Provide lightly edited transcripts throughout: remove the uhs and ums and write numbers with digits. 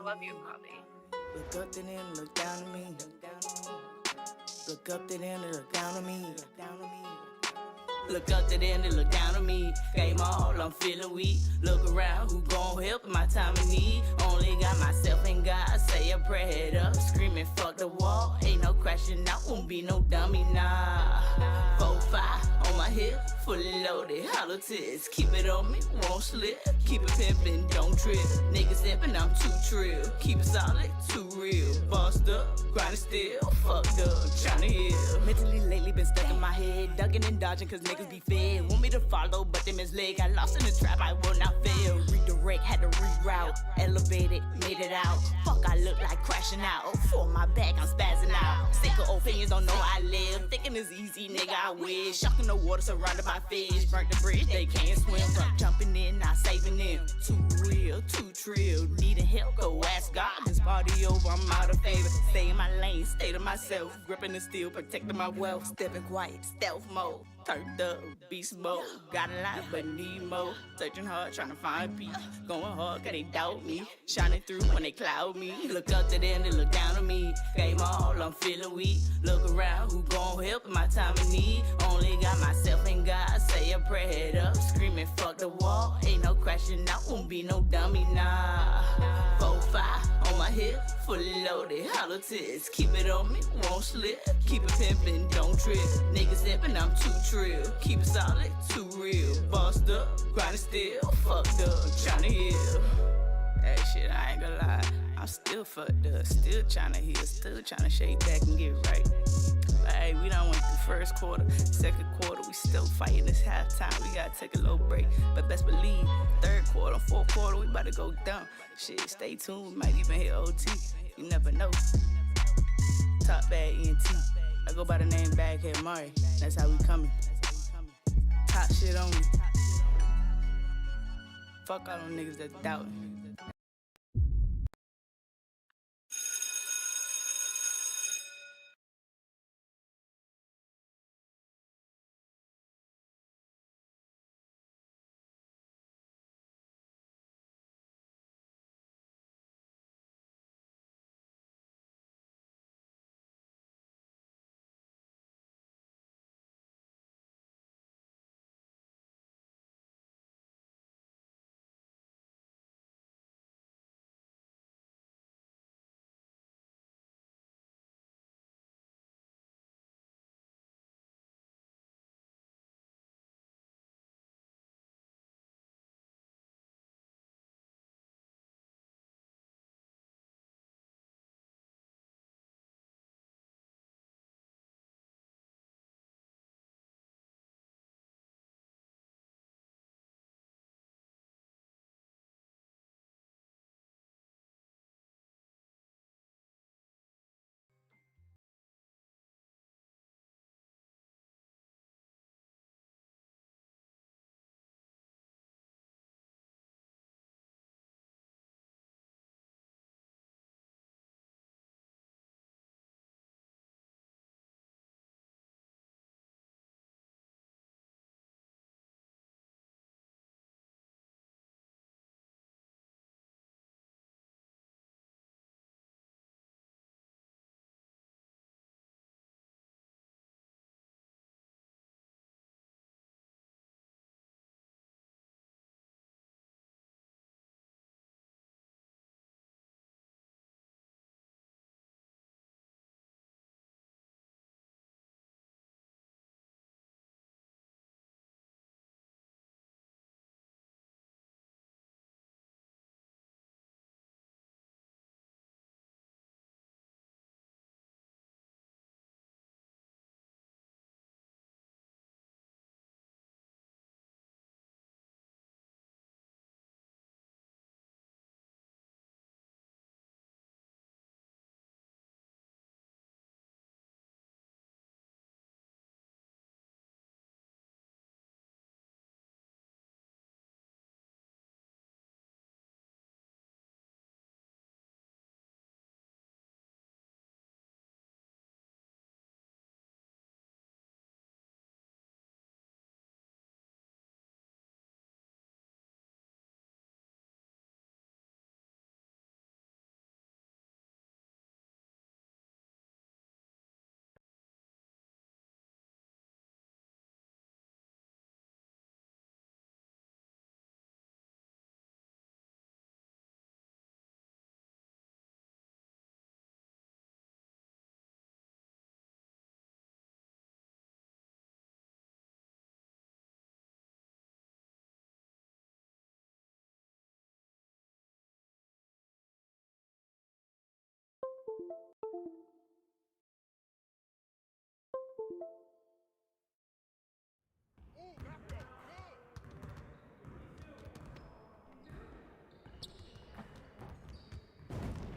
love you, puppy. Look up to them, look down to me. Look up to them, look down on me. Look up to them, they look down on me. Game all, I'm feeling weak. Look around, who gon' help in my time of need? Only got myself and God. Say a prayer, head up, screaming, fuck the wall. Ain't no crashing out, won't be no dummy, nah. 4-5 on my hip, fully loaded, hollow tips. Keep it on me, won't slip. Keep it pimpin', don't trip. Niggas sippin', I'm too trill. Keep it solid, too real. Bossed up, grinding still, fucked up, tryna heal. Mentally lately been stuck in my head, ducking and dodging cause niggas be fed. Want me to follow, but they misled. Got lost in the trap, I will not fail. Redirect, had to reroute. Elevated, made it out. Fuck, I look like crashing out. For my back, I'm spazzing out. Sick of opinions, don't know how I live. Thinking it's easy, nigga, I wish. Shocking the water surrounded by fish. Burnt the bridge, they can't swim. From jumping in, not saving them. Too real, too trill. Needing help, go ask God. This party over, I'm out of favor. Stay in my lane, stay to myself. Gripping the steel, protecting my wealth. Stepping quiet, stealth mode. Turned up, beast mode. Got a lot, but need more. Searching hard, trying to find peace. Going hard, cause they doubt me. Shining through when they cloud me. Look up to them, they look down on me. Game all, I'm feeling weak. Look around, who gon' help in my time of need? Only got myself and God. Say a prayer, head up, screaming, fuck the wall. Ain't no crashing out, won't be no dummy, nah. 4-5 on my hip, fully loaded, hollow tips. Keep it on me, won't slip. Keep it pimpin', don't trip. Niggas sippin', I'm too trill. Keep it solid, too real. Bossed up, grinding still, fucked up, tryna heal. That shit, I ain't gonna lie, I'm still fucked up, still tryna heal, still tryna shake back and get right. But hey, we done went through first quarter, second quarter, we still fighting this halftime. We gotta take a little break, but best believe, third quarter, fourth quarter, we about to go down. Shit, stay tuned, we might even hit OT. You never know. Top bag ENT. I go by the name BAG ENT. That's how we coming. Top shit on me. Fuck all them niggas that doubt me.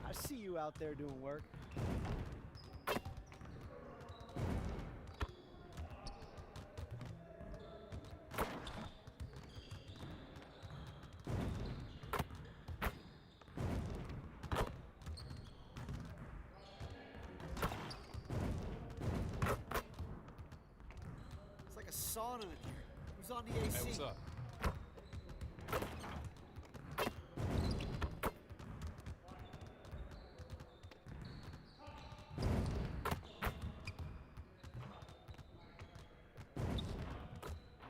I see you out there doing work. It's like a sauna in here. Who's on the AC? Hey, what's up?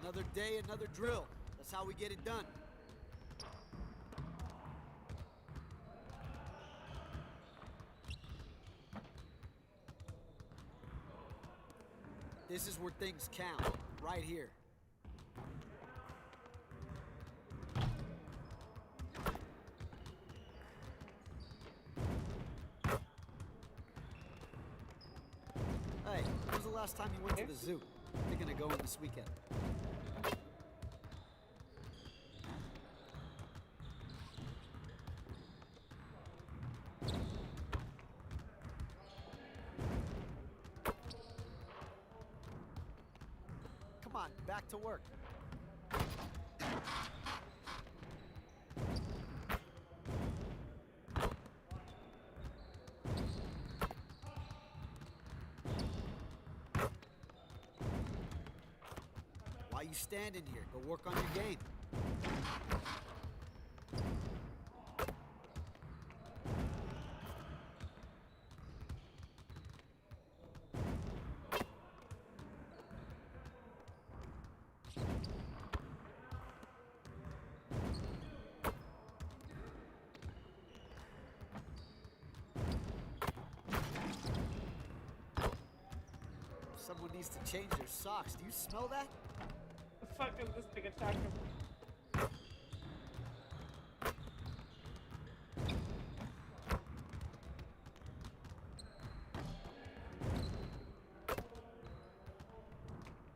Another day, another drill. That's how we get it done. This is where things count, right here. Hey, when was the last time you went to the zoo? You're gonna go in this weekend. Come on, back to work. Why you standing here? Go work on your game. Someone needs to change their socks. Do you smell that? The fuck is this nigga talking about?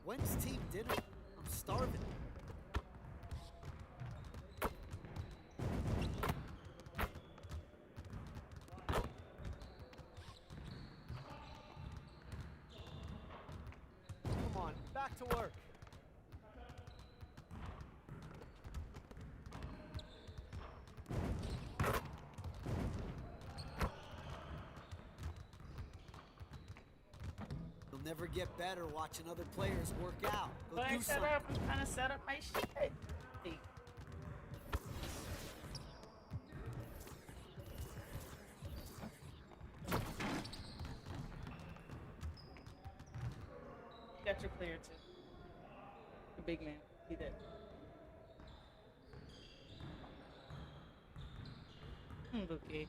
When's team dinner? I'm starving. Come on, back to work. You'll never get better watching other players work out. Go But do shut something. up, I'm trying to set up my shit. Hey. You got your player too. The big man. He did. Okay.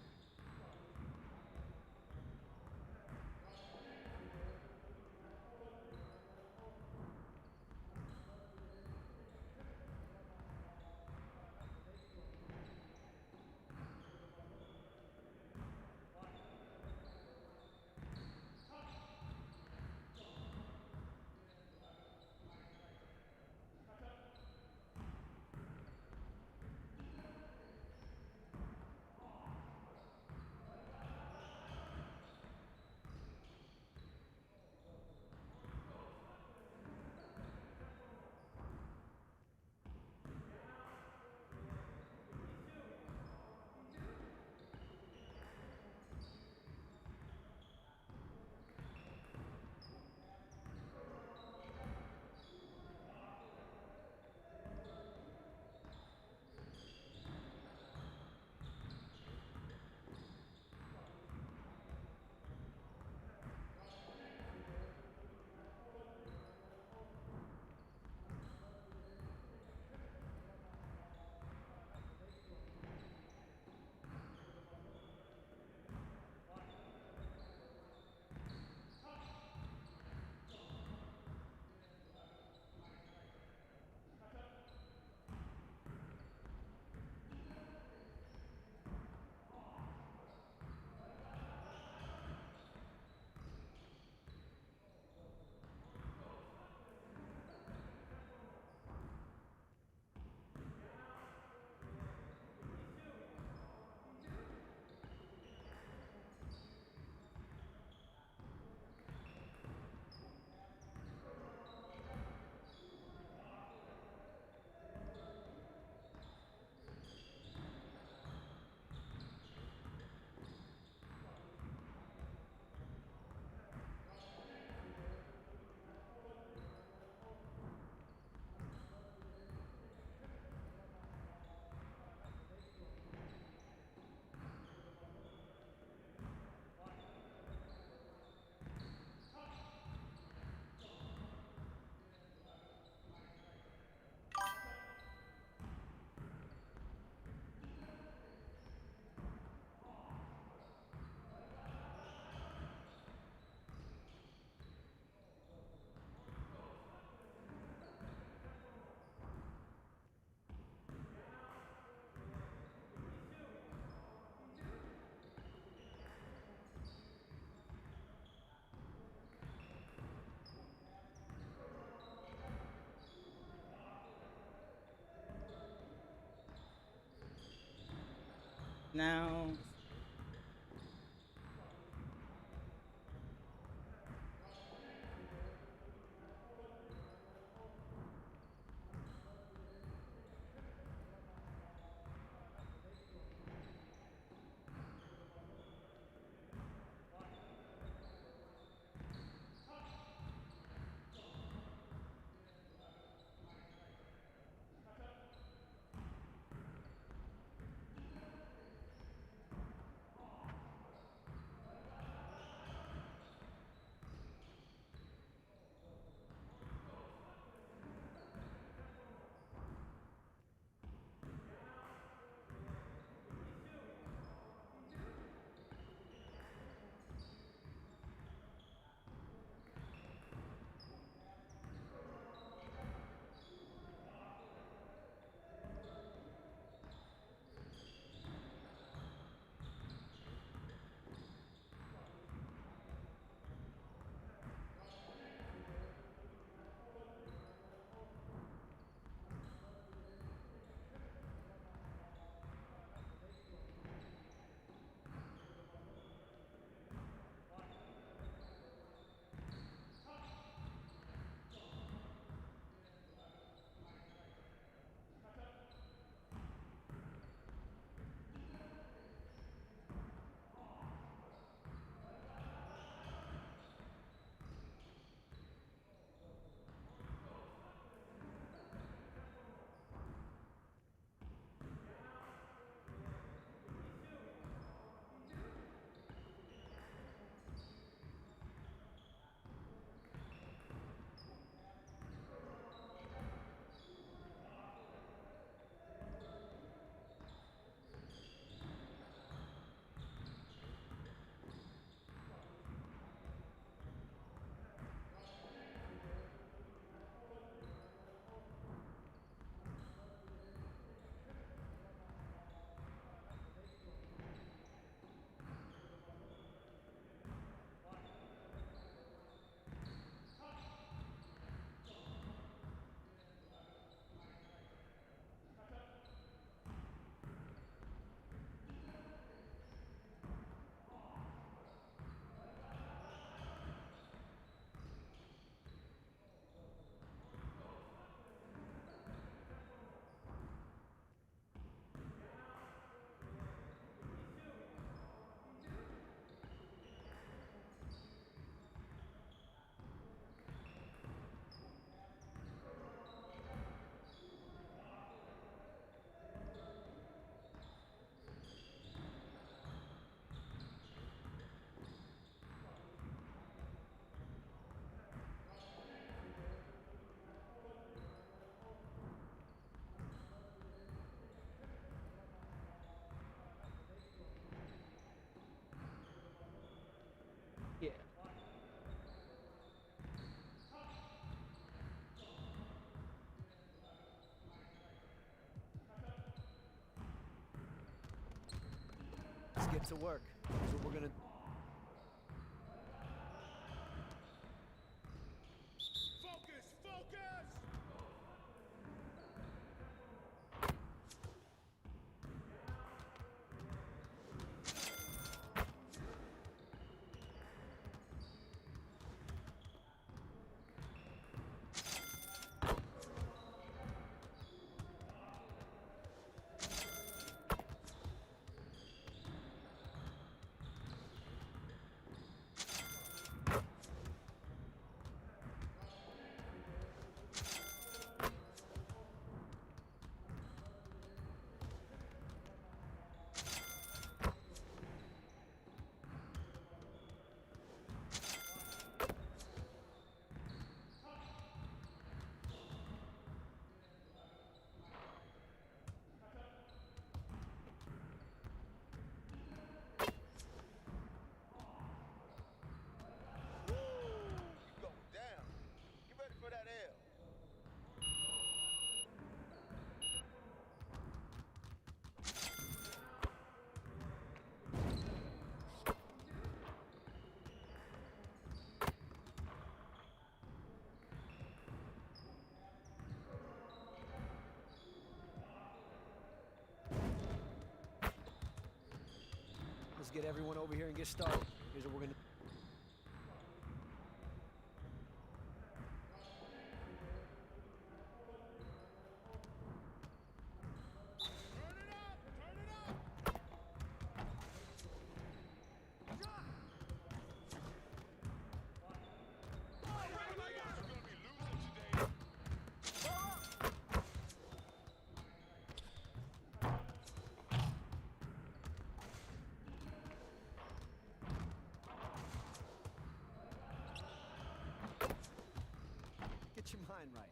Now, yeah. Let's get to work. Here's what we're gonna. Focus! Focus! get everyone over here and get started. Here's what we're gonna. Turn it up! Turn it up! Get your mind right.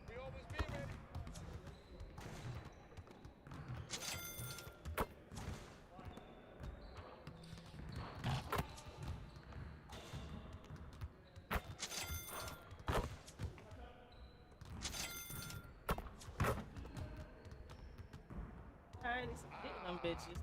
We always be ready. Alright, it's hitting them bitches.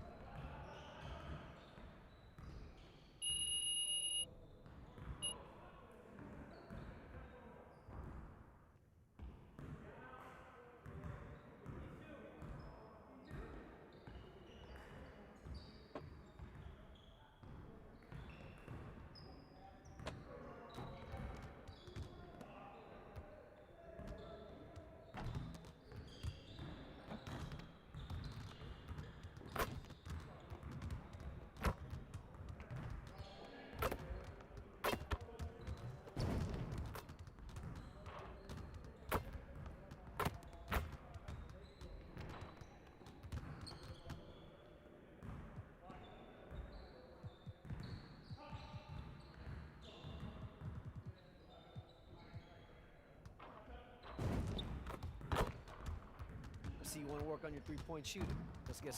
I see you want to work on your three-point shooting. Let's get.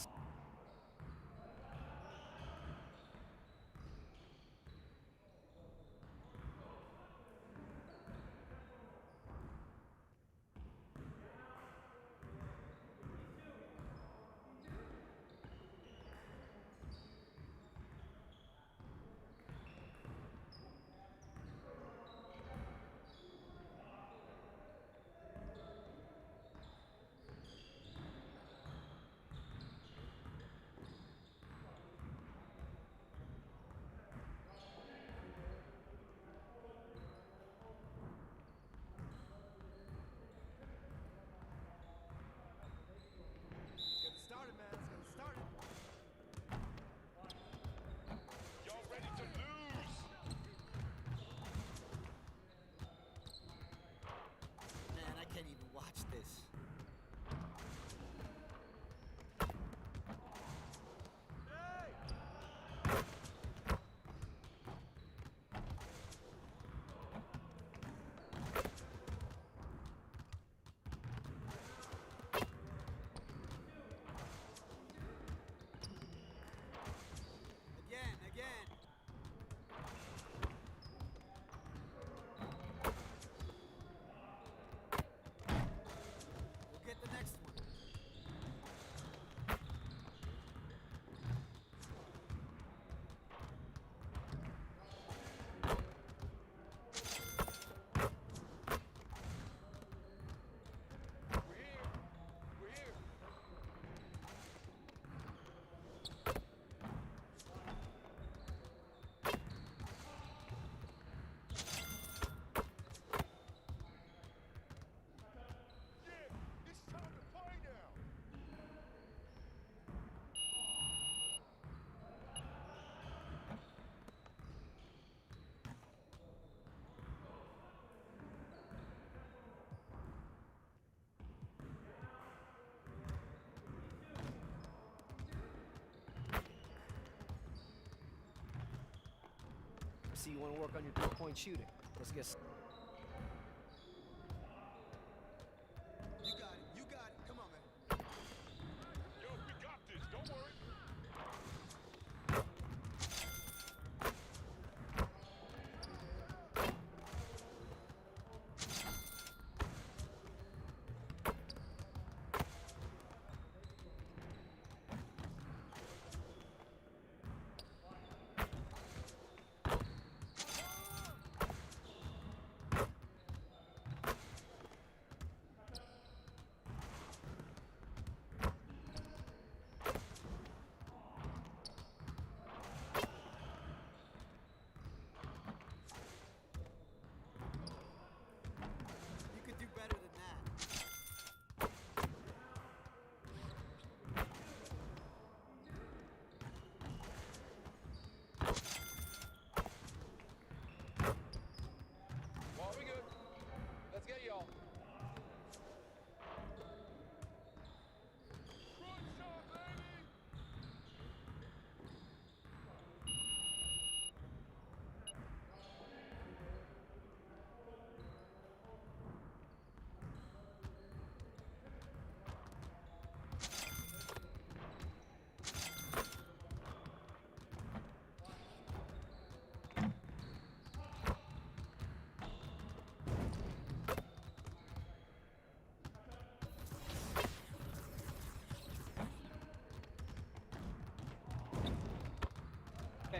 Get it started, man. Let's get it started. Y'all ready to lose? Man, I can't even watch this. Again. We'll get the next one. We're here. We're here. Yeah, it's time to play now. I see you want to work on your three-point shooting. Let's get. You got it. You got it. Come on.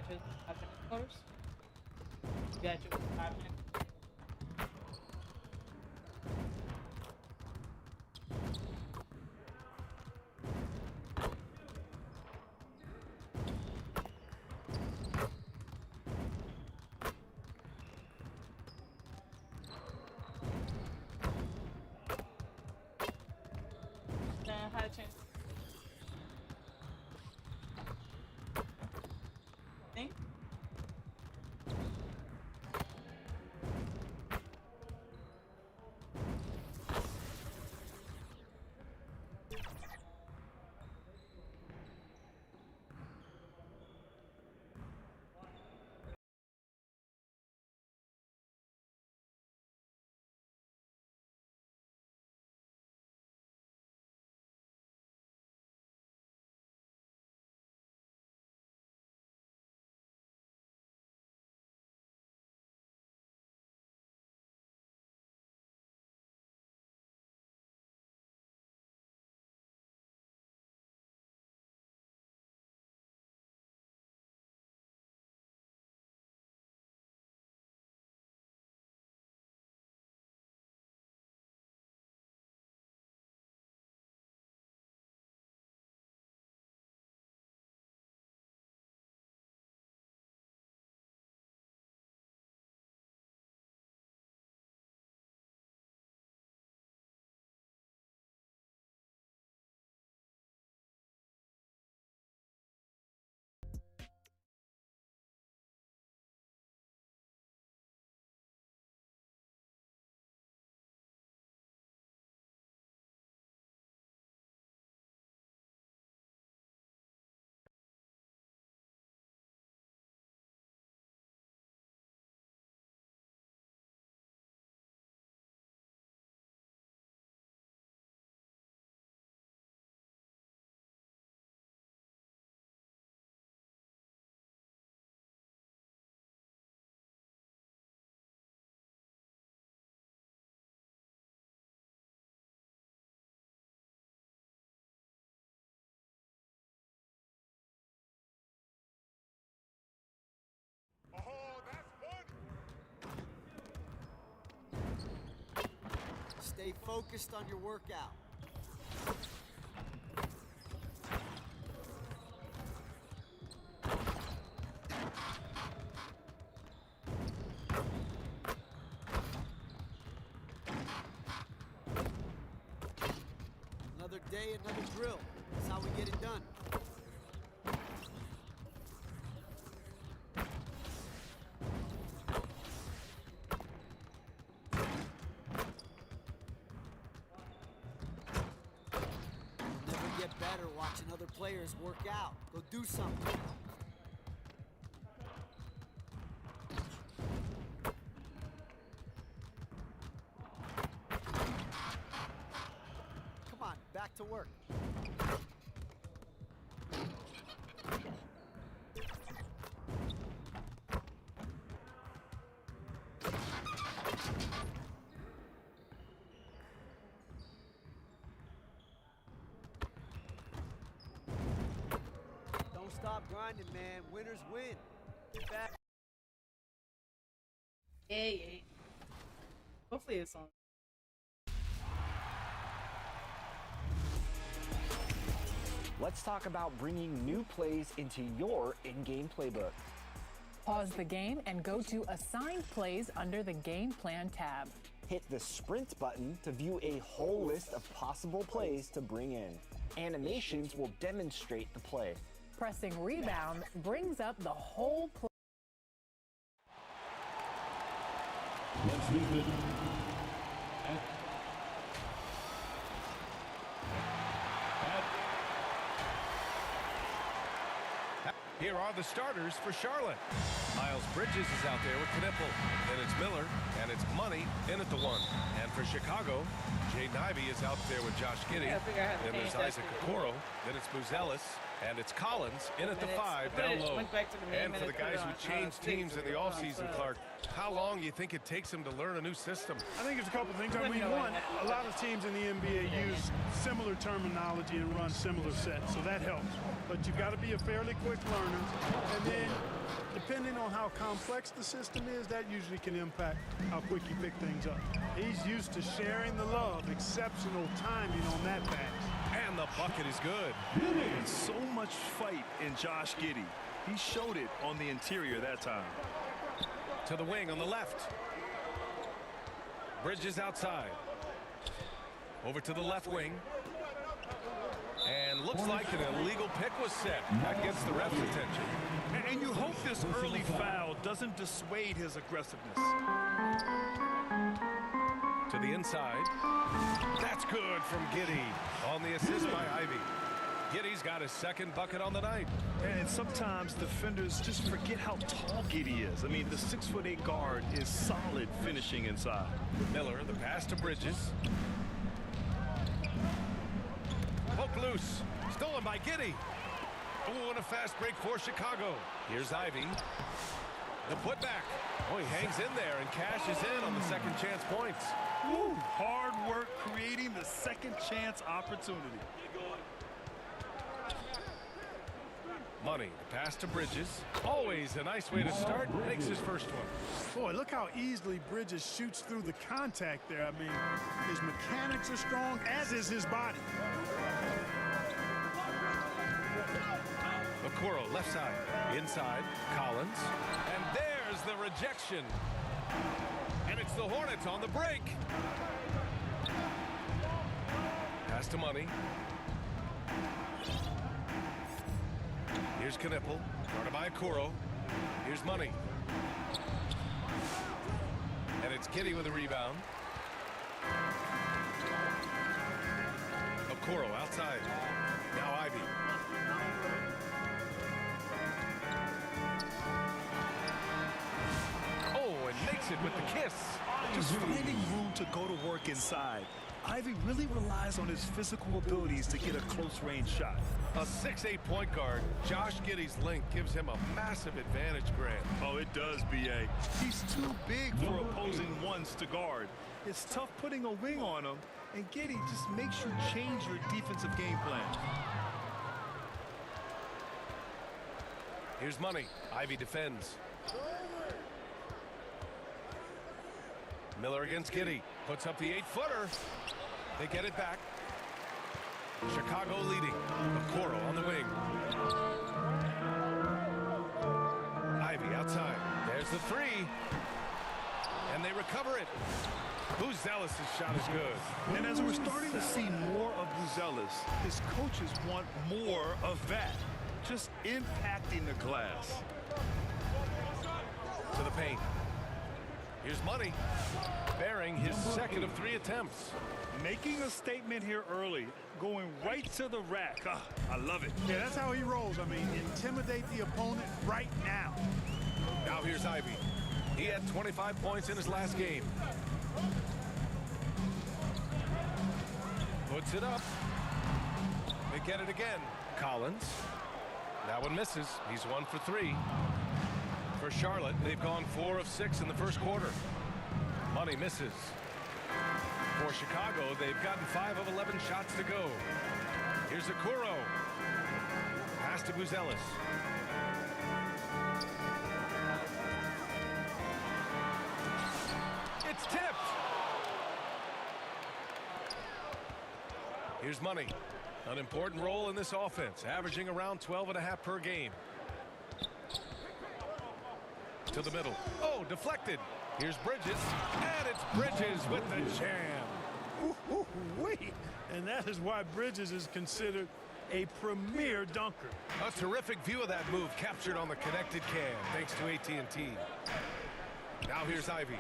matches 5 minutes first. Got you 5 minutes. Had a chance. Think? Stay focused on your workout. Another day, another drill. That's how we get it done. Better watching other players work out. Go do something. Come on, back to work. Stop grinding, man. Winners win. Back. Yeah. Hopefully it's on. Let's talk about bringing new plays into your in-game playbook. Pause the game and go to Assigned Plays under the Game Plan tab. Hit the Sprint button to view a whole list of possible plays to bring in. Animations will demonstrate the play. Pressing Rebound brings up the whole play. Let's read Here are the starters for Charlotte. Miles Bridges is out there with Knipple. Then it's Miller, and it's Money in at the 1. And for Chicago, Jay Ivey is out there with Josh Giddey. Yeah, I think I had to Then there's change that Isaac too. Okoro. Then it's Buzelis. And it's Collins in at the Minutes. 5 Put down it- low. went back to the main And for the minutes, put guys it who on, changed six teams in or the on offseason, subs. Clark, how long do you think it takes them to learn a new system? I think it's a couple things. I mean, Wouldn't know one, it. a lot of teams in the NBA use similar terminology and run similar sets, so that helps. But you've got to be a fairly quick learner. And then, depending on how complex the system is, that usually can impact how quick you pick things up. He's used to sharing the love, exceptional timing on that pass. And the bucket is good. So much fight in Josh Giddey. He showed it on the interior that time. To the wing on the left. Bridges outside. Over to the left wing. And looks like an illegal pick was set. That gets the ref's attention. And you hope this early foul doesn't dissuade his aggressiveness. To the inside. That's good from Giddey on the assist by Ivy. Giddey's got his second bucket on the night. And sometimes defenders just forget how tall Giddey is. I mean, the 6'8" guard is solid finishing inside. Miller, the pass to Bridges. Poke loose. Stolen by Giddey. Oh, and a fast break for Chicago. Here's Ivy. The putback. Oh, he hangs in there and cashes in on the second chance points. Woo, hard work creating the second chance opportunity. Money. The pass to Bridges. Always a nice way to start. Makes his first one. Boy, look how easily Bridges shoots through the contact there. I mean, his mechanics are strong, as is his body. Okoro, left side. Inside. Collins. And there's the rejection. And it's the Hornets on the break. Pass to Money. Here's Knipple. Guarded by Okoro. Here's Money. And it's Giddey with a rebound. Okoro outside. Now Ivy. Oh, and makes it with the kiss. Just finding room to go to work inside. Ivy really relies on his physical abilities to get a close-range shot. A 6'8" point guard, Josh Giddey's length gives him a massive advantage, Grant. Oh, it does, B.A. He's too big for opposing ones to guard. It's tough putting a wing on him, and Giddey just makes you change your defensive game plan. Here's Money. Ivy defends. Miller against Giddey. Puts up the 8-footer. They get it back. Chicago leading. Okoro on the wing. Ivy outside. There's the 3. And they recover it. Buzelis' shot is good. And as we're starting to see more of Buzelis, his coaches want more of that. Just impacting the glass. To the paint. Here's Money. Bearing his second of 3 attempts. Making a statement here early, going right to the rack. Ah, I love it. Yeah, that's how he rolls. I mean, intimidate the opponent right now. Now here's Ivy. He had 25 points in his last game. Puts it up. They get it again. Collins. That one misses. He's 1 for 3. For Charlotte, they've gone 4 of 6 in the first quarter. Money misses. For Chicago, they've gotten 5 of 11 shots to go. Here's Okoro. Pass to Buzelis. It's tipped. Here's Money. An important role in this offense, averaging around 12.5 per game. To the middle. Oh, deflected. Here's Bridges. And it's Bridges with the jam. Wait, and that is why Bridges is considered a premier dunker. A terrific view of that move captured on the connected cam, thanks to AT&T. Now here's Ivy.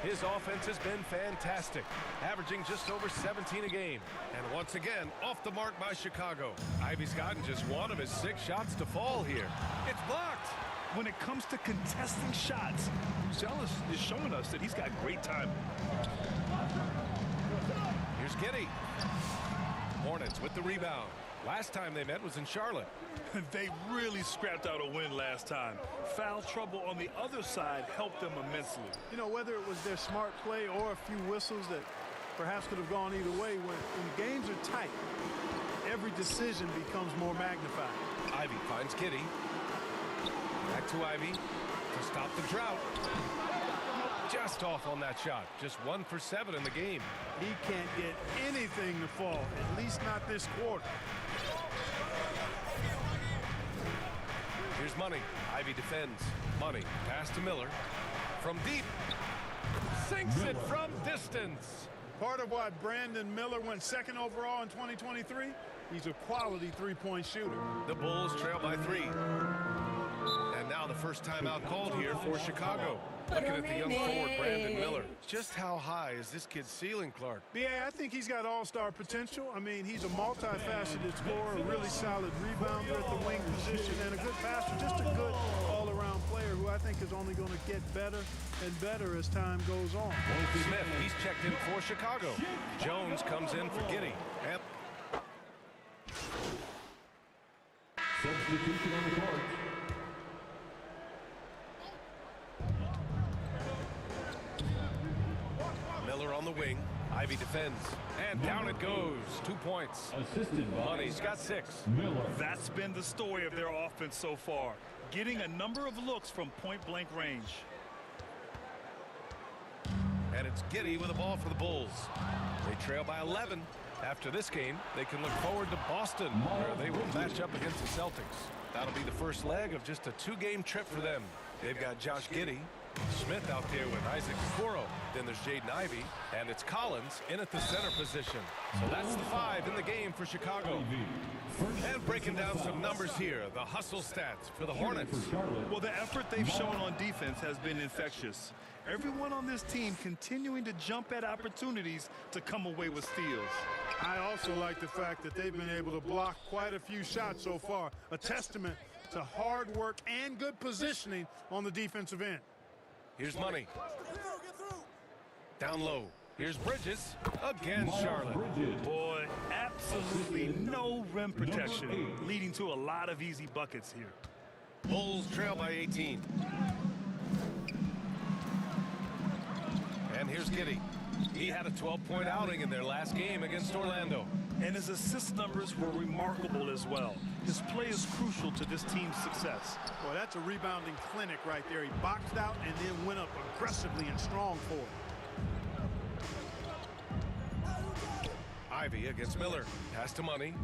His offense has been fantastic, averaging just over 17 a game. And once again, off the mark by Chicago. Ivy's gotten just 1 of his 6 shots to fall here. It's blocked. When it comes to contesting shots, Buzelis is showing us that he's got great timing. Here's Giddey. Hornets with the rebound. Last time they met was in Charlotte. They really scrapped out a win last time. Foul trouble on the other side helped them immensely. You know, whether it was their smart play or a few whistles that perhaps could have gone either way, when games are tight, every decision becomes more magnified. Ivy finds Giddy. Back to Ivy to stop the drought. Just off on that shot. Just 1 for 7 in the game. He can't get anything to fall, at least not this quarter. Here's Money. Ivy defends. Money. Pass to Miller. From deep. Sinks it from distance. Part of why Brandon Miller went 2nd overall in 2023, he's a quality three-point shooter. The Bulls trail by 3. And now the first timeout called here for Chicago. Looking at the young forward, Brandon Miller. Just how high is this kid's ceiling, Clark? Yeah, I think he's got all-star potential. I mean, he's a multifaceted scorer, a really solid rebounder at the wing position, and a good passer, just a good all-around player who I think is only going to get better and better as time goes on. Smith, he's checked in for Chicago. Jones comes in for Giddy. And Substitution on the court. Miller on the wing. Ivy defends. And down it goes. 2 points. Assisted by Money's got 6. Miller. That's been the story of their offense so far, getting a number of looks from point-blank range. And it's Giddy with the ball for the Bulls. They trail by 11. After this game, they can look forward to Boston, where they will match up against the Celtics. That'll be the first leg of just a 2-game trip for them. They've got Josh Giddey, Smith out there with Isaac Okoro. Then there's Jaden Ivey, and it's Collins in at the center position. So that's the 5 in the game for Chicago. And breaking down some numbers here, the hustle stats for the Hornets. Well, the effort they've shown on defense has been infectious. Everyone on this team continuing to jump at opportunities to come away with steals. I also like the fact that they've been able to block quite a few shots so far, a testament to hard work and good positioning on the defensive end. Here's Money. Down low. Here's Bridges. Again, Charlotte. Boy, absolutely no rim protection, leading to a lot of easy buckets here. Bulls trail by 18. And here's Giddey. He had a 12-point outing in their last game against Orlando. And his assist numbers were remarkable as well. His play is crucial to this team's success. Well, that's a rebounding clinic right there. He boxed out and then went up aggressively and strong for it. Ivy against Miller. Pass to Money.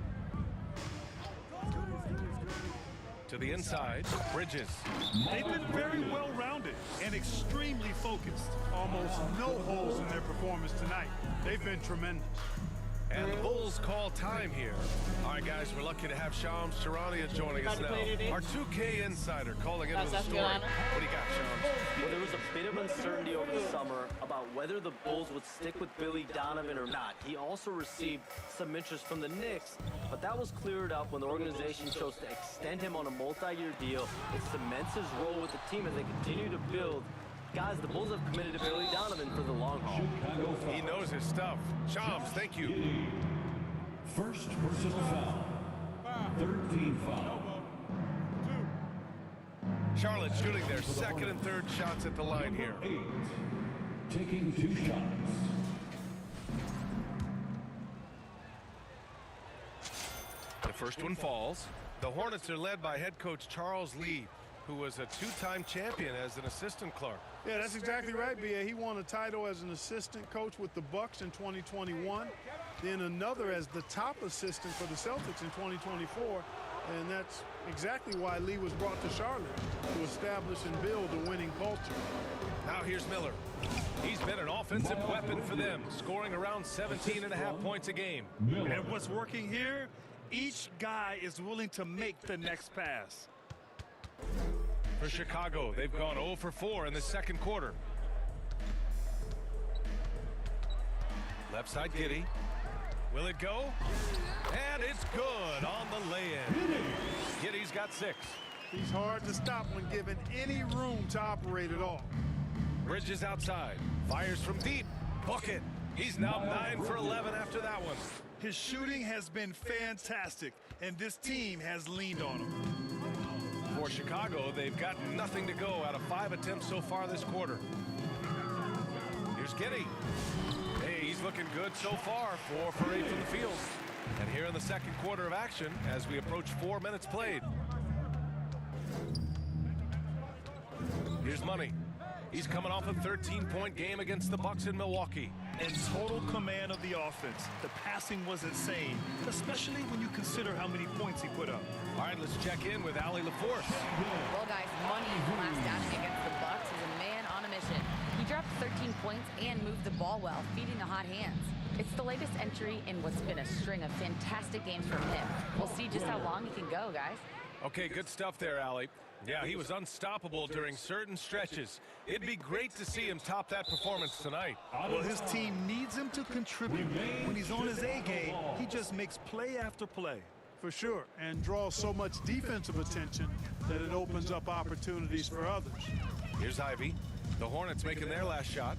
To the inside, Bridges. They've been very well-rounded and extremely focused. Almost no holes in their performance tonight. They've been tremendous. And the Bulls call time here. All right, guys, we're lucky to have Shams Charania joining us now. Our 2K insider calling into the story. What do you got, Shams? Well, there was a bit of uncertainty over the summer about whether the Bulls would stick with Billy Donovan or not. He also received some interest from the Knicks, but that was cleared up when the organization chose to extend him on a multi-year deal. It cements his role with the team as they continue to build. Guys, the Bulls have committed to Billy Donovan for the long haul. He knows his stuff. Shams, thank you. First personal foul. 13 foul. Charlotte shooting their second and third shots at the line here. 8. Taking 2 shots. The first one falls. The Hornets are led by head coach Charles Lee, who was a 2-time champion as an assistant, Clark. Yeah, that's exactly right, B.A. He won a title as an assistant coach with the Bucks in 2021, then another as the top assistant for the Celtics in 2024, and that's exactly why Lee was brought to Charlotte, to establish and build a winning culture. Now here's Miller. He's been an offensive weapon for them, scoring around 17.5 points a game. And what's working here, each guy is willing to make the next pass. For Chicago, they've gone 0 for 4 in the second quarter. Left side, Giddey. Will it go? And it's good on the lay-in. Giddey's got 6. He's hard to stop when given any room to operate at all. Bridges outside. Fires from deep. Bucket. He's now 9 for 11 after that one. His shooting has been fantastic, and this team has leaned on him. For Chicago, they've got nothing to go out of 5 attempts so far this quarter. Here's Giddey. Hey, he's looking good so far, 4 for 8 from the field. And here in the second quarter of action, as we approach 4 minutes played. Here's Money. He's coming off a 13-point game against the Bucks in Milwaukee. In total command of the offense, the passing was insane, especially when you consider how many points he put up. All right, let's check in with Allie LaForce. Well, guys, Money's last outing against the Bucks is a man on a mission. He dropped 13 points and moved the ball well, feeding the hot hands. It's the latest entry in what's been a string of fantastic games from him. We'll see just how long he can go, guys. Okay, good stuff there, Allie. Yeah, he was unstoppable during certain stretches. It'd be great to see him top that performance tonight. Well, his team needs him to contribute. When he's on his A game, he just makes play after play. For sure, and draws so much defensive attention that it opens up opportunities for others. Here's Ivy. The Hornets making their last shot.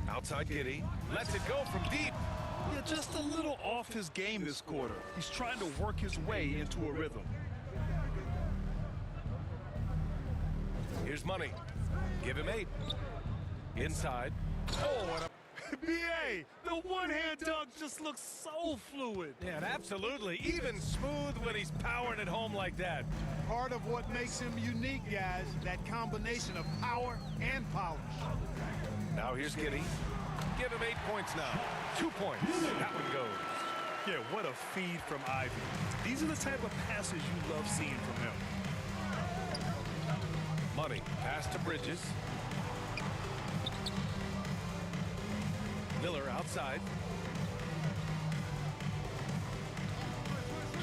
Outside Giddey. Lets it go from deep. Yeah, just a little off his game this quarter. He's trying to work his way into a rhythm. Here's Money. Give him 8. Inside. Oh, and a... BA, the one-hand dunk just looks so fluid. Yeah, and absolutely. Even smooth when he's powering it home like that. Part of what makes him unique, guys, that combination of power and polish. Now here's Giddey. Give him 8 points now. 2 points. That one goes. Yeah, what a feed from Ivy. These are the type of passes you love seeing from him. Money. Pass to Bridges. Miller outside.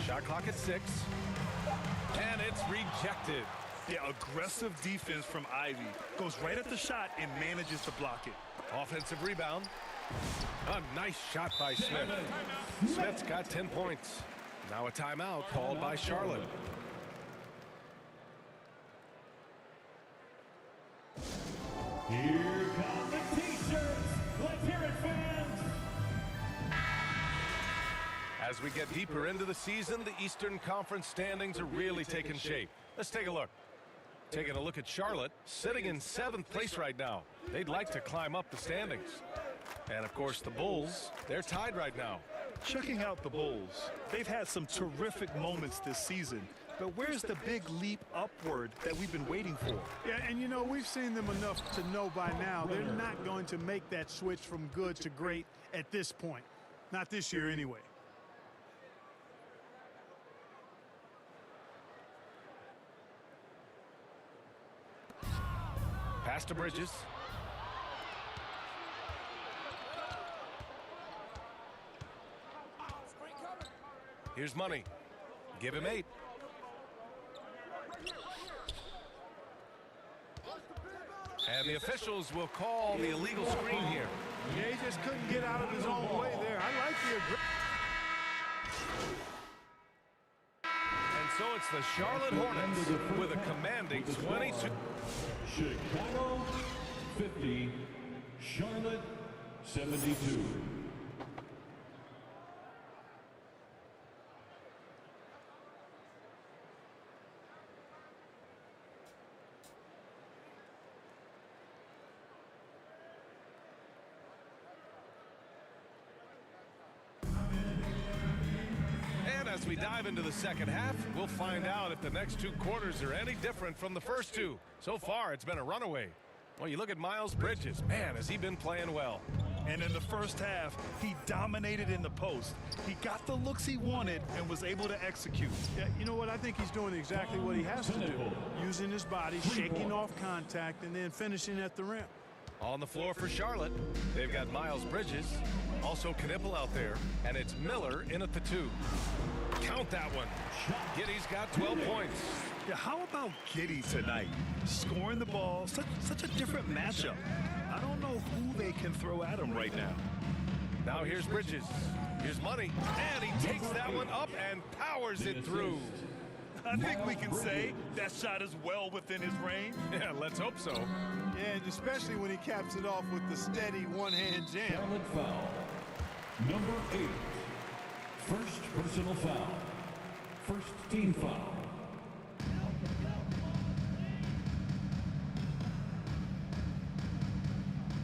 Shot clock at 6. And it's rejected. Yeah, aggressive defense from Ivy. Goes right at the shot and manages to block it. Offensive rebound. A nice shot by Smith. Smith's got 10 points. Now a timeout called by Charlotte. Here come the T-shirts. Let's hear it, fans. As we get deeper into the season, the Eastern Conference standings are really taking shape. Let's take a look. Taking a look at Charlotte, sitting in 7th place right now. They'd like to climb up the standings. And of course the Bulls, they're tied right now. Checking out the Bulls, they've had some terrific moments this season, but where's the big leap upward that we've been waiting for? Yeah, and you know, we've seen them enough to know by now they're not going to make that switch from good to great at this point. Not this year anyway. Pass to Bridges. Here's Money. Give him 8. And the officials will call the illegal screen here. Yeah, he just couldn't get out of his own way there. I like the aggression. And so it's the Charlotte Hornets with a commanding 22. Chicago 50, Charlotte 72. And as we dive into the second half, we'll find out if the next 2 quarters are any different from the first 2. So far, it's been a runaway. Well, you look at Miles Bridges. Man, has he been playing well. And in the first half, he dominated in the post. He got the looks he wanted and was able to execute. Yeah, you know what? I think he's doing exactly what he has to do. Using his body, shaking off contact, and then finishing at the rim. On the floor for Charlotte, they've got Miles Bridges, also Knipple out there, and it's Miller in at the 2. Count that one. Giddey's got 12 points. Yeah, how about Giddey tonight? Scoring the ball, such a different matchup. I don't know who they can throw at him right now. Now here's Bridges. Here's Money, and he takes that one up and powers it through. I think we can say that shot is well within his range. Yeah, let's hope so. Yeah, and especially when he caps it off with the steady one-hand jam. Charlotte foul. Number 8. First personal foul. First team foul.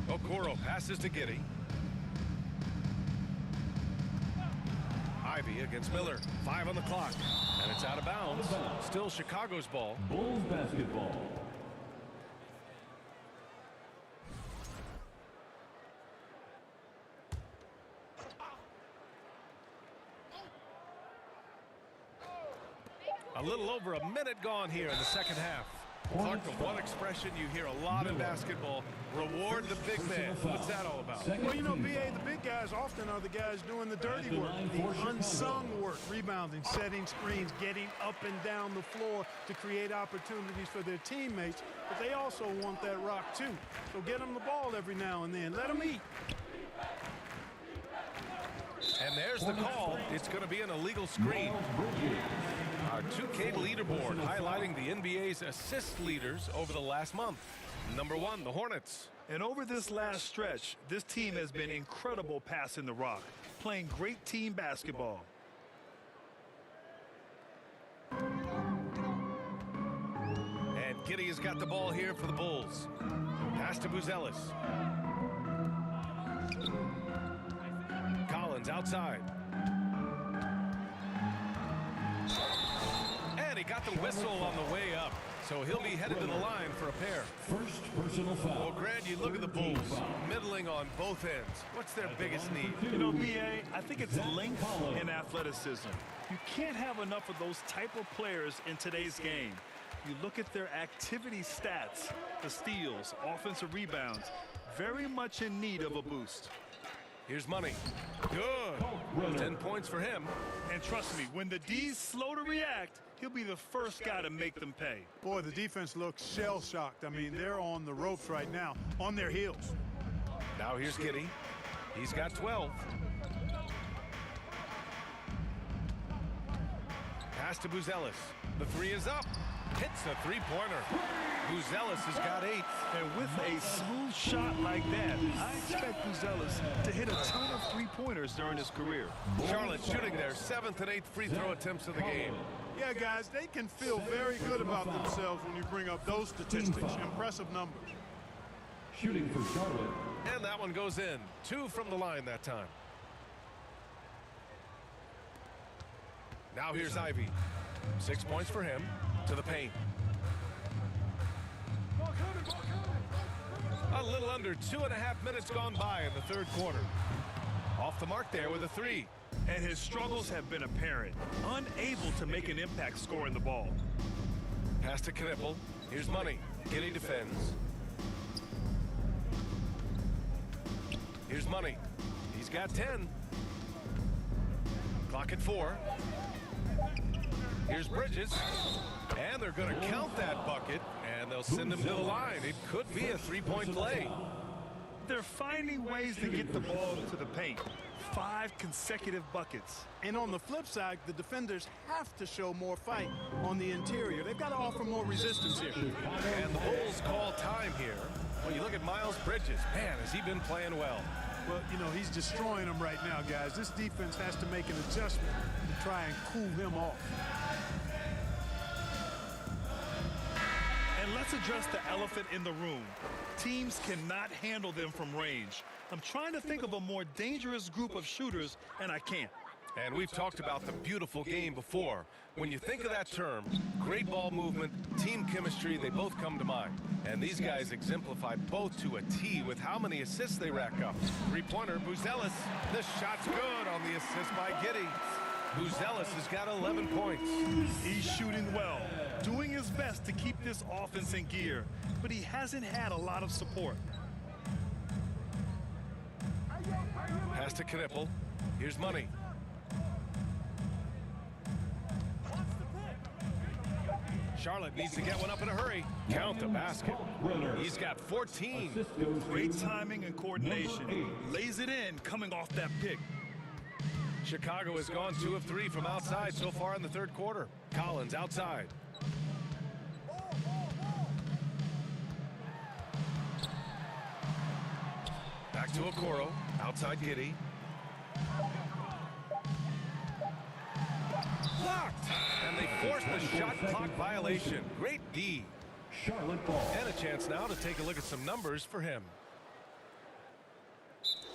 Okoro passes to Giddey. Ivy against Miller. 5 on the clock. And it's out of bounds. Still Chicago's ball. Bulls basketball. A little over a minute gone here in the second half. Clark, the one expression you hear a lot in basketball, reward the big man. What's that all about? Well, you know, BA, the big guys often are the guys doing the dirty work, the unsung work, rebounding, setting screens, getting up and down the floor to create opportunities for their teammates. But they also want that rock, too. So get them the ball every now and then. Let them eat. And there's the call. It's going to be an illegal screen. Our 2K leaderboard highlighting the NBA's assist leaders over the last month. Number 1, the Hornets. And over this last stretch, this team has been incredible passing the rock, playing great team basketball. And Giddey has got the ball here for the Bulls. Pass to Buzelis. Collins outside. And he got the whistle on the way up. So he'll be headed to the line for a pair. First personal foul. Well, Grant, you look at the Bulls, middling on both ends. What's their biggest need? You know, BA, I think it's length and athleticism. You can't have enough of those type of players in today's game. You look at their activity stats, the steals, offensive rebounds, very much in need of a boost. Here's Money. Good. 10 points for him. And trust me, when the D's slow to react, he'll be the first guy to make them pay. Boy, the defense looks shell-shocked. I mean, they're on the ropes right now, on their heels. Now here's Giddey. He's got 12. Pass to Buzelis. The 3 is up. Hits a three-pointer. Buzelis has got 8. And with a smooth shot like that, I expect Buzelis to hit a ton of three-pointers during his career. Charlotte shooting their 7th and 8th free throw attempts of the game. Yeah, guys, they can feel very good about themselves when you bring up those statistics. Impressive numbers. Shooting for Charlotte. And that one goes in. 2 from the line that time. Now here's Ivy. 6 points for him. To the paint. A little under 2.5 minutes gone by in the third quarter. Off the mark there with a 3. And his struggles have been apparent. Unable to make an impact scoring the ball. Pass to Knippel. Here's Money. Giddey defends. Here's Money. He's got 10. Clock at 4. Here's Bridges. And they're going to count that bucket, and they'll send him to the line. It could be a three-point play. They're finding ways to get the ball to the paint. 5 consecutive buckets. And on the flip side, the defenders have to show more fight on the interior. They've got to offer more resistance here. And the Bulls call time here. When you look at Miles Bridges, man, has he been playing well. Well, you know, he's destroying them right now, guys. This defense has to make an adjustment to try and cool him off. And let's address the elephant in the room. Teams cannot handle them from range. I'm trying to think of a more dangerous group of shooters, and I can't. And we've talked about the beautiful game before. When you think of that term, great ball movement, team chemistry, they both come to mind. And these guys exemplify both to a T with how many assists they rack up. Three-pointer, Buzelis. The shot's good on the assist by Giddey. Buzelis has got 11 points. He's shooting well, doing his best to keep this offense in gear, but he hasn't had a lot of support. Pass to Knippel. Here's Money. Charlotte needs to get one up in a hurry. Count the basket. He's got 14. Great timing and coordination. Lays it in coming off that pick. Chicago has gone 2 of 3 from outside so far in the third quarter. Collins outside. Back to Okoro. Outside Giddy. Blocked! And they forced the shot clock violation. Great D. Charlotte ball. And a chance now to take a look at some numbers for him.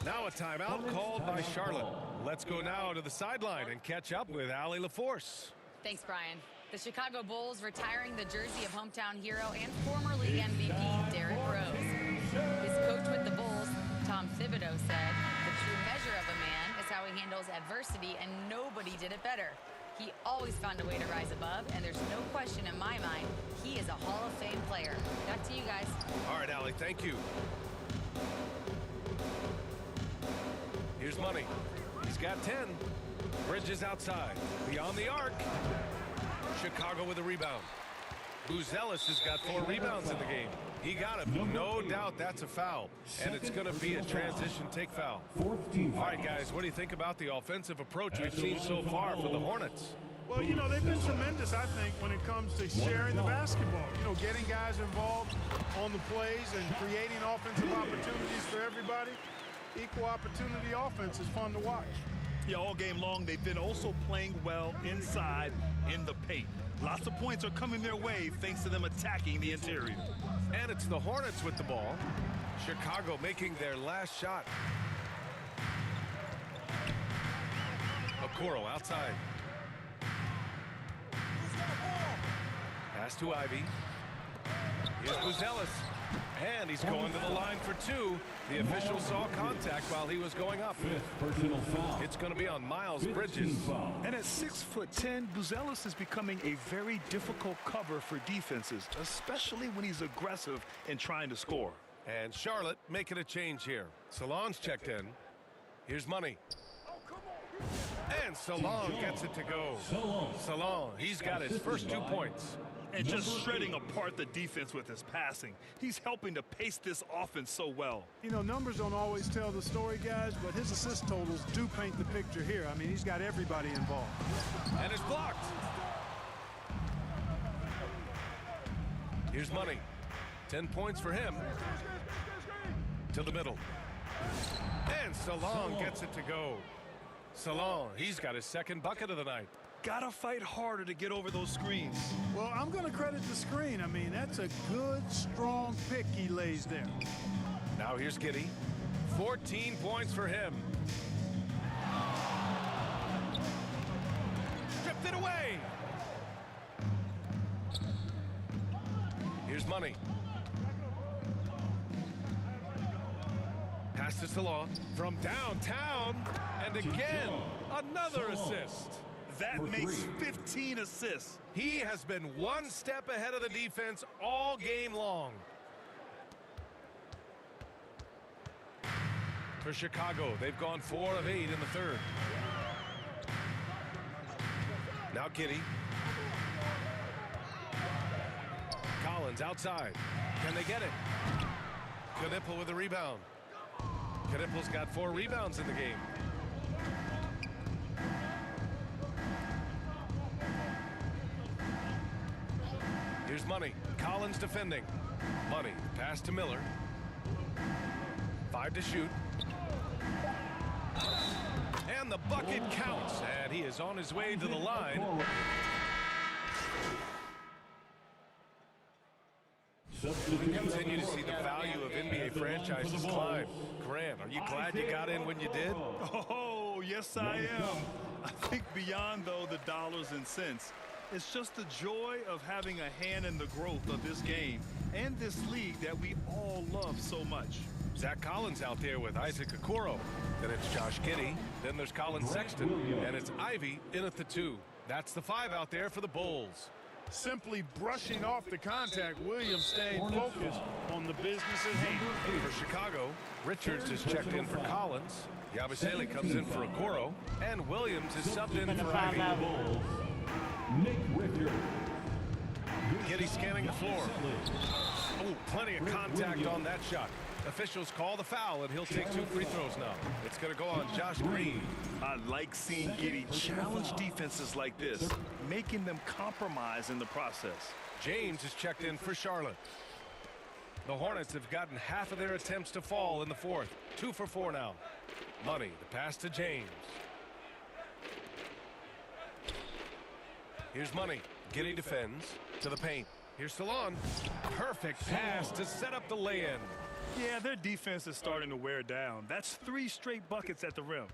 Now a timeout called by Charlotte. Let's go now to the sideline and catch up with Allie LaForce. Thanks, Brian. The Chicago Bulls retiring the jersey of hometown hero and former league MVP Derrick Rose. His coach with the Bulls, Tom Thibodeau, said, "The true measure of a man is how he handles adversity, and nobody did it better. He always found a way to rise above, and there's no question in my mind he is a Hall of Fame player." Back to you guys. All right, Allie, thank you. Here's Money. He's got 10. Bridges outside. Beyond the arc. Chicago with a rebound. Buzelis has got 4 rebounds in the game. He got him. No doubt that's a foul. And it's going to be a transition take foul. All right, guys, what do you think about the offensive approach we've seen so far for the Hornets? Well, you know, they've been tremendous, I think, when it comes to sharing the basketball. You know, getting guys involved on the plays and creating offensive opportunities for everybody. Equal opportunity offense is fun to watch. Yeah, all game long, they've been also playing well inside in the paint. Lots of points are coming their way thanks to them attacking the interior. And it's the Hornets with the ball. Chicago making their last shot. Okoro outside. Pass to Ivy. Here's Buzelis. And he's going to the line for 2. The official saw contact while he was going up. Personal foul. It's going to be on Miles Bridges. And at 6'10", Buzelis is becoming a very difficult cover for defenses, especially when he's aggressive and trying to score. And Charlotte making a change here. Salon's checked in. Here's Money. And Salon gets it to go. Salon, he's got his first 2 points. And just shredding apart the defense with his passing. He's helping to pace this offense so well. You know, numbers don't always tell the story, guys, but his assist totals do paint the picture here. I mean, he's got everybody involved. And it's blocked. Here's Money. 10 points for him. To the middle. And Salon gets it to go. Salon, he's got his second bucket of the night. Gotta fight harder to get over those screens. Well, I'm going to credit the screen. I mean, that's a good, strong pick he lays there. Now here's Giddy. 14 points for him. Stripped it away. Here's Money. Pass to Salon from downtown. And again, another assist. That makes 15 assists. He has been one step ahead of the defense all game long. For Chicago, they've gone 4 of 8 in the third. Now Giddy. Collins outside. Can they get it? Knipple with the rebound. Knipple's got 4 rebounds in the game. Here's Money. Collins defending. Money. Pass to Miller. 5 to shoot. And the bucket counts. And he is on his way to the line. We continue to see the value of NBA franchises climb. Grant, are you glad you got in when you did? Oh, yes, I am. I think beyond, though, the dollars and cents, it's just the joy of having a hand in the growth of this game and this league that we all love so much. Zach Collins out there with Isaac Okoro. Then it's Josh Giddey. Then there's Colin Sexton. And it's Ivy in at the 2. That's the 5 out there for the Bulls. Simply brushing off the contact, Williams stayed focused on the business at hand. For Chicago, Richards is checked in for Collins. Yabusele comes in for Okoro. And Williams is subbed in for Ivy. Giddey scanning the floor. Oh, plenty of contact on that shot. Officials call the foul, and he'll take 2 free throws now. It's going to go on Josh Green. I like seeing Giddey challenge defenses like this, making them compromise in the process. James is checked in for Charlotte. The Hornets have gotten half of their attempts to fall in the fourth. 2 for 4 now. Money, the pass to James. Here's Money. Giddey defends to the paint. Here's Salon. Perfect pass to set up the lay-in. Yeah, their defense is starting to wear down. That's 3 straight buckets at the rim.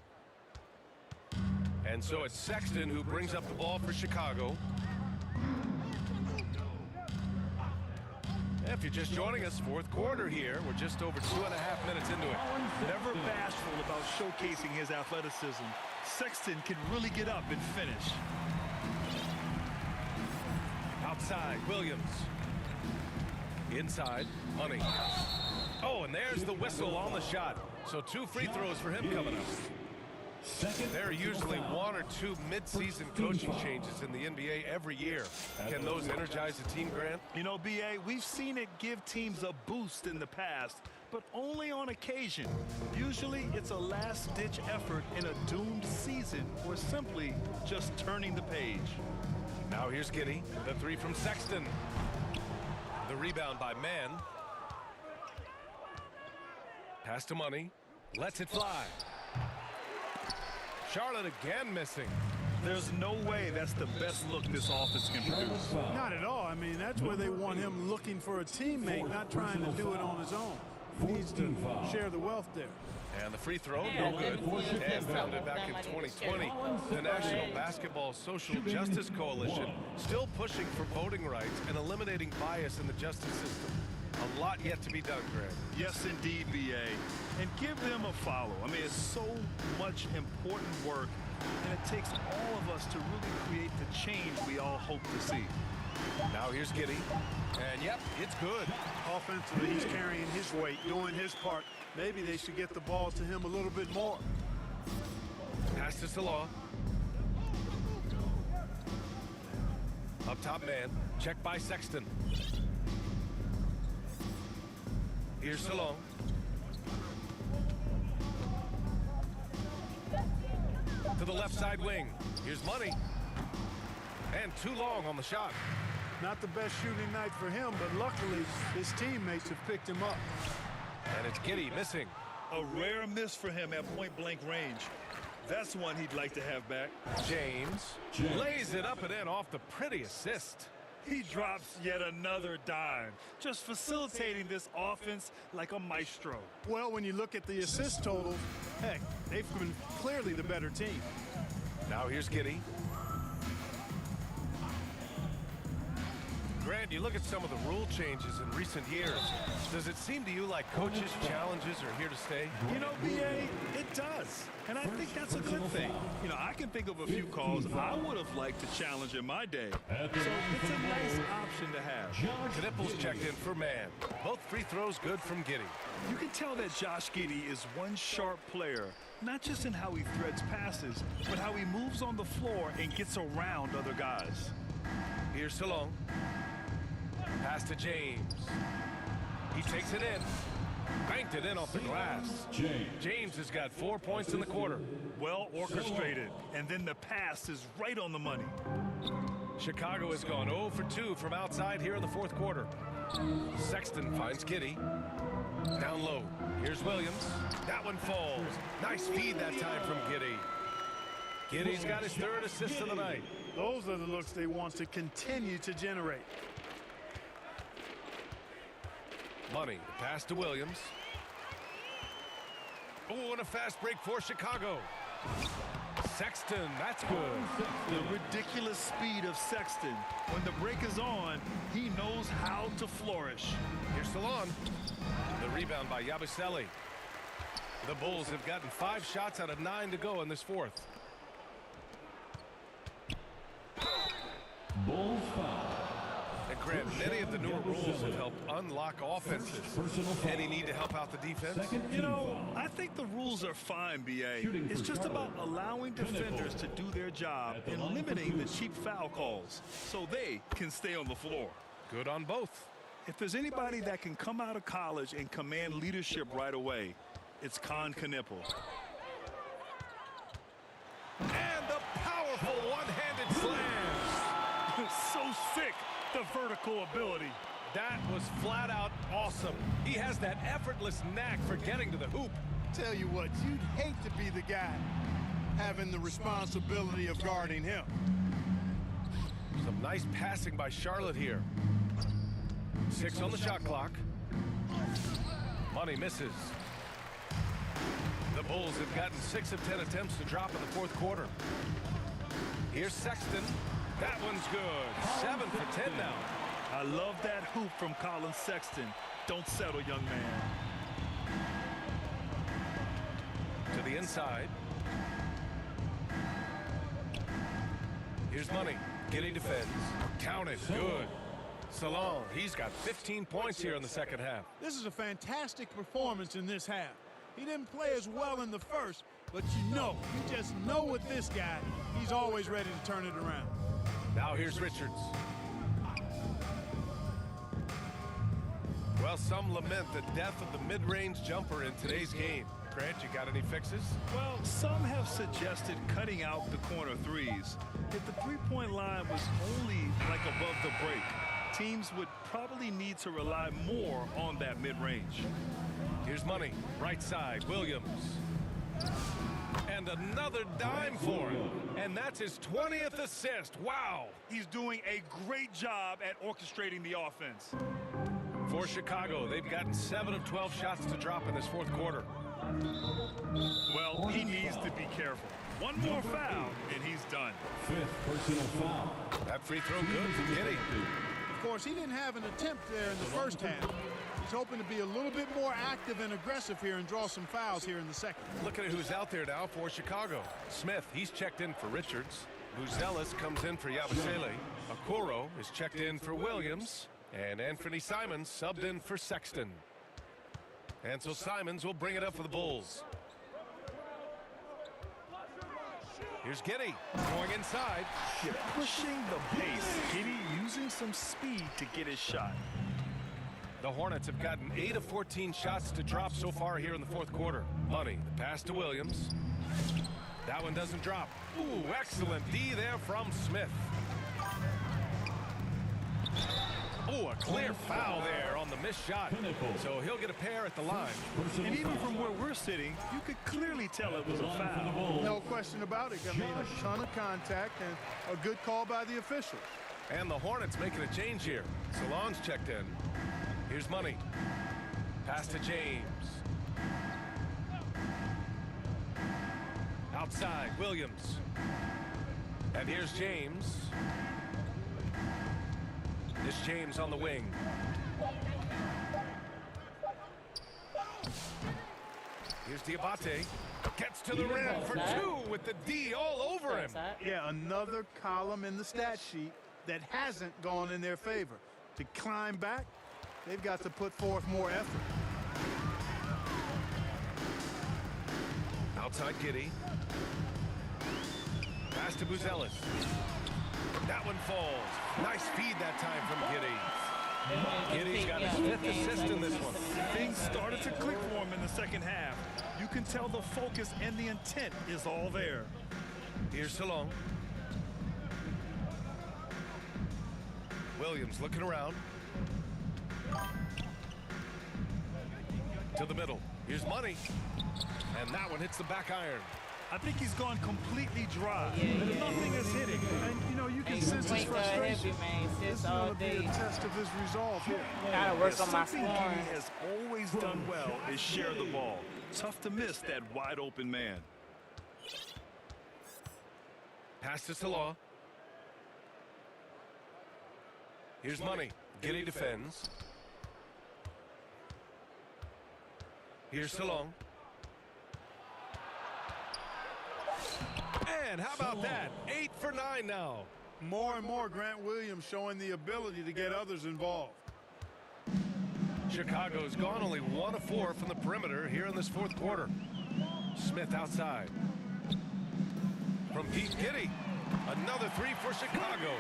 And so it's Sexton who brings up the ball for Chicago. If you're just joining us, fourth quarter here. We're just over 2.5 minutes into it. Never bashful about showcasing his athleticism. Sexton can really get up and finish. Outside, Williams. Inside, Money. Oh, and there's the whistle on the shot. So 2 free throws for him coming up. There are usually 1 or 2 mid-season coaching changes in the NBA every year. Can those energize the team, Grant? You know, B.A., we've seen it give teams a boost in the past, but only on occasion. Usually it's a last-ditch effort in a doomed season or simply just turning the page. Now here's Giddey. The 3 from Sexton. The rebound by Mann. Pass to Money. Lets it fly. Charlotte again missing. There's no way that's the best look this offense can produce. Not at all. I mean, that's where they want him looking for a teammate, not trying to do it on his own. He needs to share the wealth there. And the free throw, no good. And founded back in 2020, the National Basketball Social Justice Coalition still pushing for voting rights and eliminating bias in the justice system. A lot yet to be done, Grant. Yes, indeed, B.A. And give them a follow. I mean, it's so much important work, and it takes all of us to really create the change we all hope to see. Now here's Giddey. And, yep, it's good. Offensively, he's carrying his weight, doing his part. Maybe they should get the ball to him a little bit more. Pass to Salah. Up top man. Check by Sexton. Here's Salon. To the left side wing. Here's Money. And too long on the shot. Not the best shooting night for him, but luckily his teammates have picked him up. And it's Giddey missing. A rare miss for him at point-blank range. That's one he'd like to have back. James lays it up and in off the pretty assist. He drops yet another dime, just facilitating this offense like a maestro. Well, when you look at the assist totals, heck, they've been clearly the better team. Now here's Giddey. Grant, you look at some of the rule changes in recent years. Does it seem to you like coaches' challenges are here to stay? You know, B.A., it does. And I think that's a good thing. You know, I can think of a few calls I would have liked to challenge in my day. So it's a nice option to have. Knipples checked in for Mann. Both free throws good from Giddey. You can tell that Josh Giddey is one sharp player, not just in how he threads passes, but how he moves on the floor and gets around other guys. Here's Salon. Pass to James. He takes it in. Banked it in off the glass. James has got 4 points in the quarter. Well orchestrated. And then the pass is right on the money. Chicago has gone 0 for 2 from outside here in the fourth quarter. Sexton finds Giddey. Down low. Here's Williams. That one falls. Nice feed that time from Giddey. Giddey's got his 3rd assist of the night. Those are the looks they want to continue to generate. Money, the pass to Williams. Oh, and a fast break for Chicago. Sexton, that's good. The ridiculous speed of Sexton. When the break is on, he knows how to flourish. Here's Salon. The rebound by Yabusele. The Bulls have gotten 5 shots out of 9 to go in this fourth. Bulls foul. And Grant, many of the newer rules have helped unlock offenses. Any need to help out the defense? You know, I think the rules are fine, B.A. It's just about allowing defenders to do their job and limiting the cheap foul calls so they can stay on the floor. Good on both. If there's anybody that can come out of college and command leadership right away, it's Con Knipple. And the powerful one-handed slam. So sick, the vertical ability. That was flat out awesome. He has that effortless knack for getting to the hoop. Tell you what, you'd hate to be the guy having the responsibility of guarding him. Some nice passing by Charlotte here. 6 on the shot clock. Money misses. The Bulls have gotten 6 of 10 attempts to drop in the fourth quarter. Here's Sexton. That one's good. 7 for 10 now. I love that hoop from Colin Sexton. Don't settle, young man. To the inside. Here's Money. Giddy defends. Counted. Good. Salon, he's got 15 points here in the second half. This is a fantastic performance in this half. He didn't play as well in the first, but you just know with this guy, he's always ready to turn it around. Now here's Richards. Well, some lament the death of the mid-range jumper in today's game. Grant, you got any fixes? Well, some have suggested cutting out the corner threes. If the three-point line was only like above the break, teams would probably need to rely more on that mid-range. Here's Money, right side, Williams. And another dime for him. And that's his 20th assist. Wow. He's doing a great job at orchestrating the offense. For Chicago, they've gotten 7 of 12 shots to drop in this fourth quarter. Well, he needs to be careful. One more foul, and he's done. 5th personal foul. That free throw good for Giddy. Of course, he didn't have an attempt there in the first half. He's hoping to be a little bit more active and aggressive here and draw some fouls here in the second. Looking at who's out there now for Chicago. Smith, he's checked in for Richards. Buzelis comes in for Yabusele. Okoro is checked in for Williams. And Anthony Simons subbed in for Sexton. And so Simons will bring it up for the Bulls. Here's Giddy going inside. You're pushing the pace. Giddy using some speed to get his shot. The Hornets have gotten 8 of 14 shots to drop so far here in the fourth quarter. Money, the pass to Williams. That one doesn't drop. Ooh, excellent D there from Smith. Oh, a clear foul there on the missed shot. So he'll get a pair at the line. And even from where we're sitting, you could clearly tell it was a foul. No question about it. I mean, a ton of contact and a good call by the officials. And the Hornets making a change here. Salon's checked in. Here's Money. Pass to James. Outside, Williams. And here's James. This James on the wing. Here's Diabate. Gets to the rim for 2 with the D all over him. Yeah, another column in the stat sheet that hasn't gone in their favor. To climb back, they've got to put forth more effort. Outside Giddy. Pass to Buzelis. That one falls. Nice feed that time from Giddy. Giddy's got his 5th assist in this one. Things started to click for him in the second half. You can tell the focus and the intent is all there. Here's Salon. Williams looking around. To the middle. Here's Money. And that one hits the back iron. I think he's gone completely dry. Nothing is hitting. And, you know, you can sense his frustration. This is going to be a test of his resolve here. Gotta work on my Something scoring. he has always done well is share the ball. Tough to miss that wide open man. Pass to Salah. Here's Money. Giddy defends. Here's Salon. And how about that? 8 for 9 now. More and more Grant Williams showing the ability to get others involved. Chicago's gone only 1 of 4 from the perimeter here in this fourth quarter. Smith outside. From Pete Giddy. Another three for Chicago.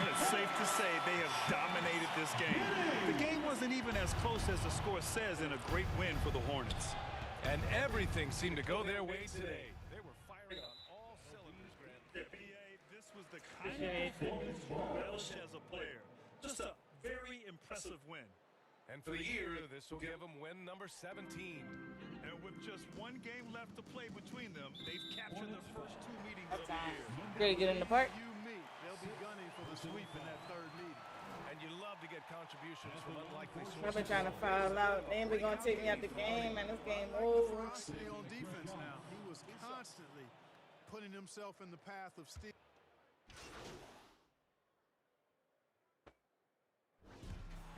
It's safe to say they have dominated this game. The game wasn't even as close as the score says in a great win for the Hornets. And everything seemed to go their way today. They were firing on all cylinders, Grant. BA, this was the kind of performance you relish as a player. Just a very impressive win. And for the year, this will give them win number 17. And with just one game left to play between them, they've captured the first two meetings of the year. Ready to get in the park? They'll be gunning for the sweep in that third meeting. And you love to get contributions from unlikely sources. I've been trying to foul out. They ain't been gonna take me out the game, and this game over. Constantly on defense now. He was constantly putting himself in the path of steal.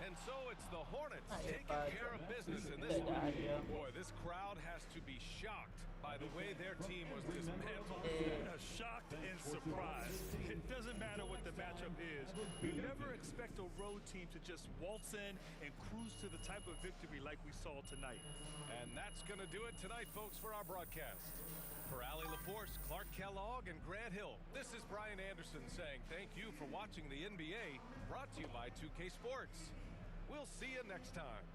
And so it's the Hornets taking care of business in this one. Boy, this crowd has to be shocked by the way their team was dismantled. Shocked and surprised. It doesn't matter what the matchup is. You never expect a road team to just waltz in and cruise to the type of victory like we saw tonight. And that's going to do it tonight, folks, for our broadcast. For Allie LaForce, Clark Kellogg, and Grant Hill, this is Brian Anderson saying thank you for watching the NBA, brought to you by 2K Sports. We'll see you next time.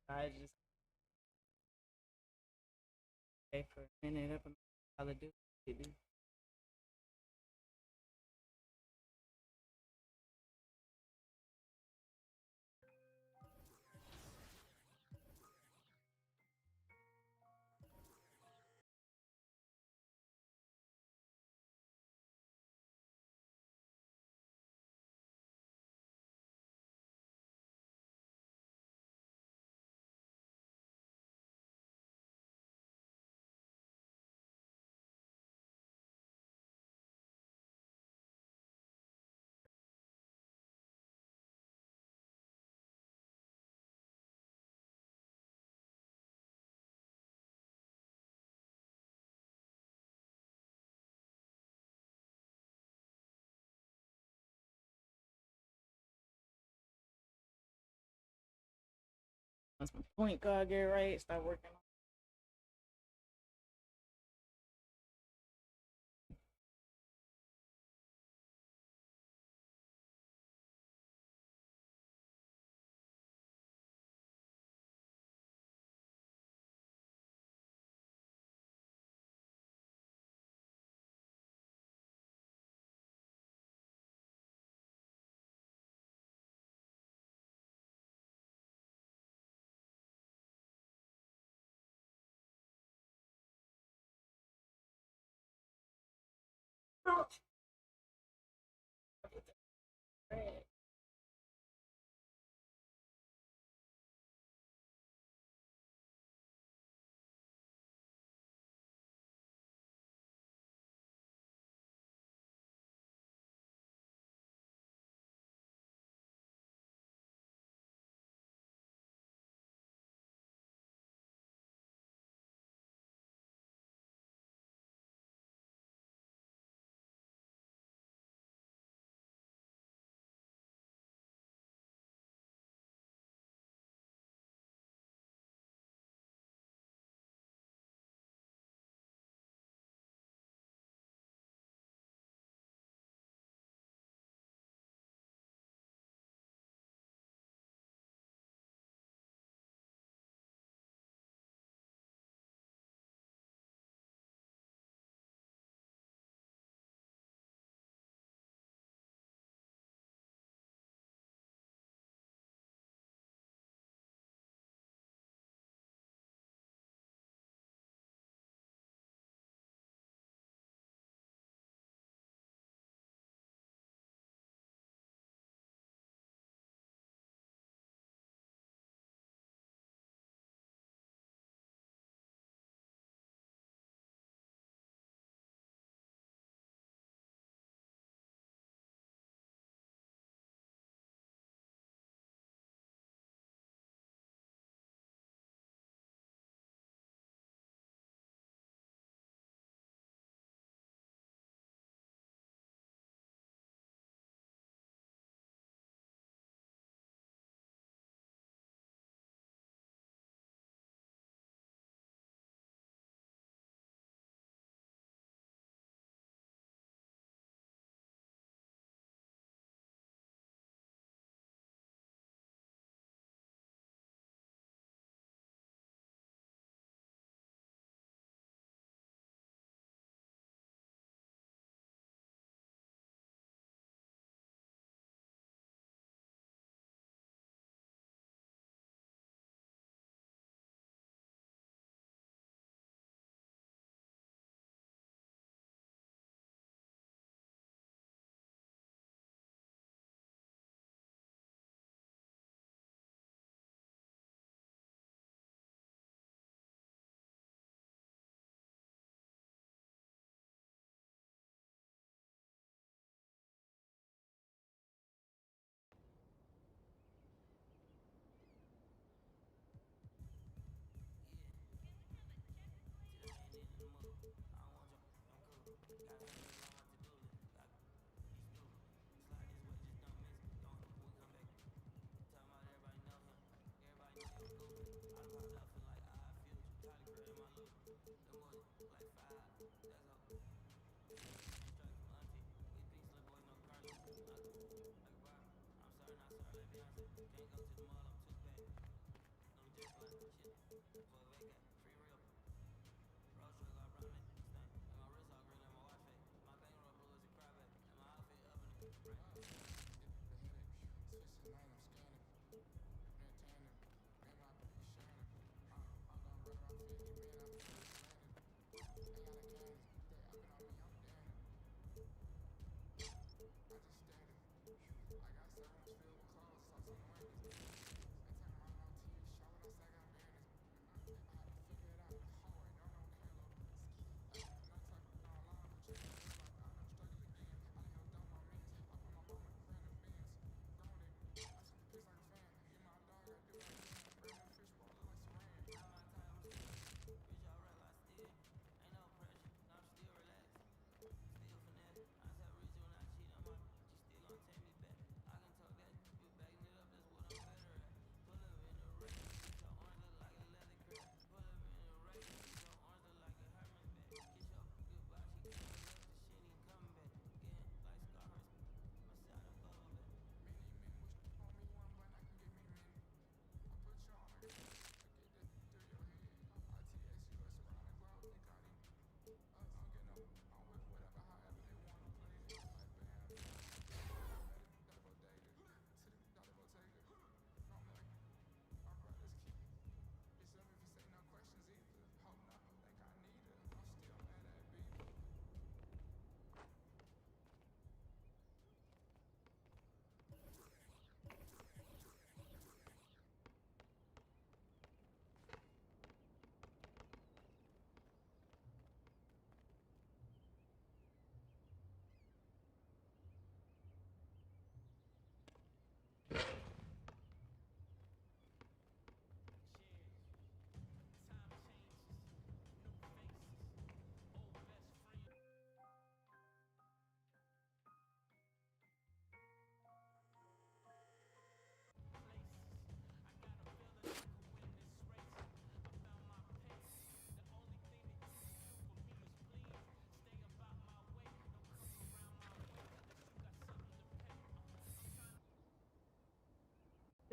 I just stay for a minute up and how to do. Once my point guard get right, start working on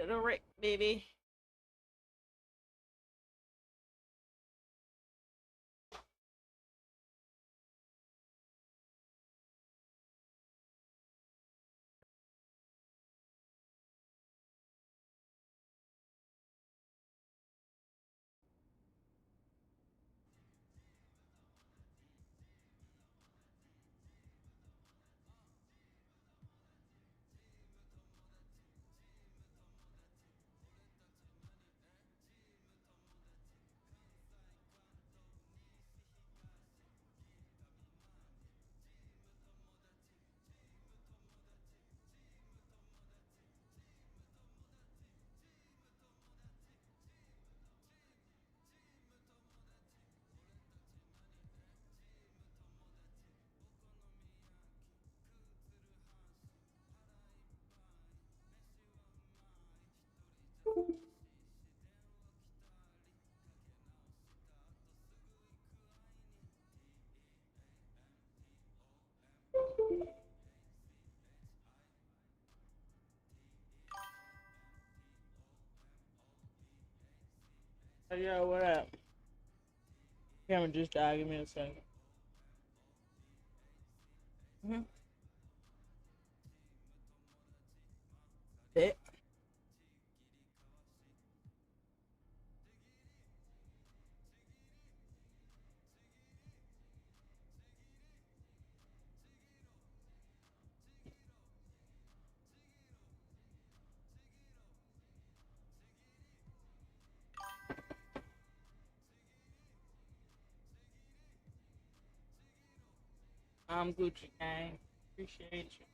Get a Rick, baby. Hey, yo, what up? Camera just died. Give me a second. Bet. I'm Gucci gang. Appreciate you.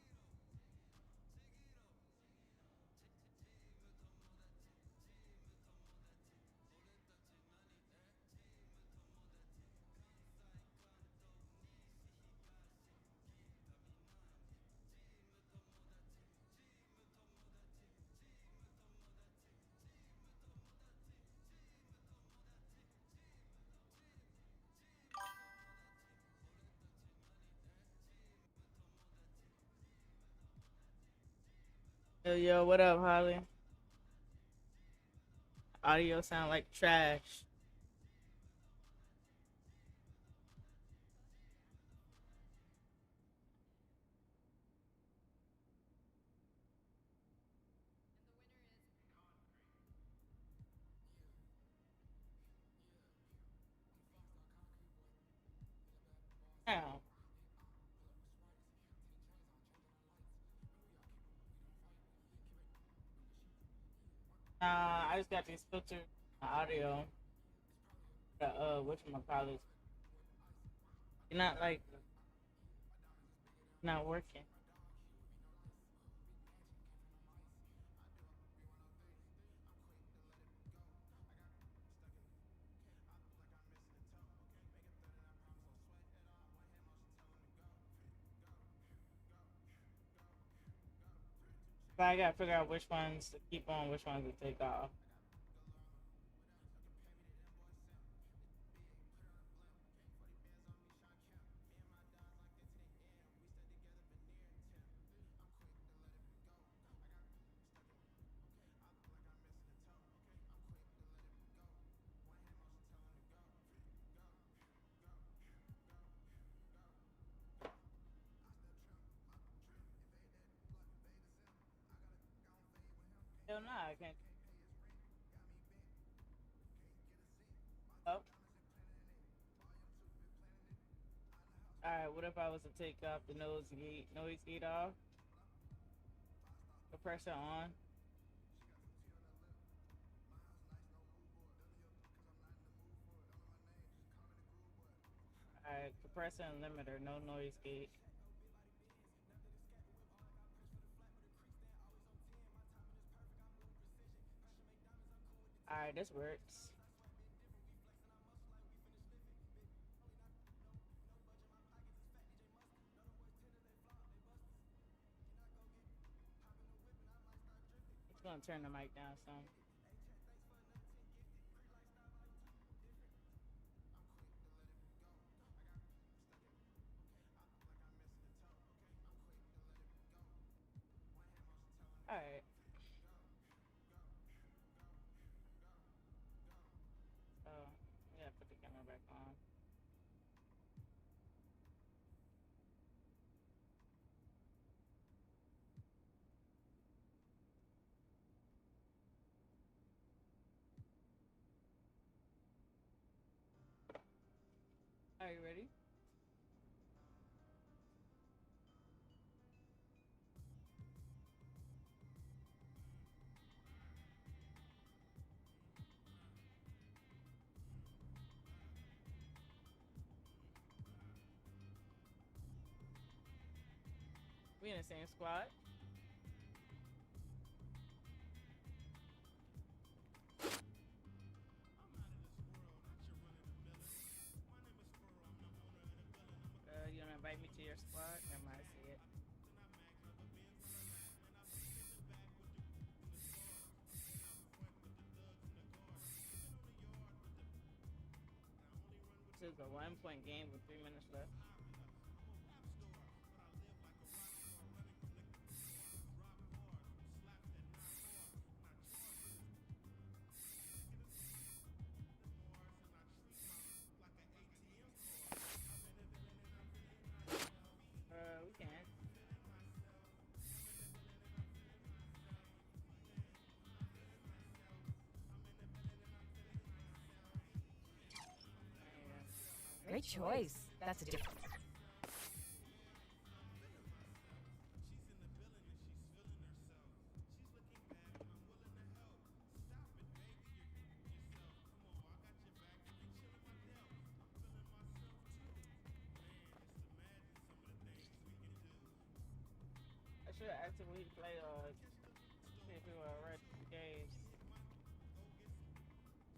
Yo, what up, Holly? Audio sound like trash. Damn. I just got these filters audio. Whatchamacallit. You're not like not working. So I gotta figure out which ones to keep on, which ones to take off. Hell no, I can't. Oh. Alright, what if I was to take off the noise gate off? The pressure on. Alright, compressor and limiter, no noise gate. Alright, this works. It's gonna turn the mic down some. Alright. So, yeah, put the camera back on. Are you ready? We in the same squad. You wanna invite me to your squad? Never mind, I see it. This is a 1-point game with 3 minutes left. We can. Great choice. That's a different. I should actively play see if we were right games.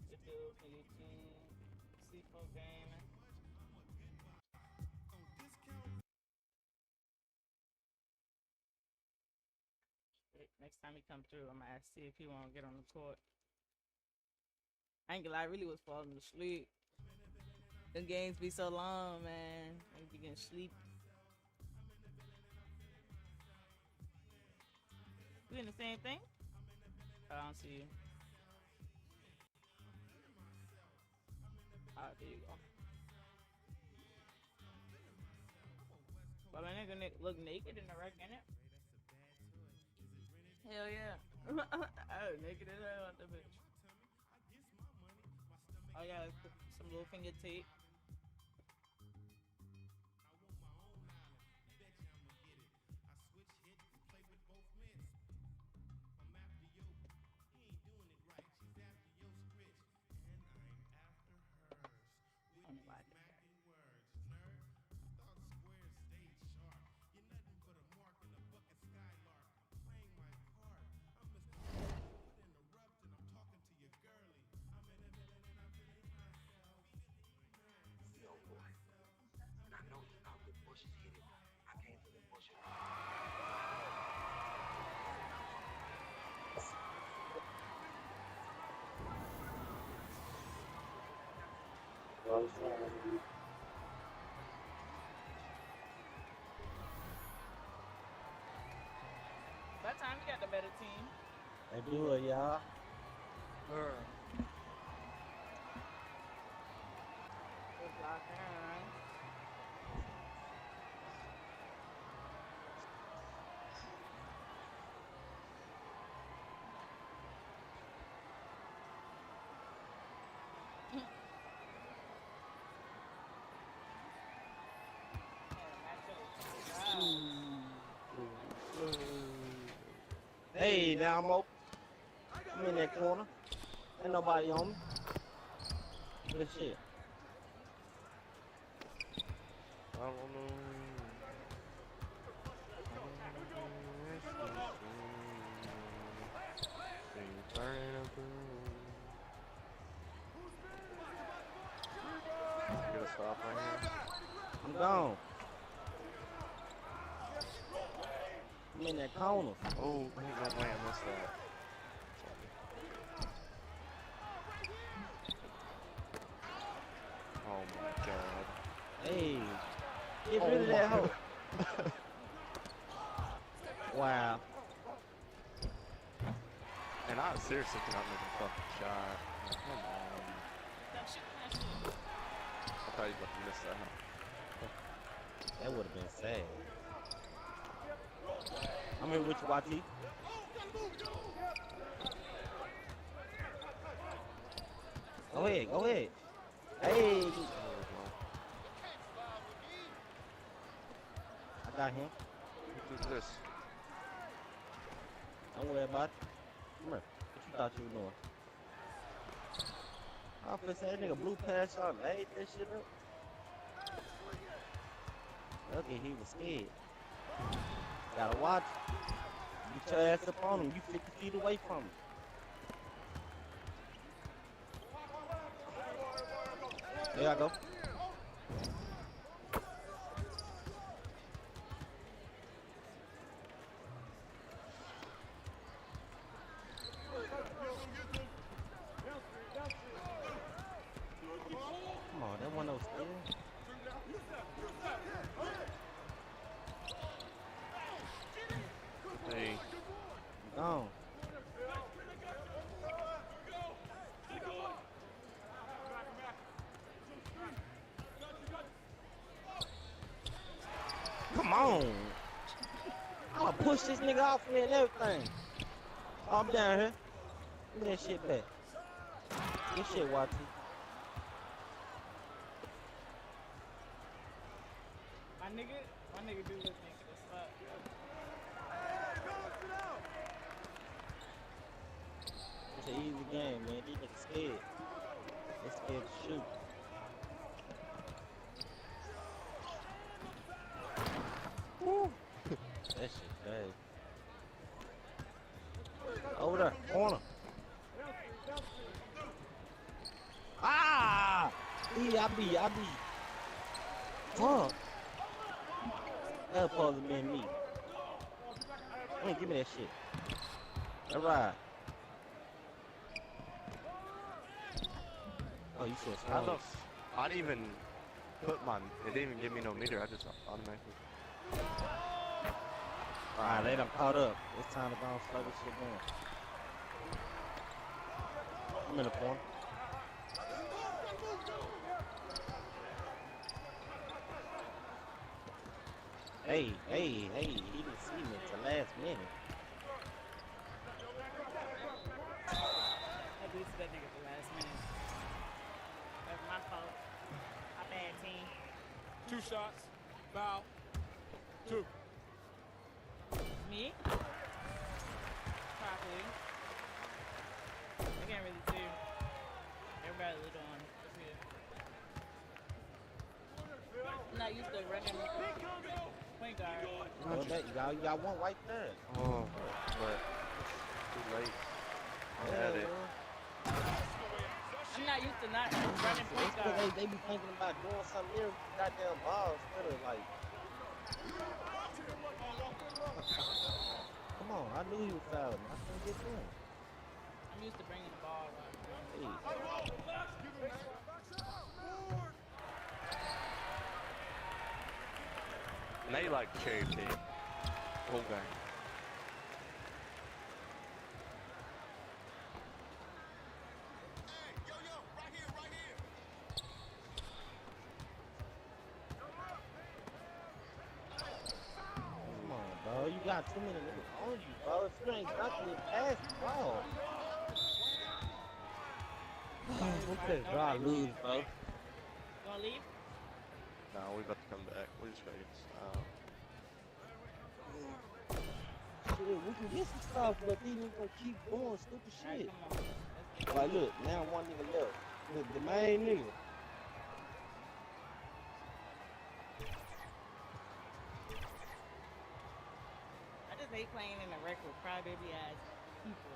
YouTube, C4 game. Next time he come through, I'm gonna see if he wanna get on the court. I ain't gonna lie, I really was falling asleep. The games be so long, man. I be getting sleep. You in the same thing? I don't see you. Oh, there you go. But my nigga look naked in the wreck, innit? Hell yeah. I was naked as hell out the bitch. Oh yeah, let's put some little finger tape. That time you got the better team. I do it, y'all. Good block there. Hey, now I'm open. I'm in that corner. Ain't nobody on me. Good shit. I'm gone. I'm in that corner. Oh, ain't no way I missed that. Oh my god. Hey, get rid of that hoe. Wow. And I seriously cannot make a fucking shot. Like, come on. I thought you were about to miss that. That would have been sad. I'm here with you, YT. Go ahead, go ahead. Hey. I got him. Who this? Don't worry about it. Come here. What you thought you were doing? I was finna say that nigga blew past y'all and ate that shit up. Okay, he was scared. Gotta watch. Get your ass up on him. You 50 feet away from him. There I go. Come on, that one no skill. Hey. Gone. Come on. I'll push this nigga off me and everything. Oh, I'm down here. Give me that shit back. Good shit, YT. My nigga do look naked as fuck. It's an easy game, man. These niggas scared. They scared to shoot. Woo. That shit crazy. Over there, corner. Ah! I be. Fuck. That supposed to be me. Give me that shit. All right. Oh, you said small. I didn't even put my. It didn't even give me no meter. I just automatically. Alright, they done caught up. It's time to go and slow this shit down. I'm in the corner. Hey, he didn't see me till last minute. I boosted that nigga at the last minute. That's my fault. My bad, team. 2 shots. Foul. 2. Me? Probably. I can't really see. Everybody lit on. Let's see it. I'm not used to running point guard. Oh, y'all got one right there. Oh, but too late. I had it. I'm not used to not running point It's guard. they be thinking about doing something else with goddamn ball instead of like. Come on, I knew he was fouling. I couldn't get to him. I'm used to bringing the ball up. Hey. And they like cherry pick. Whole game. Come on, bro. You got too many niggas on you, bro. If you ain't dunking it, pass the ball. Okay, bro, I lose, bro. You gonna leave? No, we about to come back. We just gotta get this out. Shit, we can get some stuff, but these niggas gonna keep doing stupid shit. Come on. Like, look, now one nigga left. The main nigga. I just hate playing in a wreck with crybaby ass people.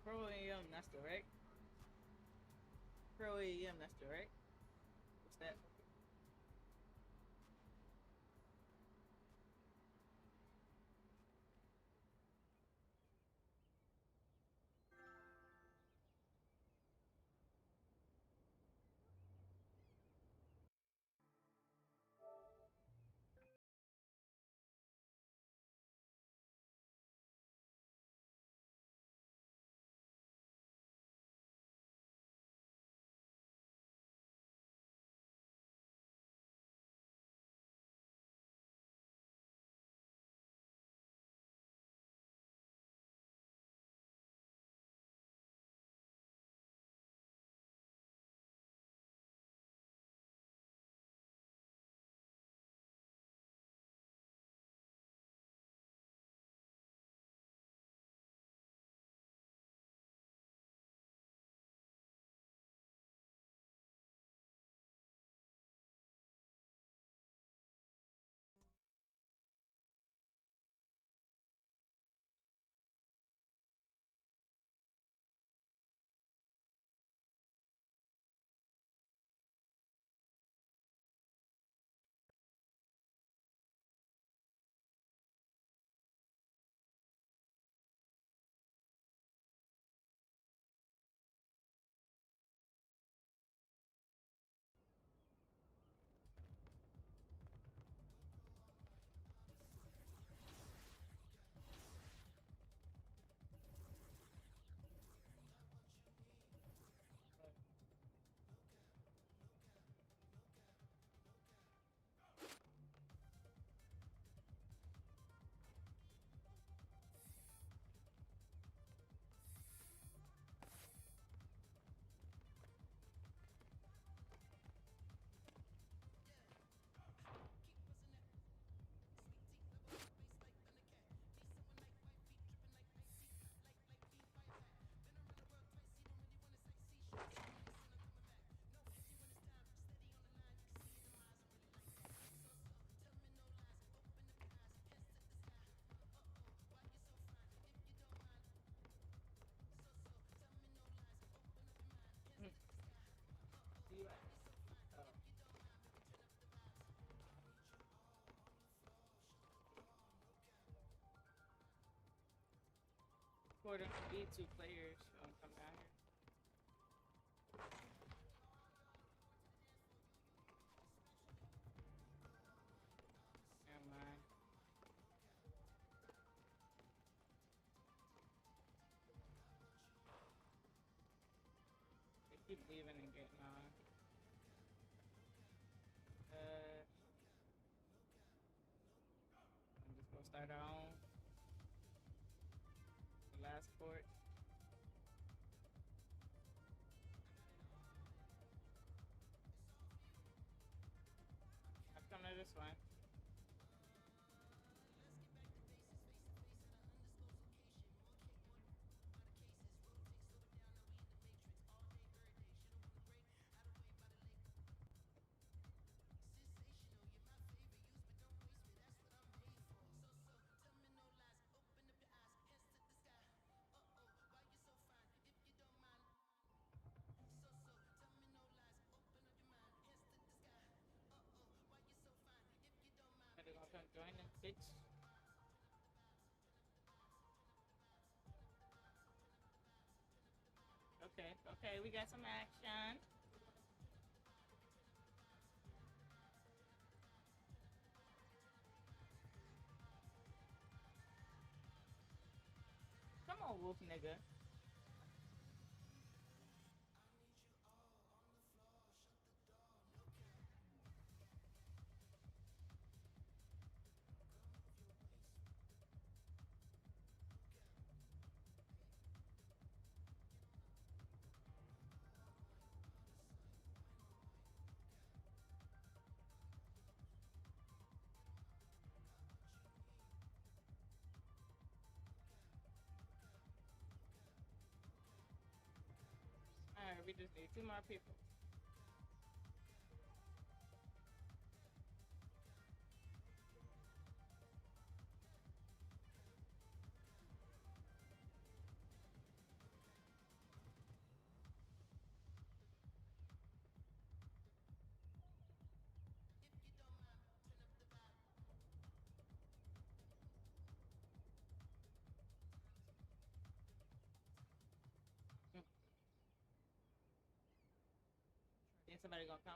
Pro AM, that's the right. Pro AM, that's the right. What's that? For them to be two players, so come down here. Never mind. They keep leaving and getting on. I'm just gonna start our own. The last court. I'll come to this one. They're gonna come join us, bitch. Okay, okay, we got some action. Come on, wolf nigga. Alright, we just need 2 more people. somebody gonna come?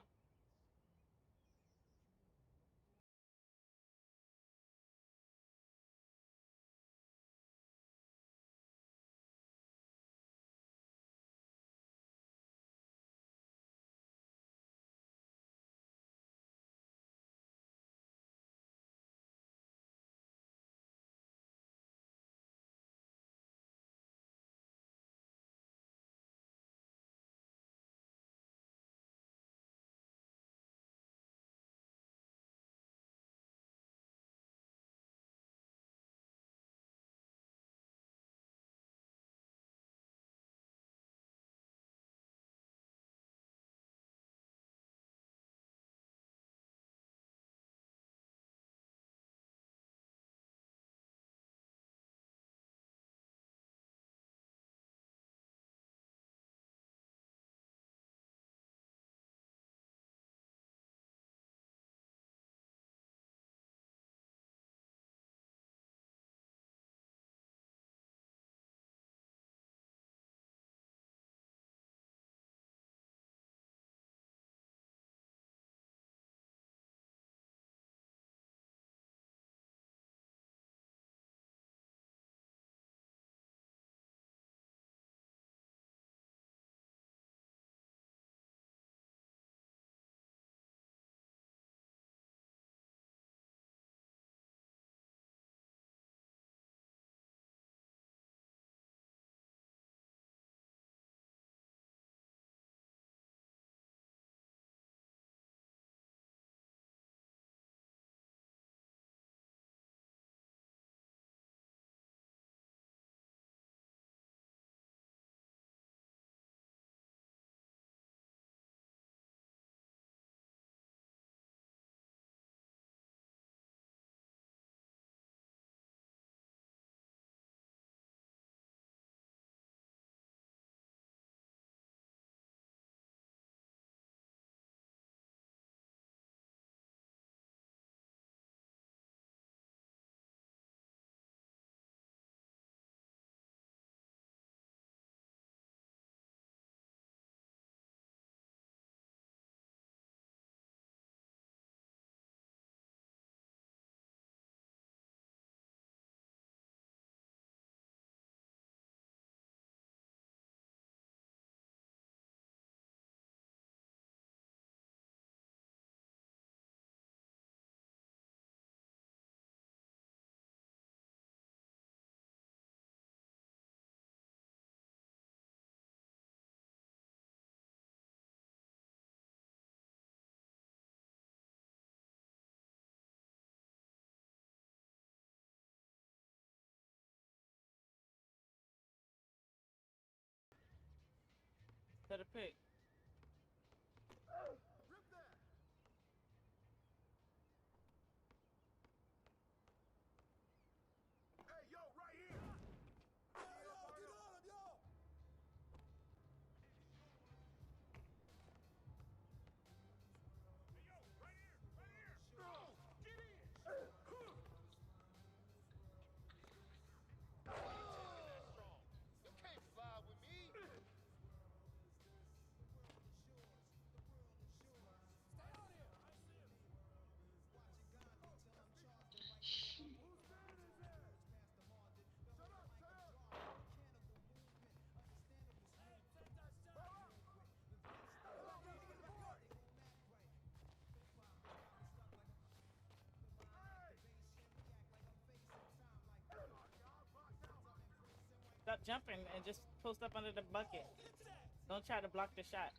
To the pick. Stop jumping and just post up under the bucket. Don't try to block the shot.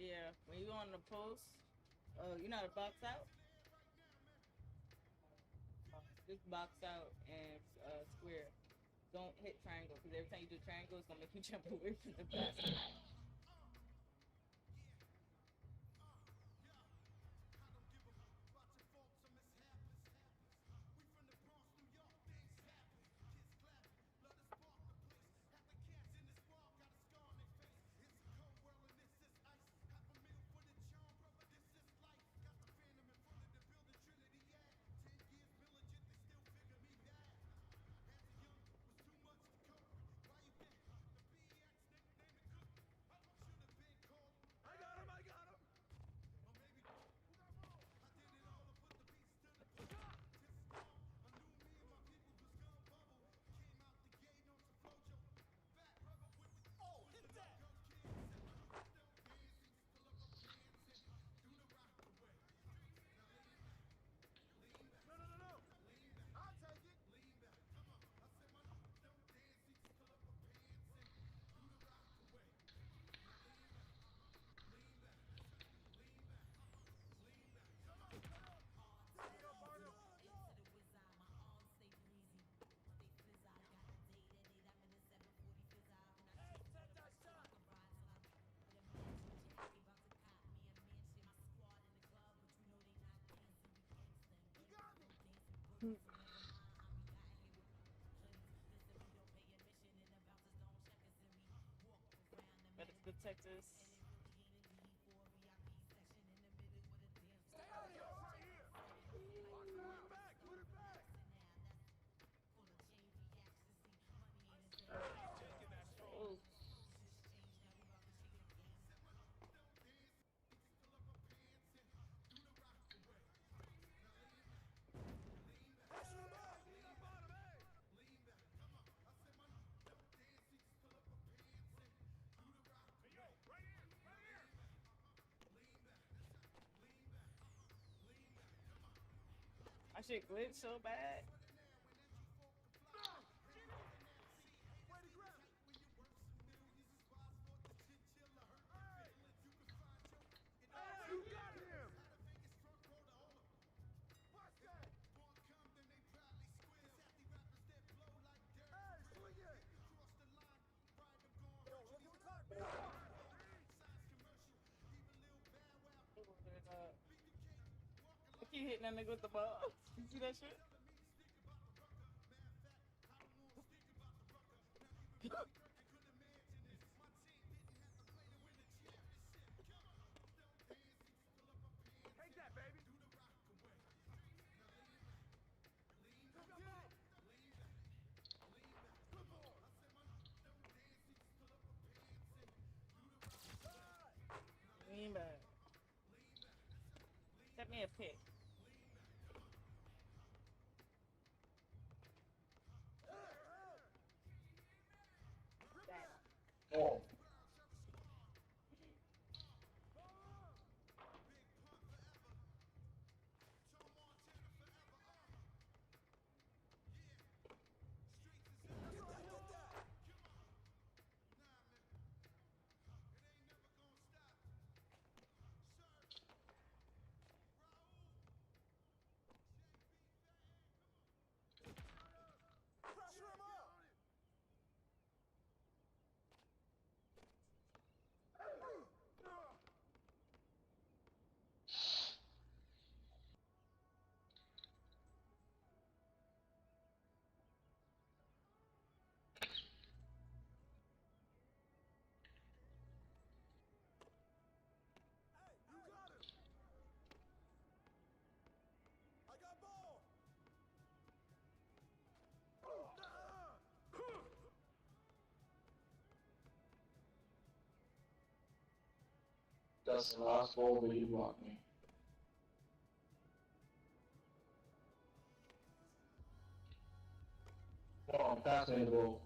Yeah, when you on the post, you know how to box out? Just box out and square. Don't hit triangle because every time you do triangle, it's gonna make you jump away from the basket. But it's good Texas. Oh. My shit glitch so bad. I keep hitting that nigga with the ball. You see that shit? Take that, baby. Lean back. Set me a pick. Oh. That's the last ball that you blocked me. No, I'm passing the ball.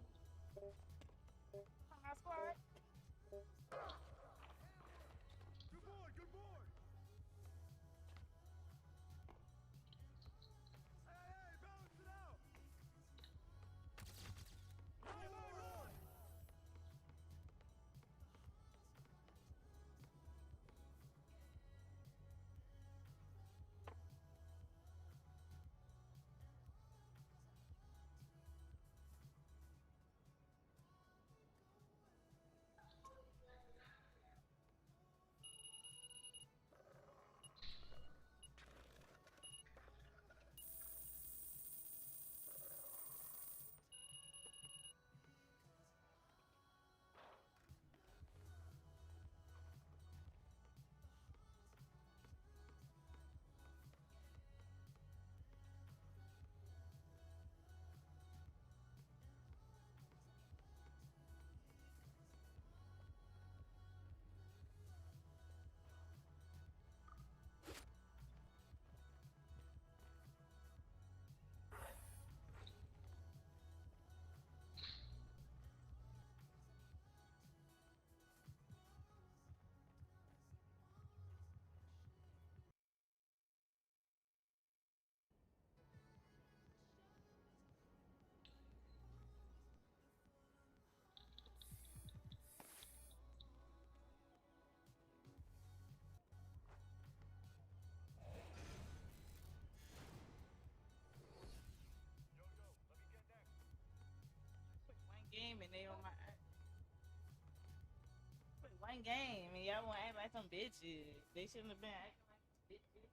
one game and y'all want to act like some bitches. They shouldn't have been acting like bitches.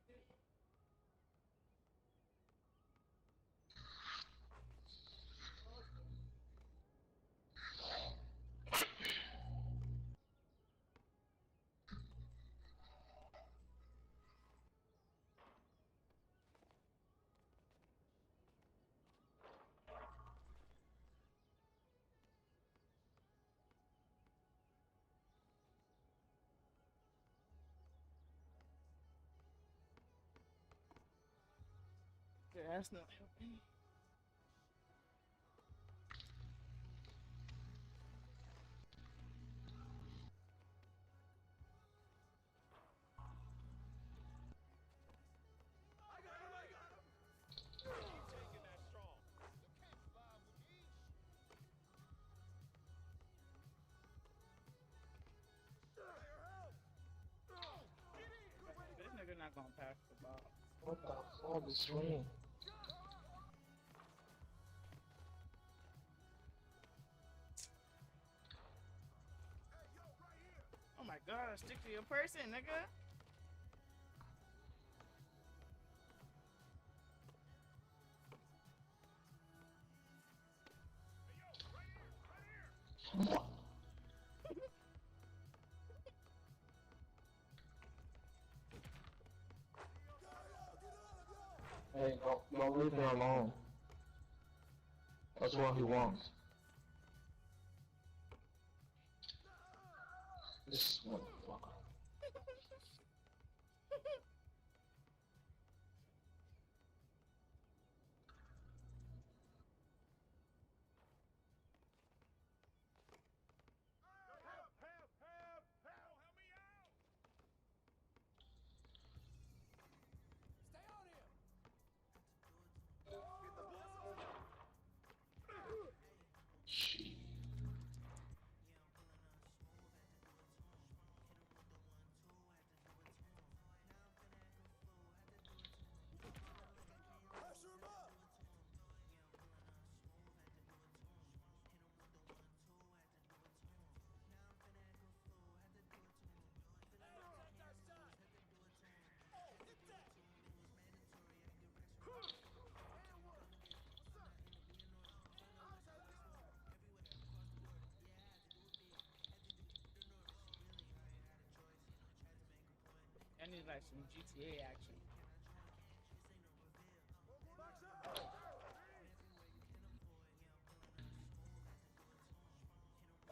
Yeah, that's not helping. This nigga not gonna pass the ball. What the fuck is wrong? Oh my god, stick to your person, nigga. Hey, don't leave me alone. That's what he wants. This motherfucker. I need like some GTA action.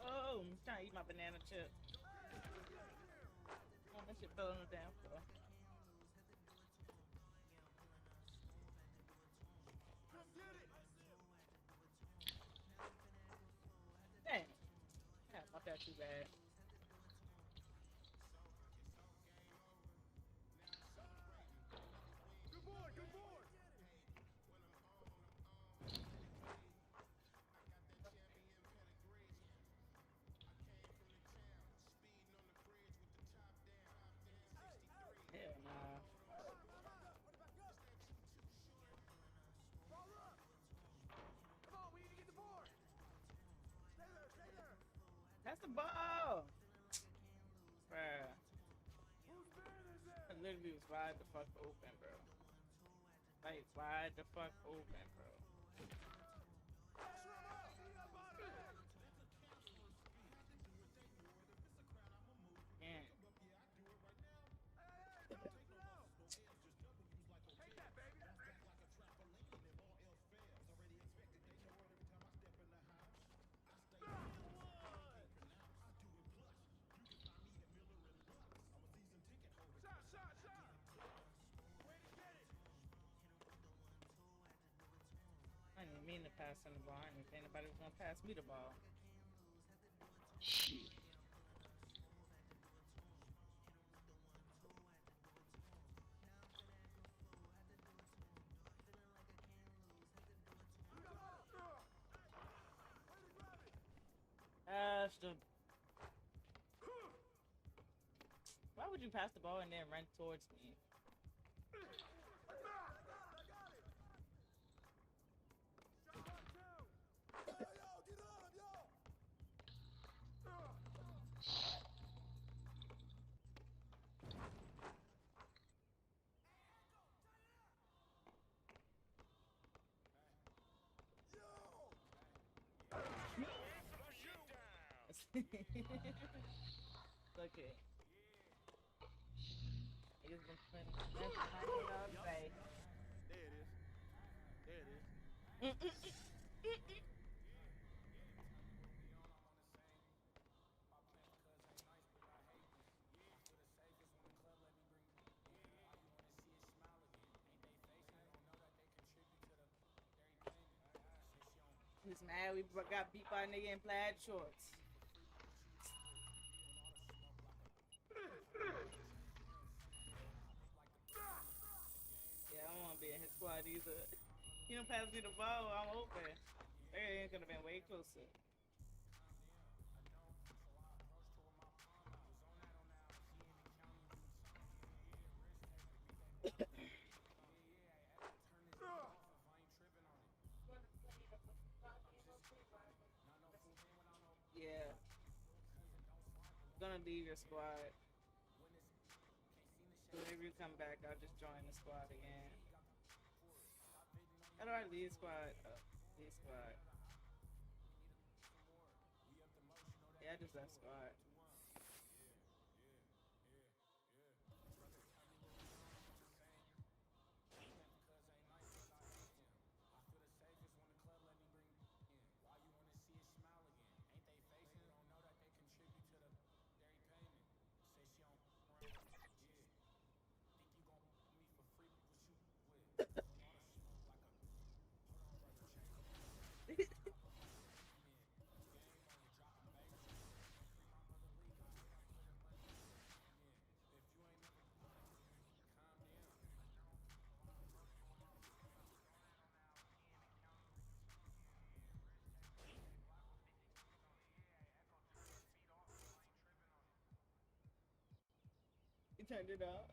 Oh, I'm trying to eat my banana chip. Oh, that shit fell on the damn floor. Dang. Yeah, not that too bad. Hell nah. That's the ball! Bruh. I literally was wide the fuck open, bro. Like, wide the fuck open, bro. Man. I didn't mean to pass on the ball. I didn't think anybody was gonna pass me the ball. Shit. Stupid. Why would you pass the ball and then run towards me? Okay. Niggas been spending that's money all day. There it is. There it is. He's mad we got beat by a nigga in plaid shorts. Yeah, I don't want to be in his squad either. He don't pass me the ball, I'm open. They ain't gonna been way closer. Yeah. Gonna leave your squad. Whenever you come back, I'll just join the squad again. How do I leave squad? Leave squad. Yeah, I just left squad. You turned it off.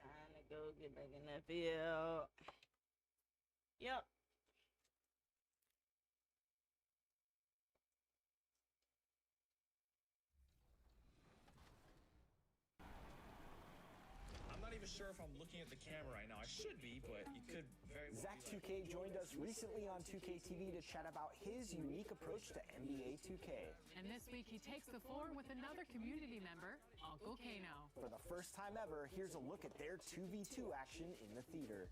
Time to go get back in that field. Yep. I'm not even sure if I'm looking at the camera right now. I should be, but you could very well. Zach 2K joined us recently on 2K TV to chat about his unique approach to NBA 2K. And this week he takes the floor with another community member, Uncle Kano. For the first time ever, here's a look at their 2v2 action in the theater.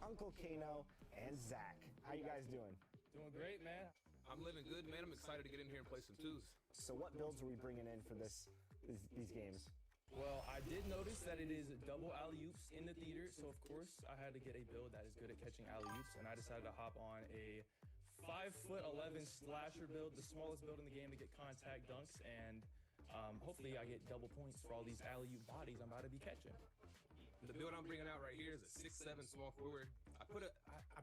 Uncle Kano and Zach, how you guys doing? Doing great, man. I'm living good, man. I'm excited to get in here and play some twos. So what builds are we bringing in for these games? Well, I did notice that it is double alley-oops in the theater, so of course I had to get a build that is good at catching alley-oops, and I decided to hop on a 5'11" slasher build, the smallest build in the game to get contact dunks, and hopefully I get double points for all these alley-oop bodies I'm about to be catching. The build I'm bringing out right here is a 6'7" small forward. I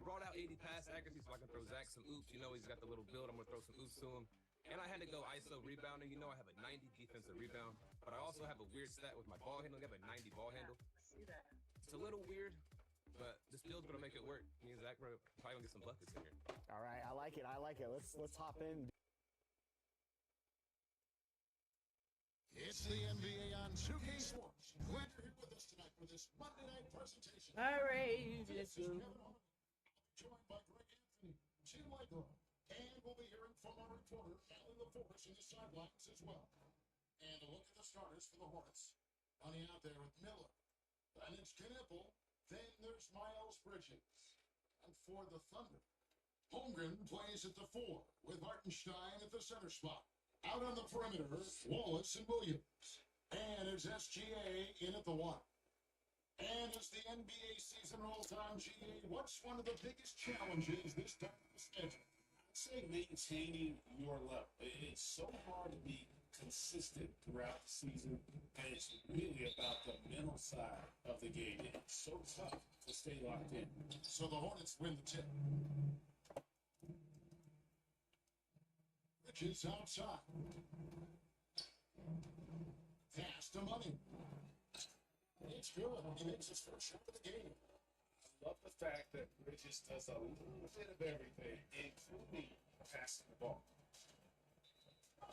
brought out 80 pass accuracy so I can throw Zach some oops. You know he's got the little build. I'm going to throw some oops to him. And I had to go ISO rebounding. You know I have a 90 defensive rebound. But I also have a weird stat with my ball handle. I have a 90 ball handle. See that? It's a little weird, but this build's going to make it work. Me and Zach are probably going to get some buckets in here. All right, I like it. Let's hop in. It's the NBA on 2K Sports. Glad you're here with us tonight for this Monday night presentation. All right, let's go. Joined by Greg Anthony, Jim Michael, and we'll be hearing from our reporter, Alan LaForce, in the sidelines as well. And a look at the starters for the Hornets. Running out there with Miller, then it's Knipple, then there's Miles Bridges. And for the Thunder, Holmgren plays at the 4, with Hartenstein at the center spot. Out on the perimeter, Wallace and Williams. And it's SGA in at the 1. And as the NBA season rolls on, GA, what's one of the biggest challenges this time of the schedule? I'd say maintaining your level. It's so hard to be consistent throughout the season, and it's really about the mental side of the game. It's so tough to stay locked in. So the Hornets win the tip. Bridges outside. Pass to Money. It's good. He makes his first shot of the game. I love the fact that Bridges does a little bit of everything, including passing the ball.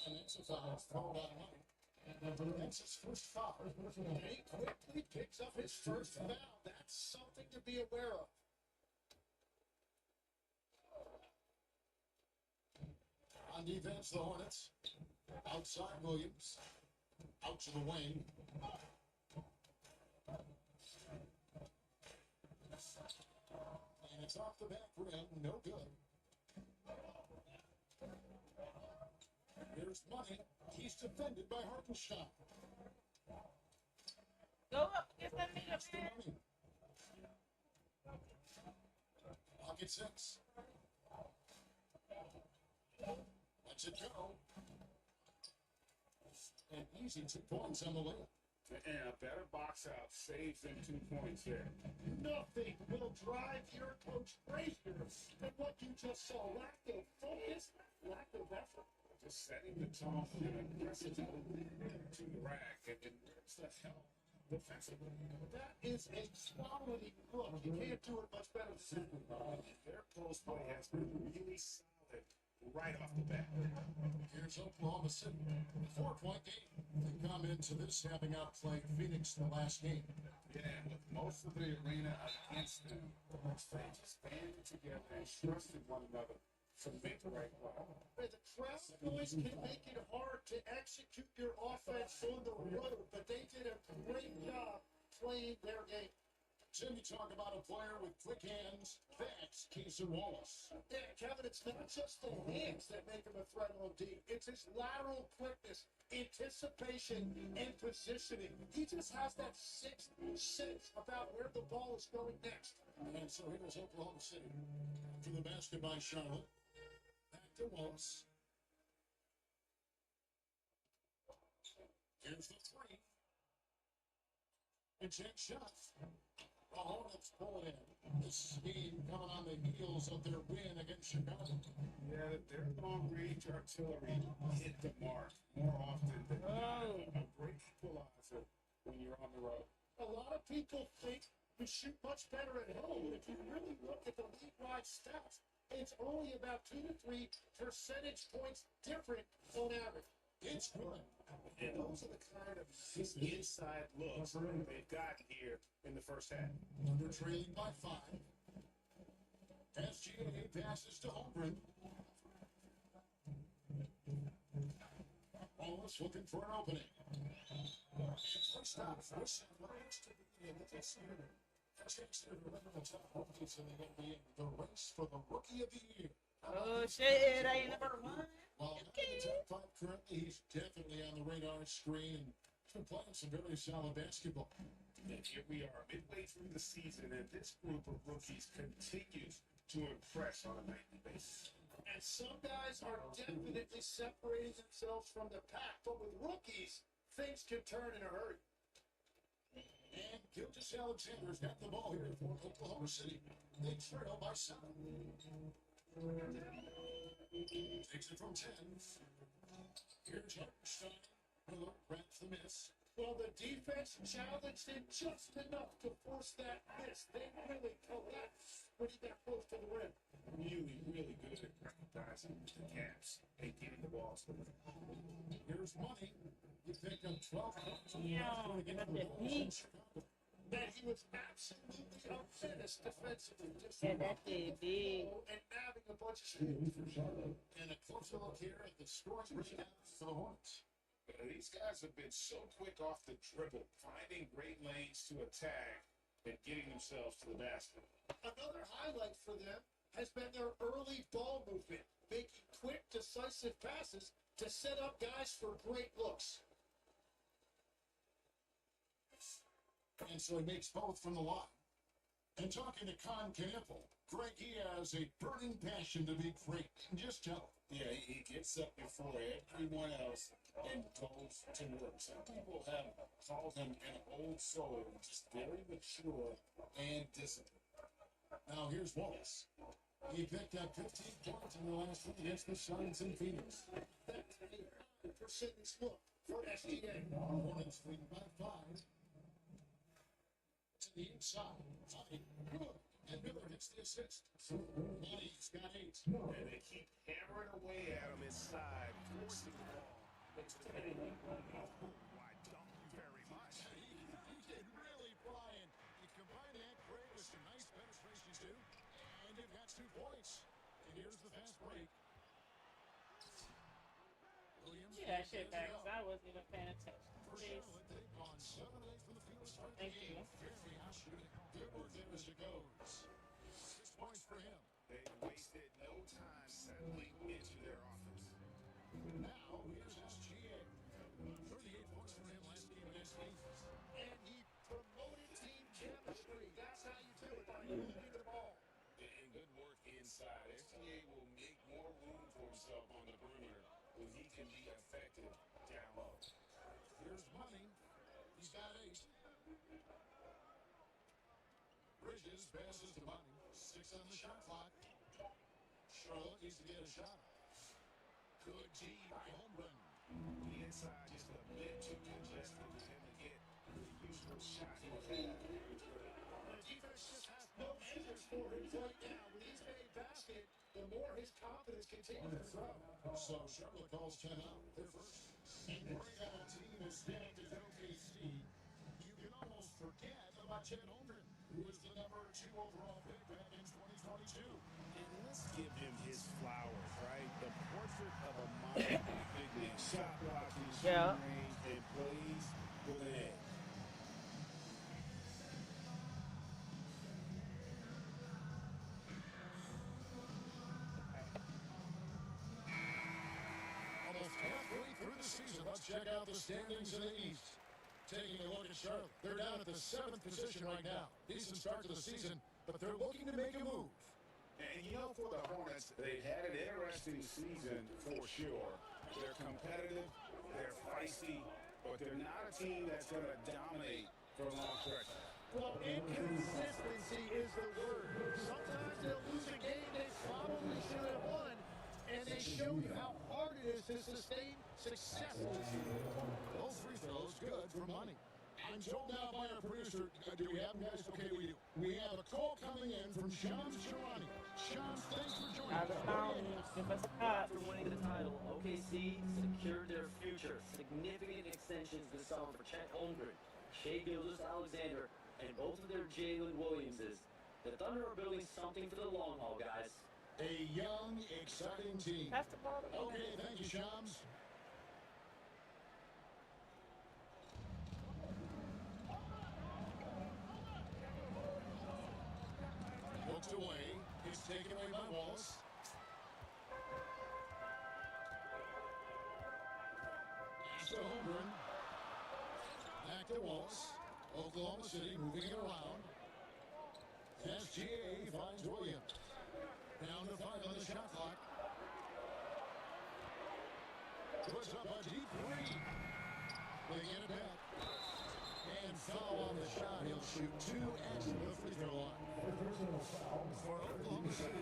And that's a foul thrown out of line. That's his first foul. And he quickly picks up his first foul. That's something to be aware of. On defense, the Hornets. Outside Williams. Out to the wing. And it's off the back rim. No good. Here's Money. He's defended by Hartenstein. Go up, get that nigga, man. Pocket 6. Lets it go. And easy 2 points on the layup. And a better box out saves them 2 points there. Nothing will drive your coach crazier than what you just saw. Lack of focus, lack of effort. Just setting the tone and aggressive to the rack and where's the hell defensively. That is a quality look. You can't do it much better than that. Their post play has been really solid right off the bat. Here's Oklahoma City. 4-point game. They come into this having outplayed Phoenix the last game. Yeah, with most of the arena against them, they just banded together and trusted one another to make the right play. The crowd noise can make it hard to execute your offense on the road, but they did a great job playing their game. Jim, you talk about a player with quick hands. That's Casey Wallace. Yeah, Kevin, it's not just the hands that make him a threat on D. It's his lateral quickness, anticipation, and positioning. He just has that sixth sense about where the ball is going next. And so here's Oklahoma City. To the basket by Charlotte. Back to Wallace. Here's the three. And check shot. The Hornets pull it in. This game coming on the heels of their win against Chicago. Yeah, their long-range artillery hit the mark more often than not. A great equalizer when you're on the road. A lot of people think we shoot much better at home. If you really look at the league-wide stats, it's only about 2 to 3 percentage points different on average. It's good. And those are the kind of inside looks they've gotten here in the first half. Under trailing by 5. SGA passes to Holmgren. Wallace looking for an opening. First stop, first lines to be in the center. Chance to remember the top rookies in the NBA. The race for the Rookie of the Year. Oh shit, I ain't number one. Well, in the top 5 currently, he's definitely on the radar screen and he's been playing some very solid basketball. And here we are midway through the season, and this group of rookies continues to impress on a nightly basis. And some guys are definitely separating themselves from the pack, but with rookies, things can turn in a hurry. And Gilgeous Alexander's got the ball here for Oklahoma City. They trail by 7. Takes it from 10. Here's Hartenstein. Miller grabs the miss. Well, the defense challenged him just enough to force that miss. They really collapsed when he got close to the rim. Really, really good at recognizing the gaps and getting the balls to them. Here's Money. He picked up 12 points in the last one against the Bulls in Chicago. That he was absolutely unfinished defensively. Just and nabbing a bunch of steals for Charlotte. And a closer look here at the scoring breakouts for the Hornets. These guys have been so quick off the dribble, finding great lanes to attack and getting themselves to the basket. Another highlight for them has been their early ball movement, making quick, decisive passes to set up guys for great looks. And so he makes both from the line. And talking to Con Campbell, Greg, he has a burning passion to be great. Just tell him. Yeah, he gets up before everyone else and goes to work. Some people have called him an old soul, just very mature and disciplined. Now here's Wallace. He picked up 15 points in the last one against the Suns in Phoenix. That's a high percentage look for SGA. Hornets leading by 5. the inside. Money, good. And Miller hits the assist. Money's got 8. And they keep hammering away at him inside, forcing the ball. Why, don't you very much. He did really, Brian. You combine that break with some nice penetration, too, and you've got 2 points. And here's the fast break. Williams. Yeah, that shit back because I wasn't even paying attention. For Charlotte, they've gone 7 of 8 from the field to start the Thank game. you. Very high shooting. Good work there as it goes. 6 points for him. They wasted no time settling into their offense. Now, here's SGA. 38 points for him last game against Kansas. And he promoted team chemistry. That's how you do it by moving the ball. And good work inside. SGA will make more room for himself on the perimeter when he can be effective down low. Here's Money. He's got 8. Bridges passes to Money. 6 on the shot clock. Charlotte needs to get a shot. Good G by Holmgren. The inside just a bit too congested for him to get the usual shot he would have. The defense just has no answers for him right now. With his made basket, the more his confidence continues to grow. So Charlotte calls 10 out. Their first. And bring out a team as stacked as OKC. You can almost forget about Chet Holmgren, who was the number 2 overall pick back in 2022. And let's give him his flowers, right? The portrait of a modern big man. Shot blocking, Yeah. shooting range, and plays with an edge. Almost halfway through the season, let's check out the standings in the East. Taking a look at Charlotte, they're down at the 7th position right now. Decent start to the season, but they're looking to make a move. And you know, for the Hornets, they've had an interesting season for sure. They're competitive, they're feisty, but they're not a team that's going to dominate for a long stretch. Well, inconsistency is the word. Sometimes they'll lose a game they probably should have won, and they show you how hard it is to sustain success. Those free throws, good for Money. I'm told now by our producer, do we have them, guys? Okay, we do. We have a call coming in from Shams Charania. Shams, thanks for joining us. After winning the title, OKC secured their future. Significant extensions this summer for Chet Holmgren, Shai Gilgeous-Alexander, and both of their Jalen Williamses. The Thunder are building something for the long haul, guys. A young, exciting team. That's the ball. Okay, thank you, Shams. Looks away. It's taken away by Wallace. Pass to Holmgren. Back to Wallace. Oklahoma City moving it around. SGA finds Williams. Down to 5 on the shot clock. Puts up a deep 3. They get it back. And foul on the shot. He'll shoot 2 at the free throw line. For Oklahoma City.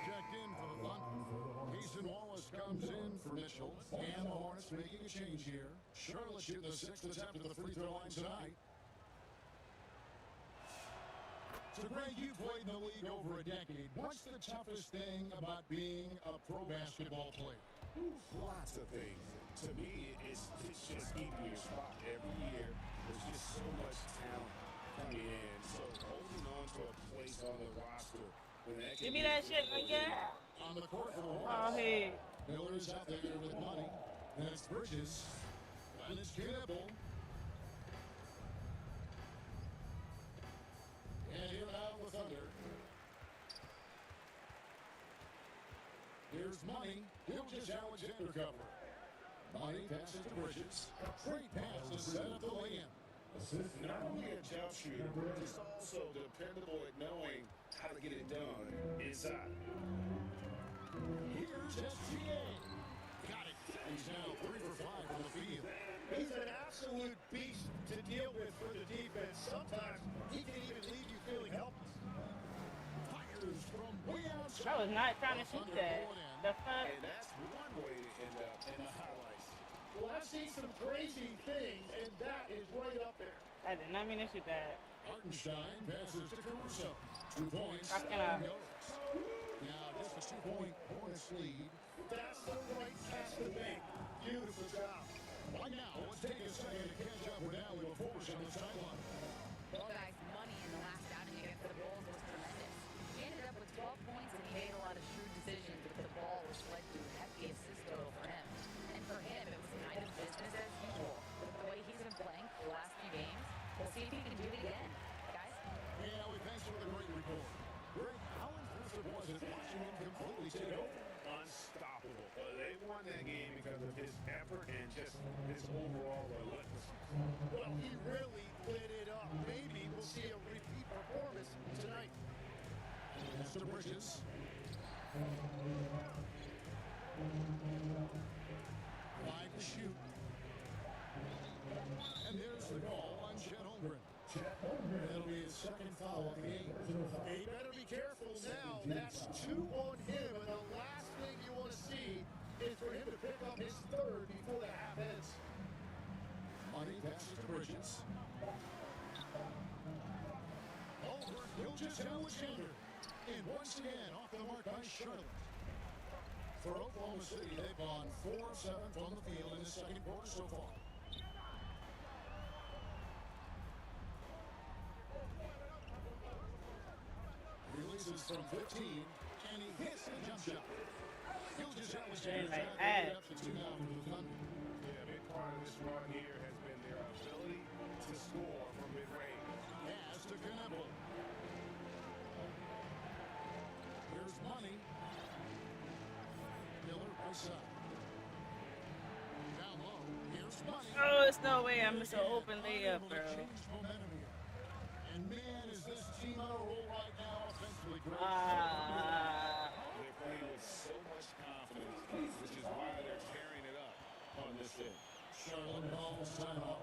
Checked in for the Thunder. Cason Wallace comes in for Mitchell. And the Hornets making a change here. Charlotte shooting the 6th attempt at the free throw line tonight. So, Greg, you played in the league over a decade. What's the toughest thing about being a pro basketball player? Lots of things. To me, it's just keeping your spot every year. There's just so much talent coming in. So holding on to a place on the roster. Give me that shit again. On the court for the Hornets. Oh, hey. Miller's out there with Money. And it's Bridges. And it's Campbell. And here now with Thunder. Here's Money. Gilgeous-Alexander cover. Money passes to Bridges. Great pass to set up the lay-in. Not only a jump shooter, but he's also dependable at knowing how to get it done inside. Here's SGA. Got it. He's now 3 for 5 from the field. He's an absolute beast to deal with for the defense. Sometimes he can even leave you feeling helpless. Fires from way outside. I was not trying to shoot that. The fuck? And that's one way to end up in the highlights. Well, I've seen some crazy things, and that is right up there. I did not mean to shoot that. Hartenstein passes to Caruso. 2 points. Rocking up. Now just a 2-point Hornets lead. That's the right pass to make. Beautiful job. Right now, let's take a second to catch up with Allie LaForce on the sideline. Well, guys, money in the last outing against the Bulls was tremendous. He ended up with 12 points and he made a lot of shrewd decisions with the ball, which led to a hefty assist total for him. And for him, it was kind of business as usual. With the way he's been playing for the last few games, we'll see if he can do it again. Guys? Hey, Allie, thanks for the great report. Greg, how impressive was it watching him completely take over? Unstoppable. They won that game because of his effort and just his overall relentlessness. Well, he really lit it up. Maybe we'll see a repeat performance tonight. That's to Bridges. 5 to shoot. And there's the call on Chet Holmgren. That'll be his second foul of the game. He better be careful now. That's 2 on him, and the last thing you want to see is for him to pick up his third before the half ends. Money passes to Bridges. Over Gilgeous-Alexander. And once again, off the mark by Charlotte. For Oklahoma City, they've gone 4 of 7 from the field in the second quarter so far. Releases from 15, and he hits the jump shot. Gilgeous-Alexander Yeah, a big part of this run here has been their ability to score from mid-range. Pass to Knappel. Here's Money. Miller right side. Down low. Here's Money. Oh, it's no way I'm missing an open layup, bro. And man, is this team on a roll right now offensively. Great. They're playing with so much confidence, which is why they're tearing it up on this end. Charlotte calls timeout.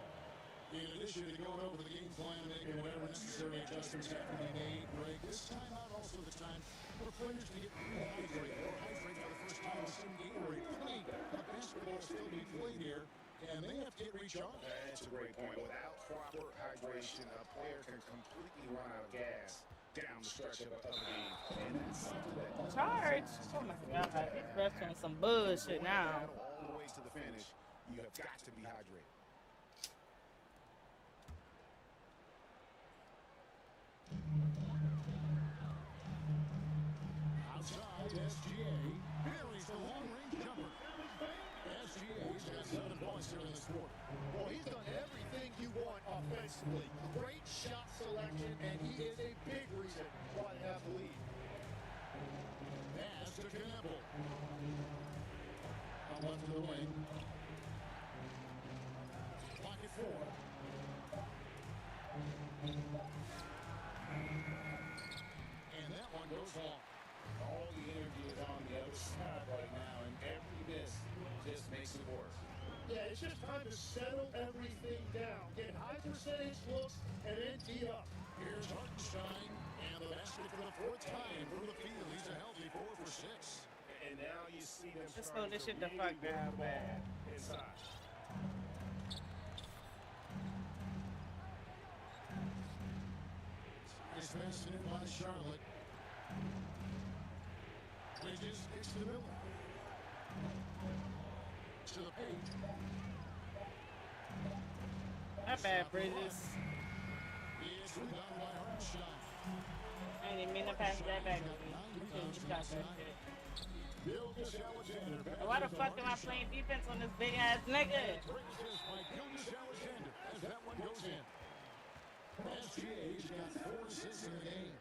In addition to going over the game plan and making whatever necessary adjustments have to be made, Greg, this timeout also the time for players to get rehydrated or hydrate for the first time in some Gatorade. Plenty of basketball still be played here, and they have to get recharged. That's a great point. Without proper hydration, a player can completely run out of gas down the stretch of a game. And that's something that Charge? Oh my god, this ref's on some bullshit now. all the way to the finish, you have got to be hydrated. Outside, SGA buries the long-range jumper. SGA's got 7 points here in this quarter. Well, he's done everything you want offensively. Great shot selection, and he is a big reason why they have the lead. Pass to Knappel. Out left to the wing. Pocket 4. And that one goes long. All the energy is on the other side right now, and every miss just makes it worse. Yeah, it's just time to settle everything down. Get high percentage looks and then tee up. Here's Hartenstein, and the basket for the 4th time through the field. He's a healthy 4 for 6. And now you see them Let's slow this shit the fuck down, man. inside. Nice pass in by Charlotte. Bridges kicks to Miller. To the paint. Not bad, Bridges. It's rebounded by Hartenstein. I didn't even mean to pass that back. You got that shit. Gilgeous-Alexander. Why the fuck am I playing defense on this big ass nigga? Bridges by Gilgeous-Alexander as that one goes in. SGA's got 4 assists in the game.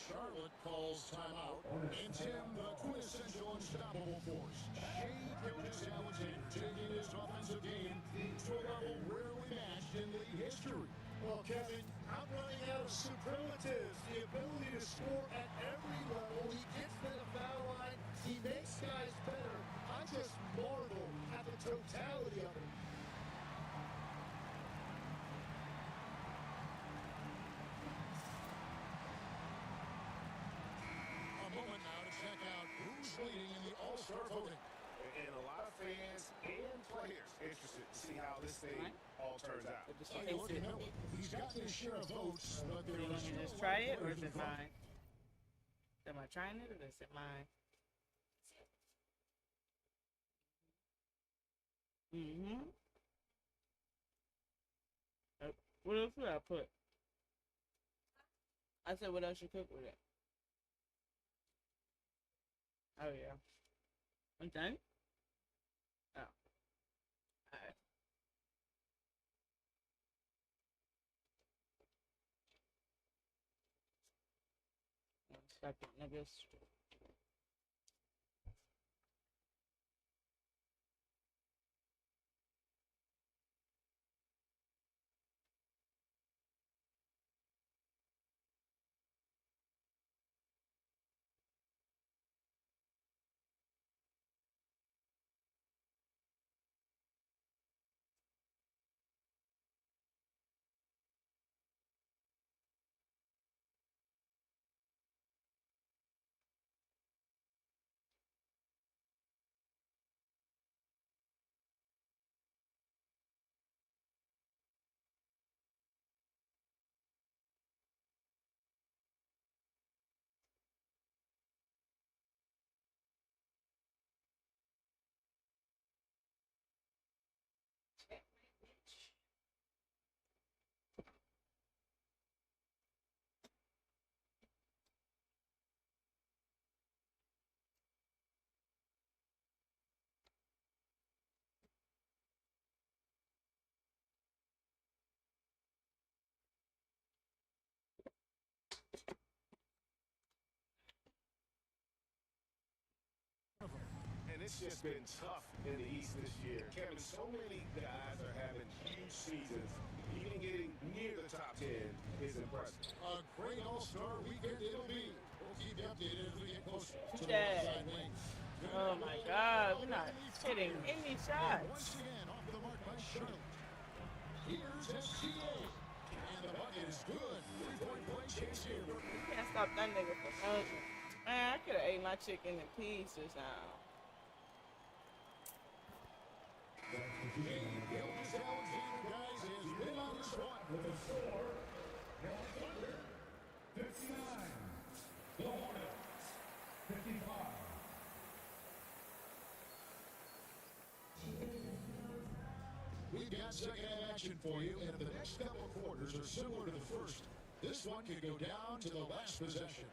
Charlotte calls timeout. And Tim, the quintessential unstoppable force. Shea Gilgeous-Alexander taking his offensive game to a level rarely matched in league history. Well, Kevin, I'm running out of superlatives. The ability to score at every level. He gets to the foul line. He makes guys better. I just marvel at the totality of it. leading in the All-Star voting. And a lot of fans and players interested to see how this thing all turns out. Hey, look at Miller. He's got his share of votes, but there You are want me to still just try it, or players is it in front. mine? Am I trying it, or is it mine? Mm-hmm. What else would I put? I said, what else you cook with it? Oh, yeah. I'm done? Oh. Alright. One second, niggas. And it's just been tough in the East this year. Kevin, so many guys are having huge seasons. Even getting near the top 10 is impressive. A great All-Star weekend it'll be. We'll keep you updated as we get closer to the Yeah. outside wings. Oh my God, we're not hitting any And shots. once again, off the mark by Charlotte. Here's SGA. And the bucket is good. 3-point play chase here. You can't stop that nigga from nothing. Man, I could have ate my chicken in pieces now. Gilgeous Alexander, guys, has been on this one. With a score, the Thunder, 59. The Hornets, 55. We've got second half action for you, and if the next couple of quarters are similar to the first, this one could go down to the last possession.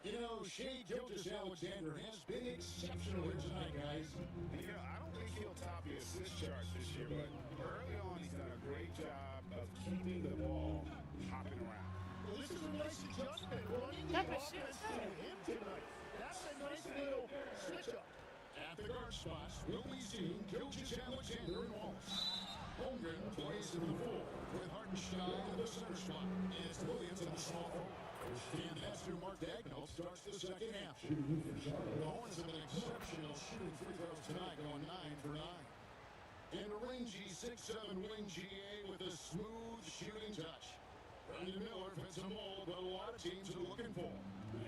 You know, Shea Gilgeous-Alexander has been exceptional here tonight, guys. You know, I don't think he'll top the assist charts this year, but early on he's done a great job of keeping the ball hopping around. Well, this is a nice adjustment running the offense to him tonight. That's a nice little switch up. At the guard spots, we'll be seeing Gilgeous-Alexander and Wallace. Holmgren plays in the full, with Hartenstein in the center spot. It's Williams in the small forward. And that's who Mark Dagnall starts the second half. The Hornets have been exceptional shooting free throws tonight, going 9 for 9. And a rangy 6'7" wing GA with a smooth shooting touch. Brandon Miller fits a mold that a lot of teams are looking for.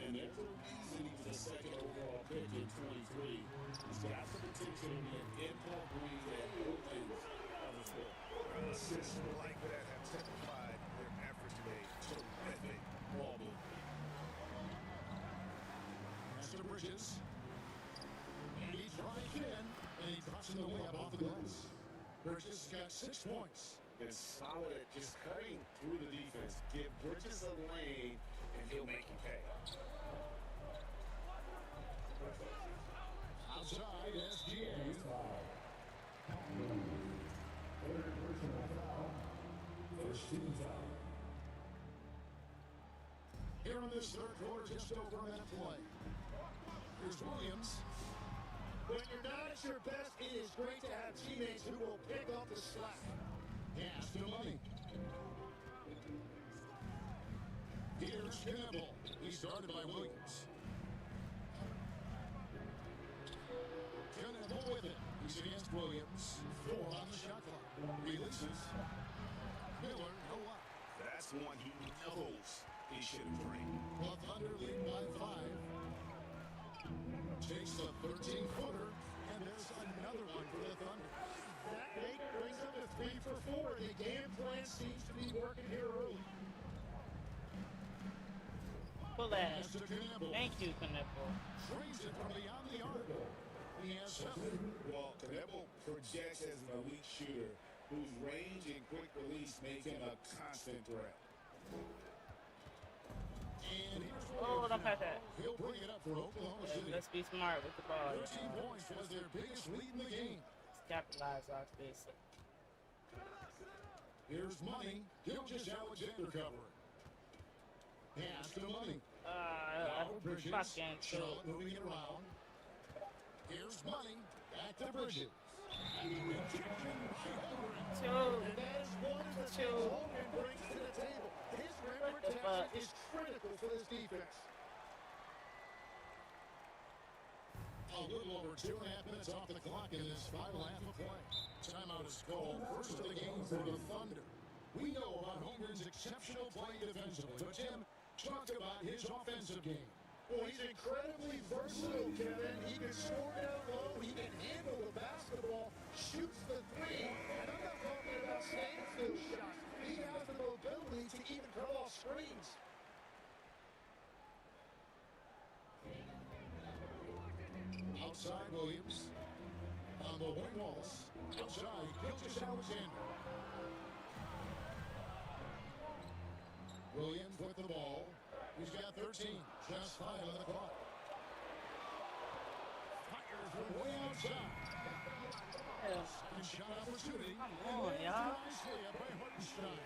And there's a reason he was the second overall pick in 23. He's got the potential to be an impact lead at both ends of the floor. Assists like that have typified their efforts to make terrific ball movement. Master Bridges. And he tries again, and he drops in the way up off the glass. Bridges got 6 points. And solid at just cutting through the defense. Give Bridges a lane, and he'll make you pay. Outside, SGA. First team foul. Here in this third quarter, just over a minute play. Here's Williams. When you're not at your best, it is great to have teammates who will pick up the slack. Pass to Money. Here's Campbell. He's started by Williams. Campbell with it. He's against Williams. 4 on the shot clock. Releases. Miller, no up. That's one he knows he shouldn't bring. The Thunder lead by 5. Takes This is a 13-footer, and there's another one for the Thunder. That make brings them to 3 for 4. The game plan seems to be working here early. Pull that. Thank you, Knuckle. Trains it from beyond the arc. He has 7. Well, Knuckle projects as an elite shooter whose range and quick release make him a constant threat. And here's Oh, don't pass that. He'll bring it up for Oklahoma City. Let's be smart with the ball. 13 points was their biggest lead in the game. Let's capitalize off this. Here's Money. Gilgeous Alexander covering. Pass to Money. Bridges. Fucking Charlotte moving it around. Here's Money. Back to Bridges. And that is one of the things Holmgren brings to the table. His rim protection is critical for this defense. A little over 2.5 minutes off the clock in this final half of play. Timeout is called. First of the game for the Thunder. We know about Holmgren's exceptional play defensively, but Tim, talk about his offensive game. Well, he's incredibly versatile, Kevin. He can score down low. He can handle the basketball, shoots the three. And I'm not talking about standstill shots. He has the mobility to even cut off screens. Outside Williams. On the wing, Wallace. Outside, Gilgeous Alexander. Williams with the ball. He's got 13. Just 5 on the clock. Fires from way outside. Second shot opportunity. Come on, y'all. Nice layup by Hartenstein.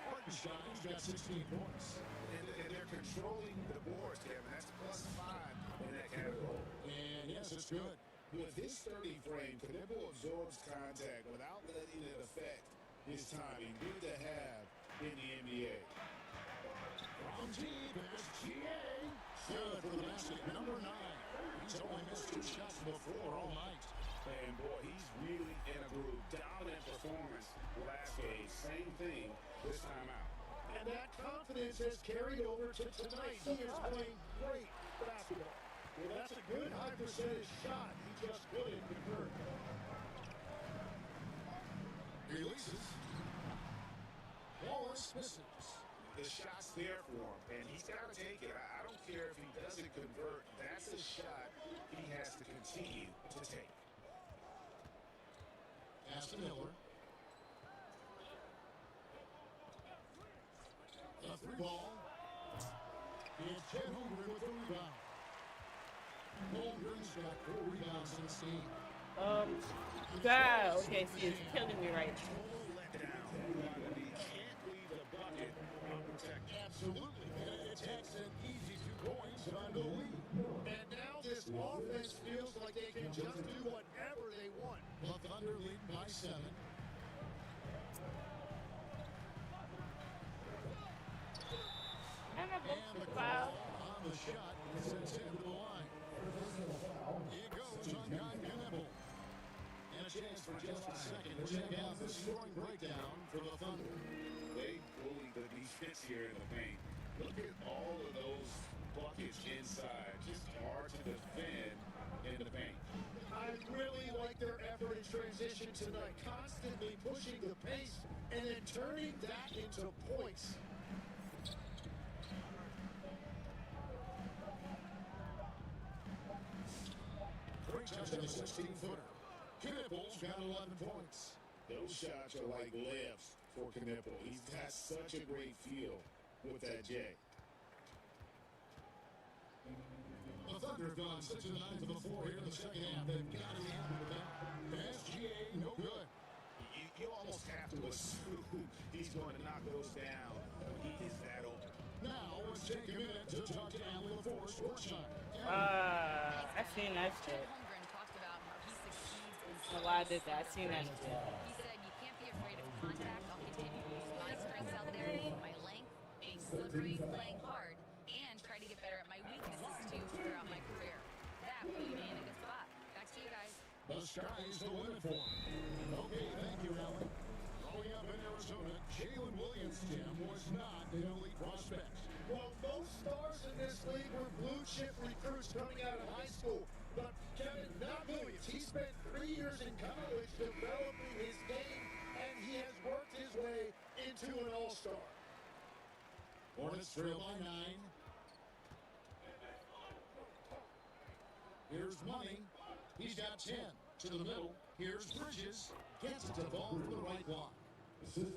Hartenstein's got 16 points. And they're controlling the boards, Kevin. That's +5 in that category. And yes, it's good. With his 30 frame, Knuckle absorbs contact without letting it affect his timing. Good to have in the NBA. From deep, there's GA. Good for the basket, number 9. He's only missed 2 shots before all night. And boy, he's really in a groove. Dominant performance last game. Same thing this time out. And that confidence has carried over to tonight. He is playing great basketball. Well, that's a good high percentage shot. He just couldn't convert. Releases. Wallace misses. The shot's there for him, and he's got to take it. I don't care if he doesn't convert. That's a shot he has to continue to take. Pass to Miller. A 3-ball. And Chet Holmgren with the rebound. Holmgren's got 4 rebounds in this game. God, okay, see, it's killing me right now. Absolutely. And it takes an easy 2 points on the lead. And now this offense feels like they can just do whatever they want. The Thunder lead by 7. And the call on the shot is into the line. It goes on Knuckle. And a chance for just a second to check out the scoring breakdown for the Thunder. They bullied the defense here in the paint. Look at all of those buckets inside. Just hard to defend in the paint. I really like their effort in transition tonight, constantly pushing the pace and then turning that into points. Great touch on the 16-footer. Knuckle's got 11 points. Those shots are like layups for Knuckle. He's got such a great feel with that J. The Thunder have gone 6 of 9 to the floor here in the second half. They've got to be happy with that. Pass GA, no good. You almost have to assume he's going to knock those down. He is that open. Now let's take a minute to talk to Alan LaForce courtside. I seen that shit. Holmgren talked about how he succeeds in So why I did that? I seen that shit. He said, you can't be afraid of contact. I'll continue to use my strengths out there, my length, being slippery, playing hard, and try to get better at my weaknesses too throughout my career. That put me in a good spot. Back to you guys. The sky is the limit for him. Okay, thank you, Alan. Growing up in Arizona, Jalen Williams, Jim, was not an elite prospect. Well, most stars in this league were blue chip recruits coming out of high school, but trail by 9. Here's Money. He's got 10 to the middle. Here's Bridges. Gets it to ball from the right block.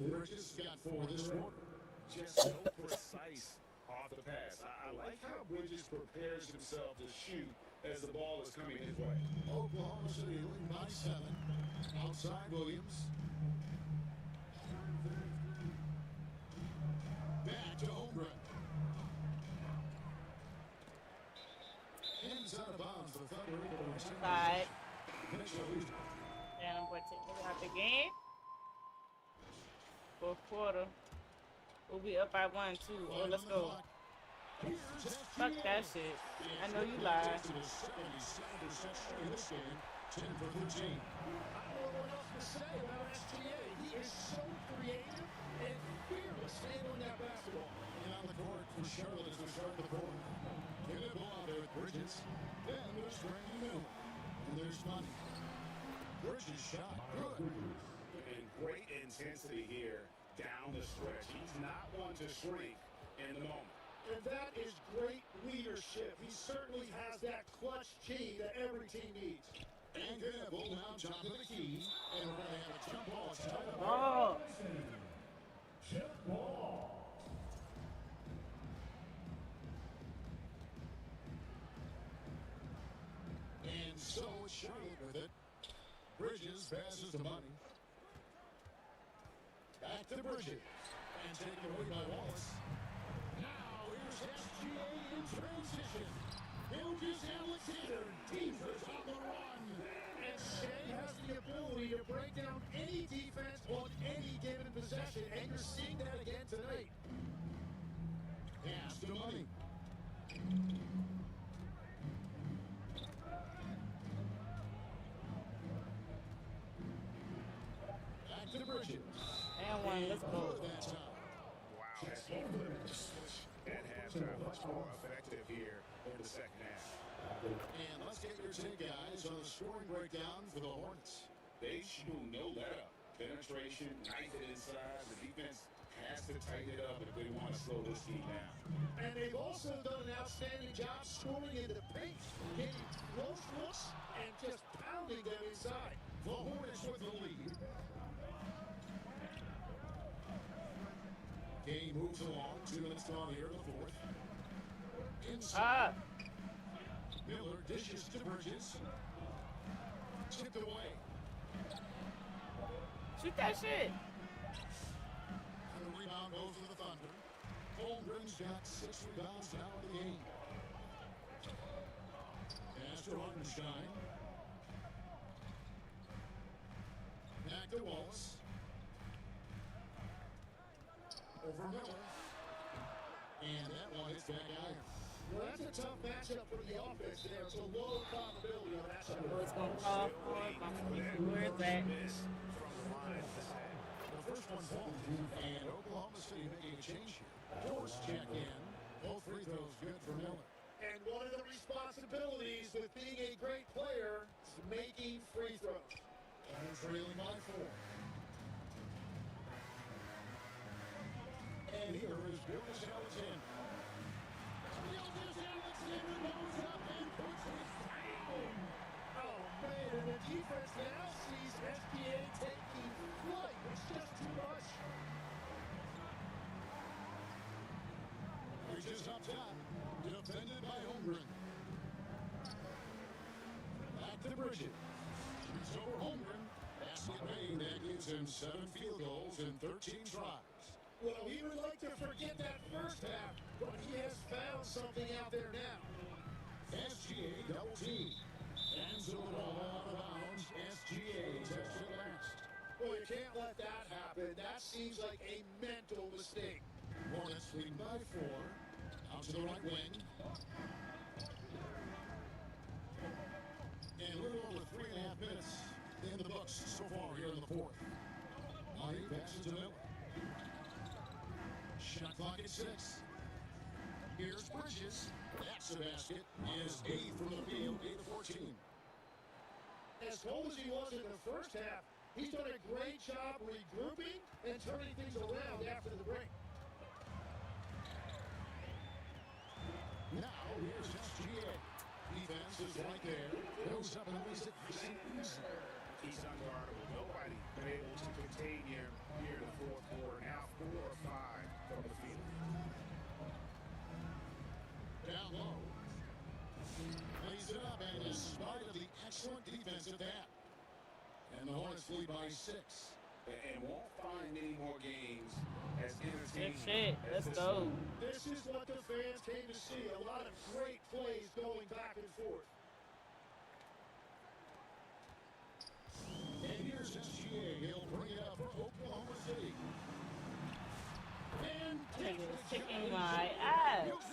Bridges got 4 this quarter. Just so precise off the pass. I like how Bridges prepares himself to shoot as the ball is coming his way. Oklahoma City leading by 7. Outside Williams. Back to Holmgren. Ends out of bounds. The Thunder. Side. And I'm going to take it out the game. Fourth quarter. We'll be up by 1, 2. Oh, let's go. Fuck that shit. I know you lied. 10 for 13. I don't know what else to say about SGA. He is so creative and fearless handling that basketball. And on the court for Charlotte as we start the fourth. Get it ball out there with Bridges. Then there's Brandon Miller. And there's Money. Bridges shot. Good. And great intensity here down the stretch. He's not one to shrink in the moment. And that is great leadership. He certainly has that clutch key that every team needs. And Gable now top of the key. And we're going to have a jump ball. It's tied up. Oh. Jump ball. And so it's Charlotte with it. Bridges passes to Money. Back to Bridges. And taken away by Wallace. Now here's SGA in transition. Alexander defense on the run. And Shea has the ability to break down any defense on any given possession, and you're seeing that again tonight. Pass to Money. Back to Bridges. And 1, let's go. Wow. At halftime, much more effective here in the second half. And let's get your take, guys, on the scoring breakdown for the Hornets. They shoot no let up. Penetration, knife it inside. The defense has to tighten it up if they want to slow this team down. And they've also done an outstanding job scoring in the paint, getting close looks and just pounding them inside. The Hornets with the lead. Game moves along. 2 minutes gone here in the fourth. Inside. Miller dishes to Bridges. Tipped away. Shoot that shit. And the rebound goes to the Thunder. Holmgren's got 6 rebounds now in the game. Pass to Hartenstein. Back to Wallace. Over Miller. And that one hits back iron. Well, that's a tough matchup for the offense there. It's a low probability on that side. What's going to call for it? Where is that? The first one falls. And Oklahoma City making a change here. Force check in. Both free throws good for Miller. And one of the responsibilities with being a great player is making free throws. And trailing by 4. And here is Gildas Alexander. Gildas Alexander goes up and puts his down. Oh, man, and the defense now sees SBA taking flight. It's just too much. Bridges up top. Defended by Holmgren. Back to Bridges. Shoots over Holmgren. Basket made. That gives him 7 field goals in 13 tries. Well, he would like to forget that first half, but he has found something out there now. SGA double team. And so the ball out of bounds. SGA takes it last. Well, you can't let that happen. That seems like a mental mistake. Hornets leading by 4. Out to the right wing. And a little over 3.5 minutes in the books so far here in the fourth. Money passes to Miller. Shot clock at 6. Here's Bridges. That's the basket. Is 8 from the field, 8 to 14. As cold as he was in the first half, he's done a great job regrouping and turning things around after the break. here's SGA. Defense is right there. Goes up and lays it nice and easy. He's unguardable. Nobody been able to contain him here in the fourth quarter. Now 4 or 5 from the field. Down low. Lays it up, and in spite of the excellent defense at that. And the Hornets lead by 6. And won't find many more games as entertaining. Shit, let's go. This is what the fans came to see. A lot of great plays going back and forth. And here's SGA. He'll bring it up for Oklahoma City. And kicking my ass. Well,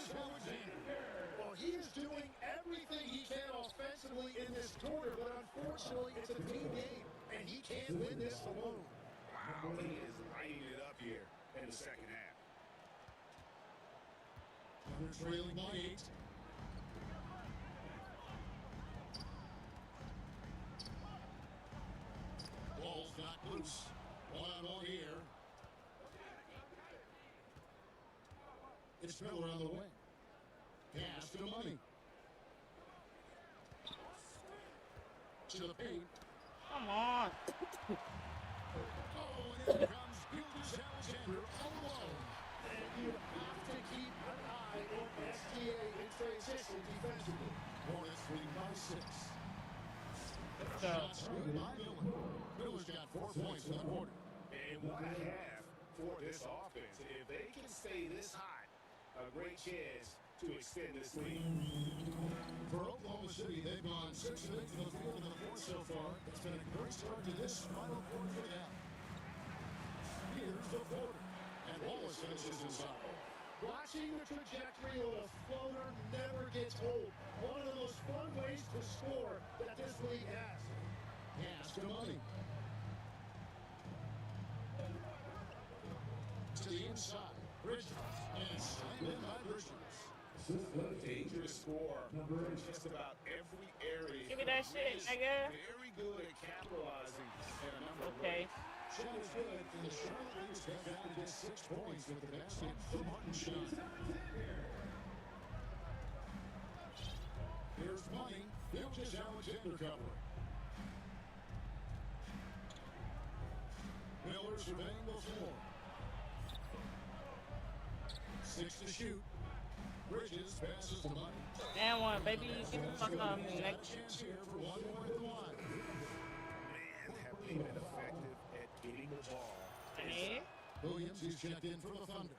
he is doing everything he can offensively in this quarter, but unfortunately, it's a team game, and he can't win this alone. Wow, he is lighting it up here in the second half. Under trailing by 8. Ball's knocked loose. One-on-one here. It's Miller on the wing. Pass to Money. To the paint. Come on. Oh, and here comes Alexander all alone. And you have to keep an eye on SGA in transition defensively. Hornets leading by 6. So. Shots good by Miller. Miller's got 4 points in the quarter. And what a half for this offense. If they can stay this hot, a great chance to extend this lead. For Oklahoma City, they've gone 6 of 8 to the field in the 4 so far. It's been a great start to this final quarter for them. Here's the quarter, and Wallace finishes inside. Watching the trajectory of a floater never gets old. One of the most fun ways to score that this league has. Pass to Money. To the inside, Bridges, and slammed in by Bridges. A dangerous score in just about every area. Give me that shit, nigga. Very good at capitalizing in a number of Okay. Shot is good, and Charlotte leads cut down to just 6 points with the basket from Hartenstein. Here's Money. Filches Alexander covering. Miller surveying the floor. 6 to shoot. Bridges passes to Money. And one, baby. Get the fuck on me, nigga. Chance here for one more at the line. Man, have they been effective at getting the ball? Hey. Williams is checked in for the Thunder.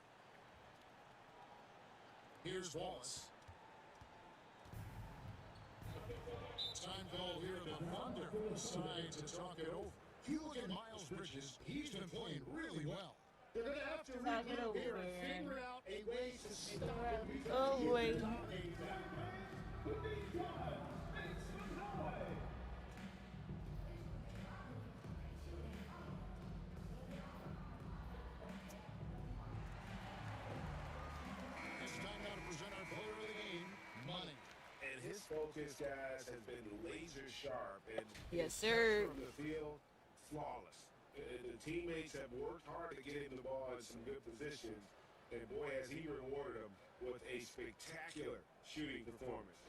Here's Wallace. Time call here. The Thunder decide to talk it over. You look at Miles Bridges. He's been playing really well. They're going to have to regroup here and figure out a way to stop him. Oh, wait. This time now to present our player of the game, Money. And his focus, guys, has been laser sharp. And Yes, sir. from the field, flawless. The teammates have worked hard to get him the ball in some good positions. And boy, has he rewarded them with a spectacular shooting performance.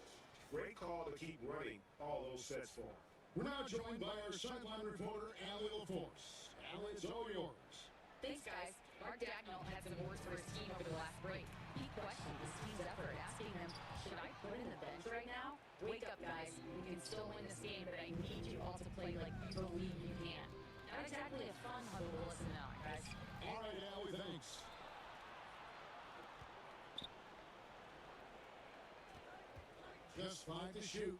Great call to keep running all those sets for him. We're now joined by our sideline reporter, Allie LaForce. Allie, it's all yours. Thanks, guys. Mark Dagnall had some words for his team over the last break. He questioned his team's effort, asking them, should I put in the bench right now? Wake up, guys. We can still win this game, but I need you all to play like you believe you can. Not exactly a fun huddle to listen to, guys. All right, Allie, thanks. Just 5 to shoot.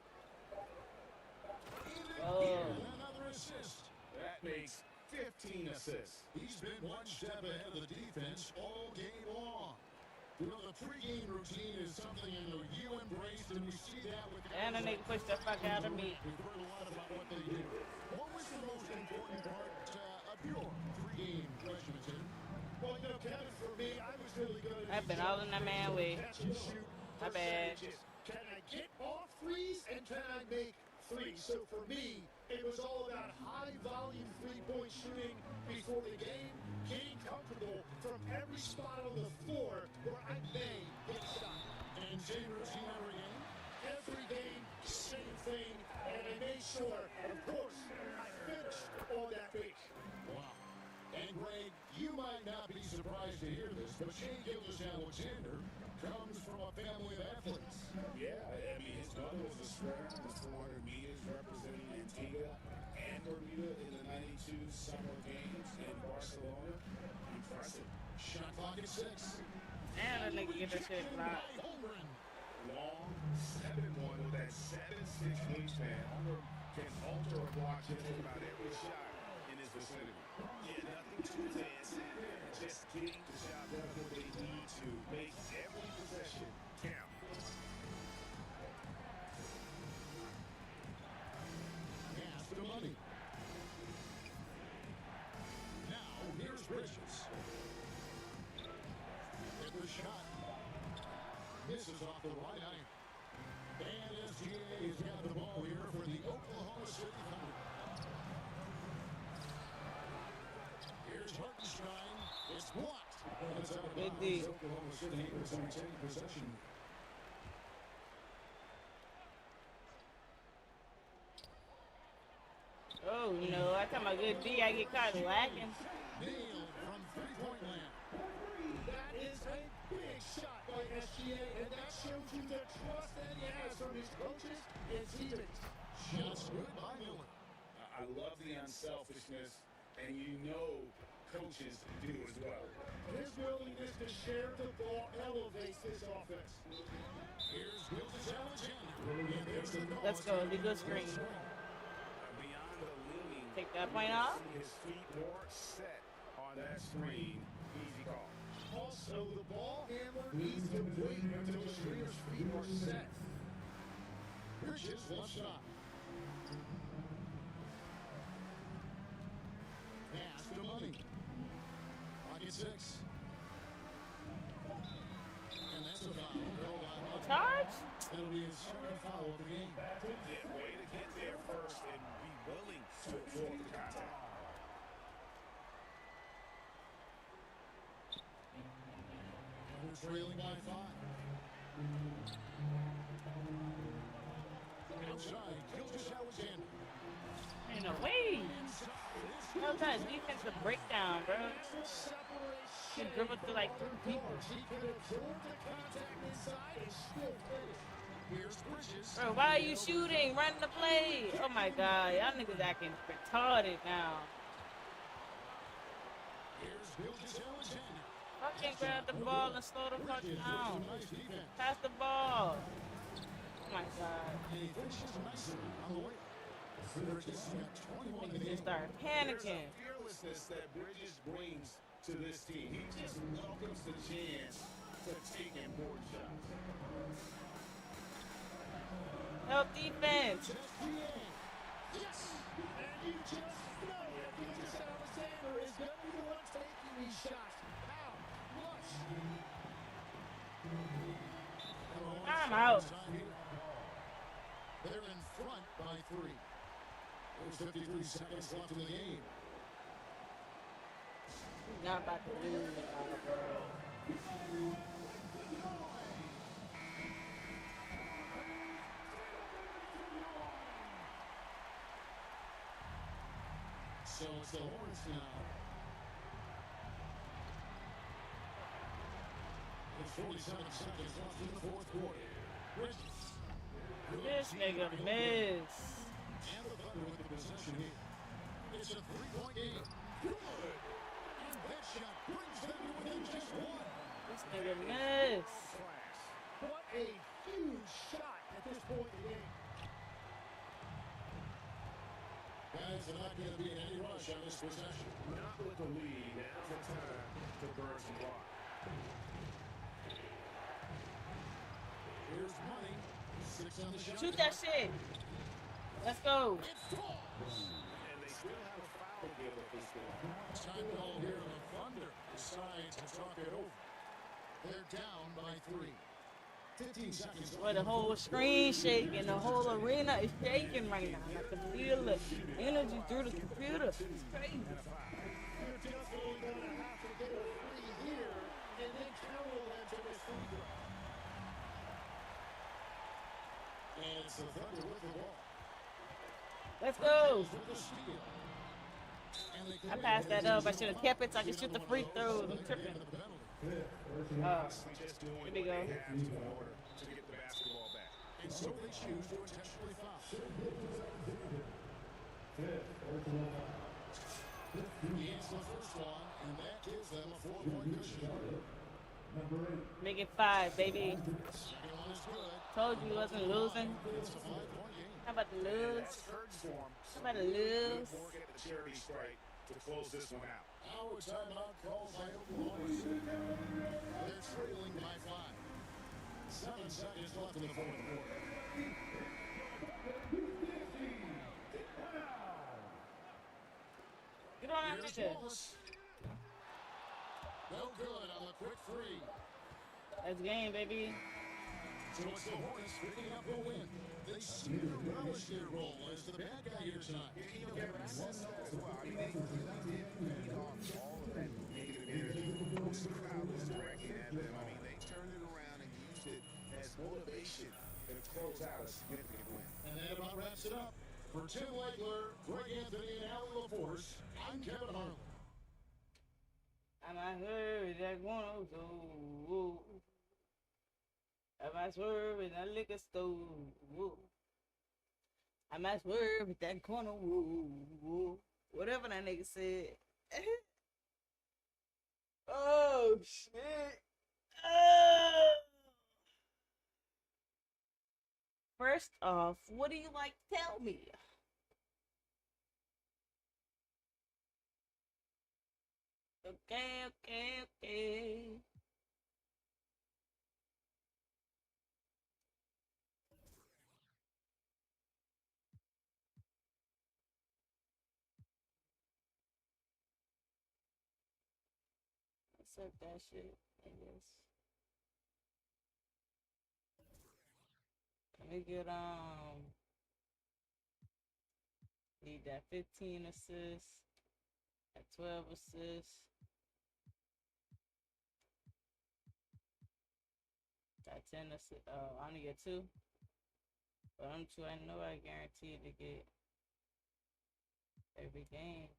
And another assist. That makes 15 assists. He's been one step ahead of the defense all game long. You know, the pregame routine is something I know you embraced, and we see that with the And I need to push the fuck out of me. We've heard a lot about what they do. What was the most important part of your pregame regimen, Tim? Well, you know, Kevin, for me, I was really good at I've been all in that man way. My bad. Can I get off threes and can I make threes? So for me, it was all about high volume 3-point shooting before the game, getting comfortable from every spot on the floor where I may get shot. And same routine every Alexander comes from a family of athletes. Yeah, I mean, his mother was a sprinter in the 400 meters representing Antigua and Bermuda in the 92 Summer Games in Barcelona. Impressive. Shot clock at 6. Damn, that nigga get that shit blocked. Long 7'1" with that 7'6" wingspan. Holmgren can alter a block just about every shot in his vicinity. Yeah, nothing too fancy. Just getting the shot done what they need to make every possession count. Pass to Money. Now, here's Bridges. Hit the shot. Misses off the right iron. And SGA's got the ball here for the Oklahoma City Thunder. Here's Hartenstein. It's blocked. And it's out of bounds. Oklahoma City was retaining possession. Oh no, I talking about good D, I get caught lacking. Nailed from three-point land. That is a big shot by SGA, and that shows you the trust that he has from his coaches and teammates. Shots good by Miller. I love the unselfishness, and you know coaches do as well. His willingness to share the ball elevates this offense. Here's Gildas Alexander. Let's go, the good screen. Beyond the leaning, Take that point off. his feet more set on that screen. Easy call. Also, the ball handler needs to wait until the screener's feet are set. Bridges left side. Pass to Money. Pocket 6. And that's a foul. Charge? That'll be his second foul of the game. Yeah, way to get there first and be willing to absorb the contact. We're trailing by 5. Outside, Gildas Alexander. Ain't no way. Sometimes defensive breakdown, bro. You can dribble through like 3 people. He can absorb the contact inside and still finish. Here's Bridges. Bro, why are you shooting? Run the play. Oh my god, y'all niggas acting retarded now. Here's Gildas Alexander. Fucking grab the ball and slow the fuck down. Nice defense. Pass the ball. Oh my god. And he finishes nicely on the way. Bridges got 21 in the Niggas game. just start There's panicking. a fearlessness that Bridges brings to this team. He just welcomes the chance to take important shots. Help defense. Yes! And you just know that Gildas Alexander is going to be the one taking these shots. How? Flush. I'm out. They're in front by 3. There's 53 seconds left in the game. Not about to lose, bro. So it's the Hornets now. There's 47 seconds left in the fourth quarter. Bridges. This nigga miss. And the Thunder with the possession here. It's a 3-point game. Good. And that shot brings them to within just 1. This nigga miss. What a huge shot at this point in the game. Guys, they're not going to be in any rush on this possession. Not with the lead. Now's the time to burn some block. Here's Money. 6 on the shot. Shoot that shit. Let's go. It falls. And they still have a foul to give up this game. Time call here on the Thunder. Decides to talk it over. They're down by 3. 15 seconds left. Boy, the whole screen shaking. The whole arena is shaking right now. I can feel the energy through the computer. It's crazy. You're definitely going to have to get a free here and then counter them to this free throw. And it's the Thunder with the ball. Let's go. With the steal. And they I passed that up. I should have kept it so I could shoot the free throws. I'm tripping. Just doing here we go. what they have to in order to get the basketball back. And so they choose to intentionally foul. He hits the first one, and that gives them a 4-point cushion. Make it 5, baby. Second one is good. Told you he wasn't losing. It's a 5-point game. How about the lose? How about the lose? Get the charity strike to close this one out. Our timeout called by Oklahoma City. They're trailing by 5. 7 seconds left in the fourth quarter. Get on that Here's nigga. Wallace. No good on the quick three. That's game, baby. So it's the Hornets picking up a win. They seem to relish their role as the bad guy here tonight. The crowd was directed at them. I mean, they turned it around and used it as motivation to close out a significant win. And that about wraps it up. For Tim Legler, Greg Anthony, and Allie LaForce, I'm Kevin Harlan. I might heard that one oh so. I might swerve in that liquor store. I might swerve at that corner. Whatever that nigga said. Oh shit. First off, what do you like to tell me? Okay. Accept that shit, I guess. Let me get need that 15 assists, that 12 assists, that 10 assists. I only get 2. But I'm 2, I know I guaranteed to get every game.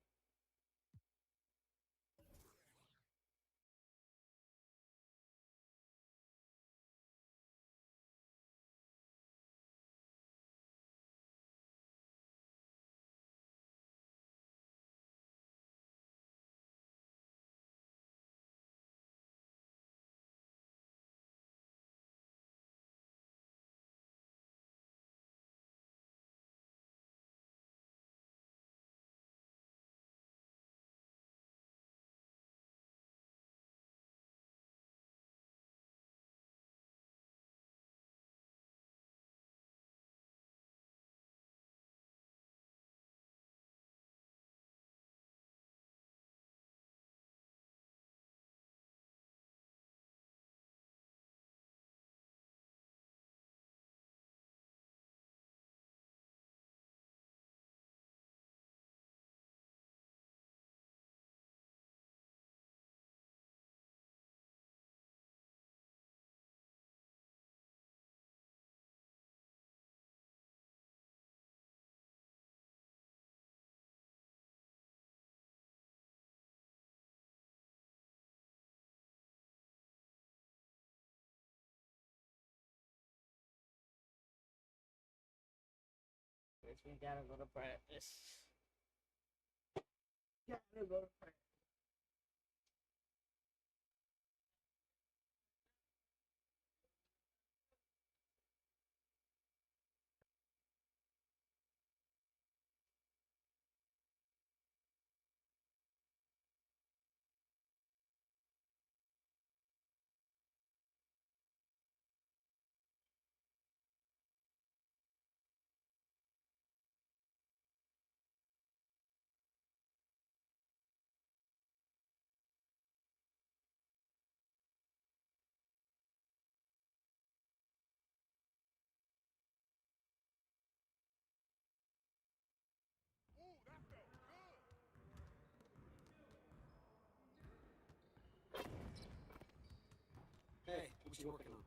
Guess we gotta go to practice. Gotta go to practice. Hey, what you working on?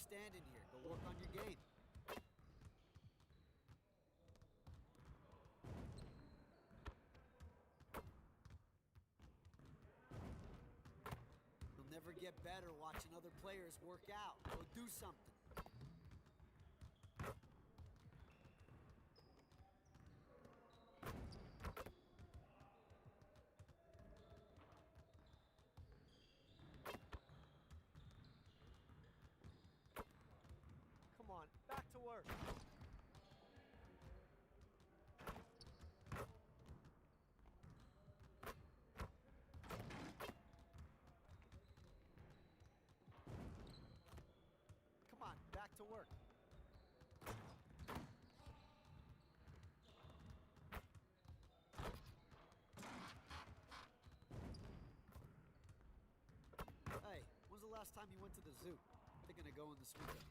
standing here. Go work on your game. You'll never get better watching other players work out. Go do something. Come on, back to work. Come on, back to work. Hey, when's the last time you went to the zoo? Thinking of going this weekend.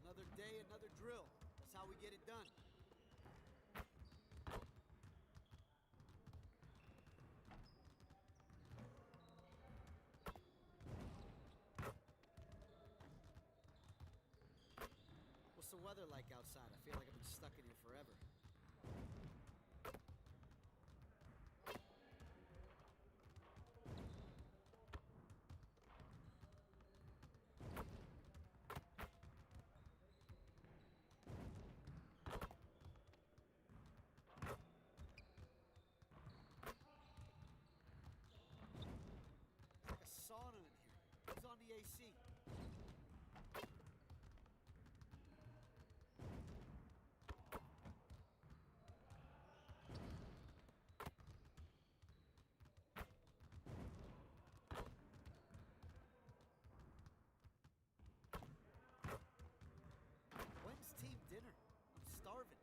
Another day, another drill. That's how we get it done. What's the weather like outside? I feel like I've been stuck in here forever. It's like a sauna in here. Who's on the AC? When's team dinner? I'm starving.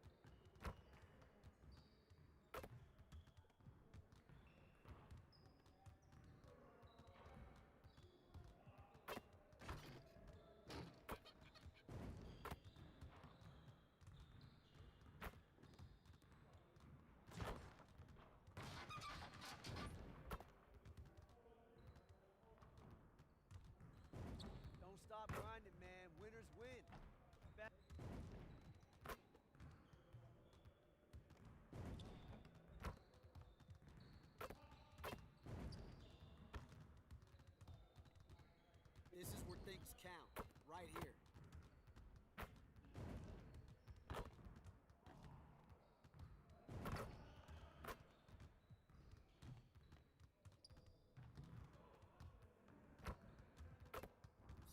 Don't stop grinding, man. Winners win. Back. This is where things count. Right here.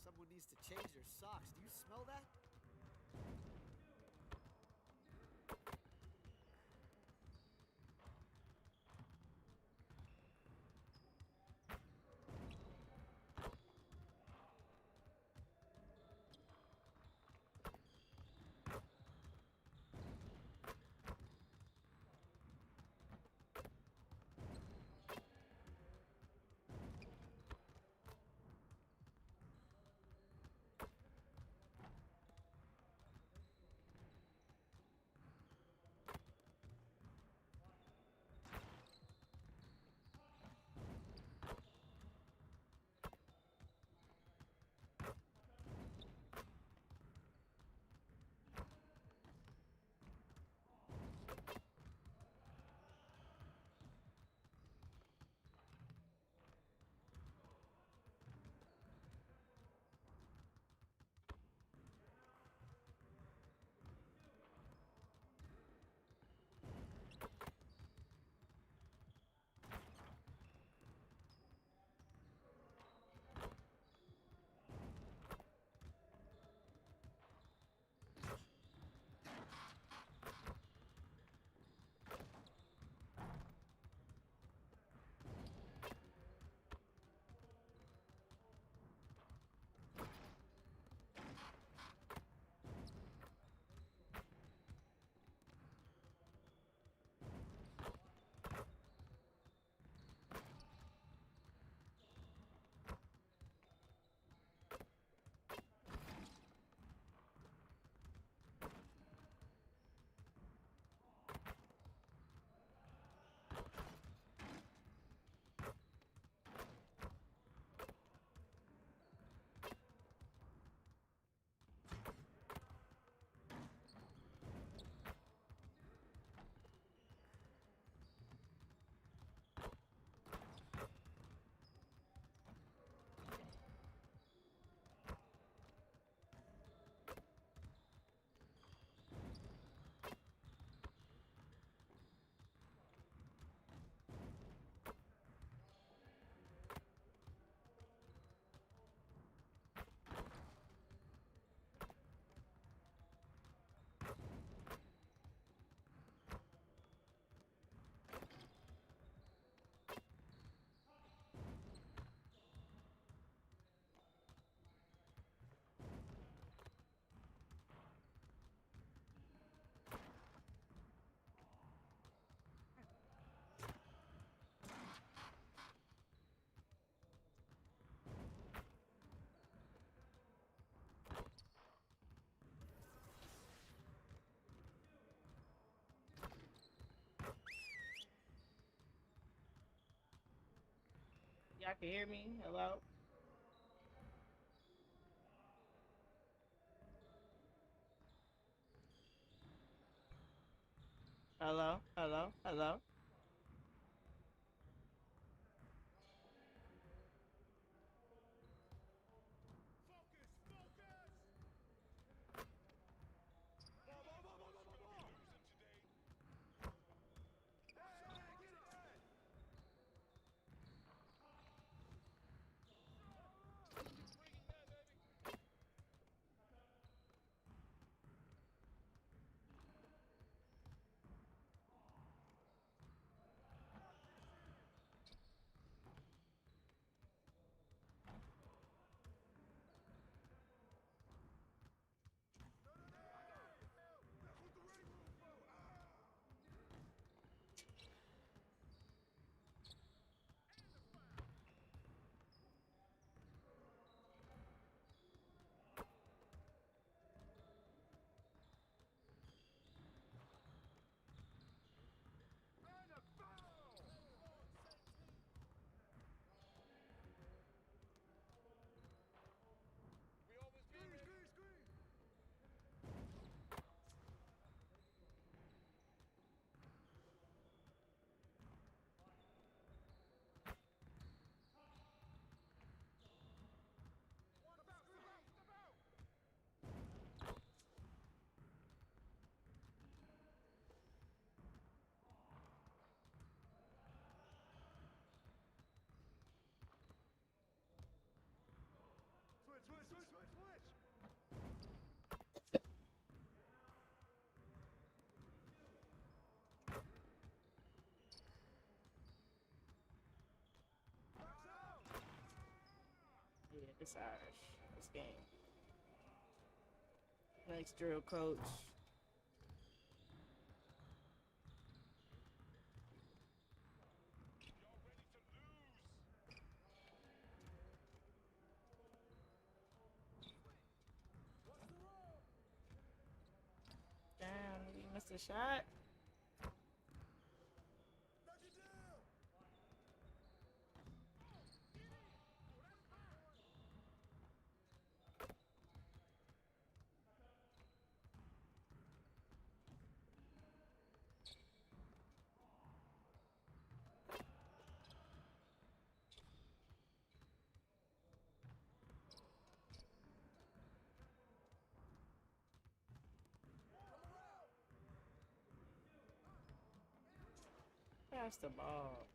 Someone needs to change their socks. Do you smell that? Y'all can hear me? Hello? Hello? Hello? Hello? Yeah, it's Irish. This game. Next drill coach. Damn, you missed a shot. Pass the ball.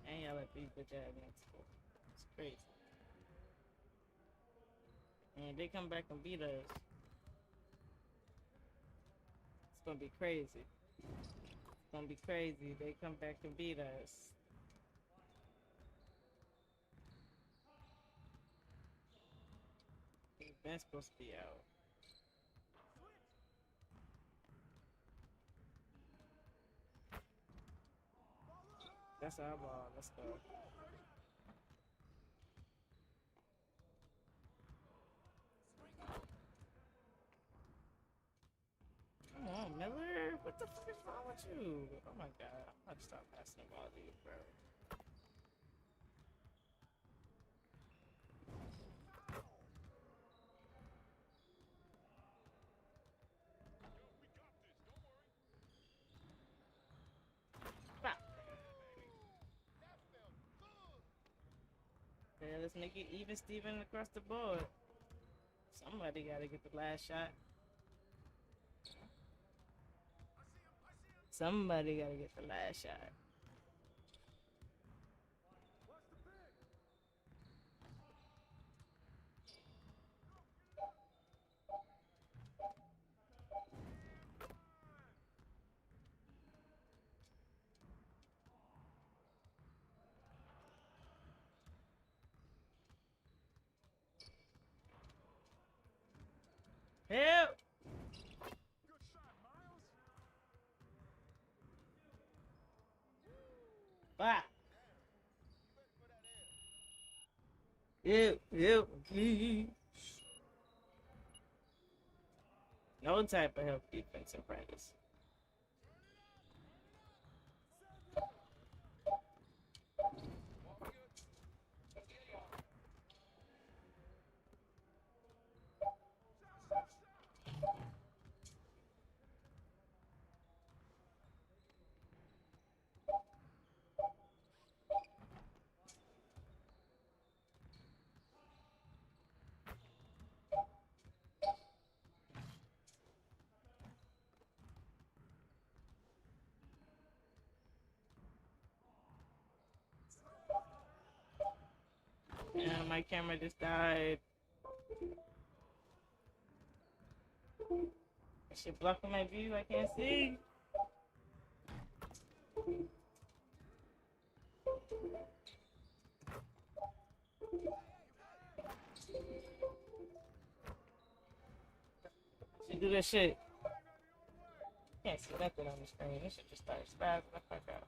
And y'all let these bitch ass niggas score. It's crazy. And they come back and beat us. It's gonna be crazy. It's gonna be crazy. They come back and beat us. They've been supposed to be out. That's our ball. Let's go. Come on, Miller. What the fuck is wrong with you? Oh my god. I'm about to stop passing the ball to you, bro. Bop. Yeah, let's make it even Steven across the board. Somebody gotta get the last shot. Somebody gotta get the last shot. Help! Bop. Yep. No type of help defense in practice. Yeah, my camera just died. That shit blocking my view. I can't see. She do that shit. Can't see nothing on the screen. This shit just started spazzing the fuck out.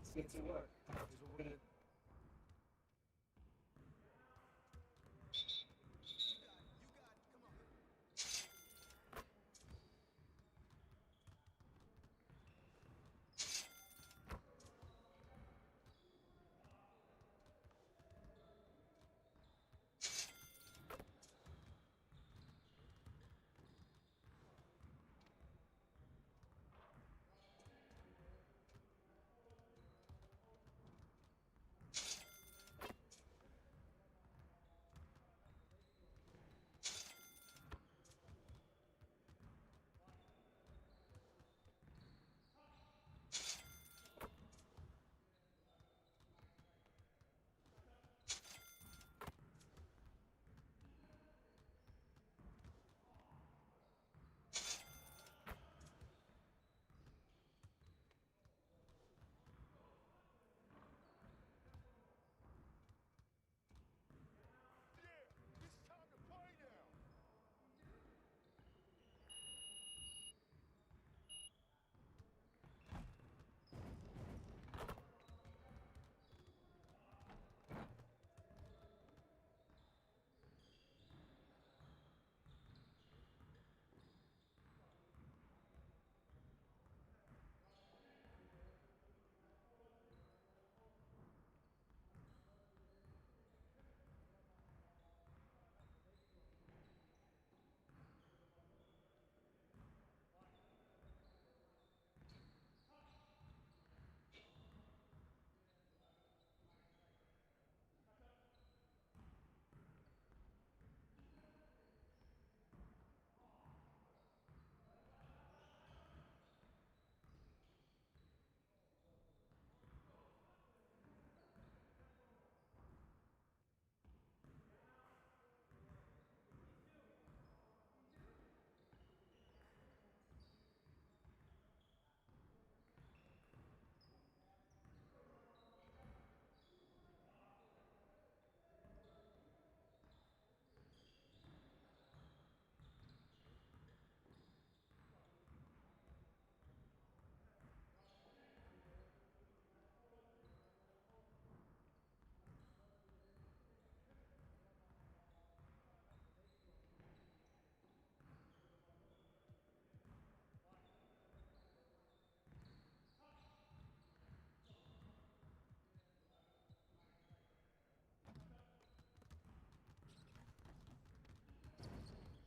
Let's get to work. Here's what we're gonna.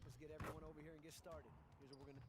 Let's get everyone over here and get started. Here's what we're gonna.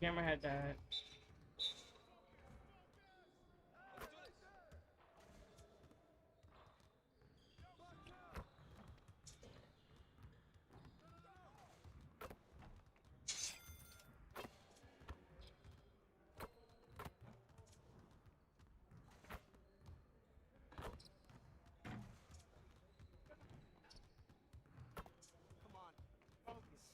Camera had died. Come on, focus.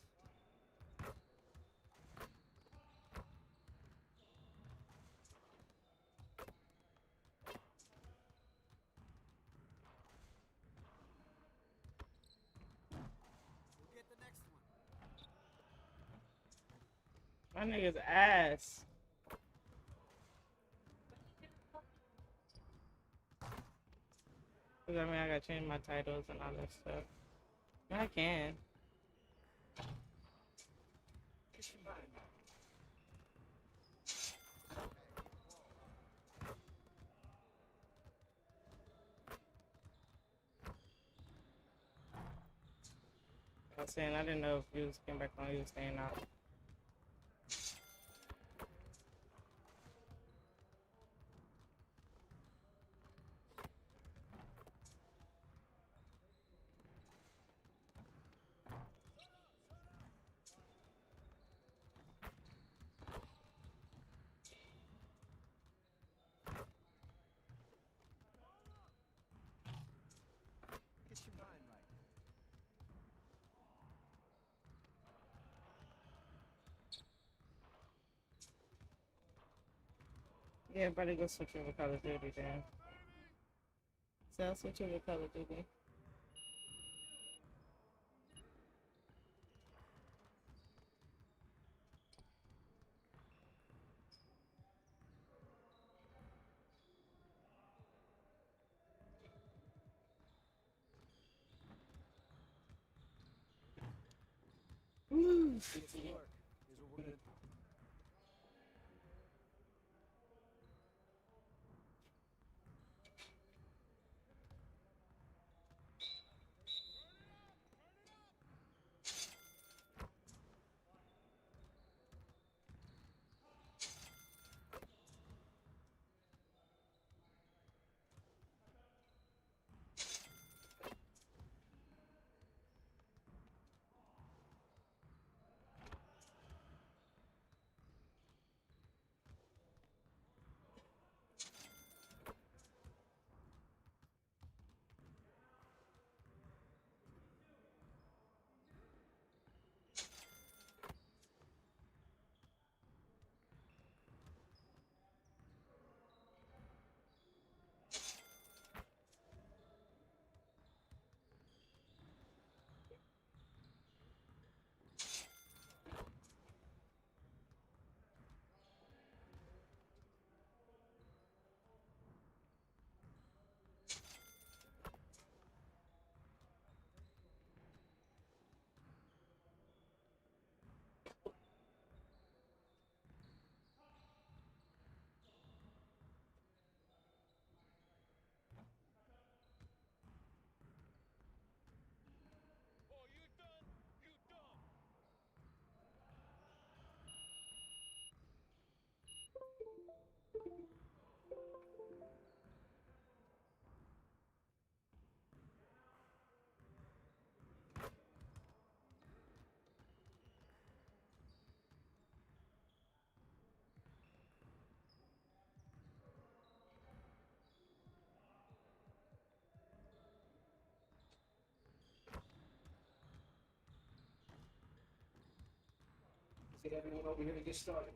We'll get the next one. My nigga's ass. Cause I mean I gotta change my titles and all that stuff. I can. I was saying I didn't know if you came back on, you was staying out. Get your mind right. Yeah, everybody go switch over Call of Duty then. So I'll switch over Call of Duty. Woo! Get to work. Here's what we're gonna do. Get everyone over here to get started.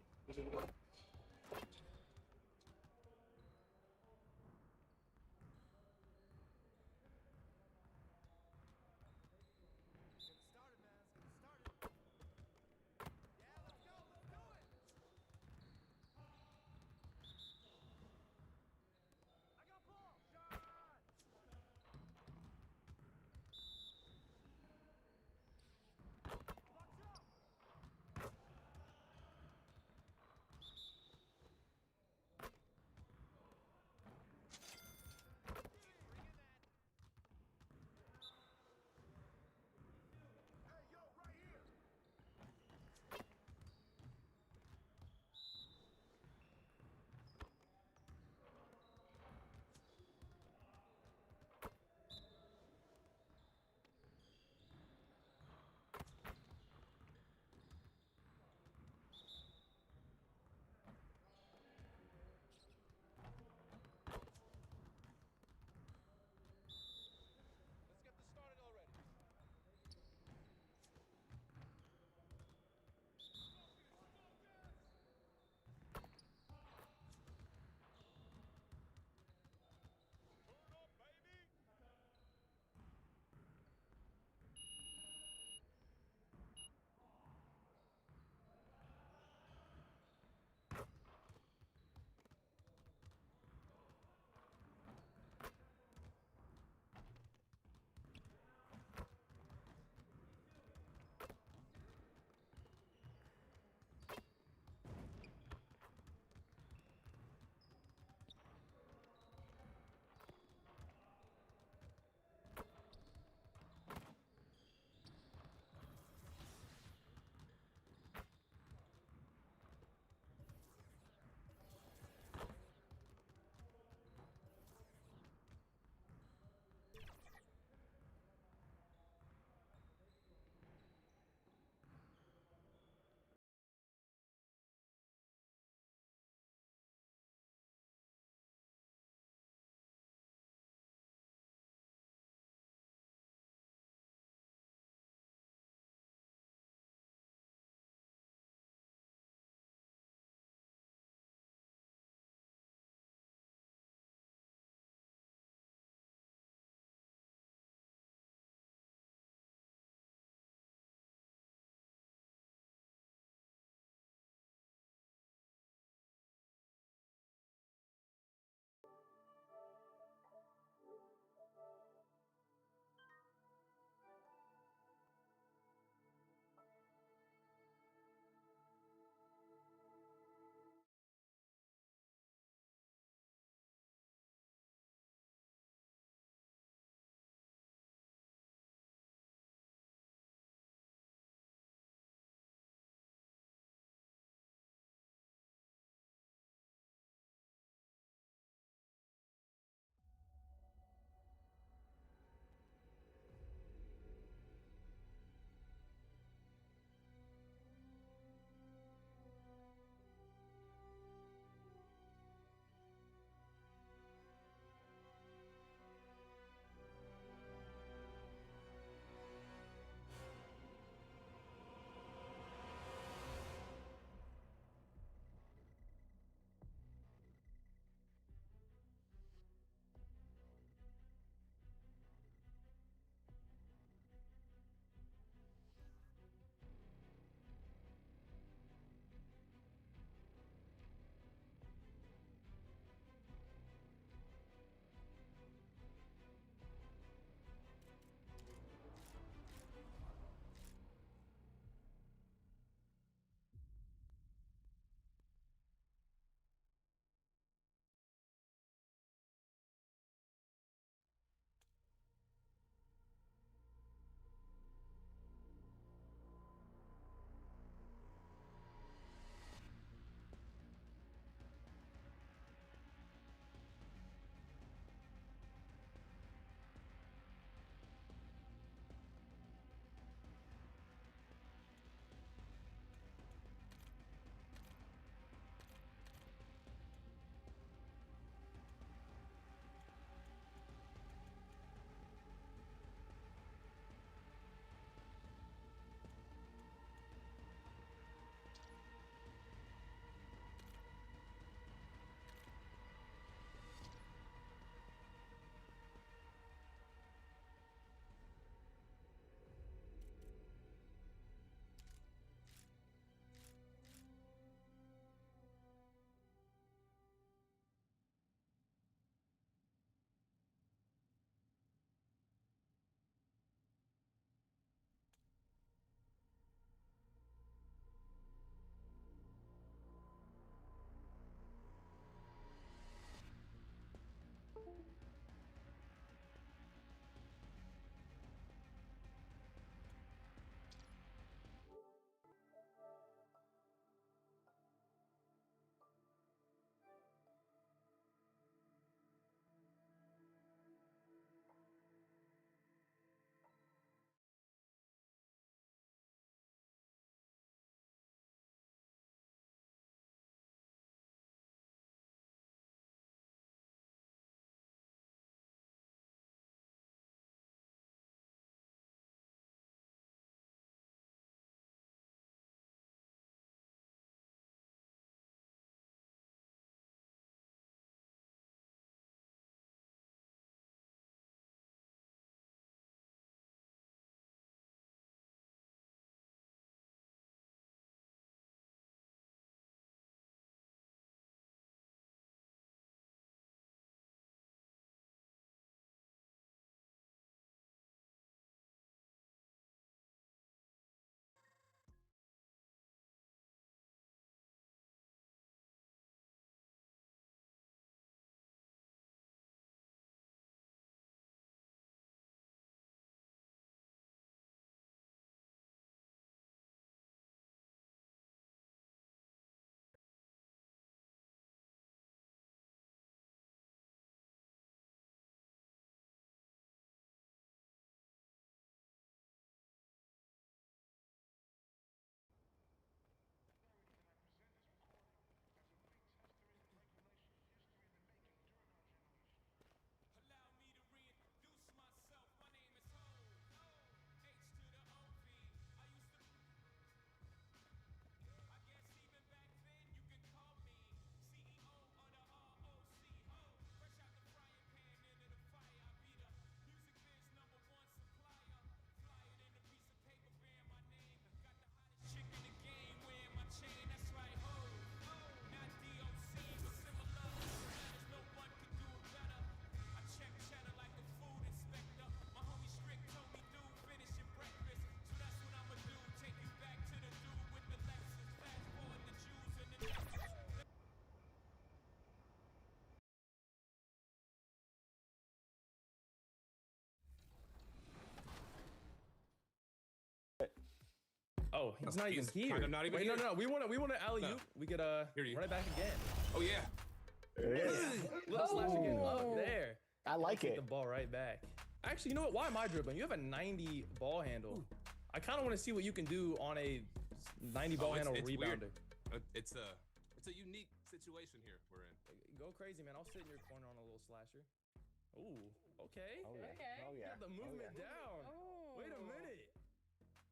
Oh, he's not even here. Kind of not even Wait, here. no. We want an alley oop. No. We could run it back again. Oh yeah. Little slash again. Oh, there. I like Take it. the ball right back. Actually, you know what? Why am I dribbling? You have a 90 ball handle. I kind of want to see what you can do on a 90 ball handle it's rebounder. Weird. It's a unique situation here we're in. Go crazy, man. I'll sit in your corner on a little slasher. Ooh, okay. Oh, yeah. Okay. Oh, yeah. Got the movement down. Oh. Wait a minute.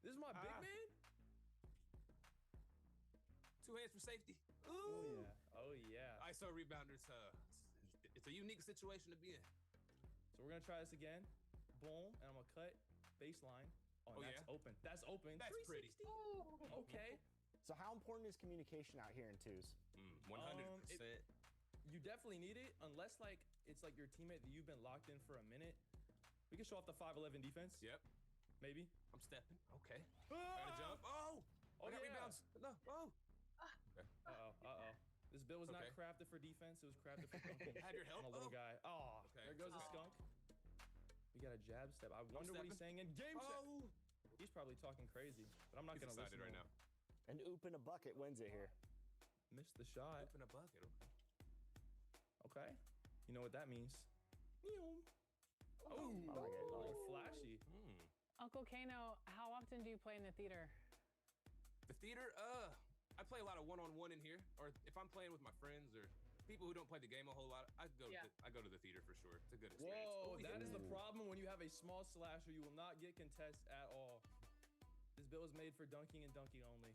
This is my big man? 2 hands for safety. Ooh. Oh, yeah. ISO rebounders. It's a unique situation to be in. So we're going to try this again. Boom. And I'm going to cut baseline. Oh, that's open. That's open. That's pretty. Okay. So how important is communication out here in twos? 100%. You definitely need it, unless like it's like your teammate that you've been locked in for a minute. We can show off the 5'11" defense. Yep. Maybe. I'm stepping. Okay. Gotta jump. Oh! I got rebounds. No. Oh! Okay. Uh-oh. This bill was not crafted for defense. It was crafted for dunking. Have your help. On a little guy. Oh, okay. There goes the skunk. We got a jab step. I wonder what he's saying in game check. He's probably talking crazy, but I'm not going to listen right now. And oop in a bucket wins it here. Missed the shot. Open a bucket. Okay. You know what that means. Oh, flashy. Uncle Kano, how often do you play in the theater? The theater, I play a lot of one-on-one in here, or if I'm playing with my friends or people who don't play the game a whole lot, I go to the theater for sure. It's a good experience. Whoa, that is the problem when you have a small slasher. You will not get contests at all. This bill is made for dunking and dunking only.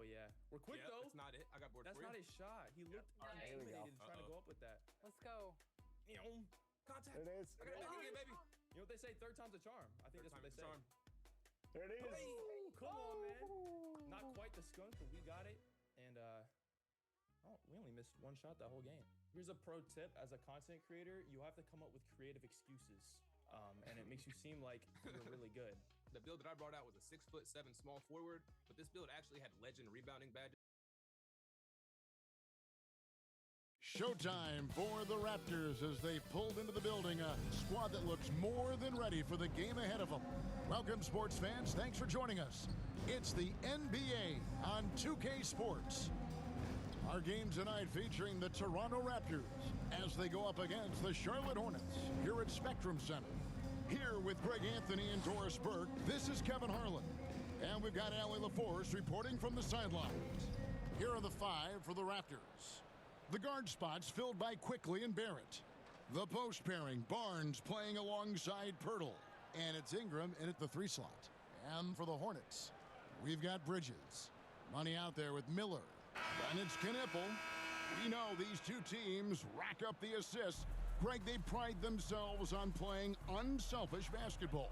Oh yeah, we're quick though. That's not it. I got bored. That's not his shot. He looked intimidated trying to go up with that. Let's go. Contact. There it is. I got it again, baby. You know what they say? Third time's a charm. I think that's what they say. There it is. Come on, man. Not quite the skunk, but we got it. And we only missed one shot that whole game. Here's a pro tip: as a content creator, you have to come up with creative excuses, and it makes you seem like you're really good. The build that I brought out was a 6'7" small forward, but this build actually had legend rebounding badges. Showtime for the Raptors as they pulled into the building, a squad that looks more than ready for the game ahead of them. Welcome, sports fans. Thanks for joining us. It's the NBA on 2K Sports. Our game tonight featuring the Toronto Raptors as they go up against the Charlotte Hornets here at Spectrum Center. Here with Greg Anthony and Doris Burke, this is Kevin Harlan. And we've got Allie LaForce reporting from the sidelines. Here are the 5 for the Raptors. The guard spots filled by Quickly and Barrett. The post pairing, Barnes playing alongside Pirtle. And it's Ingram in at the 3 slot. And for the Hornets, we've got Bridges. Money out there with Miller. And it's Knipple. We know these two teams rack up the assists. Greg, they pride themselves on playing unselfish basketball.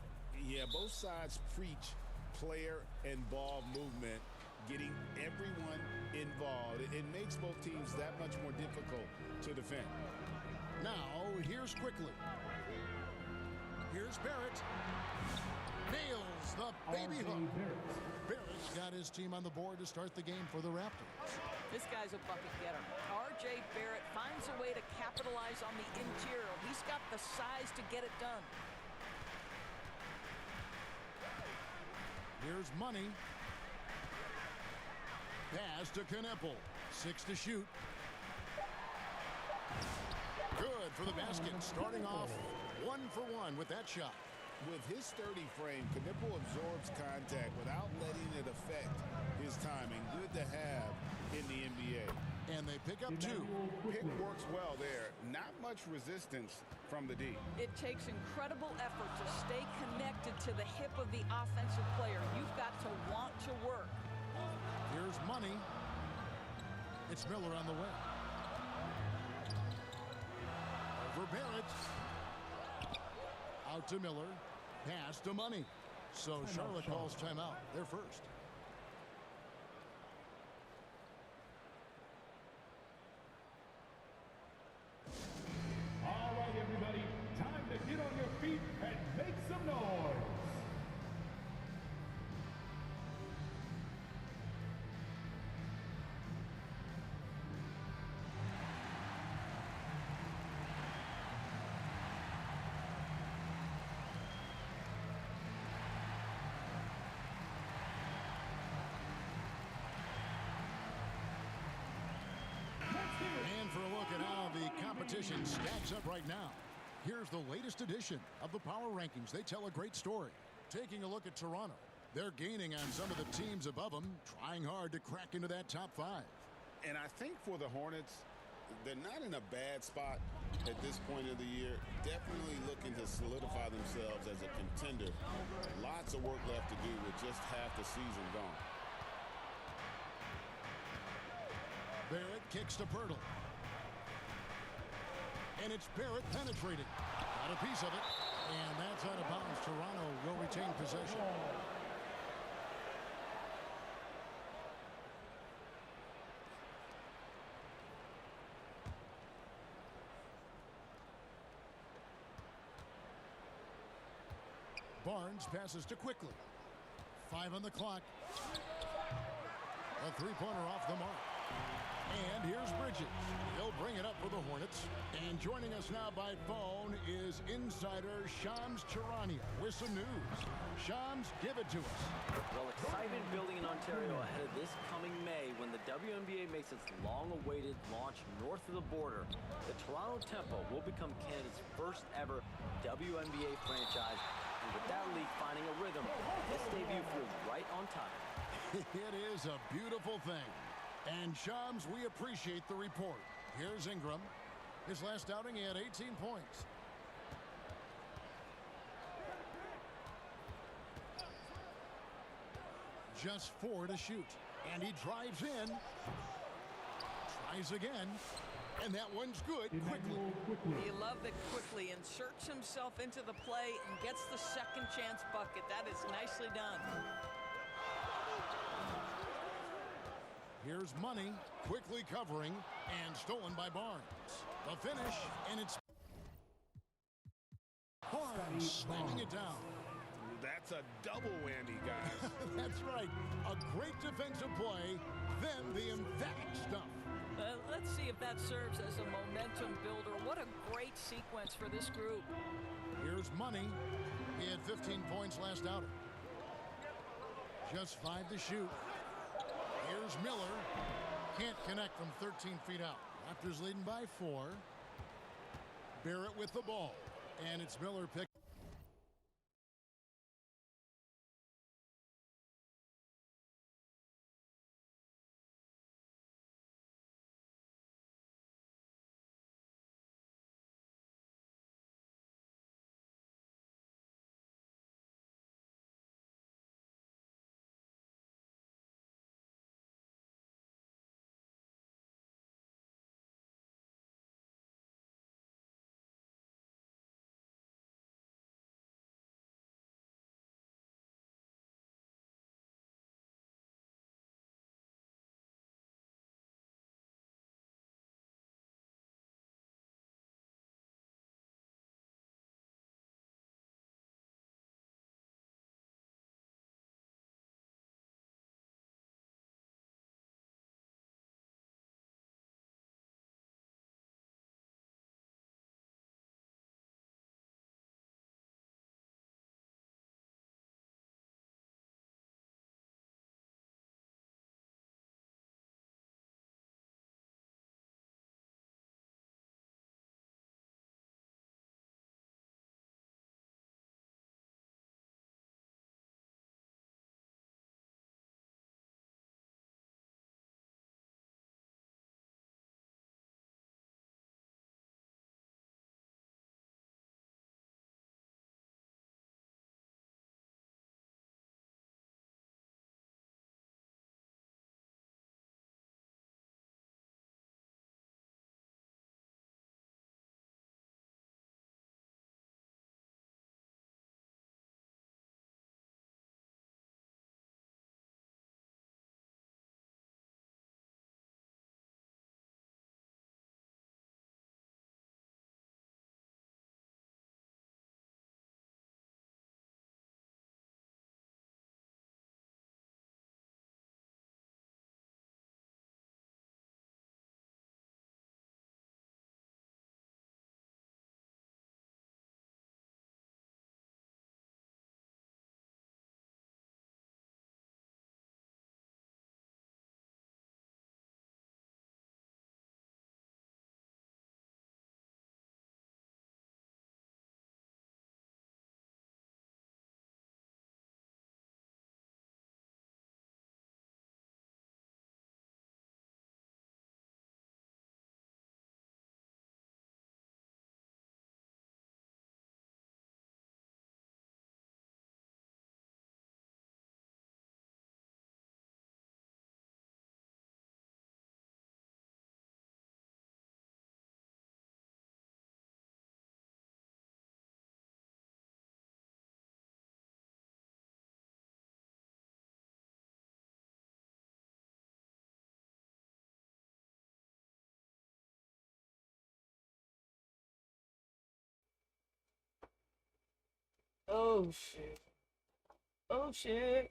Yeah, both sides preach player and ball movement, getting everyone involved. It makes both teams that much more difficult to defend. Now, here's Quickly. Here's Barrett. Nails the baby hook. Barrett's got his team on the board to start the game for the Raptors. This guy's a bucket getter. R.J. Barrett finds a way to capitalize on the interior. He's got the size to get it done. Here's Money. Pass to Knipple. 6 to shoot. Good for the basket. Starting off 1 for 1 with that shot. With his sturdy frame, Knipple absorbs contact without letting it affect his timing. Good to have in the NBA. And they pick up 2. Pick works well there. Not much resistance from the D. It takes incredible effort to stay connected to the hip of the offensive player. You've got to want to work. Here's Money. It's Miller on the way. Over Barrett. Out to Miller. Pass to Money. So Charlotte calls timeout. They're first. All right, everybody, time to get on your feet and make some noise. competition stacks up right now. Here's the latest edition of the Power Rankings. They tell a great story. Taking a look at Toronto. They're gaining on some of the teams above them, trying hard to crack into that top 5. And I think for the Hornets, they're not in a bad spot at this point of the year. Definitely looking to solidify themselves as a contender. Lots of work left to do with just half the season gone. Barrett kicks to Pirtle. And it's Barrett penetrating. Got a piece of it. And that's out of bounds. Toronto will retain possession. Barnes passes to Quickly. 5 on the clock. A three-pointer off the mark. And here's Bridges. He'll bring it up for the Hornets. And joining us now by phone is insider Shams Charania with some news. Shams, give it to us. Well, excitement building in Ontario ahead of this coming May when the WNBA makes its long-awaited launch north of the border. The Toronto Tempo will become Canada's first ever WNBA franchise. And with that league finding a rhythm, this debut feels right on time. It is a beautiful thing. And Shams, we appreciate the report. Here's Ingram. His last outing, he had 18 points. Just 4 to shoot. And he drives in. Tries again. And that one's good. Quickly. You love that Quickly inserts himself into the play and gets the second chance bucket. That is nicely done. Here's Money, quickly covering, and stolen by Barnes. The finish, and it's Barnes slamming it down. That's a double whammy, guys. That's right. A great defensive play, then the emphatic stuff. Let's see if that serves as a momentum builder. What a great sequence for this group. Here's Money. He had 15 points last outing. Just 5 to shoot. Here's Miller. Can't connect from 13 feet out. Raptors leading by 4. Barrett with the ball. And it's Miller pick. Oh shit. Oh shit.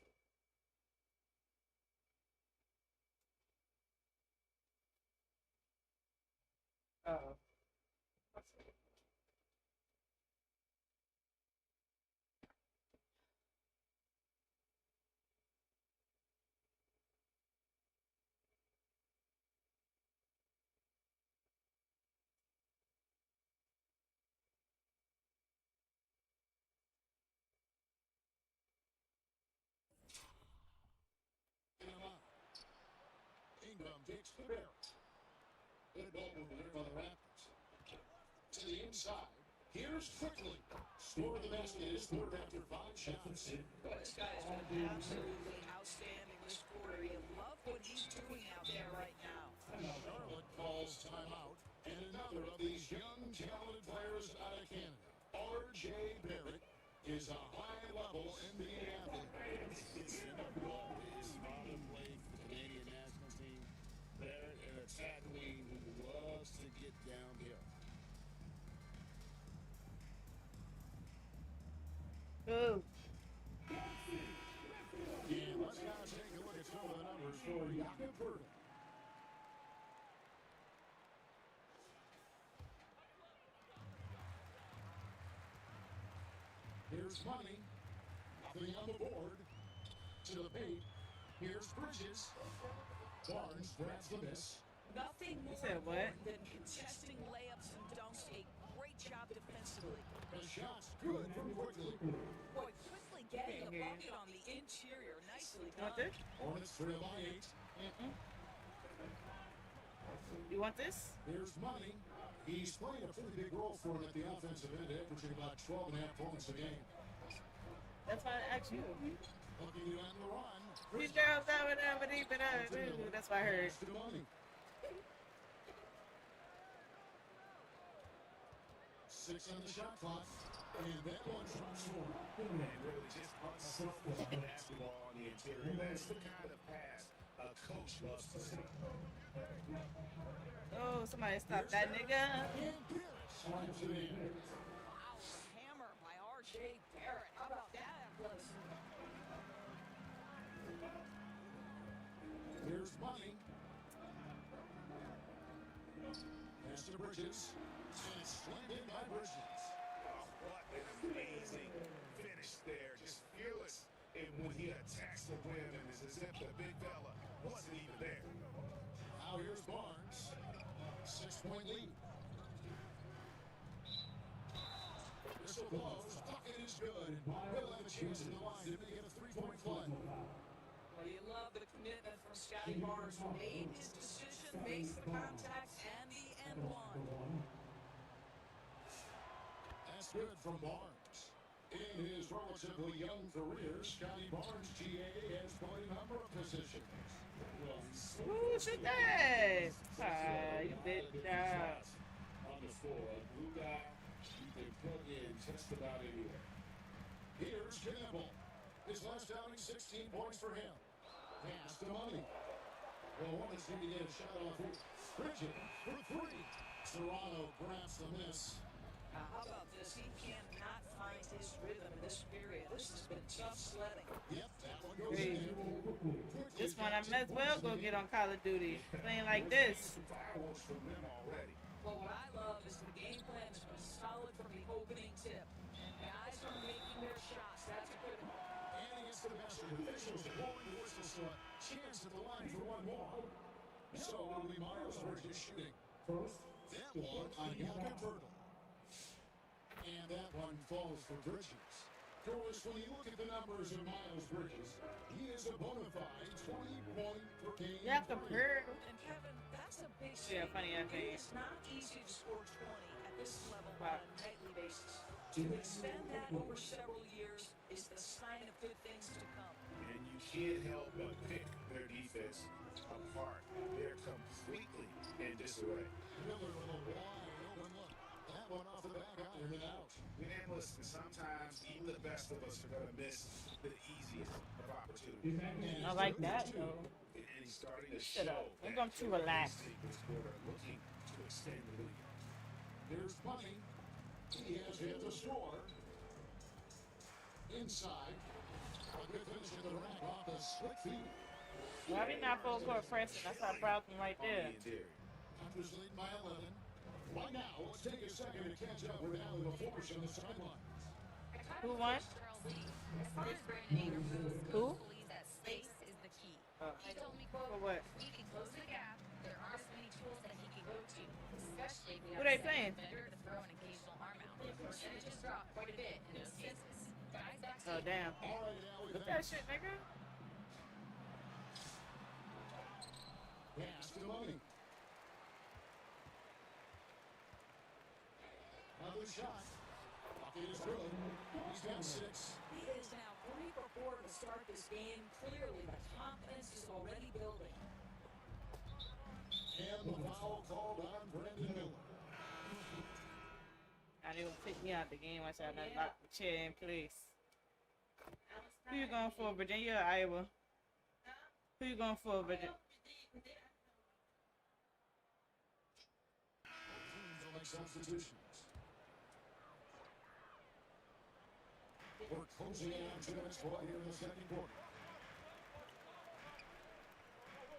Oh. Ingram takes the Barrett. Good ball movement for the Raptors. To the inside. Here's Quickly. Score of the basket is third after 5 shots. Boy, this guy has been absolutely outstanding this quarter. You love what he's doing out there right now. Charlotte calls timeout. And another of these young, talented players out of Canada. R.J. Barrett is a high-level NBA athlete. It's in the blood. His father played for the Canadian national team. Barrett, an attack wing who loves to get downhill. Oh. And let's now take a look at some of the numbers for Jakob Poeltl. Here's Money. Nothing on the board. To the paint. Here's Bridges. Barnes grabs the miss. Nothing more said what? important than contesting layups and dunks. A great job defensively. The shot's good from Quickly. Boy, quickly getting a bucket on the interior. Nicely You want done. this? Hornets trail by 8. You want this? Here's Money. He's playing a pretty big role for him at the offensive end, averaging about 12.5 points a game. That's why I asked you. Looking to end the run. These girls over there, but even that's what I heard. To Money. 6 on the shot clock. And that one's from short. And really just unselfish basketball on the interior. That's the kind of pass a coach loves to see. Oh, somebody stop that nigga. Slides it in. Wow, hammer by R.J. Barrett. How about that athleticism? Here's Money. Pass to Bridges. And it's slammed in by Bridges. Oh, what an amazing finish there. Just fearless. And when he attacks the rim, and it's as if the big fella wasn't even there. Now here's Barnes. 6-point lead. Whistle blows. Bucket is good. We'll have a chance in the line to make it a 3-point play. Well, you love the commitment from Scotty Barnes. Made his decision, makes the contact, and the end one. That's good from Barnes. In his relatively young career, Scotty Barnes, GA, has played a number of positions. Ooh, shoot that. Ah, you did that. On the floor, a blue guy, you can plug in just about anywhere. Here's Campbell. His last outing, 16 points for him. Pass to Money. Well, Hornets need to get a shot off here. Bridget for 3. Serrano grabs the miss. Now, how about this? He cannot find his rhythm in this period. This has been tough sledding. Yep, that one goes in. This one I might as well go get on Call of Duty. Playing like this. Fireworks from them already. Well, what I love is the game plan has been solid from the opening tip. And guys are making their shots. That's a good one. And against the basket, officials blowing the whistle, so a chance at the line for one more. So it'll be Miles Bridges shooting. First, that one on Jakob Poeltl. And that one falls for Bridges. Doris, when you look at the numbers of Miles Bridges, he is a bona fide 20-point per game. Jakob Poeltl. And Kevin, that's a big Yeah, statement. funny, I think. It's not easy to score 20 at this level Wow. on a nightly basis. To extend that over several years is the sign of good things to come. And you can't help but pick their defense apart. They're completely in disarray. Miller with a wide open look. That one off the back iron and out. And listen, sometimes even the best of us are going to miss the easiest of opportunities. I like that though. And he's starting to Shut show up. I'm that going too relaxed. this quarter looking to extend the lead. Here's Money. He has hit the score. inside. A good finish at the rack off the slick feet. Why we not full court pressing? That's our problem right there. Panthers lead by 11. Right now, let's take a second to catch up with Allie LaForce on the sideline. Who won? As far as Brandon Ingram goes, Who? Coach believes that space is the key. He told me, quote, For what? he can close the gap. There aren't as many tools that he can go to, especially if you Who have they a playing? defender to throw an occasional arm out. Percentages drop quite a bit in those cases. Guys Oh, backstage. damn. Look that shit, nigga. Pass to Money. Another shot. Bucket is good. He's got 6. He is now 3 for 4 to start this game. Clearly, the confidence is already building. And the foul called on Brendan Miller. I didn't pick me out the game. I said I locked the chair in place. Who you going for, Virginia or Iowa? Who you going for, Virginia? Teams will make substitutions. We're closing in on 2 minutes ball here in the second quarter.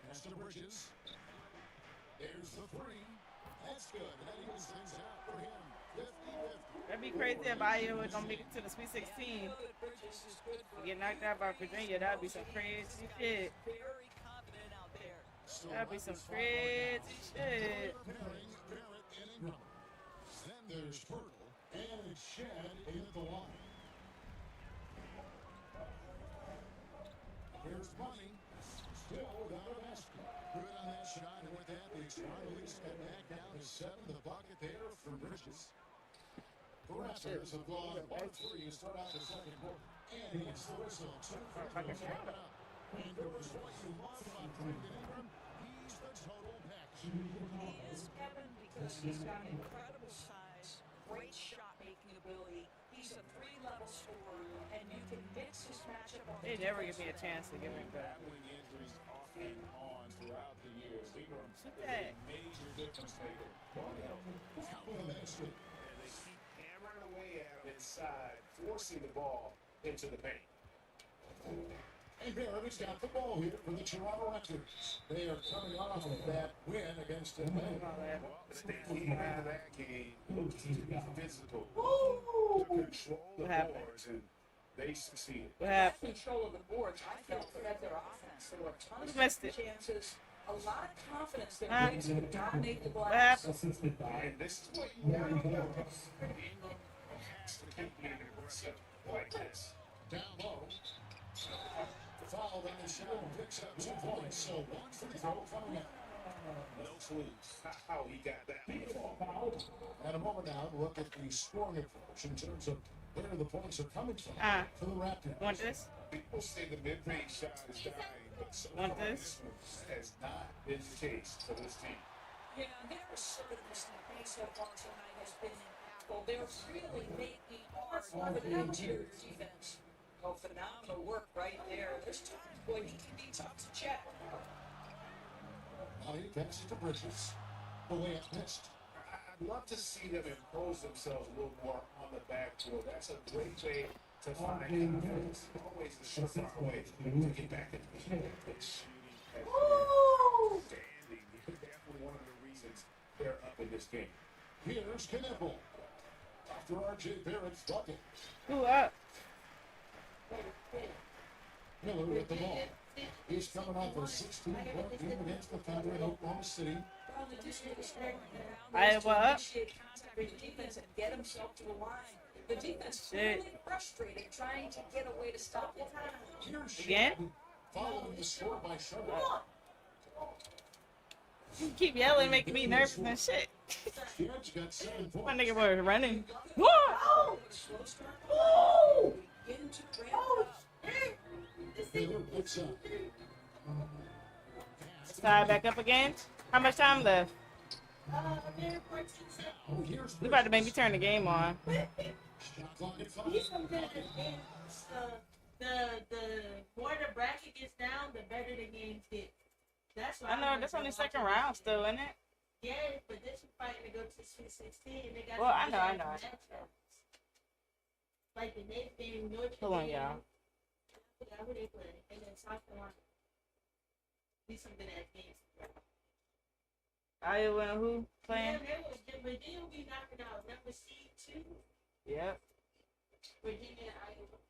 Pass to Bridges. There's the 3. That's good. That evens things out for him. 50-50. That'd be crazy if Iowa don't make it to the Sweet 16. Get knocked out by Virginia, that'd be some crazy shit. Very confident out there. That'd be some crazy shit. Pairing Barrett and Ingram. Then there's Fertile and Shad in at the line. Here's Money. Still without a basket. Good on that shot, and with that, the Toronto Leafs got back down to 7. The bucket there from Bridges. The Raptors have gone 1-3 to start out the second quarter. And he gets the whistle. 2 free throws coming up. And there was what you love about Brandon Ingram. He's the total package. He is, Kevin, because he's got incredible size, great shot-making ability. He's a 3-level scorer, and you can mix his matchup on They never give me a chance to give him back. Battling injuries off and on throughout the years. Ingram Shoot is that. a major difference maker. Count the basket. And they keep hammering away at him inside, forcing the ball into the paint. And Barrett has got the ball here for the Toronto Raptors. They are coming off of that win against Atlanta. They came into that game looking to be physical, to control the boards, and they succeeded. What happened? Control of the boards. I felt that their offense. There were tons Missed of it. chances, a lot of confidence that Huh? ways to dominate the What glass. happened? And this is what you want to know. Ingram has to keep being aggressive like this. Down low. Foul, then the shot picks up 2 points. So 1 free throw coming up. No clues how he got that ball. At a moment now, look at the scoring approach in terms of where the points are coming from for the Raptors. Want this? People say the mid-range shot is dying, but so Want far this? one has not been the case for this team. Yeah, their assertiveness in the paint so far tonight has been impactful. They're really making hard for the interior defense. Oh, phenomenal work right there. There's times, boy, he can be tough to check. Now he passes to Bridges. The layup missed. I'd love to see them impose themselves a little more on the backboard. That's a great way to find confidence. Always the surefire way to get back in the game. Shooting has been outstanding. Definitely one of the reasons they're up in this game. Here's Knipple. After R.J. Barrett's bucket. Who up? Miller with the ball. He's coming off a 16-point game against the Thunder in Oklahoma City. Iowa up? Contact with the defense and get himself to the line. The defense is really frustrated, trying to get a way to stop it. Here's Again? Shad, following the score by Charlotte. You keep yelling, making me nervous and shit. Shad's got 7 points. My nigga was running. What? Oh! Into Miller picks up. Tie back up again. How much time left? You about to make me turn the game on. The more the bracket gets down, the better the games get. That's why I know, that's only second round still, isn't it? Yeah, but this is fighting to go to Sweet 16. They got Well, I know. Like the next game, North Hold on, Carolina. y'all. I forgot who they play. And then South Carolina. Be something that game. Iowa and who playing? Yeah, they was Virginia will be knocking out number seed 2. Yep. Virginia and Iowa.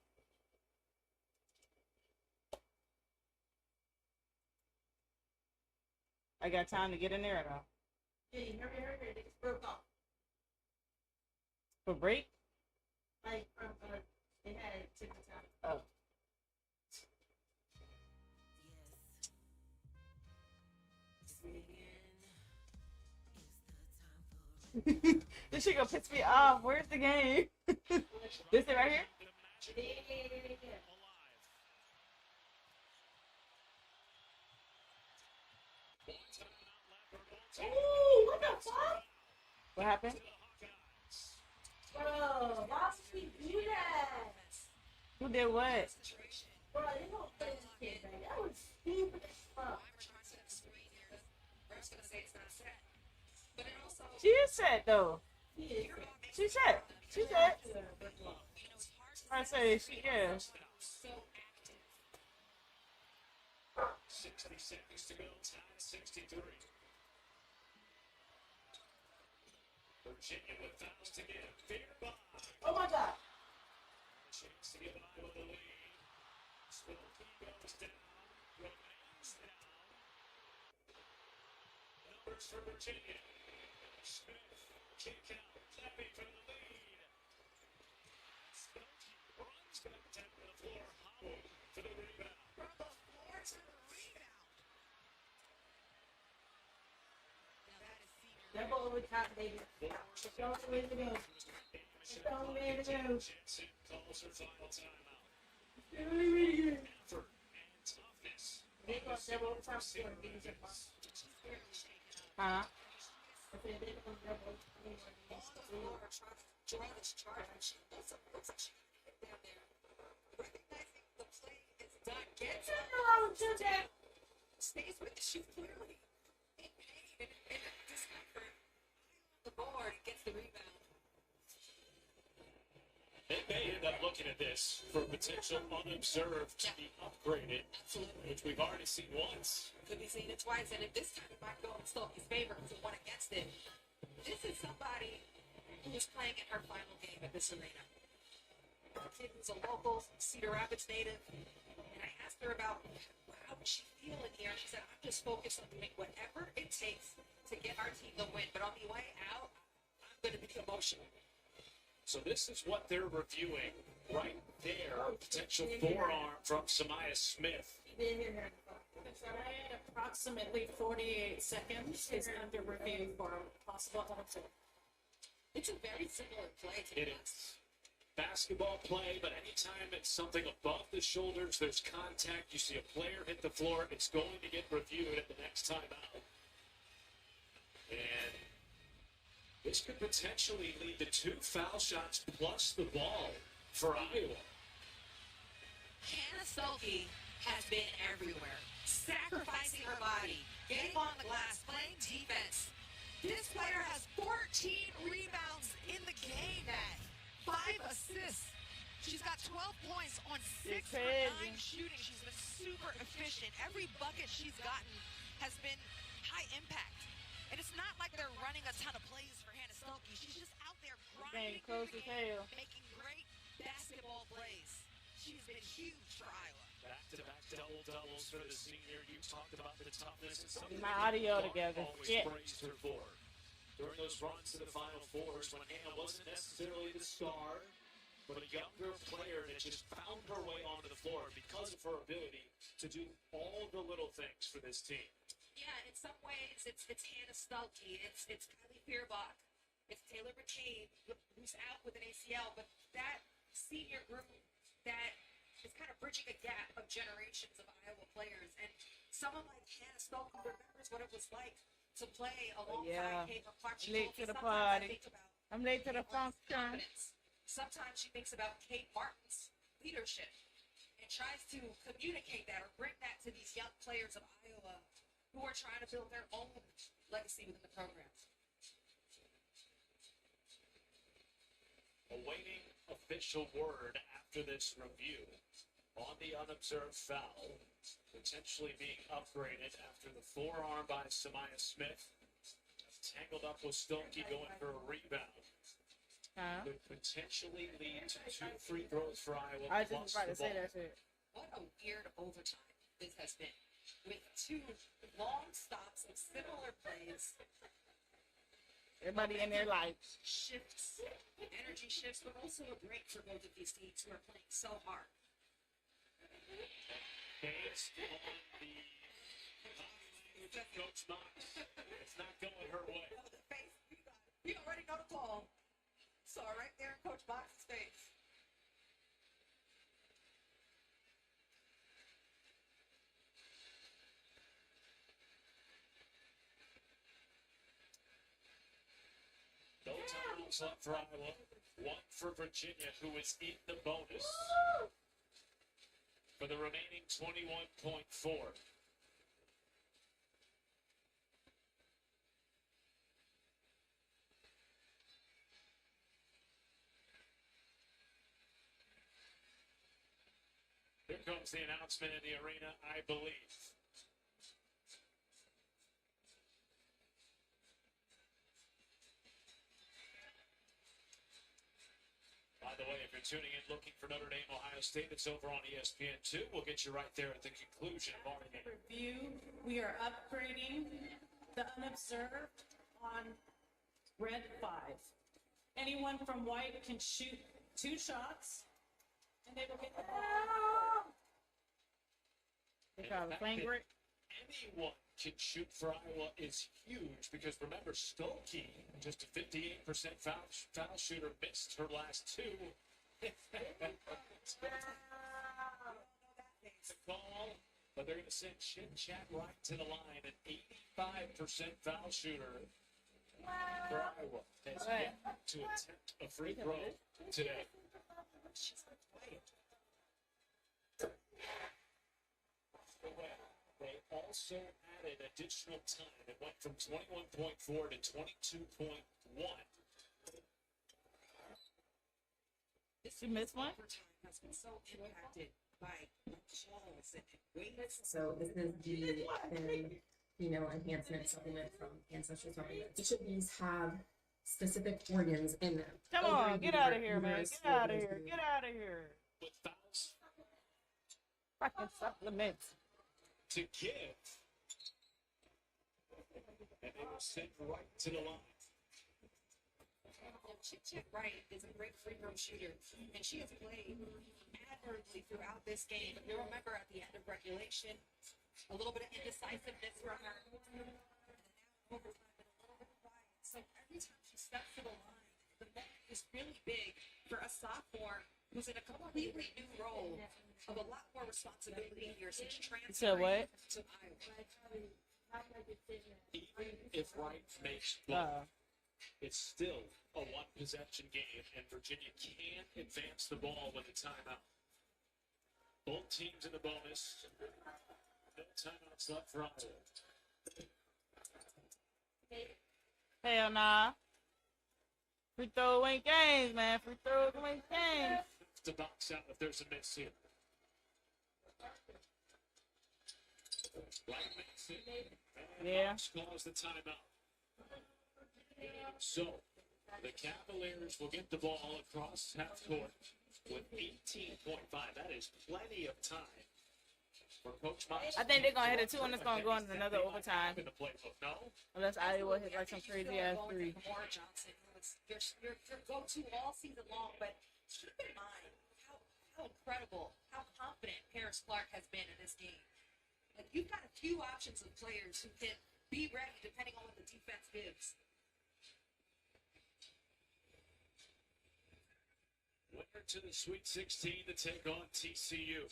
I got time to get in there though. Yeah, hurry. They just broke off. For break? Like from they had it different time. Oh. This shit gonna piss me off. Where's the game? This it right here? Yeah. Ooh, what the fuck? What happened? Bro, why would we do that? Who did what? Bro, they don't play this kid, man. That was stupid as fuck. She is set though. She set. I say she is. 60 seconds to go, tie 63. Virginia with fouls to give. Fear by. Oh my god. Chance to give Iowa the lead. Spilkey goes down. Remains down. Numbers for Virginia. Smith, kick out. Clapping for the lead. Spilkey runs back down to the floor. Howell for the rebound. From the floor to the rebound. That ball over top, baby. It's the only way to go. It's the only way to go. Jensen calls her final timeout. It's the only way to go. Effort and toughness. They go double overtime score. Give us a ball. Huh? I said they go double. Jordan's charge. That's a cheat down there. Recognizing the play is done. Gets it. Stays with the shoot clearly. In pain and discomfort. The board gets the rebound. They may end up looking at this for potential unobserved to be upgraded, which we've already seen once. Could be seen it twice, and if this time it might go in Stokey's favor to one against it. This is somebody who's playing in her final game at this arena. A kid who's a local Cedar Rapids native, and I asked her about how would she feel in here, and she said, I'm just focused on doing whatever it takes to get our team the win, but on the way out, I'm going to be emotional. So this is what they're reviewing right there. Potential forearm from Samaya Smith. Approximately 48 seconds is under review for possible offset. It's a very similar play to It is basketball play, but anytime it's something above the shoulders, there's contact, you see a player hit the floor, it's going to get reviewed at the next timeout. And this could potentially lead to 2 foul shots plus the ball for Iowa. Hannah Stokey has been everywhere, sacrificing her body, getting on the glass, playing defense. This player has 14 rebounds in the game, 5 assists. She's got 12 points on 6 for 9 shooting. She's been super efficient. Every bucket she's gotten has been high impact. And it's not like they're running a ton of plays for Hannah Stokey. She's just out there grinding, close as hell. making great basketball plays. She's been huge for Iowa. Back-to-back double-doubles for the senior. You talked about the toughness. And something My that audio Clark together. always Shit. praised her for. During those runs to the Final Fours, when Hannah wasn't necessarily the star, but a younger player that just found her way onto the floor because of her ability to do all the little things for this team. Yeah, in some ways, it's Hannah Stokey, it's Kylie Fierbach, it's Taylor McCabe, who's out with an ACL, but that senior group that is kind of bridging a gap of generations of Iowa players, and someone like Hannah Stokey remembers what it was like to play alongside Caitlin Clark. She Late told me to the sometimes I party. think about I'm late to the function. confidence. Sometimes she thinks about Kate Martin's leadership and tries to communicate that or bring that to these young players of Iowa who are trying to build their own legacy within the program. Awaiting official word after this review on the unobserved foul, potentially being upgraded after the forearm by Samaya Smith. Tangled up with Stolke going for a rebound. Could potentially lead to 2 free throws for Iowa. I was just about to say that shit. What a weird overtime this has been, with 2 long stops of similar plays. Everybody in there like Shifts, energy shifts, but also a break for both of these teams who are playing so hard. Based on the Coach Knox, it's not going her way. You already know the call. Saw it right there in Coach Box's face. No timeouts left for Iowa. 1 for Virginia, who is in the bonus for the remaining 21.4. Here comes the announcement in the arena, I believe. By the way, if you're tuning in looking for Notre Dame, Ohio State, it's over on ESPN2. We'll get you right there at the conclusion of our game. Review, we are upgrading the unobserved on red 5. Anyone from white can shoot 2 shots, and they will get the ball. They call it flagrant. Anyone can shoot for Iowa is huge because remember, Stolke, just a 58% foul shooter, missed her last 2. It's a call, but they're going to send Chin Chat right to the line. An 85% foul shooter for Iowa has yet to attempt a free throw today. They also added additional time. It went from 21.4 to 22.1. You missed one? Has been so impacted by calls and weights. So this is the enhancement supplement from Ancestry Supplement. Each of these have specific organs in them. Come on, get out of here, man. Get out of here. Get out of here. With fouls. Fucking supplements. To give. And they were sent right to the line. Chip Wright is a great free throw shooter, and she has played admirably throughout this game. But you'll remember at the end of regulation, a little bit of indecisiveness from her. So every time she steps to the line, the moment is really big for a sophomore who's in a completely new role of a lot more responsibility here since transferring to Iowa. Even if Wright makes one, it's still a 1-possession game, and Virginia can advance the ball with a timeout. Both teams in the bonus. No timeouts left for Iowa. Hell nah. Free throw ain't games, man. Free throw ain't games. To box out if there's a miss here. Right makes it. Yeah. Calls the timeout. So, the Cavaliers will get the ball across half court with 18.5. That is plenty of time for Coach Moss. I think they're going to hit it 2 and it's going to go into another overtime. In the playbook, no? Unless Iowa hit like some crazy ass 3. More Johnson, who is your go-to all season long, but keep in mind how incredible, how confident Paris Clark has been in this game. Like, you've got a few options of players who can be ready depending on what the defense gives. Winner to the Sweet 16 to take on TCU.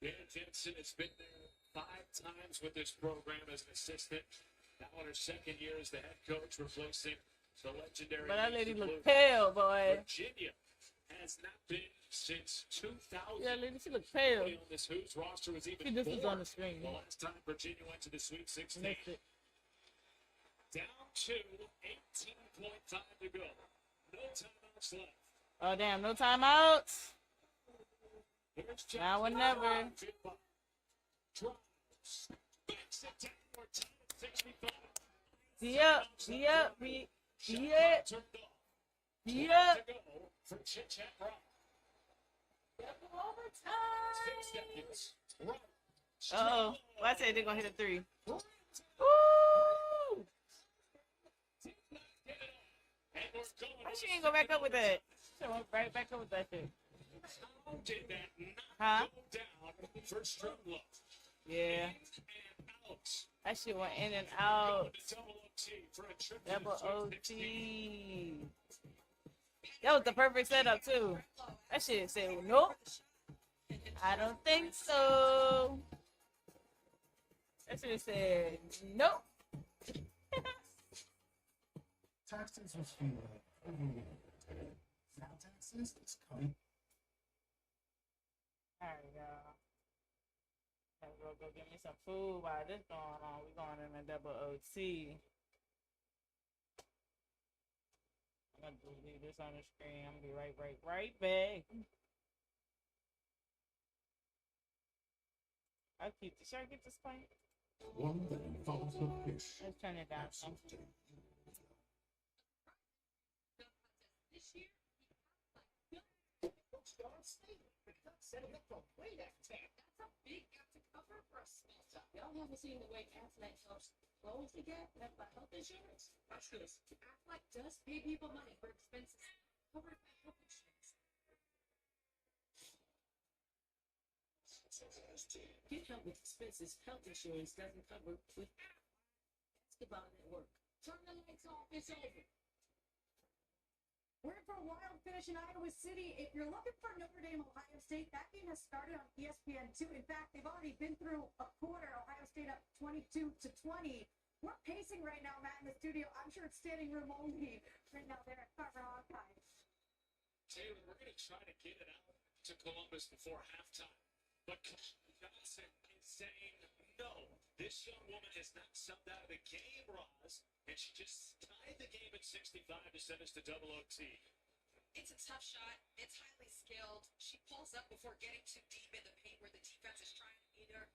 Dan Jensen has been there 5 times with this program as an assistant. Now in her 2nd year as the head coach, replacing the legendary. But that lady look pale, boy. Virginia has not been since 2000. Yeah, lady, she look pale. On this Who's roster was even this is born. on the screen. The last time Virginia went to the Sweet 16. Down to 18.5 to go. No timeouts left. Oh, damn. No timeouts. Now or never. Yep. Yep. Yep. Yep. Uh-oh. Well, I said they're going to hit a three. Woo! Why she ain't go back up with that? She went right back up with that shit. Huh? Yeah. That shit went in and out. Double OT. That was the perfect setup, too. That shit said, nope. I don't think so. That shit said, nope. Taxes was feeling. Now taxes is coming. Alright, y'all. Gotta go get me some food while this going on. We going in a double OT. I'm gonna just leave this on the screen. I'm gonna be right back. I'll keep this. Should I get this pint? One that involves a fish. Let's turn it down some. That's a big gap to cover for a small town. Y'all haven't seen the way Aflac helps loans to get that by health insurance. Watch this. Aflac does pay people money for expenses covered by health insurance. Get help with expenses health insurance doesn't cover with basketball network. Turn the lights off, it's over. We're in for a wild finish in Iowa City. If you're looking for Notre Dame, Ohio State, that game has started on ESPN2. In fact, they've already been through a quarter. Ohio State up 22-20. We're pacing right now, Matt, in the studio. I'm sure it's standing room only right now there at Carver Archive. Taylor, we're going to try to get it out to Columbus before halftime. But Johnson is saying no. This young woman has not subbed out of the game, Roz, and she just tied the game at 65 to send us to double OT. It's a tough shot. It's highly skilled. She pulls up before getting too deep in the paint where the defense is trying to meet her.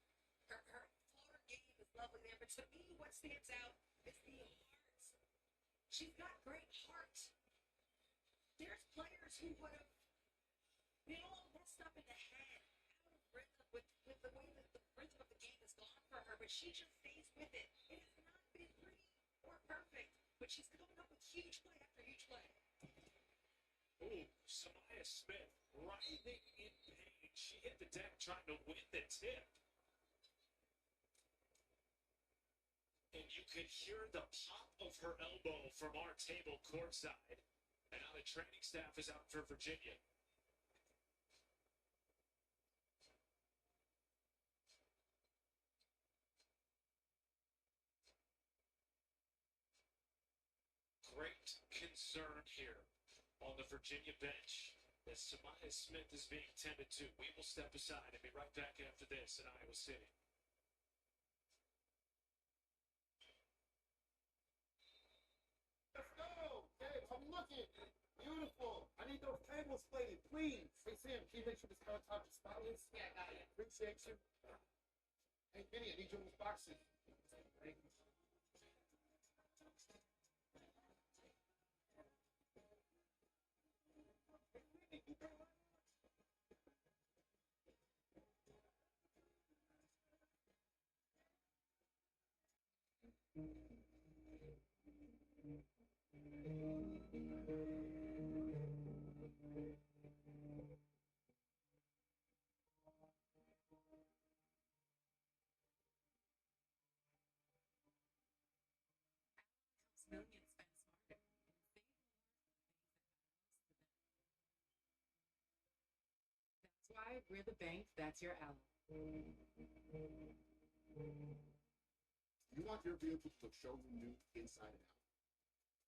Her floater game is lovely there, but to me, what stands out is the heart. She's got great heart. There's players who would have been all messed up in the head, out of rhythm with the way that the rhythm of the game has gone for her, but she just stays with it. It has not been pretty or perfect, but she's coming up with huge play after huge play. Ooh, Samaya Smith writhing in pain. She hit the deck trying to win the tip. And you could hear the pop of her elbow from our table courtside. And now the training staff is out for Virginia. Great concern here on the Virginia bench as Samaya Smith is being tended to. We will step aside and be right back after this in Iowa City. Let's go! Hey, I'm looking. Beautiful. I need those tables plated, please. Hey, Sam, can you make sure this countertop is spotless? Yeah, I got it. Appreciate you. Hey, Vinny, I need you in those boxes. Thank you. Millions spent smarter. That's why we're the bank that's your ally. You want your vehicle to look showroom new inside and out.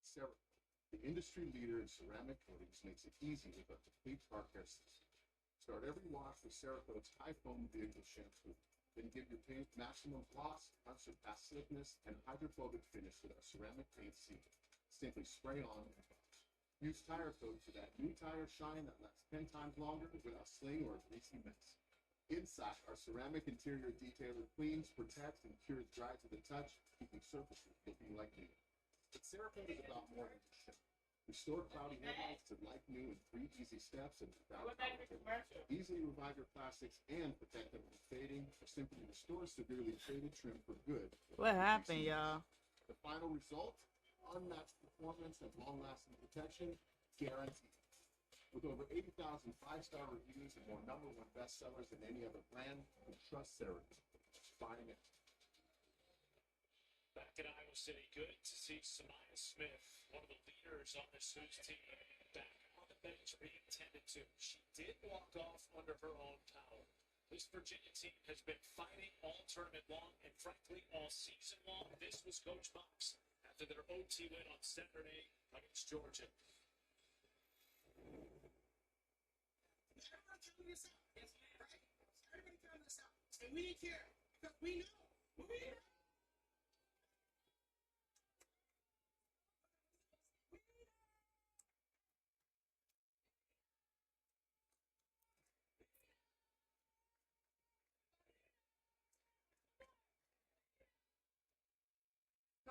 Cerakote, the industry leader in ceramic coatings, makes it easy with a complete car care system. Start every wash with Cerakote's high foam vehicle shampoo. Then give your paint maximum gloss, unsurpassed slickness, and hydrophobic finish with our ceramic paint seal. Simply spray on and wash. Use tire coat so that new tires shine that lasts 10 times longer without sling or a greasy mess. Inside, our ceramic interior detailer cleans, protects, and cures dry to the touch, keeping surfaces looking like new. But Cerakote is about more than just shine. Restore cloudy headlights to like new in 3 easy steps and without complications. Easily revive your plastics and protect them from fading, or simply restore severely faded trim for good. What happened, y'all? The final result, unmatched performance and long-lasting protection, guaranteed. With over 80,000 5-star reviews and more #1 bestsellers than any other brand, we trust Cerakote. Buying it. Back in Iowa City, good to see Samaya Smith, one of the leaders on this Hoops team, back on the bench being tended to. She did walk off under her own power. This Virginia team has been fighting all tournament long, and frankly, all season long. This was Coach Mox after their OT win on Saturday against Georgia. Everyone telling this out, yes, right? Everybody telling this out, and we didn't care because we know.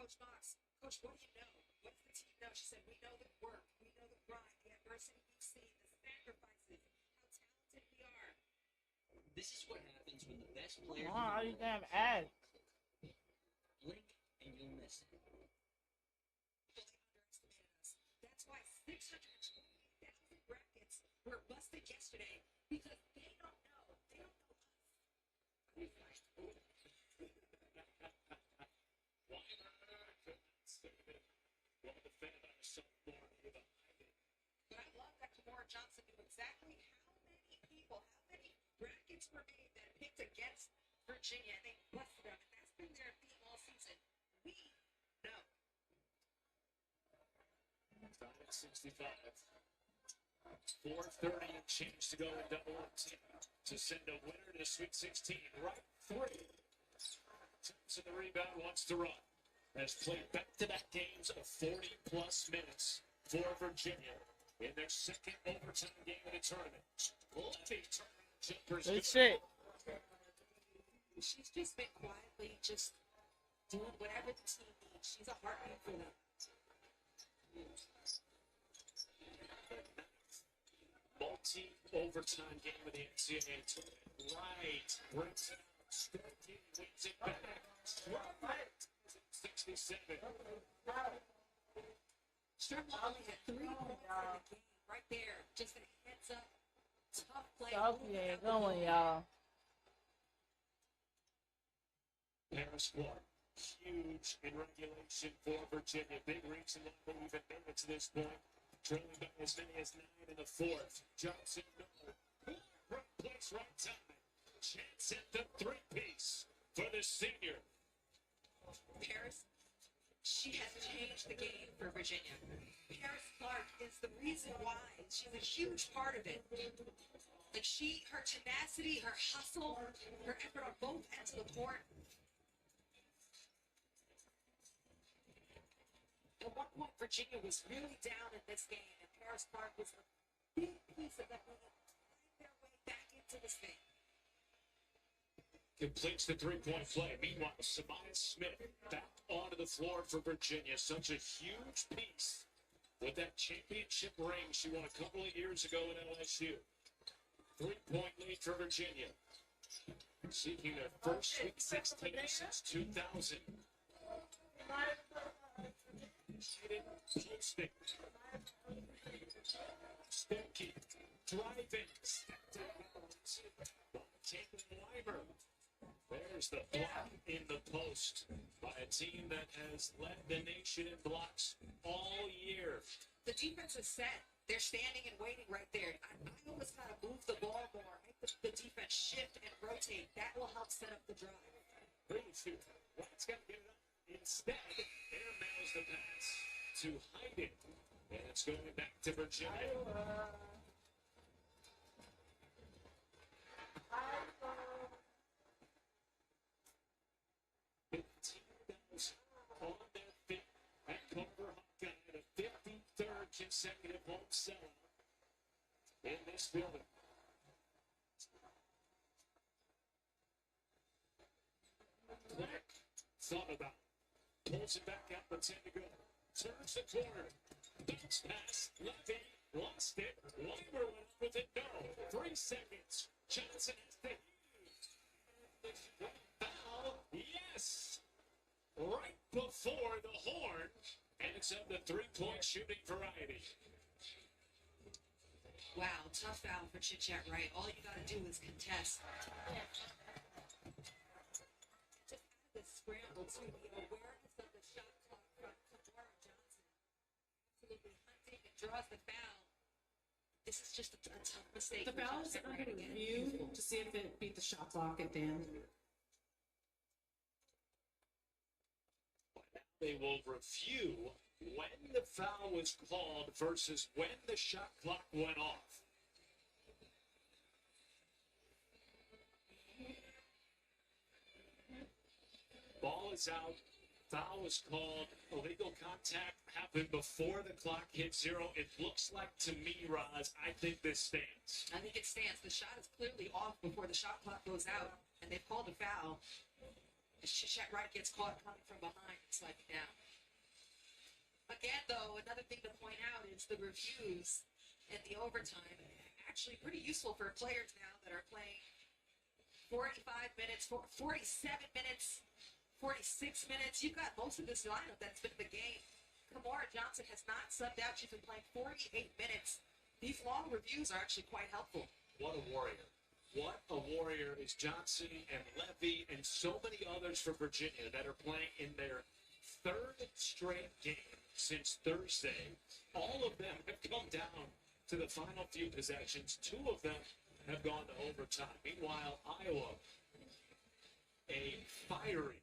Coach Mox, Coach, what do you know? What does the team know? She said, we know the work, we know the grind, the adversity we've seen, the sacrifices, how talented we are. This is what happens when the best player All you damn ass. blink and you'll miss it. They underestimated us. That's why 620,000 brackets were busted yesterday because they don't know. They don't know us. But I love that Kamora Johnson knew exactly how many people, how many brackets were made that picked against Virginia, and they busted them, and that's been their theme all season. We know. 65. 4:30 and change to go in double OT to send a winner to Sweet 16. Right three. To the rebound, wants to run. Has played back-to-back games of 40-plus minutes for Virginia in their second overtime game of the tournament. Lefty jumpers. Good shit. She's just been quietly just doing whatever the team needs. She's a heartbeat for them. Multi-overtime game of the NCAA tournament. Right. Brings it out. Starkey wins it back. 67. Strickland only had 3 points in the game. Right there. Just a heads up. Tough play. Starkey ain't going, y'all. Paris won. Huge in regulation for Virginia. Big reason why they even made it to this point. Trailing by as many as 9 in the fourth. Johnson, no. Right place, right time. Chance at the three-piece for the senior. Paris, she has changed the game for Virginia. Paris Clark is the reason why. She's a huge part of it. Like her tenacity, her hustle, her effort on both ends of the court. At one point, Virginia was really down in this game, and Paris Clark was a big piece of that game, find their way back into this thing. Completes the three-point play. Meanwhile, Samaya Smith back onto the floor for Virginia. Such a huge piece with that championship ring she won a couple of years ago at LSU. 3-point lead for Virginia. Seeking their first Sweet 16 since 2000. Posting. Starkey driving. Caitlin Weimer. There's the block in the post by a team that has led the nation in blocks all year. The defense is set. They're standing and waiting right there. I always kind of move the ball more, make the defense shift and rotate. That will help set up the drive. White's got to get it up. Instead, air mails the pass to Hayden. And it's going back to Virginia. On their feet at Culver Hawkeye, the 53rd consecutive home sellout in this building. Black thought about it. Pulls it back out, but 10 to go. Turns the corner. Bounce pass. Levy lost it. Weimer went up with it. No. 3 seconds. Johnson has the foul. Yes. Right before the horn. And it's of the three-point shooting variety. Wow, tough foul for Chit-Chat Wright. All you got to do is contest. Just had this scramble to the awareness of the shot clock from Kamara Johnson. Absolutely hunting and draws the foul. This is just a tough mistake. The foul is under review to see if it beat the shot clock at the end. They will review when the foul was called versus when the shot clock went off. Ball is out. Foul was called. Illegal contact happened before the clock hit 0. It looks like to me, Roz, I think this stands. I think it stands. The shot is clearly off before the shot clock goes out, and they've called a foul. Chit-Chat Wright gets caught coming from behind and sliding down. Again, though, another thing to point out is the reviews in the overtime. Actually pretty useful for players now that are playing 45 minutes, 47 minutes, 46 minutes. You've got most of this lineup that's been in the game. Kamara Johnson has not subbed out. She's been playing 48 minutes. These long reviews are actually quite helpful. What a warrior. What a warrior is Johnson and Levy and so many others for Virginia that are playing in their third straight game since Thursday. All of them have come down to the final few possessions. 2 of them have gone to overtime. Meanwhile, Iowa, a fiery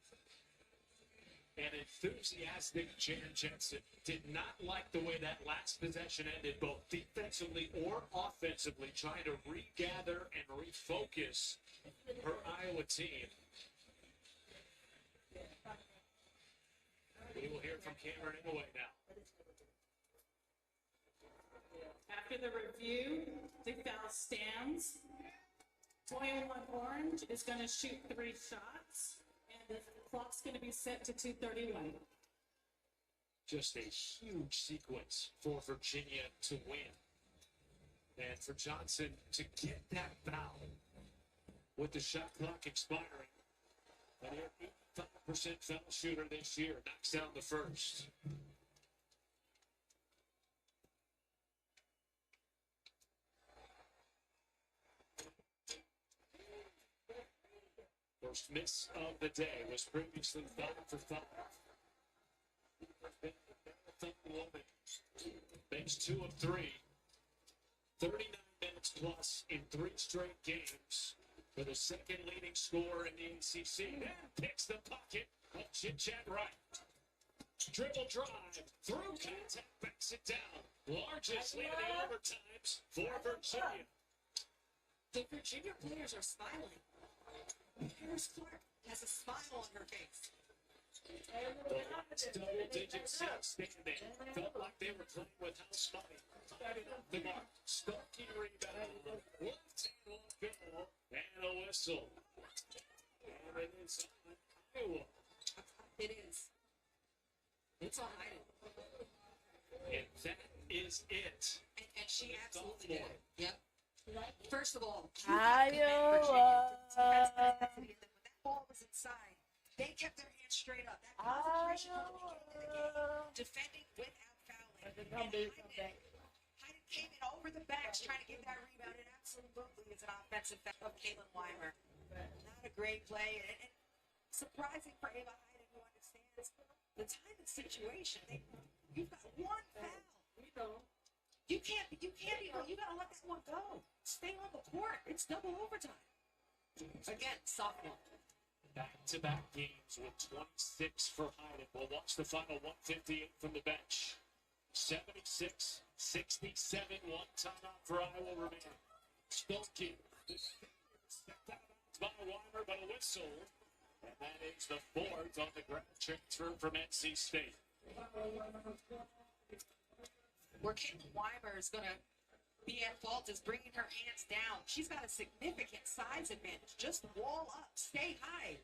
and enthusiastic Jan Jensen, did not like the way that last possession ended, both defensively or offensively, trying to regather and refocus her Iowa team. We will hear from Cameron Inouye now. After the review, the foul stands. 21 Orange is going to shoot 3 shots, and the clock's going to be set to 2:31. Just a huge sequence for Virginia to win. And for Johnson to get that foul with the shot clock expiring. And an 85% foul shooter this year knocks down the first. First miss of the day was previously 5 for 5. Woman makes 2 of 3. 39 minutes plus in 3 straight games for the second leading scorer in the ACC. Then picks the pocket of Chit-Chat Wright. Dribble drive through contact, backs it down. Largest lead in the overtimes for Virginia. The Virginia players are smiling. Harris Clark has a smile on her face. The last double-digit set standing felt like they were playing with house money. The mark, Stuckey rebound, left hand won't go, and a whistle. And it is on Iowa. It is. It's on Iowa. And that is it. And she absolutely did it. Yep. First of all, Iowa. when that ball was inside, they kept their hands straight up. That concentration when they came into the game, defending without fouling. And Hayden came in over the backs trying to get that rebound. It absolutely is an offensive foul of Caitlin Weimer. Not a great play. And surprising for Ava Hayden, who understands the time and situation. You've got 1 foul. You can't even, you gotta let that one go. Stay on the court. It's double overtime. Again, sophomore. Back-to-back games with 26 for Hayden. We'll watch the final 158 from the bench. 76, 67, 1 timeout for Iowa remaining. Stuckey, stepped out of bounds by Weimer, but a whistle. And that is the 4th on the ground transfer from NC State. Where Caitlin Weimer is going to be at fault is bringing her hands down. She's got a significant size advantage. Just wall up, stay high.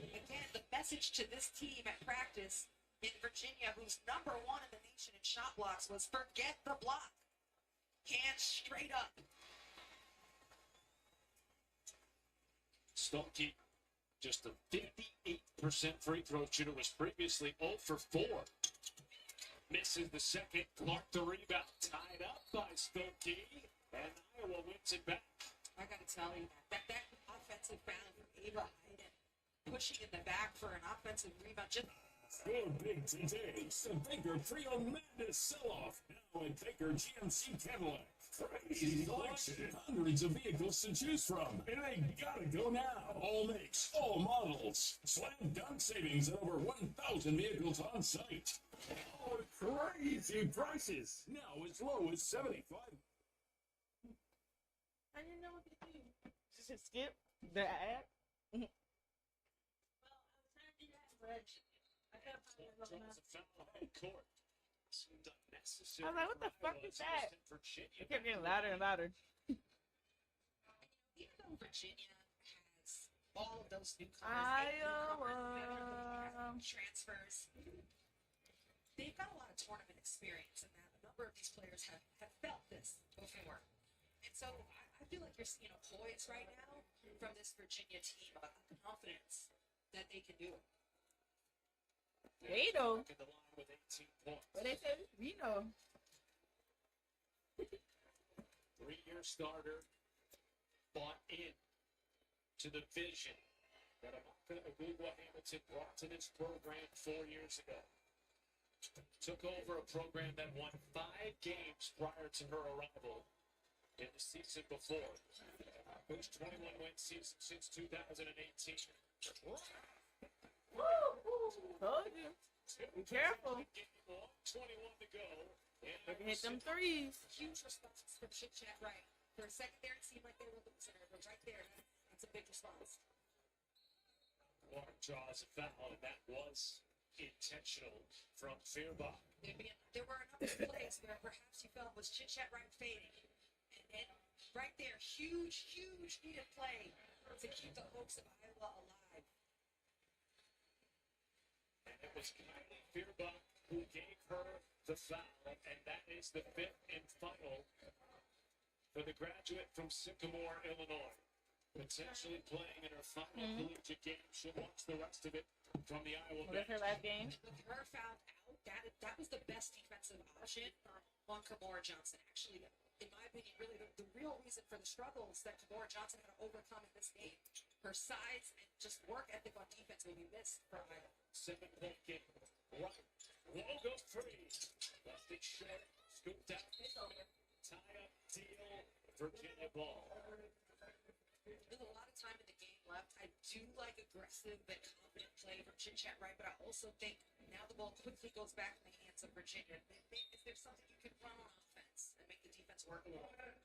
Again, the message to this team at practice in Virginia, who's #1 in the nation in shot blocks, was forget the block. Hands straight up. Stumpke, just a 58% free throw shooter, was previously 0 for 4. Misses the second. Clark the rebound. Tied up by Stumpke. And Iowa wins it back. I got to tell you, that offensive foul from Ava Hayden, pushing in the back for an offensive rebound. Just So big today. Some Baker Tremendous sell-off. Now at Baker GMC Cadillac. Crazy selection. Hundreds of vehicles to choose from. And they gotta go now. All makes, all models. Slam dunk savings on over 1,000 vehicles on site. Oh, crazy prices. Now as low as $75. I didn't know what to do. Just skip the ad. Well, I was trying to do that, but I got to find Draws a foul at court. Seemed unnecessary. I was like, what the fuck is that? It kept getting louder and louder. even though Virginia has all of those newcomers, transfers, they've got a lot of tournament experience, and that a number of these players have felt this before. And so I feel like you're seeing a poise right now from this Virginia team, a confidence that they can do it. They know. Back at the line with 18 points. But they said, we know. 3-year starter bought in to the vision that Agugwa Hamilton brought to this program 4 years ago. Took over a program that won 5 games prior to her arrival in the season before. First 21-win season since 2018. Told you. Be careful. 21 to go. They can hit them threes. Huge response from Chit-Chat Wright. For a second there, it seemed like they were losing her, but right there, that's a big response. Clark draws a foul, and that was intentional from Feuerbach. There were a number of plays where perhaps you felt was Chit-Chat Wright fading. And right there, huge needed play to keep the hopes of Iowa alive. And it was Kylie Feuerbach who gave her the foul, and that is the 5th and final for the graduate from Sycamore, Illinois. Potentially playing in her final collegiate game. She'll watch the rest of it from the Iowa bench. Was that her last game? With her fouled out, that was the best defensive option on Kamora Johnson. Actually, in my opinion, really the real reason for the struggles that Kamora Johnson had to overcome in this game. Her size and just work ethic on defense will be missed for Iowa. 7-point game. Right. Logo 3. Left it short. Scooped out. Tie up deal. Virginia ball. With a lot of time in the game left, I do like aggressive but confident play from Chit-Chat Wright, but I also think now the ball quickly goes back in the hands of Virginia. If there's something you can run on offense and make the defense work a little bit.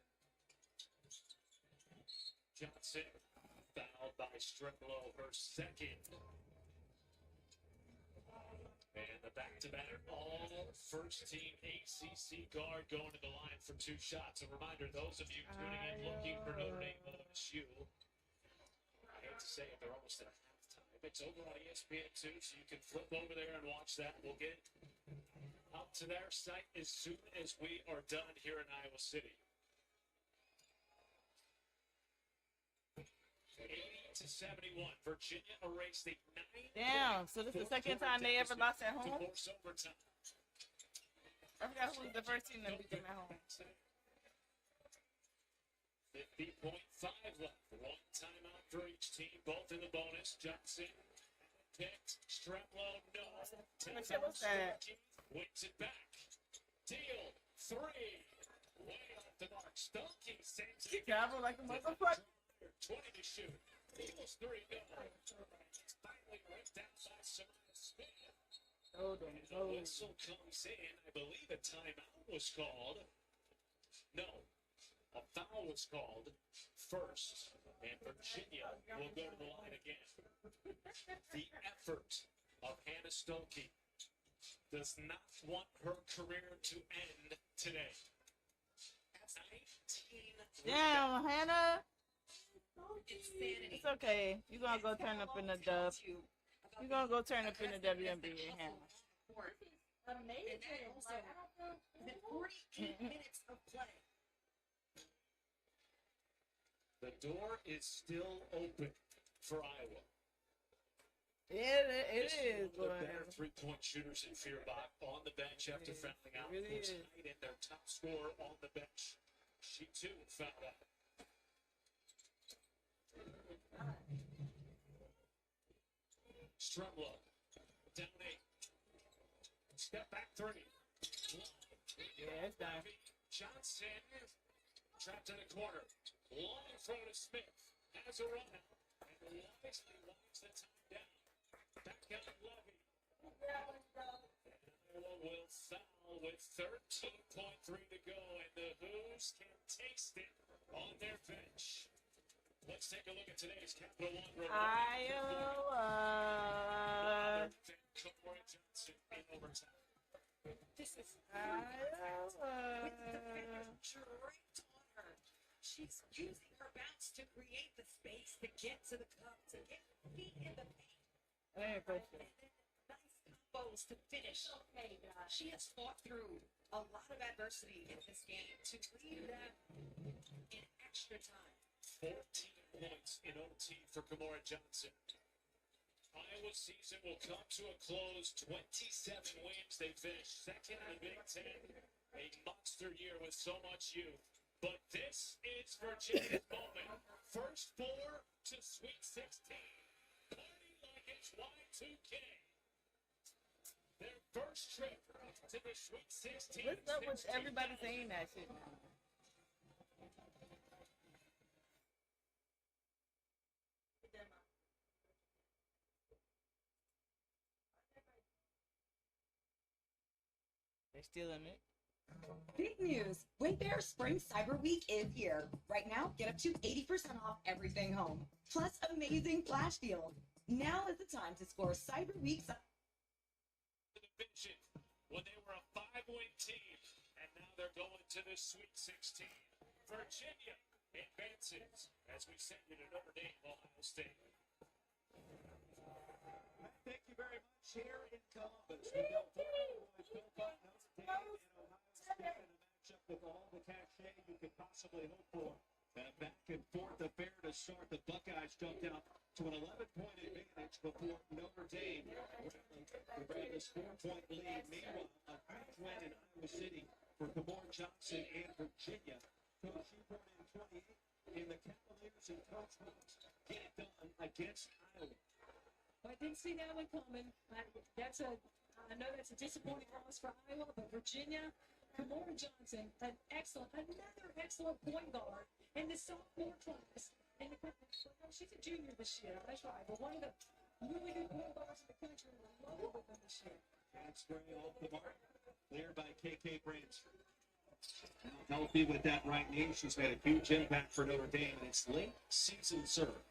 Johnson fouled by Striplow, her second. And the back-to-back all first-team ACC guard going to the line for 2 shots. A reminder, those of you tuning in looking for Notre Dame OSU, I hate to say it, they're almost at halftime. It's over on ESPN2, so you can flip over there and watch that. We'll get up to their site as soon as we are done here in Iowa City. 80-71. Virginia erased a 9. Damn, so this is the second time they ever lost at home? To force overtime. I forgot who was the first team that beat them at home. 50.5 left. 1 timeout for each team, both in the bonus. Johnson picked. Streplow, no. What's that? Wins it back. Deal. 3. Way off the mark. Stumpke saves it. Travel like a motherfucker. 20 to shoot. Eagles 3 go. It's finally ripped out by Samaya Smith. And the whistle comes in. I believe a timeout was called. No, a foul was called first. And Virginia will go to the line again. The effort of Hannah Stumpke. does not want her career to end today. 19 Damn, Hannah. Insanity. It's okay. You're gonna go turn up in the dub. You're gonna go turn up in the WNBA, Hannah. Amazing. And also, the 48 minutes of play. The door is still open for Iowa. It is. The better three-point shooters in Feuerbach on the bench after fouling out. It really is. And their top scorer on the bench. She too fouled out. Strumlow, down 8. Step back 3. Yeah, it's done. Johnson trapped in the corner. Long throw to Smith. Has a run out. And wisely winds the time down. Back out Levy. Iowa will foul with 13.3 to go. And the Who's can taste it on their bench. Let's take a look at today's Capital One. Iowa. Corey Johnson in overtime. This is Iowa. with the defenders draped on her. She's using her bounce to create the space to get to the cup, to get feet in the paint. Nice combos to finish. Okay, she has fought through a lot of adversity in this game to lead them in extra time. 14 points in OT for Kimora Johnson. Iowa's season will come to a close. 27 wins. They finished second in the Big Ten. A monster year with so much youth. But this is Virginia's moment. First 4 to Sweet 16. Party like it's Y2K. Their first trip to the Sweet 16. What's up with everybody saying that shit now? They're still in it. Big news! Wayfair Spring Cyber Week is here. Right now, get up to 80% off everything home. Plus amazing flash deals. Now is the time to score Cyber Week. Division when they were a 5-win team, and now they're going to the Sweet 16. Virginia advances as we send you to Notre Dame, Ohio State. Thank you very much here in Columbus. We go forward with Notre Dame and Ohio State in a matchup with all the cachet you could possibly hope for. Back and forth affair to start. The Buckeyes jumped out to an 11-point advantage before Notre Dame grabbed this 4-point lead. Meanwhile, a huge win in Iowa City for Kimora Johnson and Virginia. Coach Hubert in 28, and the Cavaliers and Coach Woods get it done against Iowa. I didn't see that one coming. I know that's a disappointing loss for Iowa, but Virginia, Kimora Johnson, another excellent point guard in the sophomore class. And she's a junior this year, that's right. But one of the really good point guards in the country, and I love it with them this year. That's very off the mark. Cleared by KK Bransford. Now healthy with that right knee. She's had a huge impact for Notre Dame, and it's late season serve.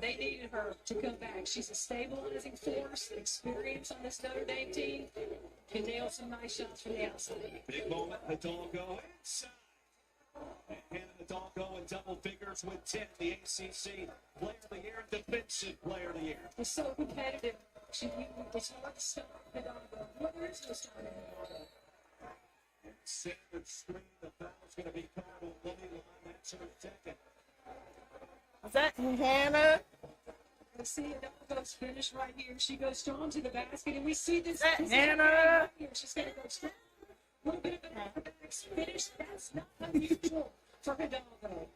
They needed her to come back. She's a stabilizing force, experience on this Notre Dame team. Can nail some nice shots from the outside. Big moment, Hidalgo inside. And Hannah Hidalgo in double figures with 10, the ACC Player of the Year, Defensive Player of the Year. It's so competitive. It's hard to stop Hidalgo. Well, there is no stopping Hidalgo. Sandwich screen, the foul's going to be called on Lily Line. That's her second. Is that Hannah? You see Hidalgo's finish right here. She goes strong to the basket, and we see this. Hannah? Right here. She's going to go strong. A little bit of an acrobatics finish. That's not unusual for Hidalgo.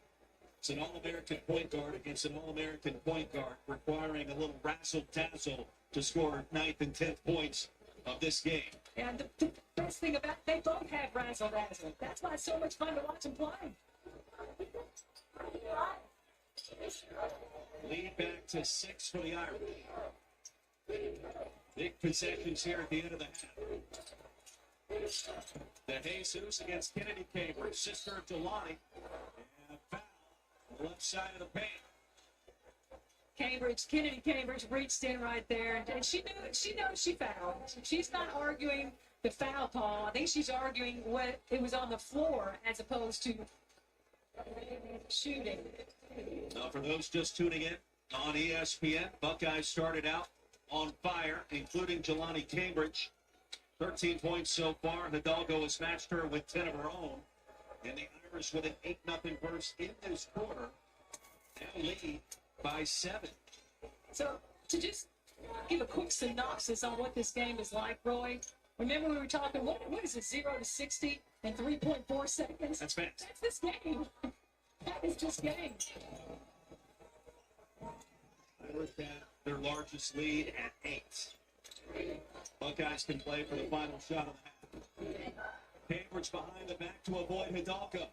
It's an All-American point guard against an All-American point guard, requiring a little razzle-dazzle to score 9th and 10th points of this game. And the best thing about it, they both have razzle-dazzle. That's why it's so much fun to watch them play. Lead back to 6 for the Irish. Big possessions here at the end of the half. The Jesus against Kennedy Caver, sister of Delani. And a foul on the left side of the paint. Kennedy Cambridge reached in right there, and she knows she fouled. She's not arguing the foul call. I think she's arguing what it was on the floor as opposed to shooting. Now, for those just tuning in on ESPN, Buckeyes started out on fire, including Jelani Cambridge. 13 points so far. Hidalgo has matched her with 10 of her own. And the Irish with an 8-0 burst in this quarter. Now lead by 7. So, to just give a quick synopsis on what this game is like, Roy, remember we were talking, what is it, 0 to 60 in 3.4 seconds? That's fast. That's this game. That is this game. Irish have their largest lead at 8. Buckeyes can play for the final shot of the half. Cambridge behind the back to avoid Hidalgo.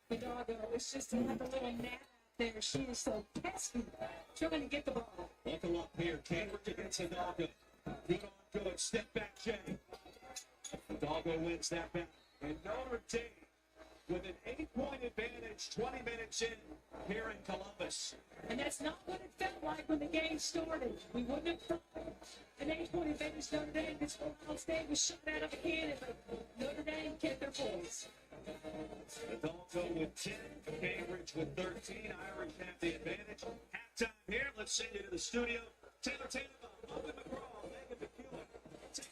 Hidalgo is just like a little gnat out there. She is so pesky, trying to get the ball. Buckle up here. Cambridge against Hidalgo. Good on good. Step back, Jay. Hidalgo wins that back. And Notre Dame with an 8-point advantage 20 minutes in here in Columbus. And that's not what it felt like when the game started. We wouldn't have thought an 8-point advantage Notre Dame. This Ohio State was shot out of a cannon, but Notre Dame kept their poise. Hidalgo with 10, Cambridge with 13. Irish have the advantage. Halftime here. Let's send you to the studio. Taylor Tannenbaum, Logan McGraw, Megan McEwen. Take it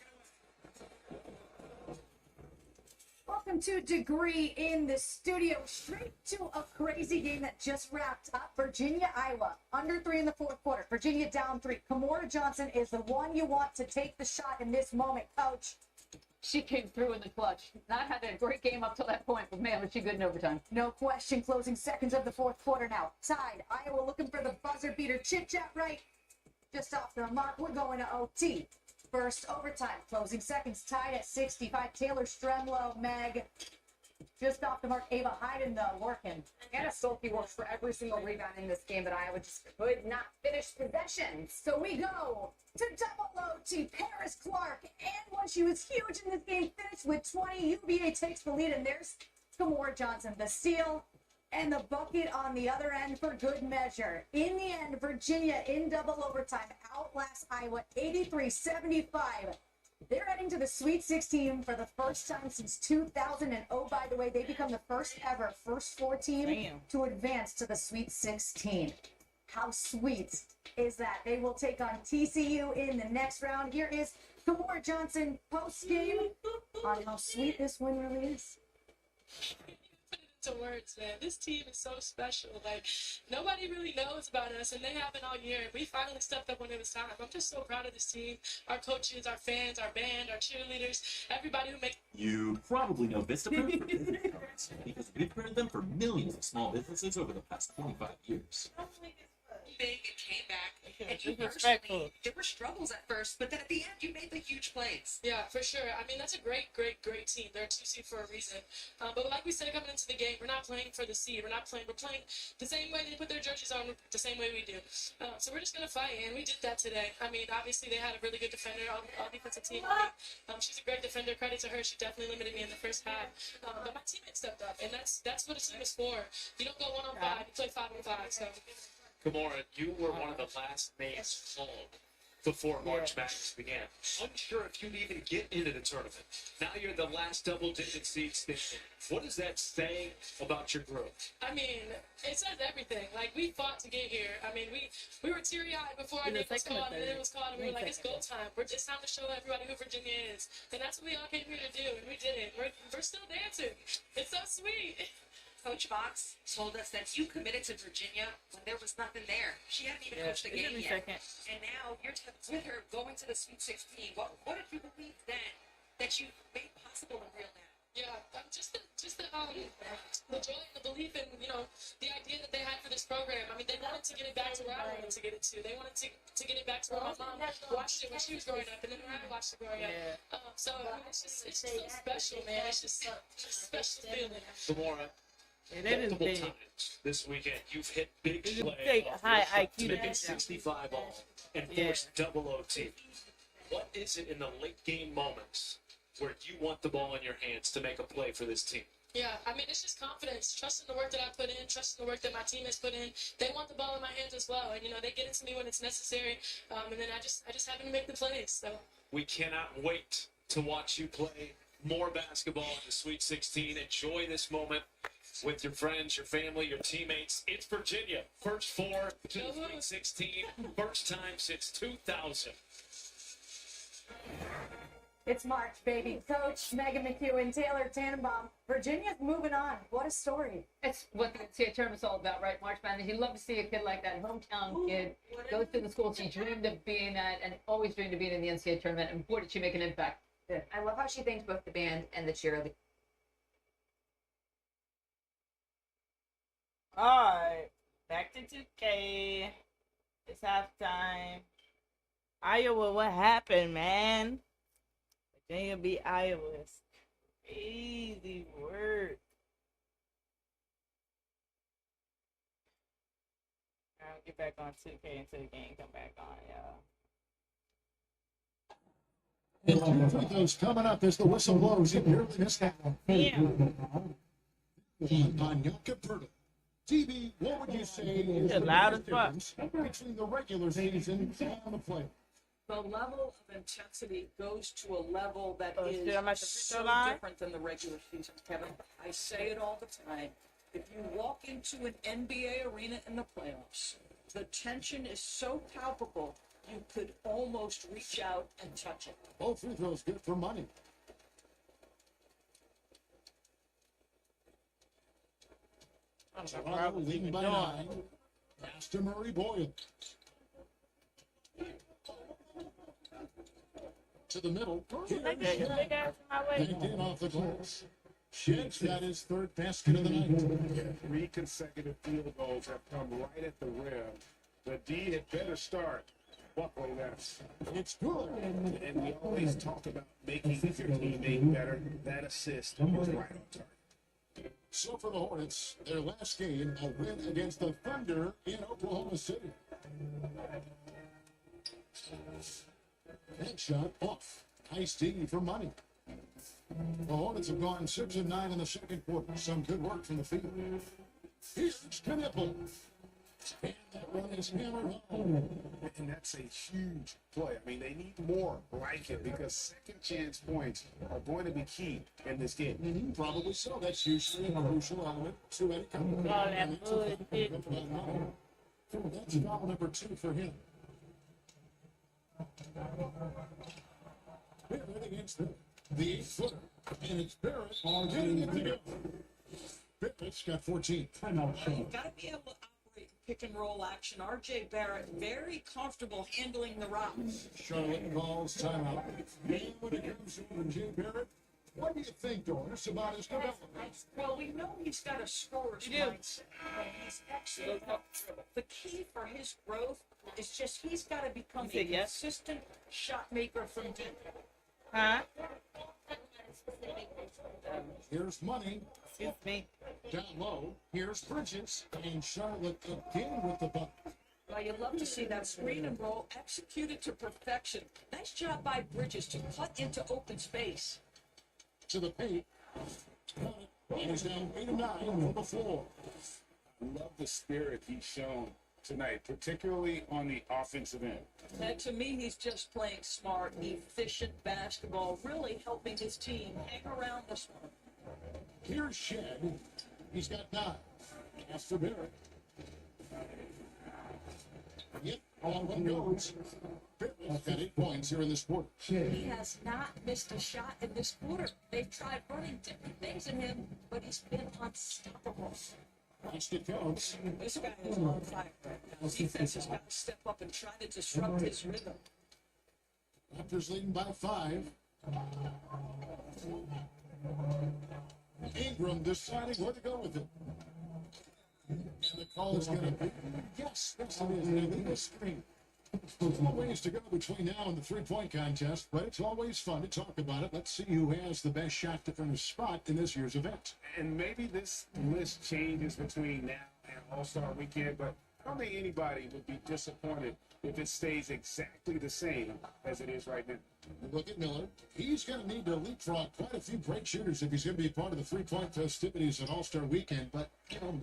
away. Welcome to Degree in the studio. Straight to a crazy game that just wrapped up. Virginia, Iowa, under 3 in the fourth quarter. Virginia down 3. Kamora Johnson is the one you want to take the shot in this moment, Coach. She came through in the clutch. Not had a great game up till that point, but man, was she good in overtime. No question. Closing seconds of the fourth quarter now. Tied. Iowa looking for the buzzer beater. Chit chat right. Just off the mark. We're going to OT. First overtime. Closing seconds. Tied at 65. Taylor Stremlow, Meg. Just off the mark. Ava Hyden, though, working. Anna Stolke works for every single rebound in this game, but Iowa just could not finish possessions. So we go to double OT. Paris Clark, and when she was huge in this game, finished with 20. UVA takes the lead, and there's Kamora Johnson, the steal and the bucket on the other end for good measure. In the end, Virginia in double overtime outlasts Iowa 83-75. They're heading to the Sweet 16 for the first time since 2000. And oh, by the way, they become the first ever first 4 team to advance to the Sweet 16. How sweet is that? They will take on TCU in the next round. Here is Kamora Johnson post-game on how sweet this win really is. To words, man. This team is so special. Like, nobody really knows about us, and they haven't all year. We finally stepped up when it was time. I'm just so proud of this team. Our coaches, our fans, our band, our cheerleaders, everybody who makes. You probably know Vistaprint for business cards because we've printed them for millions of small businesses over the past 25 years. Big and came back, and you personally, there were struggles at first, but then at the end, you made the huge plays. Yeah, for sure. I mean, that's a great team. They're a 2 seed for a reason. But like we said coming into the game, we're not playing for the seed. We're playing the same way they put their jerseys on, the same way we do. So we're just going to fight, and we did that today. I mean, obviously, they had a really good defender, all defensive team. She's a great defender. Credit to her. She definitely limited me in the first half. But my teammates stepped up, and that's what a team is for. You don't go 1-on-5. You play 5-on-5. So. Kamora, you were one of the last names called before March Madness began. Unsure if you'd even get into the tournament. Now you're the last double-digit seed standing. What does that say about your growth? I mean, it says everything. Like, we fought to get here. I mean, we were teary-eyed before our name was called, and then it was called, and we were like, it's go time. It's time to show everybody who Virginia is. And that's what we all came here to do, and we did it. We're still dancing. It's so sweet. Coach Fox told us that you committed to Virginia when there was nothing there. She hadn't even coached the game yet. And now you're with her going to the Sweet 16. What did you believe then that you made possible in real now? Yeah, just the joy and the belief in, the idea that they had for this program. I mean, they wanted to get it back to where I wanted to get it to. They wanted to get it back to where my mom watched it when she was growing up, and then when I watched it growing up. So I mean, it's just so special, man. It's just a special feeling. Kamora, multiple times this weekend, you've hit big play, high IQ to make 65 all, and forced double OT. What is it in the late game moments where you want the ball in your hands to make a play for this team? Yeah, I mean, it's just confidence, trusting the work that I put in, trusting the work that my team has put in. They want the ball in my hands as well, and they get it to me when it's necessary, and then I just happen to make the plays. So We cannot wait to watch you play more basketball in the Sweet 16. Enjoy this moment with your friends, your family, your teammates. It's Virginia, first four to the Sweet 16, first time since 2000. It's March, baby. Coach Megan McEwen, Taylor Tannenbaum. Virginia's moving on. What a story. It's what the NCAA tournament's all about, right? March Madness. You love to see a kid like that, hometown kid, goes to the school she dreamed of being at and always dreamed of being in the NCAA tournament. And boy, did she make an impact. Yeah. I love how she thanked both the band and the cheerleaders. Alright, back to 2K. It's halftime. Iowa, what happened, man? Virginia beat Iowa. It's crazy work. I'll get back on 2K until the game come back on, y'all. Free throws coming up as the whistle blows in early this half. On Yonka Purtle. TV, what would you say is the difference between the regular season and the play? The level of intensity goes to a level that is so different than the regular season, Kevin. I say it all the time. If you walk into an NBA arena in the playoffs, the tension is so palpable, you could almost reach out and touch it. Both free throws good for money. Toronto leading by 9. Pass to Murray Boyle. To the middle. Banked in off the glass. Shed's got his third basket of the night. 3 consecutive field goals have come right at the rim. The D had better start buckling that. It's good. And we always talk about making your teammate better. That assist is right on target. So for the Hornets, their last game, a win against the Thunder in Oklahoma City. That shot off. Nice D for money. The Hornets have gone 6 of 9 in the second quarter. Some good work from the field. Here's Knipple. And that run is hammered home. And that's a huge play. I mean, they need more like it because second chance points are going to be key in this game. Probably so. That's usually a crucial element to any comeback. That's foul number 2 for him. Barrett against the 8-footer. And it's Barrett getting it together. Barrett's got 14. You've got to be able to operate pick and roll action. RJ Barrett very comfortable handling the rock. Charlotte calls timeout. And when it comes to RJ Barrett, what do you think, Doris, about his development? Well, we know he's got a scorer's mindset. He's excellent up dribble. The key for his growth is just he's got to become a consistent shot maker from deep. Huh? Here's money. Excuse me. Down low. Here's Bridges. And Charlotte again with the buck. Well, you love to see that screen and roll executed to perfection. Nice job by Bridges to cut into open space. To the paint. And he's down 8 of 9 from the floor. I love the spirit he's shown tonight, particularly on the offensive end. And to me, he's just playing smart, efficient basketball, really helping his team hang around this one. Here's Shed. He's got 9. After Barrett. Yep, on one goes. Barrett's got 8 points here in this quarter. He has not missed a shot in this quarter. They've tried running different things in him, but he's been unstoppable. Watch it counts. This guy is on fire right now. Defense has got to step up and try to disrupt his rhythm. Raptors leading by 5. Ingram deciding where to go with it. And the call is going to be, yes, it is. And then the screen. There's more ways to go between now and the three-point contest, but it's always fun to talk about it. Let's see who has the best shot to finish spot in this year's event. And maybe this list changes between now and All-Star Weekend, but I don't think anybody would be disappointed if it stays exactly the same as it is right now. Look at Miller. He's going to need to leapfrog quite a few break shooters if he's going to be part of the three-point festivities at All-Star Weekend. But,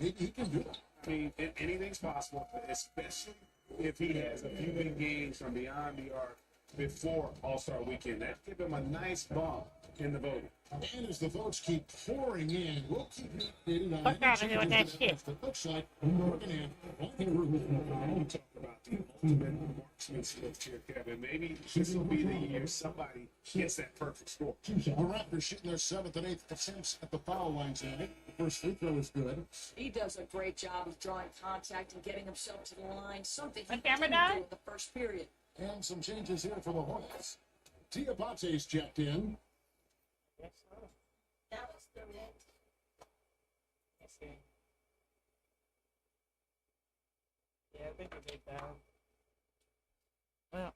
maybe he can do it. I mean, anything's possible, especially if he has a few big games from beyond the arc before All-Star Weekend. That'd give him a nice bump in the voting. And as the votes keep pouring in, we'll keep you updated on Fuck out of here with that shit. It looks like we're going to Talk about the ultimate marksmanship here, Kevin. Maybe this will be the year somebody gets that perfect score. The Raptors shooting their 7th and 8th attempts at the foul line tonight. The first free throw is good. He does a great job of drawing contact and getting himself to the line, something he camera didn't done? do in the first period. And some changes here for the Hornets. Diabate's checked in. That was the net. Let's see. Yeah, I think we did that. Well.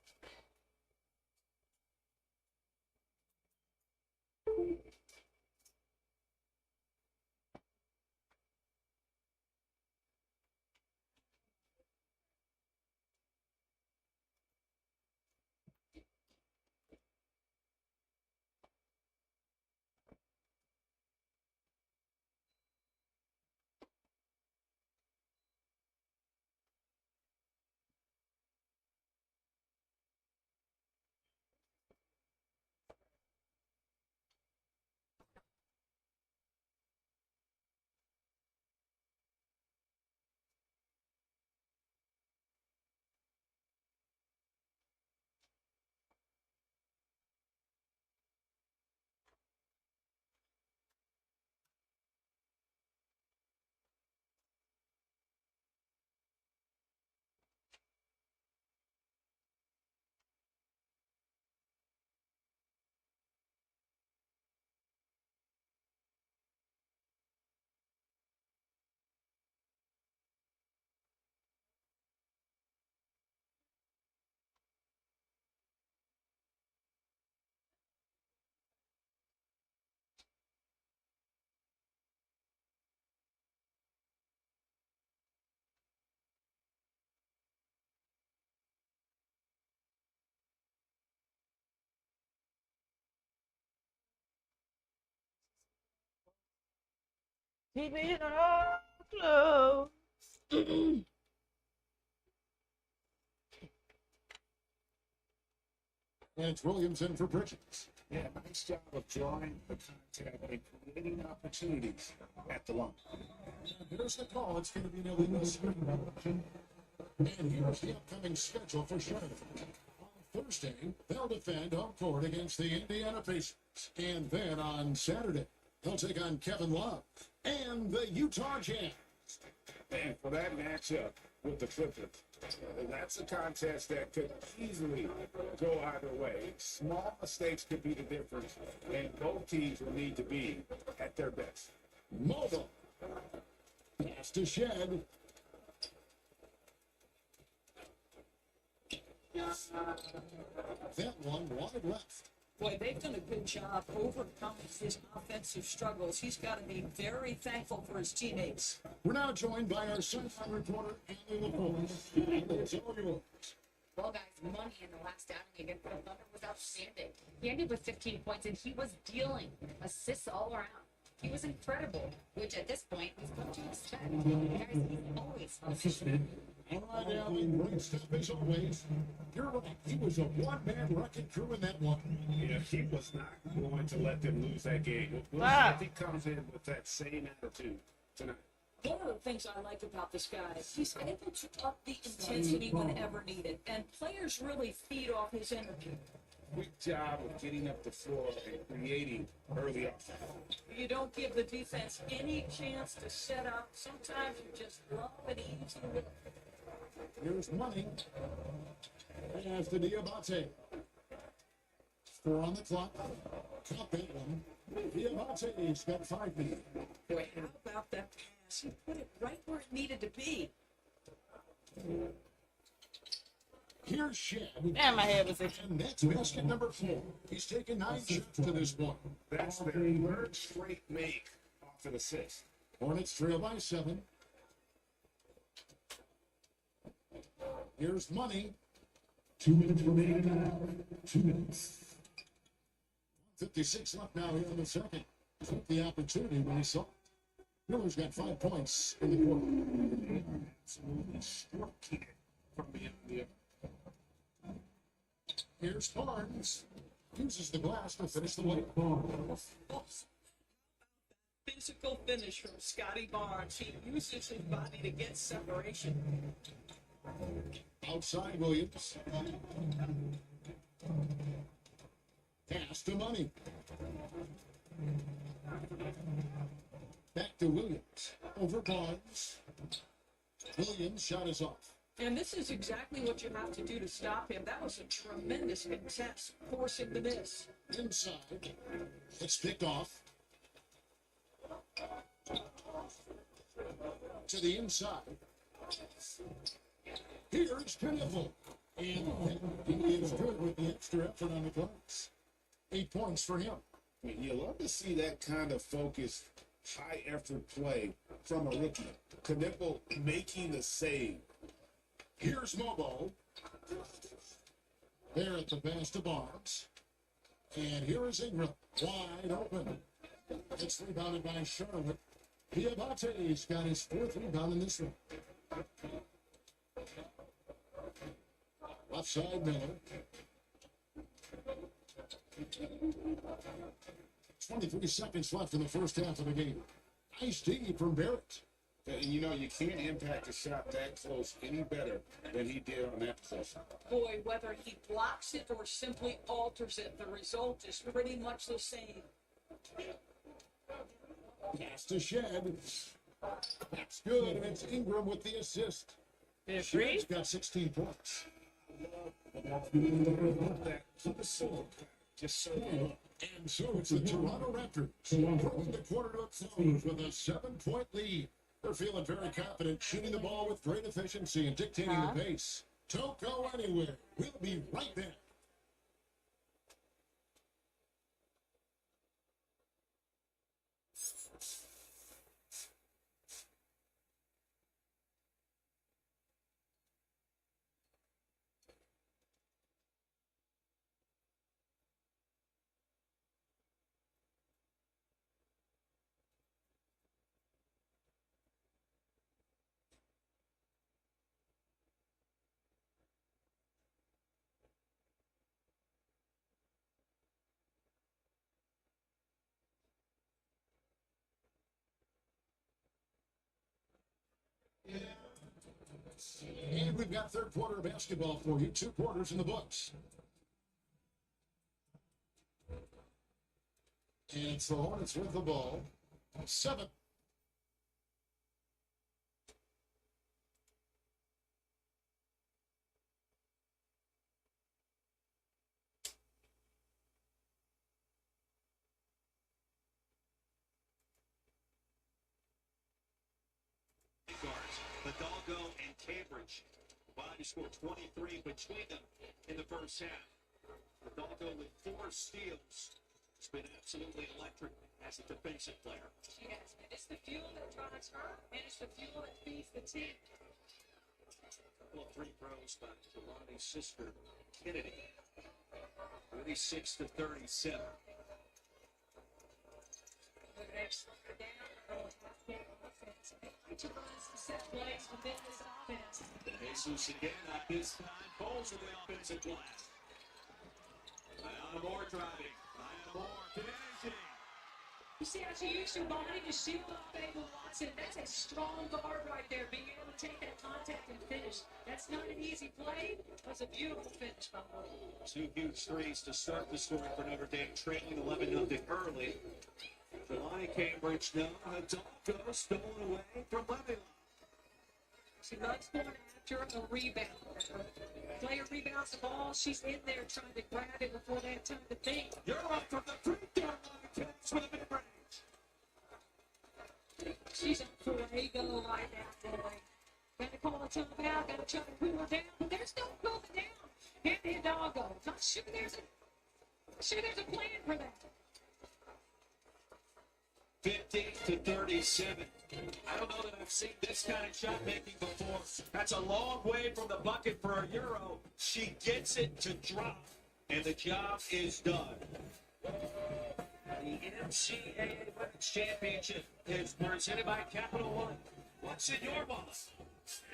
Keep it all close. And it's Williamson for Bridges. Yeah, nice job of drawing the contact and creating opportunities at the line. And here's the call. It's going to be an illegal screen. And here's the upcoming schedule for Charlotte. On Thursday, they'll defend home court against the Indiana Pacers. And then on Saturday, they'll take on Kevin Love and the Utah Jazz. And for that matchup with the Clippers, that's a contest that could easily go either way. Small mistakes could be the difference, and both teams will need to be at their best. Mobile. Pass to Shed. That one wide left. Boy, they've done a good job overcoming his offensive struggles. He's got to be very thankful for his teammates. We're now joined by our sideline reporter, Andy LaForce. It's all yours. Well, guys, money in the last outing against the Thunder was outstanding. He ended with 15 points, and he was dealing assists all around. He was incredible, which at this point we've come to expect. Guys, he's always efficient. All right, Allen, great stuff as always. You're right. He was a one-man wrecking crew in that one. Yeah, he was not going to let them lose that game. We'll see if he comes in with that same attitude tonight. One of the things I like about this guy, he's able to up the intensity whenever needed, and players really feed off his energy. Great job of getting up the floor and creating early offense. You don't give the defense any chance to set up. Sometimes you just love an easy win. Here's money. As the Diabate. 4 on the clock. Caught that one. Diabate's got 5 minutes. Boy, how about that pass? He put it right where it needed to be. Here's Shed. Damn, my head was itching. And that's basket number 4. He's taken 9 shots to this one. That's their third straight make off an assist. Hornets trail by 7. Here's money. 2 minutes remaining in the half. 2 minutes. 56 left now here in the second. Took the opportunity when he saw it. Miller's got 5 points in the quarter. Absolutely short kick from the end. Here's Barnes. Uses the glass to finish the way. Physical finish from Scotty Barnes. He uses his body to get separation. Outside Williams. Pass to Money. Back to Williams. Over Barnes. Williams' shot is off. And this is exactly what you have to do to stop him. That was a tremendous contest, forcing the miss. Inside. It's picked off. To the inside. Here's Kniffel. And he is good with the extra effort on the glass. 8 points for him. You love to see that kind of focused, high effort play from a rookie. Kniffel making the save. Here's Mobo. There at the pass to Barnes. And here is Ingram. Wide open. It's rebounded by Charlotte. Piabate's got his 4th rebound in this one. Offside Miller. 23 seconds left in the first half of the game. Nice D from Barrett. And you know, you can't impact a shot that close any better than he did on that possession. Boy, whether he blocks it or simply alters it, the result is pretty much the same. Pass to Shed. That's good, and it's Ingram with the assist. Shed's got 16 points. Just so good. And so it's the Toronto Raptors bringing the quarter to a close with a 7-point lead. They're feeling very confident, shooting the ball with great efficiency and dictating the pace. Don't go anywhere. We'll be right back. And we've got third quarter basketball for you. 2 quarters in the books. And it's the Hornets with the ball. 7. Hidalgo and Cambridge. Bobby scored 23 between them in the first half. Hidalgo with 4 steals. It's been absolutely electric as a defensive player. Yes, and it's the fuel that drives her, and it's the fuel that feeds the team. Couple of free throws by Jelani's sister, Kennedy. 36 to 37. Jesus again at his time. Bowles with the offensive glass. Diana Moore driving. Diana Moore finishing. You see how she used her body to shield off Baker Watson? That's a strong guard right there, being able to take that contact and finish. That's not an easy play. That's a beautiful finish by Moore. 2 huge threes to start the scoring for Notre Dame, trailing 11-0 early. Jelani Cambridge now. Hidalgo stolen away from Levy. She loves going after a rebound. Player rebounds the ball. She's in there trying to grab it before they have time to think. You're up from the free throw line. Attempts with a mid-range. She's a fuego right now, boy. Got to call a timeout. Got to try to cool her down. But there's no cooling down. Hand the Hidalgo. Not sure there's a plan for that. 50-37. I don't know that I've seen this kind of shot making before. That's a long way from the bucket for a Euro. She gets it to drop, and the job is done. The NCAA Women's Championship is presented by Capital One. What's in your wallet?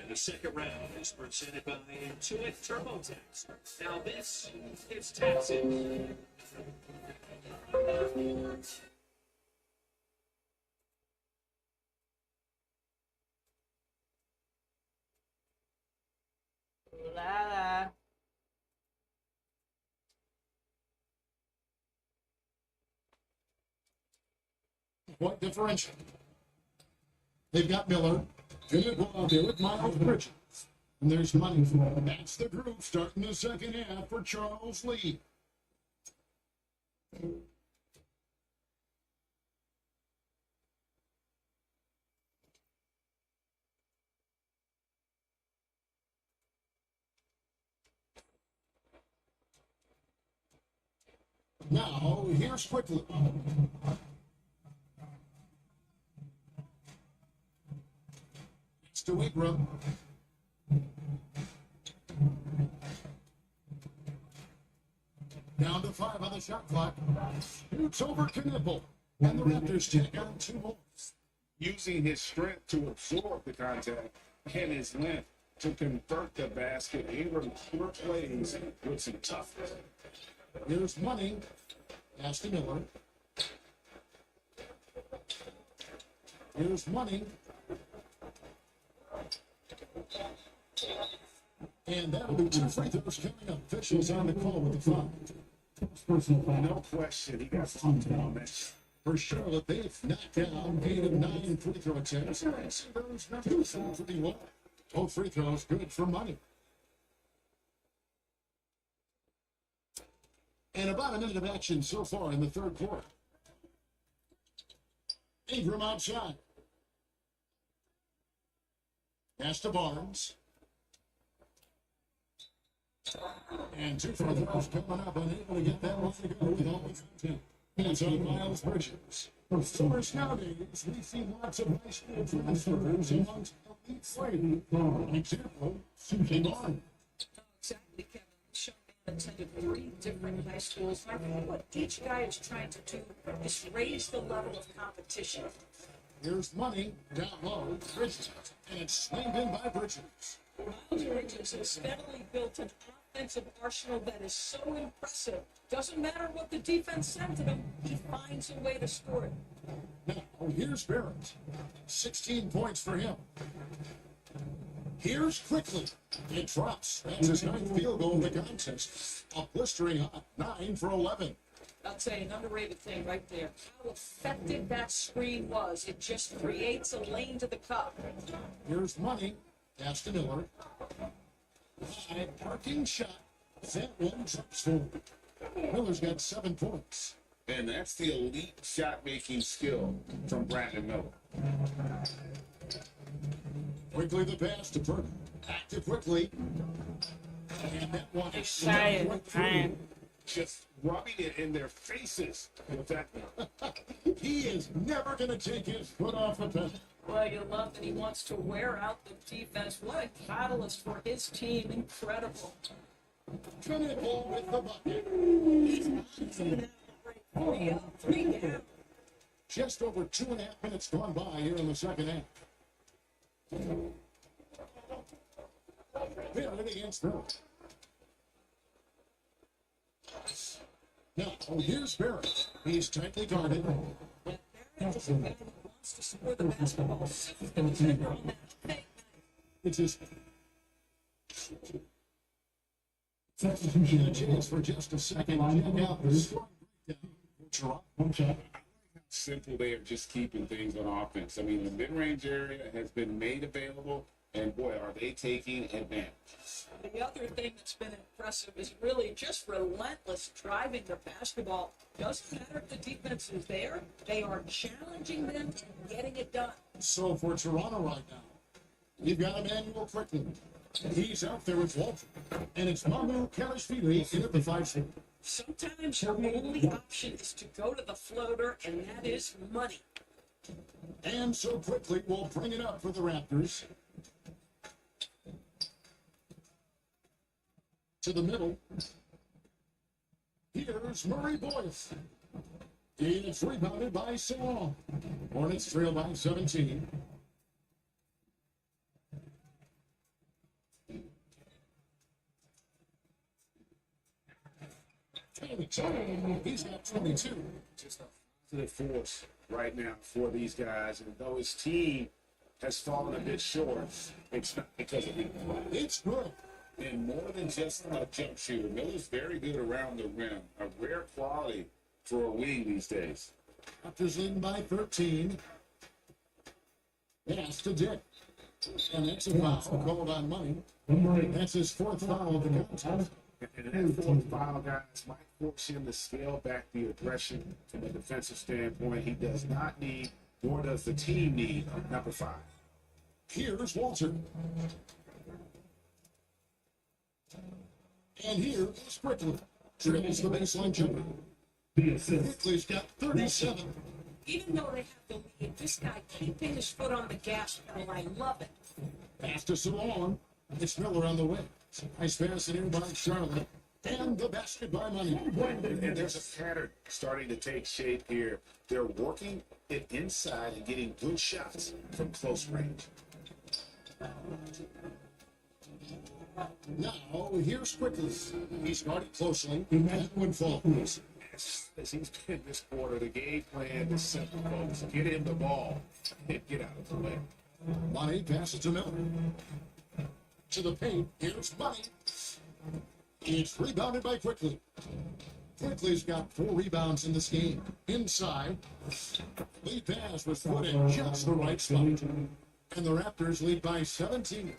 And the second round is presented by Intuit TurboTax. Now this is taxes. La. Point differential. They've got Miller. Good go out there with Miles Bridges. And there's money for it. That's the group starting the second half for Charles Lee. Now, here's quickly. It's to Ibram. Down to 5 on the shot clock. Shoots over Knipple. And the Raptors take on 2 more. Using his strength to absorb the contact and his length to convert the basket. Ingram plays with some toughness. Here's money. Aston Miller. Here's money. And that'll be 2 free throws coming up. Officials on the call with the foul. No question, he got bumped on that. For Charlotte, they've knocked down 8 of 9 free throw attempts. Those numbers seem pretty well. Both free throws good for money. And about a minute of action so far in the third quarter. Ingram outside. Pass to Barnes. And 2 free throws coming up, unable to get that one to go with only 10. Hands on Miles Bridges. For stars nowadays, we see lots of high school transfers amongst elite players. An example, Susie Barnes. Exactly, Kevin. Sean attended 3 different high schools. I think what each guy is trying to do is raise the level of competition. Here's money down low, Bridges, and it's slammed in by Bridges. Miles Bridges has steadily built an offensive arsenal that is so impressive. Doesn't matter what the defense sends to him, he finds a way to score it. Now, here's Barrett. 16 points for him. Here's Quickly. It drops. That's his 9th field goal in the contest. A blistering hot 9 for 11. I'll tell you an underrated thing right there. How effective that screen was. It just creates a lane to the cup. Here's money. Aston Miller. High parking shot. That one drops for. Miller's got 7 points. And that's the elite shot-making skill from Brandon Miller. Quickly the pass to Burke. Back to Quickly. And that one is just rubbing it in their faces with that. He is never going to take his foot off the pedal. Well, you love that he wants to wear out the defense. What a catalyst for his team. Incredible. Knipple with the bucket. Three down. Just over 2.5 minutes gone by here in the second half. Barrett against Barrett. Now, here's Barrett. He's tightly guarded. Wants to score the basketball. It's his. A chance for just a second. Check out the scoring breakdown. Simple they are just keeping things on offense. I mean, the mid-range area has been made available, and boy, are they taking advantage. The other thing that's been impressive is really just relentless driving the basketball. Doesn't matter if the defense is there, they are challenging them and getting it done. So for Toronto right now, you've got Emmanuel Quickly. He's out there with Walter. And it's Mamu Kalashvili in at the 5-6. Sometimes your only option is to go to the floater, and that is money. And so quickly, we'll bring it up for the Raptors. To the middle. Here's Murray Boyce. It's rebounded by Salon. Hornets trail by 17. He's got 22. Just a positive force right now for these guys. And though his team has fallen a bit short, it's not because of him. It's good. And more than just a jump shooter, Miller's very good around the rim. A rare quality for a wing these days. Raptors leading by 13. Pass to Dick. And that's a foul called on Money. That's his fourth foul of the contest. And that fourth foul, guys, might force him to scale back the aggression from a defensive standpoint. He does not need, nor does the team need, number 5. Here's Walter. And here is Quickly. Dribbles the baseline jumper. Quickly's got 37. Even though they have the lead, this guy keeping his foot on the gas pedal. I love it. Pass to Salon. It's Miller on the way. Nice pass in here by Charlotte. And the basket by Money. And there's a pattern starting to take shape here. They're working it inside and getting good shots from close range. Now, here's Quickly. He's guarded closely. That one falls. As he's been this quarter, the game plan is simple, folks. Get him the ball and get out of the way. Money passes to Miller. To the paint. Here's Money. It's rebounded by Quickly. Quickly's got 4 rebounds in this game. Inside. Lead pass was put in just the right spot. And the Raptors lead by 17.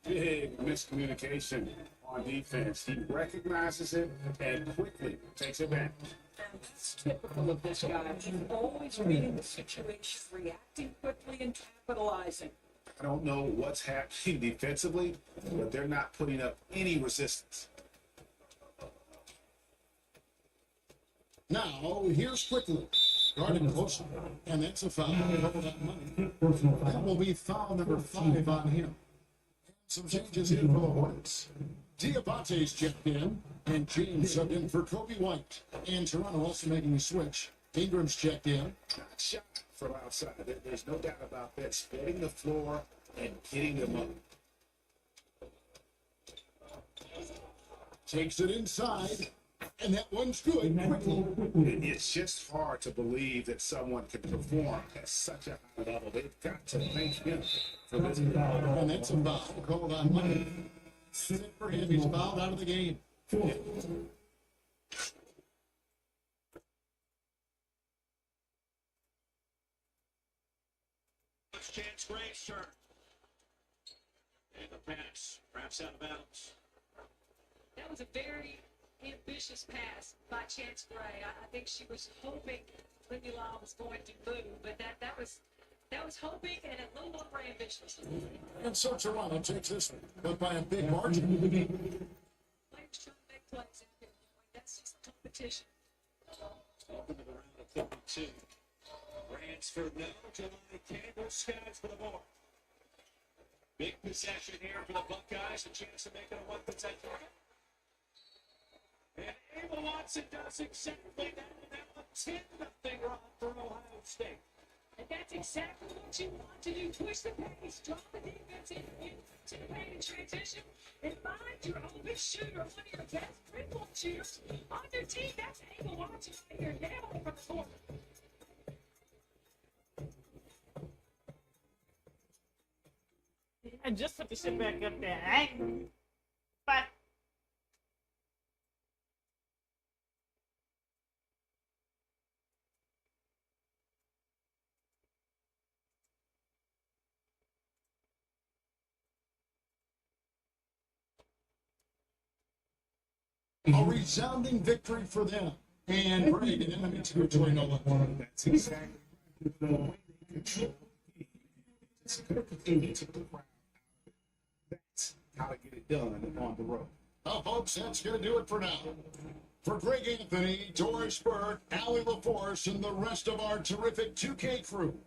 Big miscommunication on defense. He recognizes it and quickly takes it back. And that's typical of this guy. He's always reading the situation, reacting quickly, and capitalizing. I don't know what's happening defensively, but they're not putting up any resistance. Now, here's Quickly. Guarded closely. And that's a foul. That will be foul number 5 on him. Some changes in for the Hornets. Diabate's checked in, and James subbed in for Kobe White. And Toronto also making a switch. Ingram's checked in. Not shot from outside. There's no doubt about that. Spreading the floor and getting them up. Takes it inside, and that one's good. Quickly. It's just hard to believe that someone can perform at such a high level. They've got to thank him for this. And that's a foul called on Money. Sit for him. He's fouled out of the game. Chance Gray's turn. And the pass wraps out of bounds. That was a very ambitious pass by Chance Gray. I think she was hoping Lindy Law was going to move, but that was hoping and a little more ambitious. And so Toronto takes this one, but by a big margin. Players trying to make plays out here. That's just competition. Welcome to the round of 32. Ransford now to the Campbell Skies for the board. Big possession here for the Buckeyes. A chance to make it a 1 possession. And Ava Watson does exactly that. And now a 10-0 run for Ohio State. And that's exactly what you want to do. Push the pace, drop the defense in to the paint in transition, and find your open shooter, one of your best three-point shooters on your team. That's Ava Watson right here now from the court. I just put the shit back up there. I ain't. But. A resounding victory for them. And break in enemy territory, no less. That's exactly the way they control the game. It's good to the crowd. That's how to get it done on the road. Well, folks, that's going to do it for now. For Greg Anthony, Doris Burke, Allie LaForce, and the rest of our terrific 2K crew.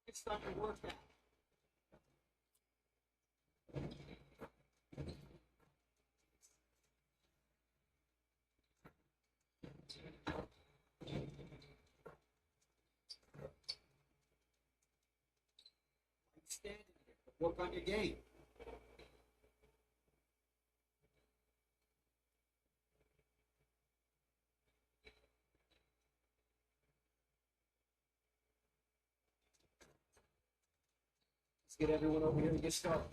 It's not to work that. Standing here. Work on your game. Let's get everyone over here and get started.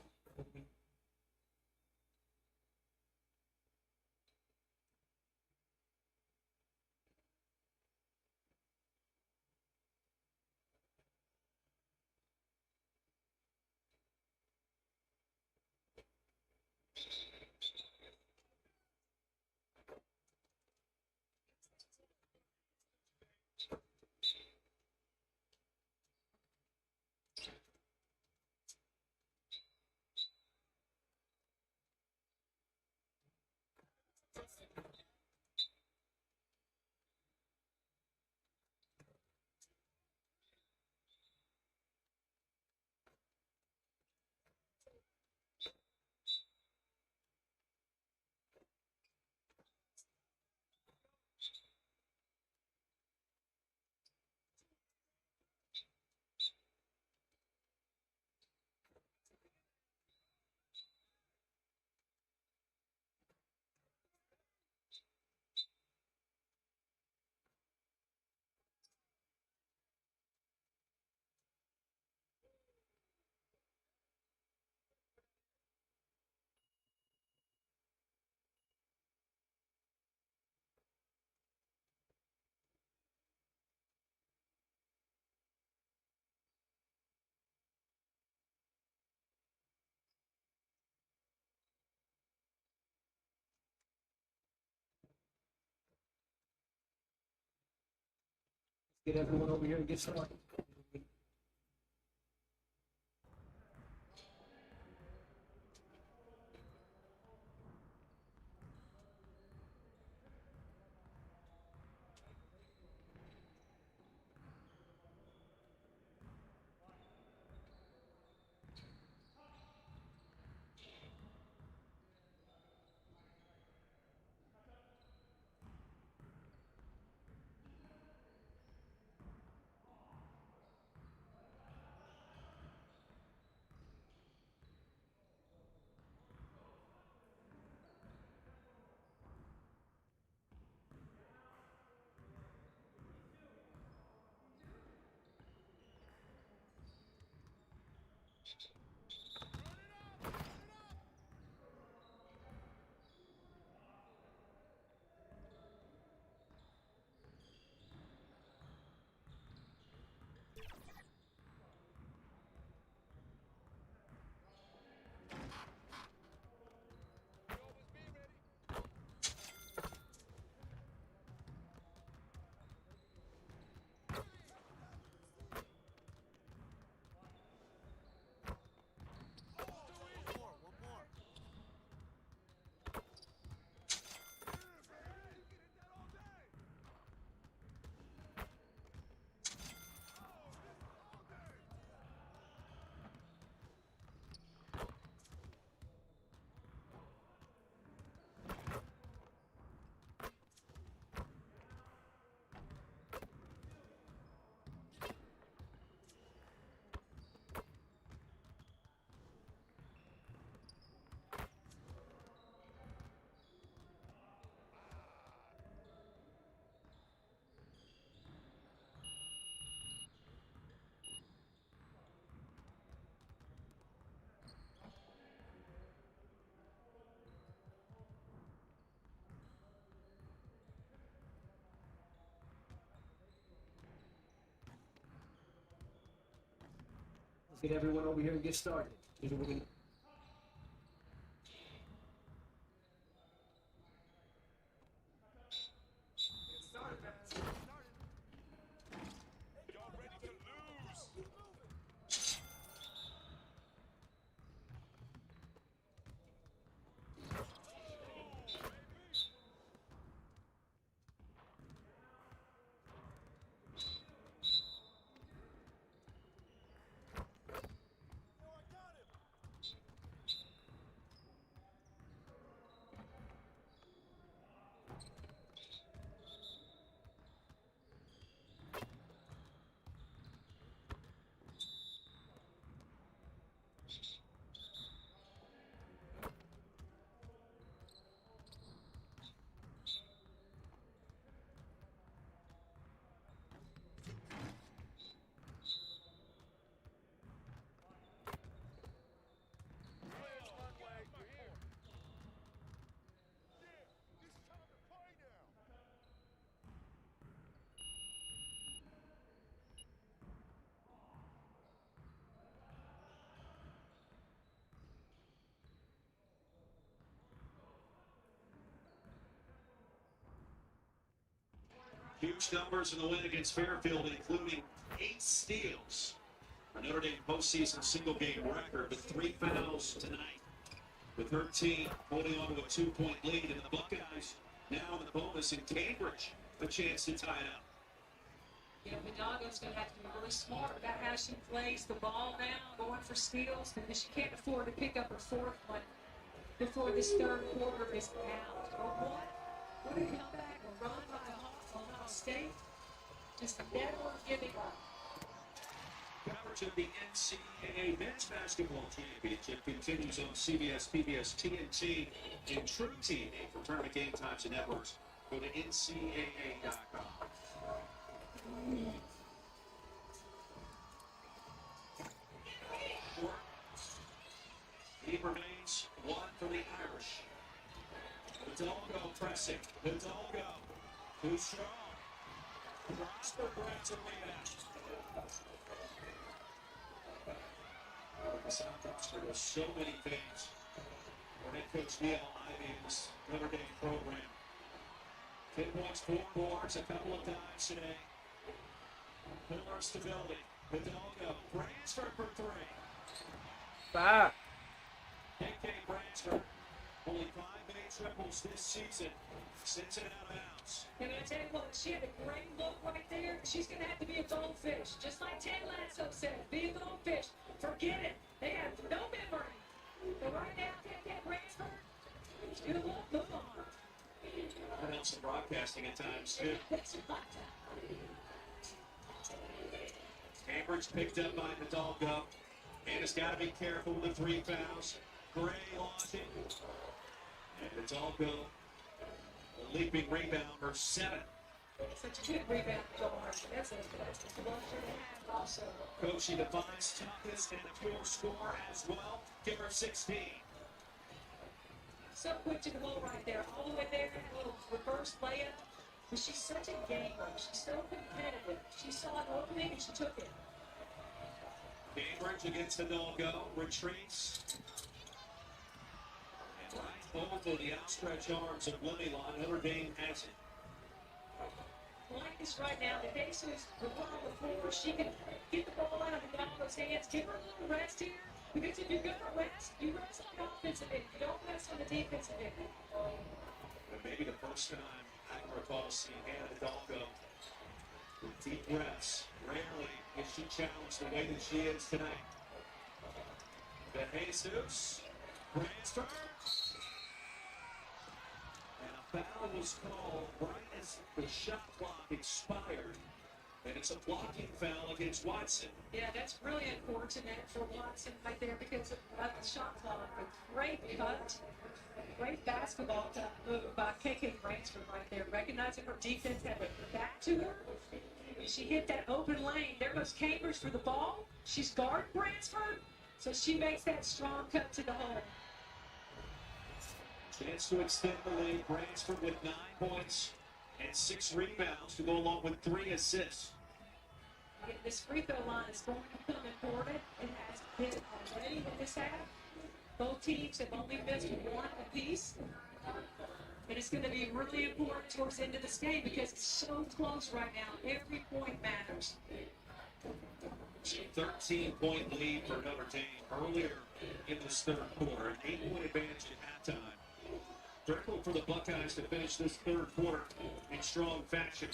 Get everyone over here and get started. Let's get everyone over here and get started. Here's what we're gonna. Huge numbers in the win against Fairfield, including 8 steals. A Notre Dame postseason single game record with 3 fouls tonight. With her team holding on to a 2-point lead, and the Buckeyes now in the bonus in Cambridge, a chance to tie it up. You know, Hidalgo's going to have to be really smart about how she plays the ball now, going for steals, because she can't afford to pick up her 4th one before this 3rd quarter is out. Or what? What a comeback, a run by Ohio State. Just never giving up. Coverage of the NCAA Men's Basketball Championship continues on CBS, PBS, TNT, and True TV for tournament game times and networks. Go to ncaa.com. He remains 1 for the Irish. Hidalgo pressing. Hidalgo. Too strong. Prosper grabs a rebound. Southwestern has so many things for head coach Neil Ivey in this Notre Dame program. 10 points, 4 boards, a couple of dimes today. Pillar stability. Hidalgo, Bransford for 3. Stop. KK Bransford, only 5 big triples this season. Sends it out of bounds. And I tell you what, she had a great look right there. She's going to have to be a goldfish. Just like Ted Lasso said, be a goldfish. Forget it. They have no memory. But right now, KK Bransford, she's going to move on. That helps some broadcasting at times, too. Cambridge picked up by Hidalgo. And has got to be careful with the 3 fouls. Gray launching. And Hidalgo, a leaping rebound for 7. Such a good rebound, Joe Martin. That's a blush and a half also. Coach, she defines toughness and a pure score as well. Give her 16. So quick to the goal right there. All the way there, a little reverse layup. But she's such a gamer. She's so competitive. She saw an opening and she took it. Cambridge against Hidalgo. Retreats. And right over the outstretched arms of Lily Lott. Notre Dame has it. Like this right now, the Jesus will run on the floor. She can get the ball out of Hidalgo's hands. Give her a little rest here. Because if you're going to rest, you rest on the offensive end. You don't rest on the defensive end. And maybe the first time I can recall seeing Hannah Hidalgo with deep breaths. Rarely is she challenged the way that she is tonight. The Jesus transfer. And a foul was called right as the shot clock expired. And it's a blocking foul against Watson. Yeah, that's really unfortunate for Watson right there because of the shot clock. A great cut, great basketball move by KK Bransford right there. Recognizing her defense had it back to her. She hit that open lane. There goes Cambridge for the ball. She's guard Bransford, so she makes that strong cut to the hole. Chance to extend the lead. Bransford with 9 points and 6 rebounds to go along with 3 assists. This free throw line is going to become important. It has been already in this half. Both teams have only missed 1 apiece. And it's going to be really important towards the end of this game because it's so close right now. Every point matters. 13-point lead for Notre Dame earlier in this third quarter. An 8-point advantage at halftime. Critical for the Buckeyes to finish this third quarter in strong fashion.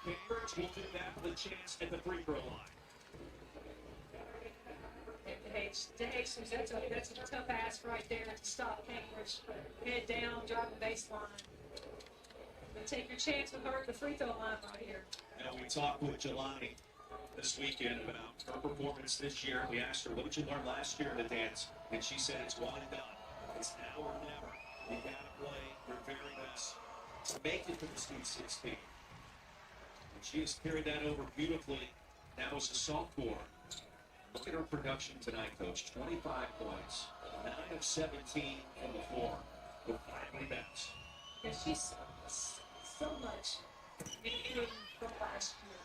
Cambridge will do that with a chance at the free throw line. Jesus, that's a tough ask right there to stop Cambridge. Head down, drive the baseline. But take your chance with her at the free throw line right here. You know, we talked with Jelani this weekend about her performance this year. We asked her, what did you learn last year in the dance? And she said it's one and done. It's now or never. You gotta play your very best to make it to the Sweet 16. And she has carried that over beautifully now as a sophomore. Look at her production tonight, Coach. 25 points, 9 of 17 from the floor, with 5 rebounds. Yeah, she's so much improved from last year.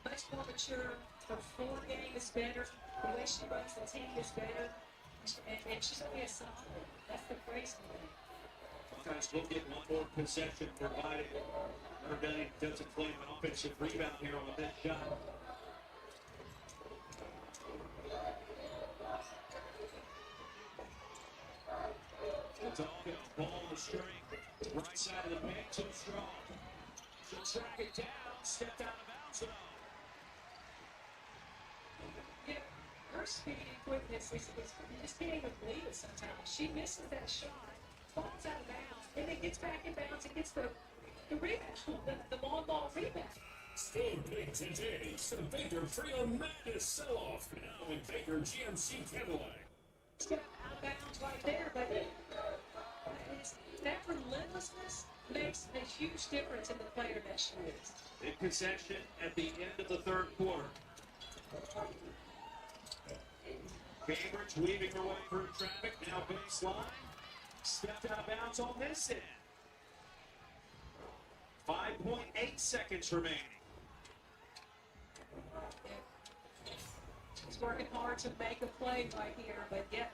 Much more mature. Her floor game is better. The way she runs the team is better. And she's only a sophomore. That's the crazy thing. Buckeyes will get one more possession provided Notre Dame doesn't claim an offensive rebound here on the mid shot. Hidalgo, ball on the string, right side of the paint, too strong. She'll track it down, stepped out of bounds though. Yeah, her speed and quickness is just can't even believe it sometimes. She misses that shot, falls out of bounds, and then gets back in bounds and gets the rebound, the long ball rebound. Stay big today. It's the Baker Trio Madness Sell-Off. Now in Baker GMC Cadillac. It's got out of bounds right there, but that relentlessness makes a huge difference in the player that she is. Big possession at the end of the third quarter. Cambridge weaving her way through traffic, now baseline. Stepped out of bounds on this end. 5.8 seconds remaining. She's working hard to make a play right here, but yeah,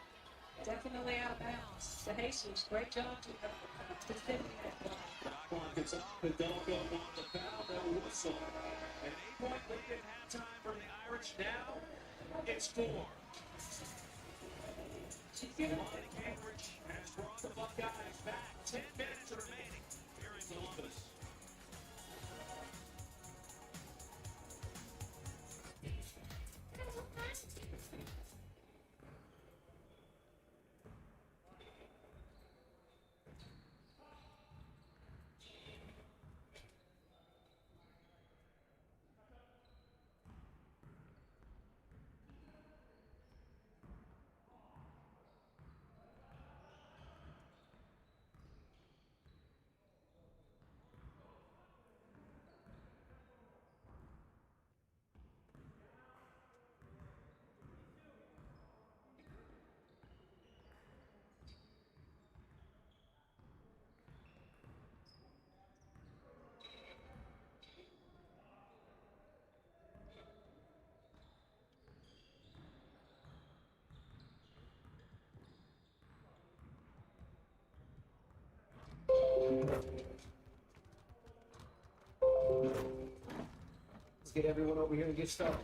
definitely out of bounds. The Jesus, great job to defend that play. Clock is up. Hidalgo on the foul, no whistle. An 8-point lead at halftime for the Irish. Now it's 4. Lonnie Cambridge has brought the Buckeyes back. 10 minutes remaining here in Columbus. get everyone over here and get started.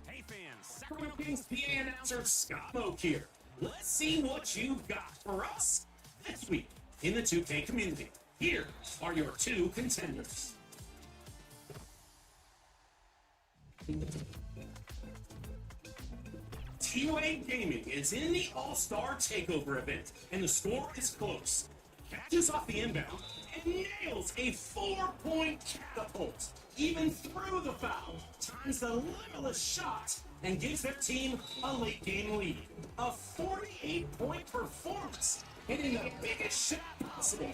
Hey fans, Sacramento Kings PA announcer Scott Moak here. Let's see what you've got for us this week in the 2K community. Here are your two contenders. T-Way Gaming is in the All-Star Takeover event, and the score is close. Catches off the inbound and nails a 4-point catapult, even through the foul, times the limitless shot, and gives their team a late-game lead. A 48-point performance, hitting the biggest shot possible.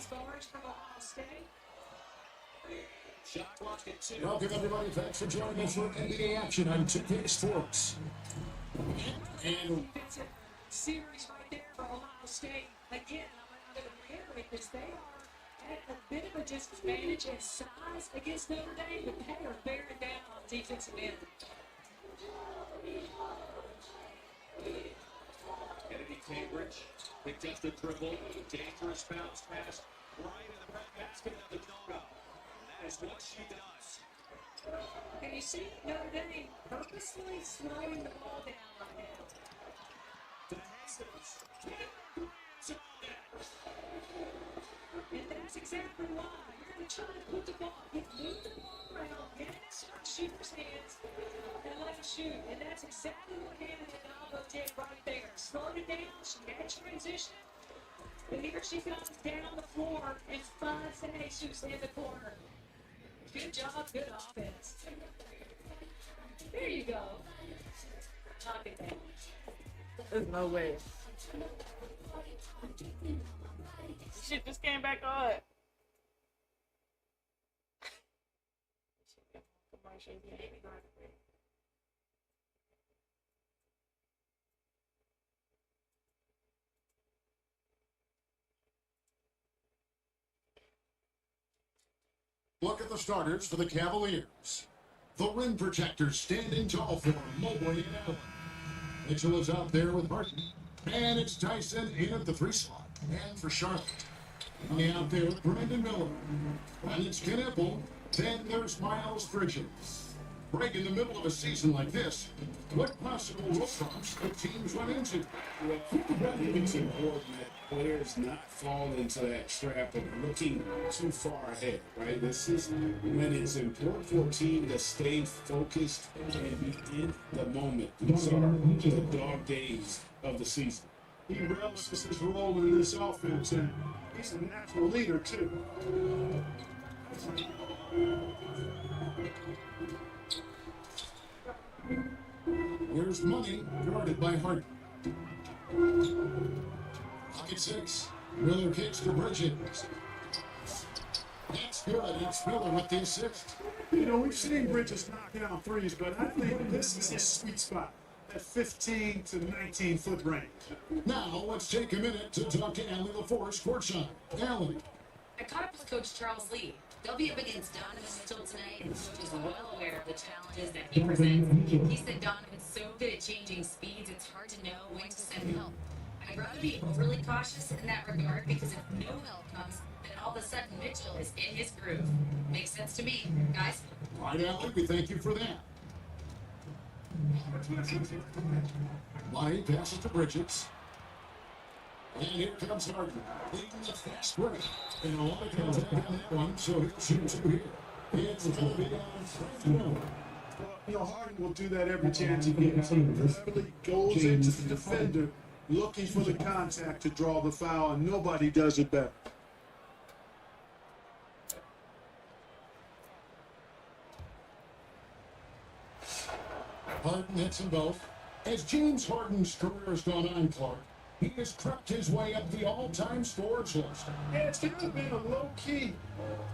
Shot clock at 2. Welcome, everybody. Thanks for joining us for NBA action on 2K Sports. And Series right there for Ohio State. Again, I'm going to reiterate this. They are at a bit of a disadvantage in size against Notre Dame, but they are bearing down on defensive end. Kennedy Cambridge picked up the dribble, dangerous bounce pass right in the back basket of the no-go. That is what she does. And you see Notre Dame purposely slowing the ball down right now. To Hastings. And that's exactly why you're trying to put the ball, move the ball around, get it in shooter's hands, and let him shoot. And that's exactly what Hannah Alba did right there. Slowed it down, she had transition, and here she comes down the floor and finds Jesus in the corner. Good job, good offense. There you go. Knock it down. There's no way. Shit just came back on. Look at the starters for the Cavaliers. The rim protectors standing tall for Mobley and Allen. Mitchell is out there with Harden. And it's Tyson in at the 3 slot. And for Charlotte. Out there with Brandon Miller. And it's Knipple. Then there's Miles Bridges. Right in the middle of a season like this, what possible roadblocks could teams run into? Well, I think it's important that players not fall into that trap of looking too far ahead, right? This is when it's important for a team to stay focused and be in the moment. These are the dog days of the season. He relishes his role in this offense, and he's a natural leader, too. Here's Money, guarded by Harden. Pocket 6. Miller kicks to Bridges. That's good. It's Miller with the assist. You know, we've seen Bridges knock down threes, but I think this is his sweet spot, that 15 to 19-foot range. Now, let's take a minute to talk to Allie LaForce courtside. Allie. I caught up with Coach Charles Lee. They'll be up against Donovan Mitchell tonight, and the coach is well aware of the challenges that he presents. He said Donovan's so good at changing speeds, it's hard to know when to send help. I'd rather be overly cautious in that regard, because if no help comes, then all of a sudden Mitchell is in his groove. Makes sense to me, guys. All right, Allie, we thank you for that. Money passes to Bridges. And here comes Harden, leading the fast break. And a lot of contact on that one, so he'll shoot 2 here. It's going to be on Well, you know, Harden will do that every chance he gets. He really goes into the defender looking for the contact to draw the foul, and nobody does it better. Harden hits them both. As James Harden's career has gone on, Clark, he has crept his way up the all-time scorers list. Yeah, it's kind of been a low-key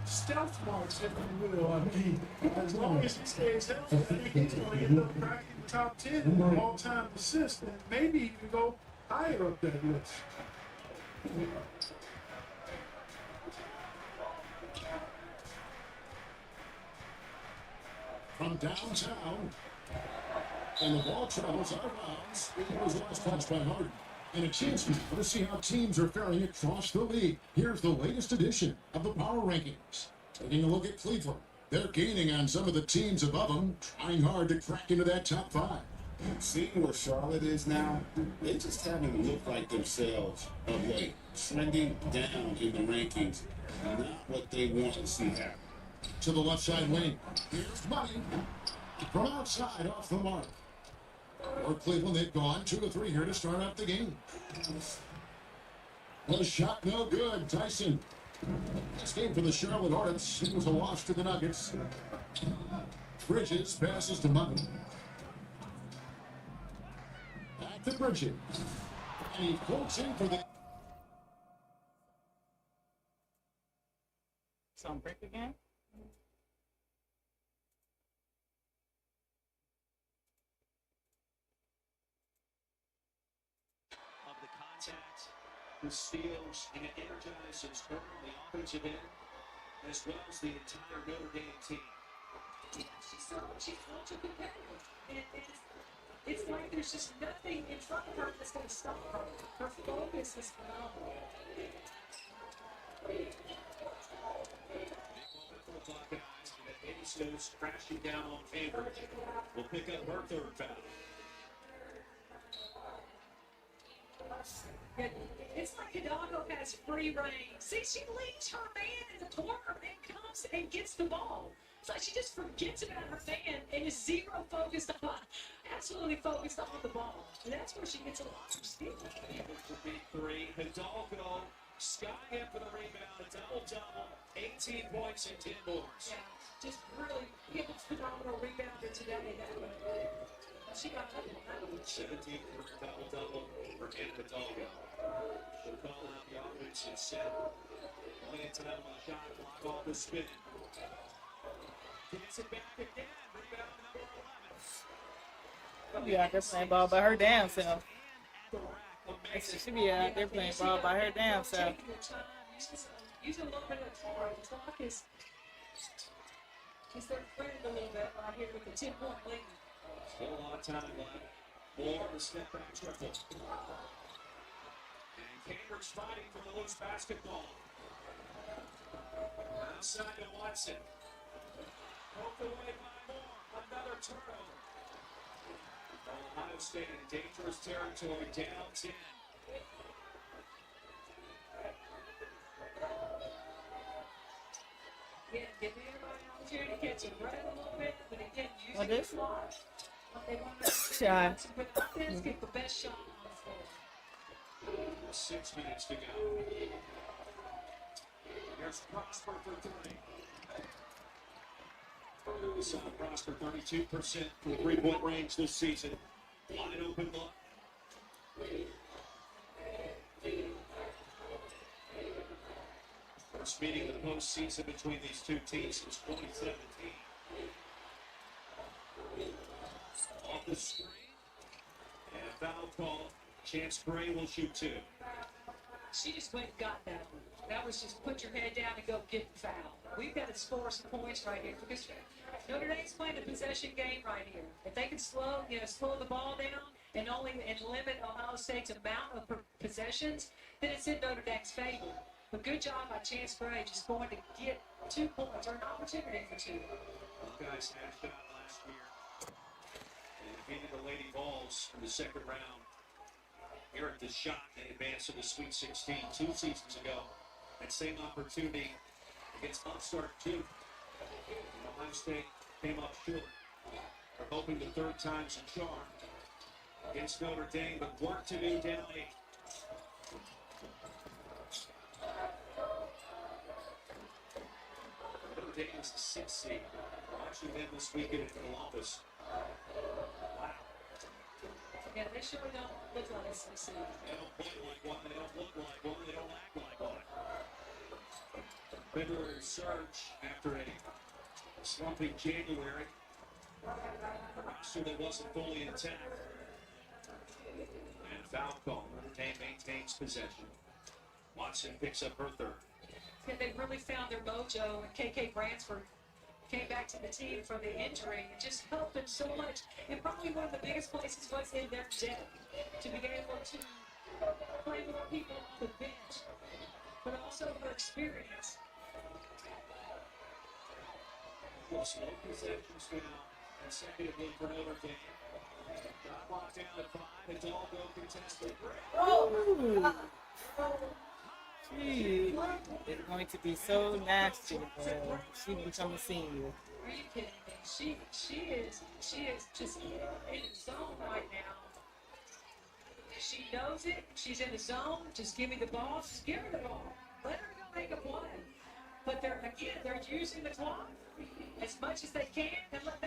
stealth march, if you will. I mean, as long as he stays healthy, I think he's going to end up cracking the top 10 in all-time assists, and maybe even go higher up that list. From downtown, and the ball travels out of bounds. It was last touched by Harden. And a chance now to see how teams are faring across the league. Here's the latest edition of the Power Rankings. Taking a look at Cleveland. They're gaining on some of the teams above them, trying hard to crack into that top 5. Seeing where Charlotte is now, they just haven't looked like themselves of late. Trending down in the rankings, not what they want to see happen. To the left side wing. Here's Money. From outside off the mark. For Cleveland, they've gone 2 to 3 here to start out the game. The shot no good. Tyson. This game for the Charlotte Hornets. It was a loss to the Nuggets. Bridges passes to Money. Back to Bridges. And he floats in for the... It's on break again? The steals and energizes her on the offensive end, as well as the entire Notre Dame team. She's such a competitor. It's like there's just nothing in front of her that's going to stop her. Her focus is phenomenal. Big moment for the Buckeyes, and Jesus crashing down on Cambridge will pick up her 3rd foul. It's like Hidalgo has free reign. See, she leaves her man in the corner and comes and gets the ball. It's like she just forgets about her man and is zero focused on, absolutely focused on the ball. And that's where she gets a lot of steal. For big 3, Hidalgo skying up for the rebound, a double-double, 18 points and 10 boards. Yeah, just really, it was phenomenal rebounder today. She got 17 career double-double for Anna Hidalgo. She'll call out the offensive set. Plenty of time on the shot clock, all the spin. Gets it back again. She'll be out there playing ball by her damn self. I said she be out there playing ball by her damn self. Use a little bit of time. The clock is their friend a little bit right here with the 10-point lead. Still a lot of time left. Moore, the step back triple. And Cambridge fighting for the loose basketball. Outside to Watson. Poked away by Moore. Another turnover. Ohio State in dangerous territory, down 10. Yeah, give everybody an opportunity to catch him right a little bit, but again, use What the is? clock. What they want to Shot. do for offense, get the best shot on the floor. 6 minutes to go. Here's Prosper for 3. We saw Prosper 32% from 3-point range this season. Wide open look. First meeting of the postseason between these two teams since 2017. Off the screen. And a foul call. Chance Gray will shoot 2. She just went and got that one. That was just put your head down and go get the foul. We've got to score some points right here because Notre Dame's playing a possession game right here. If they can slow the ball down and limit Ohio State's amount of possessions, then it's in Notre Dame's favor. But good job by Chance Gray just going to get 2 points or an opportunity for 2. Buckeyes had a shot last year and defeated the Lady Vols in the second round. Here at the shot, they advanced to the Sweet 16 2 seasons ago. That same opportunity against upstart Duke. Ohio State came up short. They're hoping the third time's a charm against Notre Dame, but work to do down 8. Notre Dame is the 6th seed. Watching them this weekend in Columbus. Wow. Yeah, they sure don't look like a 6 seed. They don't play like one, they don't look like one, they don't act like one. February surge after a slumping January. Roster that wasn't fully intact. And foul call. Notre Dame maintains possession. Watson picks up her 3rd. Yeah, they really found their mojo, and KK Bransford came back to the team from the injury and just helped them so much. And probably one of the biggest places was in their depth to be able to play more people on the bench, but also her experience. Slow possessions now consecutively for Notre Dame. Shot locked down at 5. It's all go contested. Oh! She is going to be so nasty when she becomes a senior. Are you kidding me? She is just in the zone right now. She knows it. She's in the zone. Just give me the ball. Just give her the ball. Let her go make a play. But they're using the clock as much as they can. And look,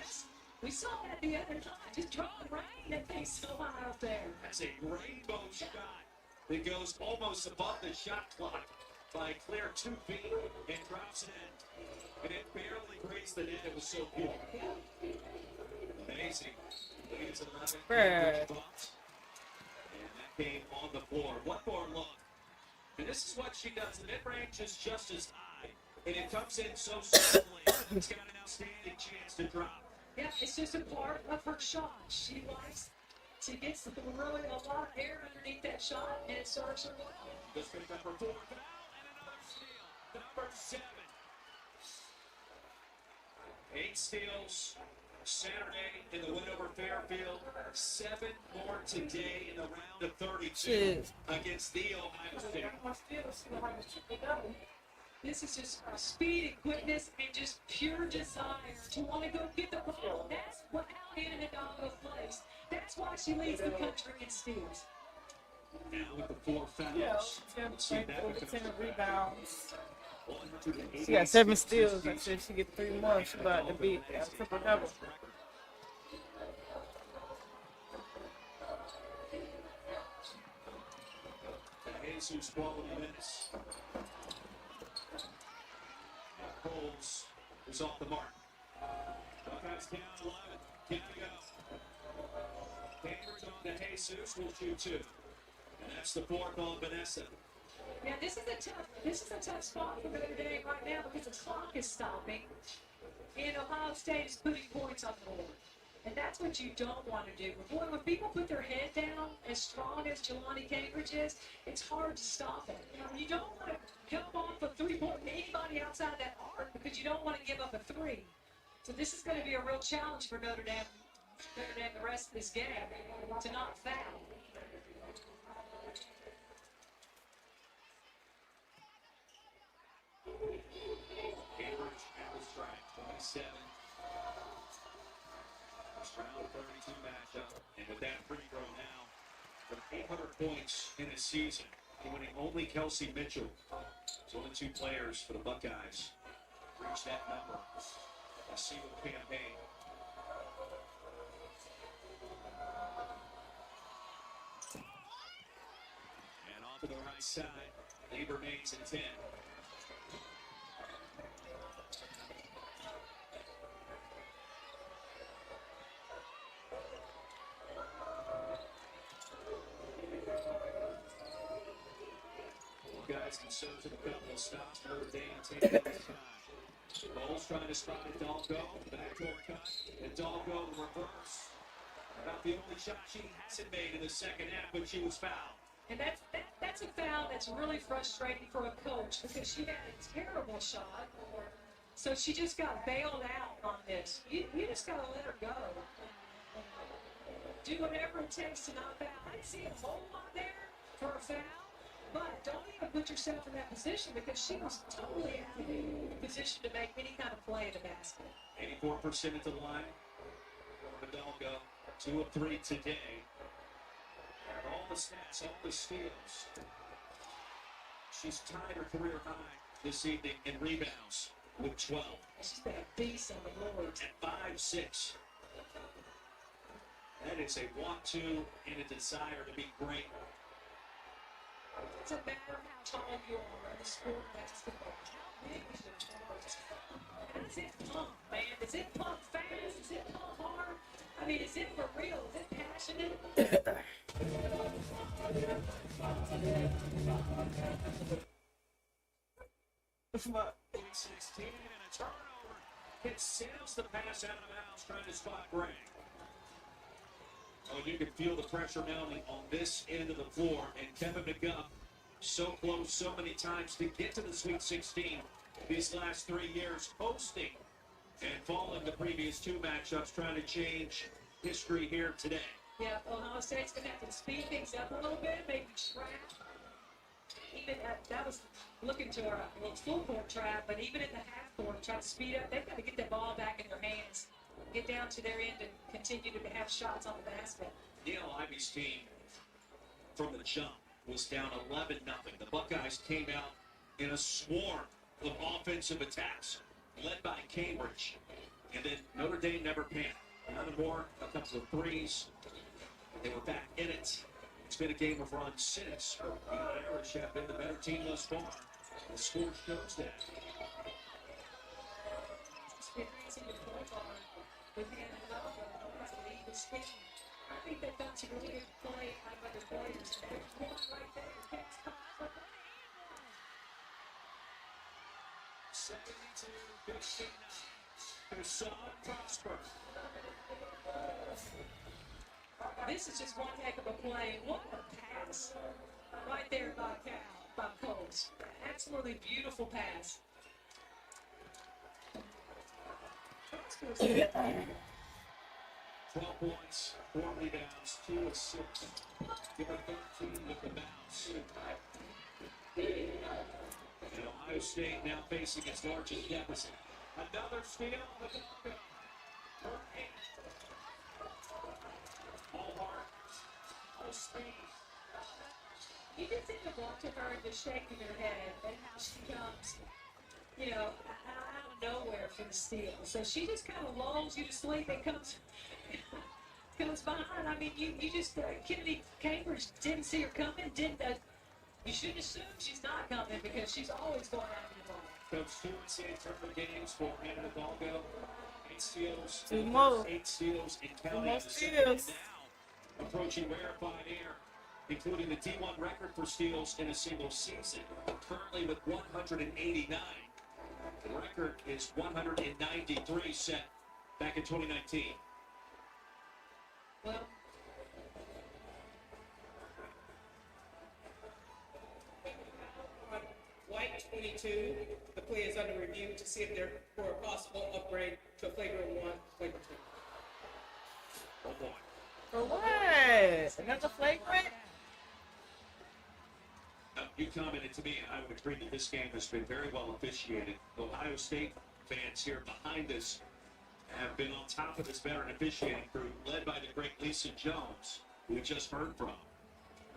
we saw that the other time. Just draw the rain and they so high out there. That's a rainbow shot that goes almost above the shot clock by a clear 2 feet and drops it in. And it barely grazed the net. It was so pure. Amazing. It's 11 bucks. And that came on the floor. One more look. And this is what she does. The mid-range is just as high. And it comes in so swiftly. It's got an outstanding chance to drop. Yeah, it's just a part of her shot. She gets really a lot of air underneath that shot, and it serves her well. Just picked up her 4th foul and another steal. Number 7. 8 steals Saturday in the win over Fairfield. 7 more today in the round of 32 against the Ohio State. This is just speed and quickness and just pure desire to want to go get the ball. That's how Hannah Hidalgo plays. That's why she leads the country in steals. Now with the 4 fouls. Yeah, 10 rebounds. She got 7 steals. I said she get 3 more. She about to beat a triple double. Jesus quality minutes. Coles is off the mark. Buckeyes Buckeyes down 11. Gotta go. Cambridge on to Jesus will shoot 2. And that's the fourth on Vanessa. Yeah, this is a tough spot for Notre Dame right now because the clock is stopping, and Ohio State is putting points on the board. And that's what you don't want to do. When people put their head down as strong as Jelani Cambridge is, it's hard to stop it. You don't want to come off a three-point anybody outside that arc because you don't want to give up a 3. So this is going to be a real challenge for Notre Dame the rest of this game to not foul. Cambridge at the strike, 27. Round 32 matchup. And with that free throw now, with 800 points in a season, winning only Kelsey Mitchell. So only 2 players for the Buckeyes reach that number in a single campaign. And off to the right side, lead remains at 10. Guys can serve to the couple of stops. Notre Dame taking his time. Bowles trying to spot Hidalgo. Backdoor cut. Hidalgo reverse. About the only shot she hasn't made in the second half, but she was fouled. And that's a foul that's really frustrating for a coach because she had a terrible shot. So she just got bailed out on this. You just got to let her go. Do whatever it takes to not foul. I see a whole lot there for a foul. But don't even put yourself in that position because she was totally out of the position to make any kind of play in the basket. 84% at the line for Hidalgo. 2 of 3 today. And all the stats, all the steals. She's tied her career high this evening in rebounds with 12. She's been a beast on the board. At 5'6". That is a want-to and a desire to be great. It doesn't matter how tall you are in the sport of basketball. How big is your heart? Does it pump, man? Does it pump fast? Does it pump hard? I mean, is it for real? Is it passionate? But 16 and a turnover. It sails the pass out of bounds, trying to spot Gray. Oh, you can feel the pressure mounting on this end of the floor, and Kevin McGuff so close so many times to get to the Sweet 16 these last 3 years, hosting and falling the previous 2 matchups, trying to change history here today. Yeah, Ohio State's going to have to speed things up a little bit, maybe trap. Even that was looking to our little full court trap, but even in the half court, try to speed up. They've got to get that ball back in their hands, get down to their end, and continue to have shots on the basket. Neil Ivy's team from the jump was down 11-0. The Buckeyes came out in a swarm of offensive attacks, led by Cambridge. And then Notre Dame never panicked. Another more, a couple of threes. They were back in it. It's been a game of runs since, but the Irish have been the better team thus far. The score shows that. Experiencing the point guard with the lead the team. I think they've done some really good play out of other players. There's one right there. 72-59. Hassan Prosper. This is just one heck of a play. What a pass right there by Coles. Absolutely beautiful pass. 12 points, 4 rebounds, 2 assists. Give her 13 with the bounce. And Ohio State now facing its largest deficit. Another steal. Her 8th. All heart, all speed. You can think of watching her and just shaking her head and how she comes, out of nowhere for the steal. So she just kind of lulls you to sleep and comes behind. I mean, you just, Kennedy Cambridge didn't see her coming, you shouldn't assume she's not coming because she's always going after the ball. Comes 2 NCAA tournament games for Hannah Hidalgo 8 steals. Two more. 8 steals in Two counting. more in the second. And steals. now, approaching rarefied air, including the D1 record for steals in a single season, currently with 189. The record is 193 set back in 2019. Well, White 22, the play is under review to see if they're for a possible upgrade to flagrant 1, flagrant 2. Oh boy. For what? Another flagrant? You commented to me, and I would agree that this game has been very well officiated. Ohio State fans here behind us have been on top of this veteran officiating crew, led by the great Lisa Jones, who we just heard from.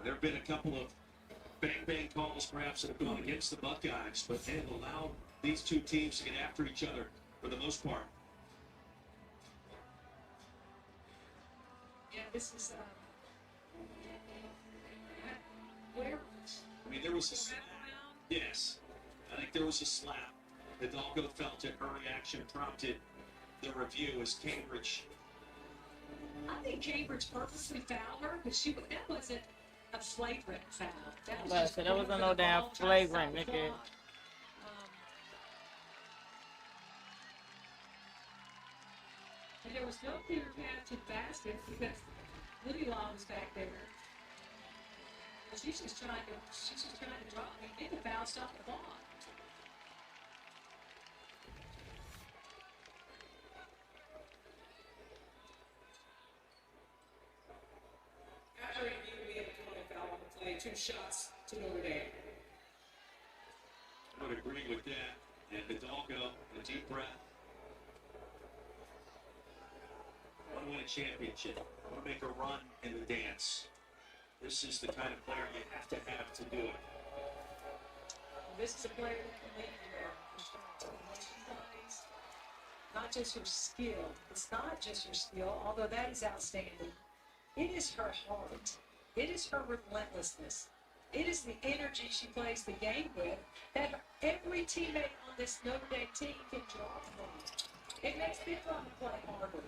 There have been a couple of bang calls, perhaps, that have gone against the Buckeyes, but they have allowed these two teams to get after each other for the most part. Yeah, this is where? I mean, there was a slap. Yes, I think there was a slap. Hidalgo felt it. Her reaction prompted the review as Cambridge. I think Cambridge purposely fouled her because that wasn't a flagrant foul. That was just That wasn't no damn flagrant, nigga. And there was no clear path to the basket because Lydia Law was back there. She's just trying to draw. I mean, get the foul, stop the ball. After review, we had a foul on the play, 2 shots to Notre Dame. I would agree with that. And Hidalgo, a deep breath. Want to win a championship. Want to make a run in the dance. This is the kind of player you have to do it. This is a player that can make it. Not just her skill. It's not just her skill, although that is outstanding. It is her heart. It is her relentlessness. It is the energy she plays the game with that every teammate on this Notre Dame team can draw from. It makes them want to play harder.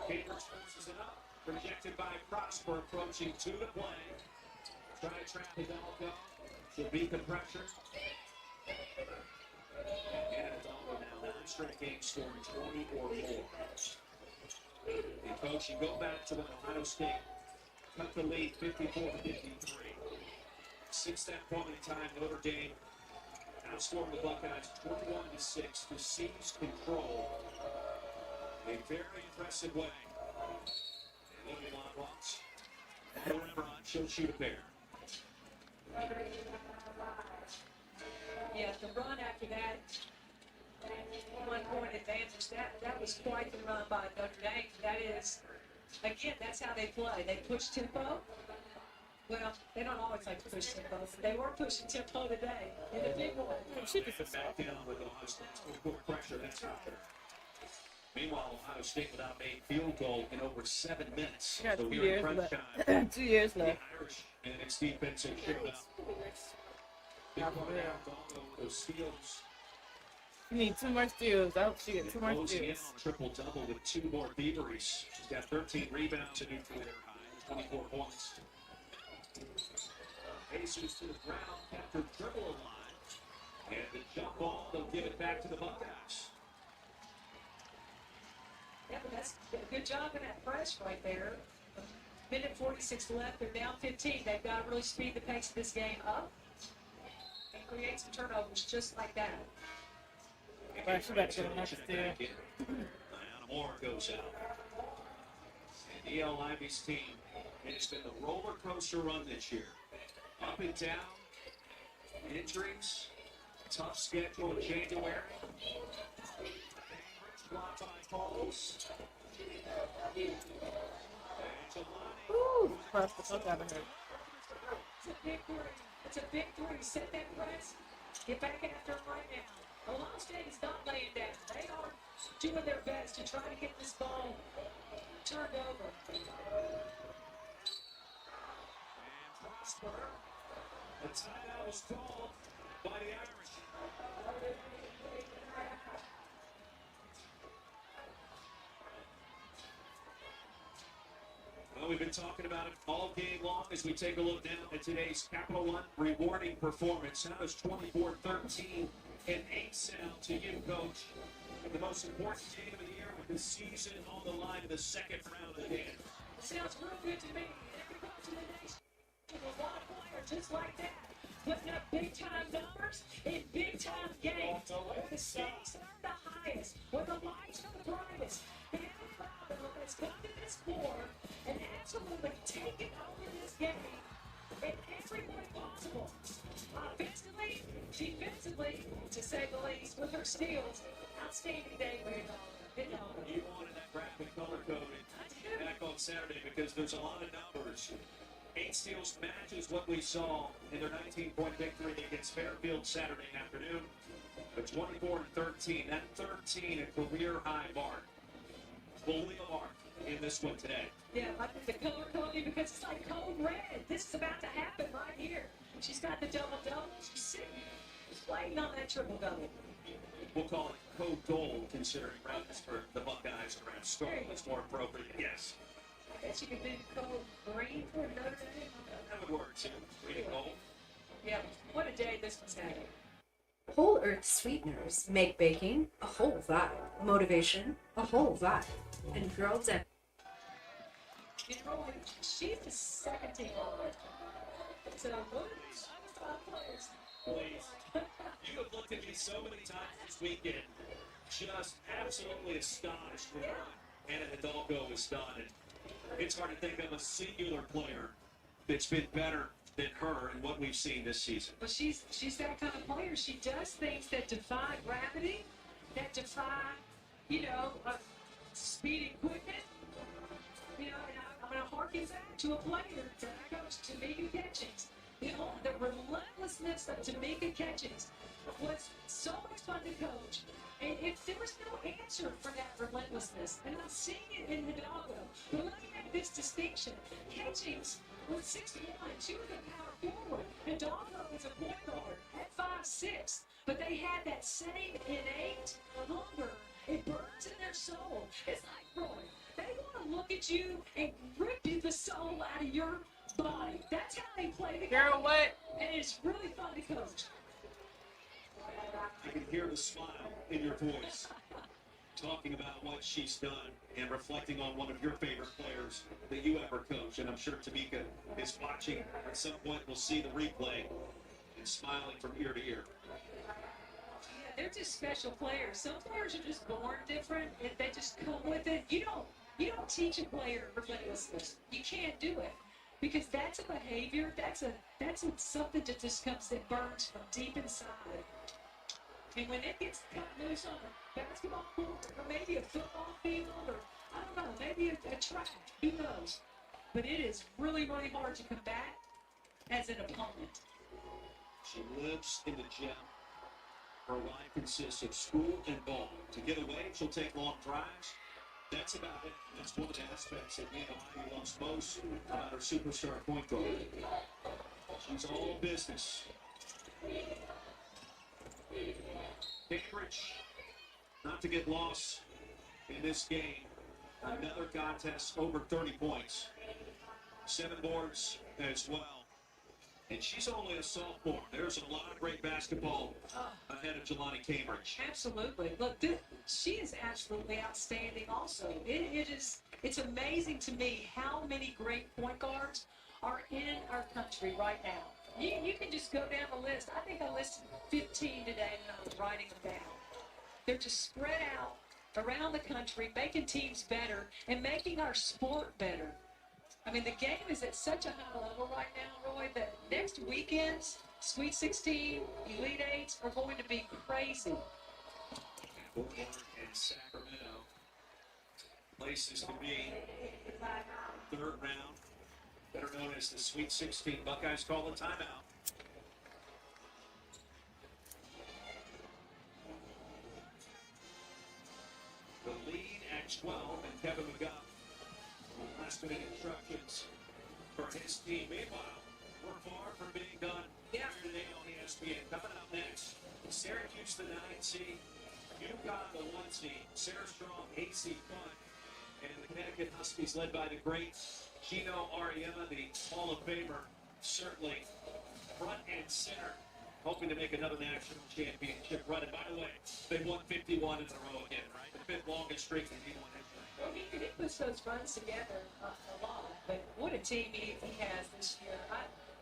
Cambridge forces it up. Projected by Prosper, approaching 2 to play. Try to trap Hidalgo. She'll beat the pressure. And Hidalgo now 9 straight games scoring 20 or more. And coach, you go back to when Ohio State cut the lead 54-53. Since that point in time, Notre Dame outscored the Buckeyes 21-6 to seize control in a very impressive way. And Living on walks. Forever on, she'll shoot a pair. Yeah, the run after that, 1-point advantage, that was quite the run by Notre Dame. That is, again, that's how they play. They push tempo. Well, they don't always like to push tempo, but they were pushing tempo today in a big way. Back down with Ohio State's full pressure, that's for sure. Meanwhile, Ohio State without a field goal in over 7 minutes. Got So 2 we're in years crunch left. time. 2 years The left. Irish and its defense have showed up. Big Not part for of real. Hidalgo with those steals. You need 2 more steals. I hope she gets 2 more Closing in steals. on triple-double with 2 more thieveries. She's got 13 rebounds and a career high, 24 points. Jesus to the ground after dribble line. And the jump ball, they'll give it back to the Buckeyes. Yeah, but that's a good job in that press right there. Minute 46 left. They're down 15. They've got to really speed the pace of this game up and create some turnovers just like that. But she better get another steal. Diana Moore goes out. And E.L. Ivy's team, it's been a roller coaster run this year. Up and down, injuries, tough schedule in January. Blocked by Pauls. Woo! Press the fuck out of her. It's a big three. It's a big three. Set that press. Get back after him right now. Ohio State is not laying down. They are doing their best to try to get this ball turned over. The timeout was called by the Irish. Well, we've been talking about it all game long as we take a look now at today's Capital One rewarding performance. How does 24-13 and 8 sound to you, Coach? The most important game of the year with the season on the line in the second round of the game. Sounds real good to me. Every coach in the nation will want a player just like that, putting up big-time numbers in big-time games. The stakes are the highest, where the lights are the brightest. And Bravo has come to this floor and absolutely taken over this game in every way possible. Offensively, defensively, to say the least, with her steals. Outstanding day for You wanted that graphic color-coded back on Saturday because there's a lot of numbers. 8 steals matches what we saw in their 19-point victory against Fairfield Saturday afternoon. But 24-13, that 13 a career-high mark. Will leave a mark in this one today. Yeah, I think the color coding because it's like code red. This is about to happen right here. She's got the double-double. She's sitting, waiting on that triple-double. We'll call it code gold, considering rounds for the Buckeyes around Storm is more appropriate. Yes. I guess you could do code green for Notre Dame. That would work too. Green and gold. Yeah, what a day this was having. Whole Earth sweeteners make baking a whole vibe, motivation a whole vibe, and girls that. You know, she's the second team over. So what are these other 5 players? Please. You have looked at me so many times this weekend, just absolutely astonished with what Anna Hidalgo has done. And it's hard to think of a singular player that's been better than her and what we've seen this season. Well, she's that kind of player. She does things that defy gravity, that defy, speed equipment. And I'm going to harken back to a player that I coached, Tamika Catchings. The relentlessness of Tamika Catchings was so much fun to coach. And if there was no answer for that relentlessness, and I'm seeing it in Hidalgo, but let me make this distinction. Catchings was 6'1", she was a power forward. Hidalgo was a point guard at 5'6", but they had that same innate hunger. It burns in their soul. It's like, Roy, they want to look at you and rip the soul out of your body. That's how they play the game. Girl, what? And it's really fun to coach. I can hear the smile in your voice, talking about what she's done and reflecting on one of your favorite players that you ever coached. And I'm sure Tamika is watching. At some point, we'll see the replay and smiling from ear to ear. Yeah, they're just special players. Some players are just born different, and they just come with it. You don't teach a player relentlessness. You can't do it. Because that's a behavior, that's something that just comes, that burns from deep inside. And when it gets cut loose on a basketball court, or maybe a football field, or I don't know, maybe a track, who knows? But it is really, really hard to combat as an opponent. She lives in the gym. Her life consists of school and ball. To get away, she'll take long drives. That's about it. That's one of the aspects that Ohio loves most about her superstar point guard. She's all business. Cambridge, not to get lost in this game. Another contest over 30 points. 7 boards as well. And she's only a sophomore. There's a lot of great basketball ahead of Jelani Cambridge. Absolutely. Look, she is absolutely outstanding also. It's amazing to me how many great point guards are in our country right now. You can just go down the list. I think I listed 15 today when I was writing them down. They're just spread out around the country, making teams better and making our sport better. I mean, the game is at such a high level right now, Roy, that next weekend's Sweet 16, Elite 8s are going to be crazy. Fort Worth and Sacramento, places to be. 3rd round, better known as the Sweet 16. Buckeyes call a timeout. The lead at 12, and Kevin McGuff. Last minute instructions for his team. Meanwhile, We're far from being done here today on ESPN. Coming up next, Syracuse the 9 seed, UConn the 1 seed, Sarah Strong, AC Fun, and the Connecticut Huskies led by the great Gino Ariema, the Hall of Famer, certainly front and center, hoping to make another national championship run. And by the way, they won 51 in a row again, right? The 5th longest streak in D1 history. Well, he puts those runs together a lot, but what a team he has this year.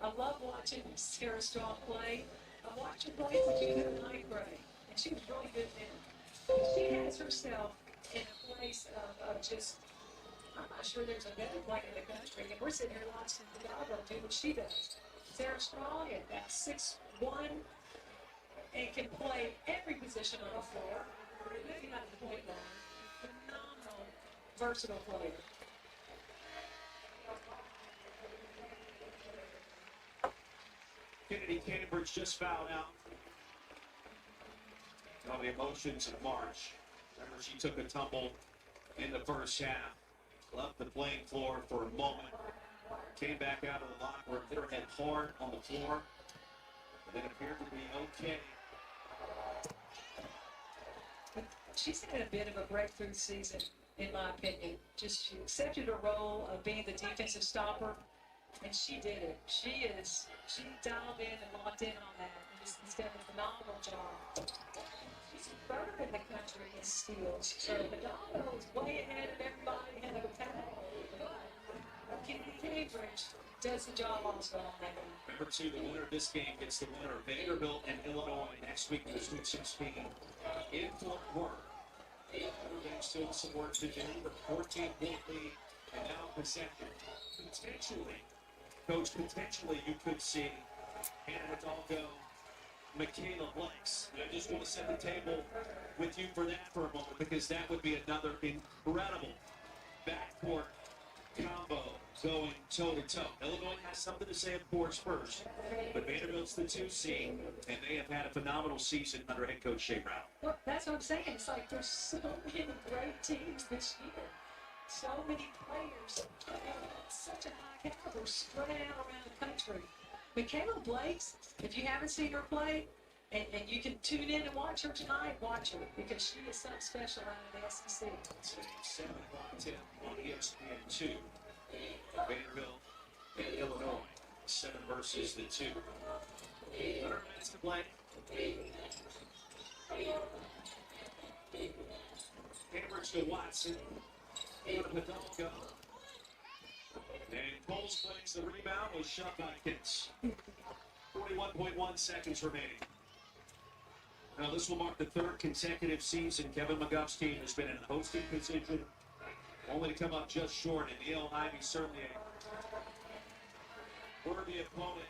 I love watching Sarah Strong play. I watched her play for junior and ninth grade, and she was really good then. She has herself in a place of just, I'm not sure there's a better player in the country, and we're sitting here watching Chicago do what she does. Sarah Strong at 6'1", and can play every position on the floor, maybe not the point guard. Phenomenal, versatile player. Kennedy Cambridge just fouled out. All the emotions of March. Remember, she took a tumble in the first half, left the playing floor for a moment, came back out of the locker room, hit her head hard on the floor, and then appeared to be okay. She's had a bit of a breakthrough season, in my opinion. Just she accepted her role of being the defensive stopper, and she did it. She dialed in and locked in on that, and just did a phenomenal job. She's third in the country in steals, so Madonna is way ahead of everybody ahead of the pack. But Kennedy Cambridge does the job also on that one. Remember, too, the winner of this game gets the winner of Vanderbilt and Illinois next week in the Sweet 16 in Fort Worth. There's still some work to do, but 14-point lead, and now possession. Potentially, Coach, you could see Hannah Hidalgo, Michaela Blakes. I just want to set the table with you for that for a moment, because that would be another incredible backcourt combo going toe-to-toe. Illinois has something to say, of course, first, but Vanderbilt's the 2 seed, and they have had a phenomenal season under head coach Shea Brown. Well, that's what I'm saying. It's like there's so many great teams this year. So many players. Such a high caliber spread out around the country. Michaela Blakes, if you haven't seen her play, and you can tune in and watch her tonight, watch her, because she is something special out of the SEC. It's a 7 o'clock tip on ESPN2. Vanderbilt and Illinois, 7 versus the 2. 100 minutes to play. Cambridge to Watson. Hidalgo. And Coles plays the rebound with shot by Kins. 41.1 seconds remaining. Now this will mark the 3rd consecutive season Kevin McGuff's team has been in a hosting position, only to come up just short. And Neil Ivey certainly a worthy opponent.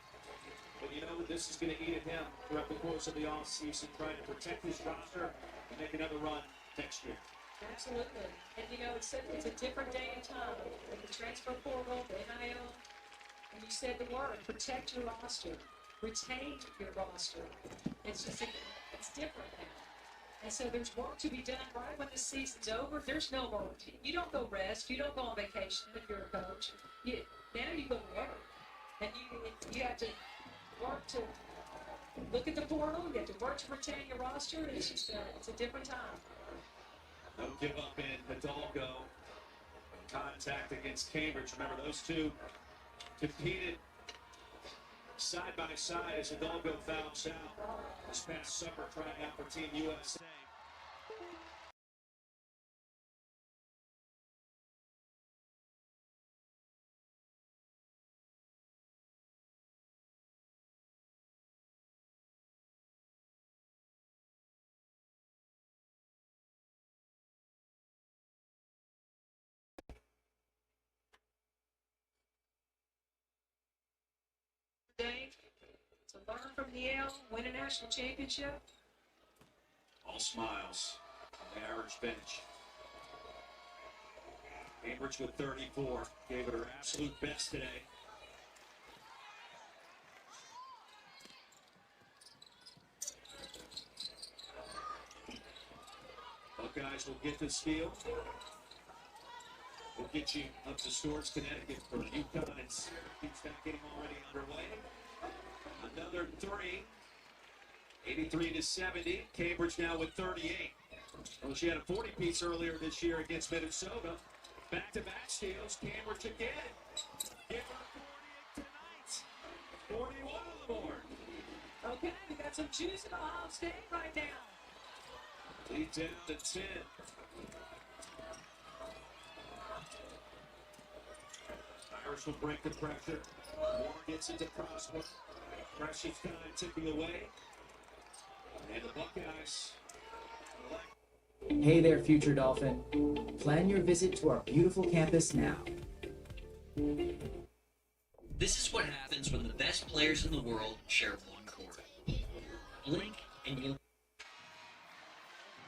But you know that this is going to eat at him throughout the course of the offseason, trying to protect his roster and make another run next year. Absolutely. And you know, it's a different day and time. With the transfer portal, the NIL, and you said the word, protect your roster, retain your roster. It's different now. And so there's work to be done right when the season's over. There's no work. You don't go rest. You don't go on vacation if you're a coach. Now you go to work. And you have to work to look at the portal. You have to work to retain your roster. It's just it's a different time. No give up in Hidalgo. Contact against Cambridge. Remember, those two competed side by side as Hidalgo fouls out this past summer, trying out for Team USA. Day to learn from Yale, win a national championship. All smiles on the average bench. Cambridge with 34, gave it her absolute best today. Buckeyes will get this field. We'll get you up to Storrs, Connecticut for UConn and Syracuse. That game already underway. 83-70. Cambridge now with 38. Well, she had a 40-piece earlier this year against Minnesota. Back-to-back steals. Cambridge again. Give her 40 tonight. 41 on the board. Okay, we got some juice in Ohio State right now. Lead down to 10. Irish will break the pressure. Moore gets into Prosper. Precious time ticking away. And the Buckeyes. Hey there, future Dolphin. Plan your visit to our beautiful campus now. This is what happens when the best players in the world share one court. Blink and you'll...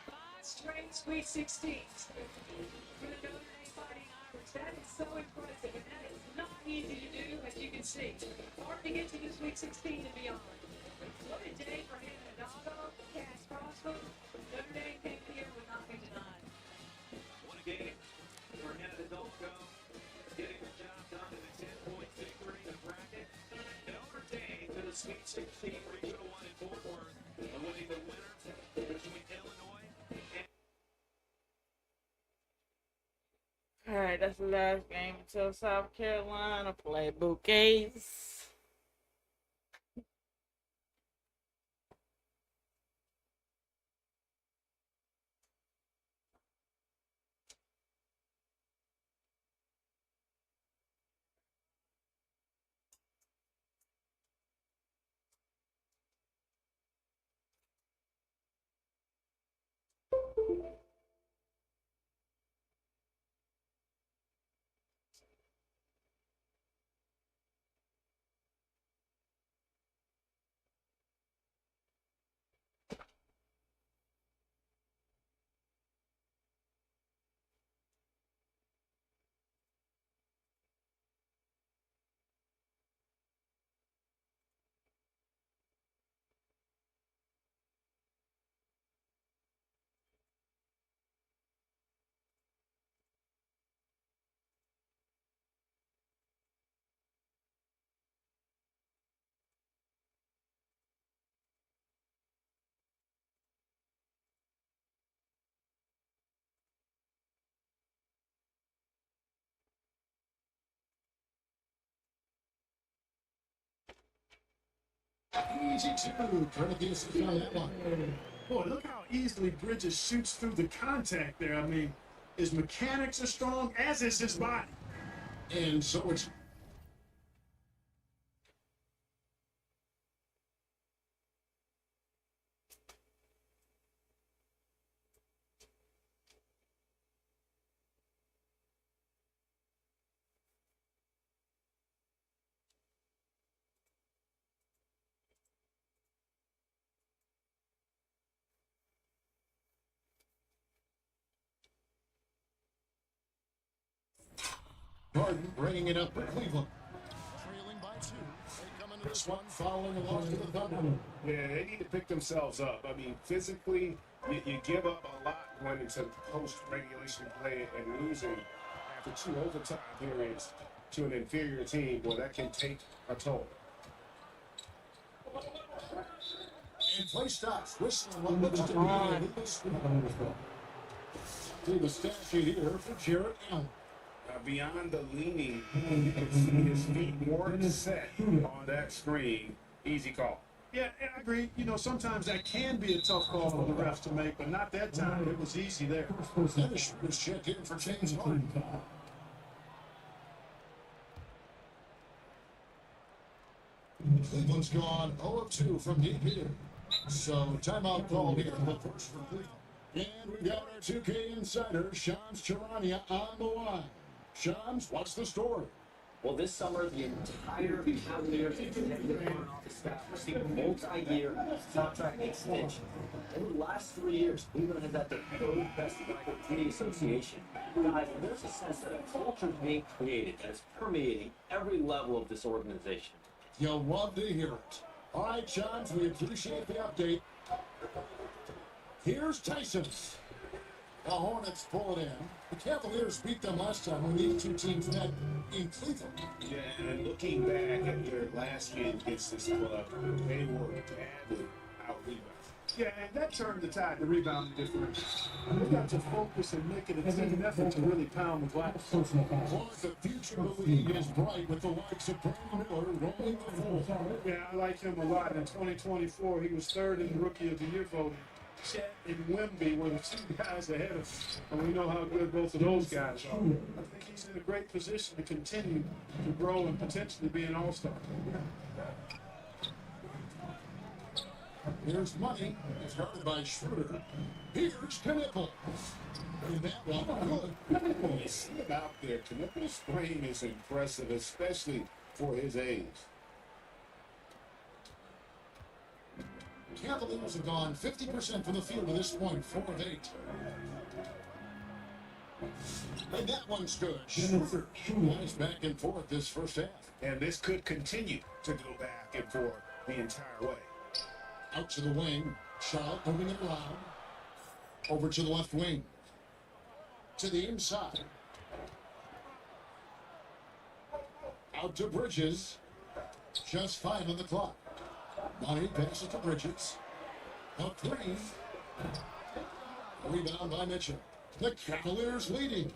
5 straight Sweet 16s. For the Notre Dame Fighting Irish. That is so impressive, and that is not easy to do, as you can see. Hard to get to the Sweet 16 and beyond. What a day for Hannah Donato, Cass Prosper. Notre Dame came here will not be denied. What a game for Hannah Donato. Getting the job done in a 10-point victory in the bracket. Notre Dame to the Sweet 16 Regional 1 in Fort Worth. And winning the winner between Illinois and... All right, that's the last game until South Carolina play Bouquets. Easy two. Trying to get us on that one. Boy, look how easily Bridges shoots through the contact there. I mean, his mechanics are strong, as is his body. And so it's Harden bringing it up for Cleveland. Trailing by 2. They come into this one following a loss to the Thunder. Yeah, they need to pick themselves up. I mean, physically, you give up a lot going into post-regulation play and losing after 2 overtime periods to an inferior team. Boy, that can take a toll. And play stops. Whistling what looks to be a legal screen. To the stat sheet here for Jarrett Allen. Beyond the leaning, you can see his feet more set on that screen. Easy call. Yeah, I agree. You know, sometimes that can be a tough call for the refs to make, but not that time. It was easy there. Finish was checked in for James Harden. Cleveland's gone 0 of 2 from deep here. So timeout called here, the first for Cleveland. And we got our 2K insider, Shams Charania, on the line. Shams, what's the story? Well, this summer, the entire Cavaliers executive front office staff received a multi-year contract extension. Over the last 3 years, Cleveland has had the third best record in the association. Guys, there's a sense that a culture is being created that is permeating every level of this organization. You'll love to hear it. All right, Shams, we appreciate the update. Here's Tyson. The Hornets pull it in. The Cavaliers beat them last time when these two teams met in Cleveland. Yeah, and looking back at their last game against this club, they were badly out-rebounded. Yeah, and that turned the tide, the rebounding differential. They got to focus and make it a team effort to really pound the glass. Boy, the future of the league is bright with the likes of Brandon Miller rolling the floor. Yeah, I like him a lot. In 2024, he was third in the Rookie of the Year voting. Chet and Wemby were the two guys ahead of him, and we know how good both of those guys are. I think he's in a great position to continue to grow and potentially be an all-star. Here's money. It's guarded by Schroeder. Here's Knipple. And that one, good. You see him out there. Knipple's frame is impressive, especially for his age. Cavaliers have gone 50% from the field at this point, 4 of 8. And that one's good. Nice back and forth this first half. And this could continue to go back and forth the entire way. Out to the wing. Charlotte moving it around. Over to the left wing. To the inside. Out to Bridges. Just 5 on the clock. Money passes to Bridges. Up 3. Rebound by Mitchell. The Cavaliers leading.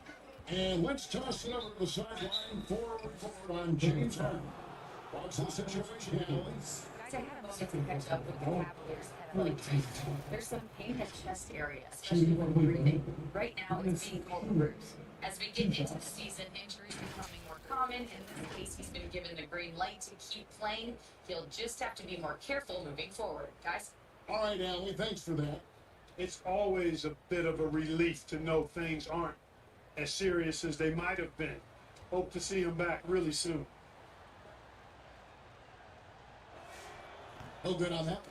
And let's toss it over to the sideline for a report on James Harden. What's the situation, Alex? Guys, I had a moment to catch up with the Cavaliers heavily. There's some pain in the chest area, especially when breathing. Right now, it's being called a bruise. As we get into the season, injuries becoming more common. In this case, he's been given the green light to keep playing. He'll just have to be more careful moving forward. Guys? All right, Allie, thanks for that. It's always a bit of a relief to know things aren't as serious as they might have been. Hope to see him back really soon. No good on that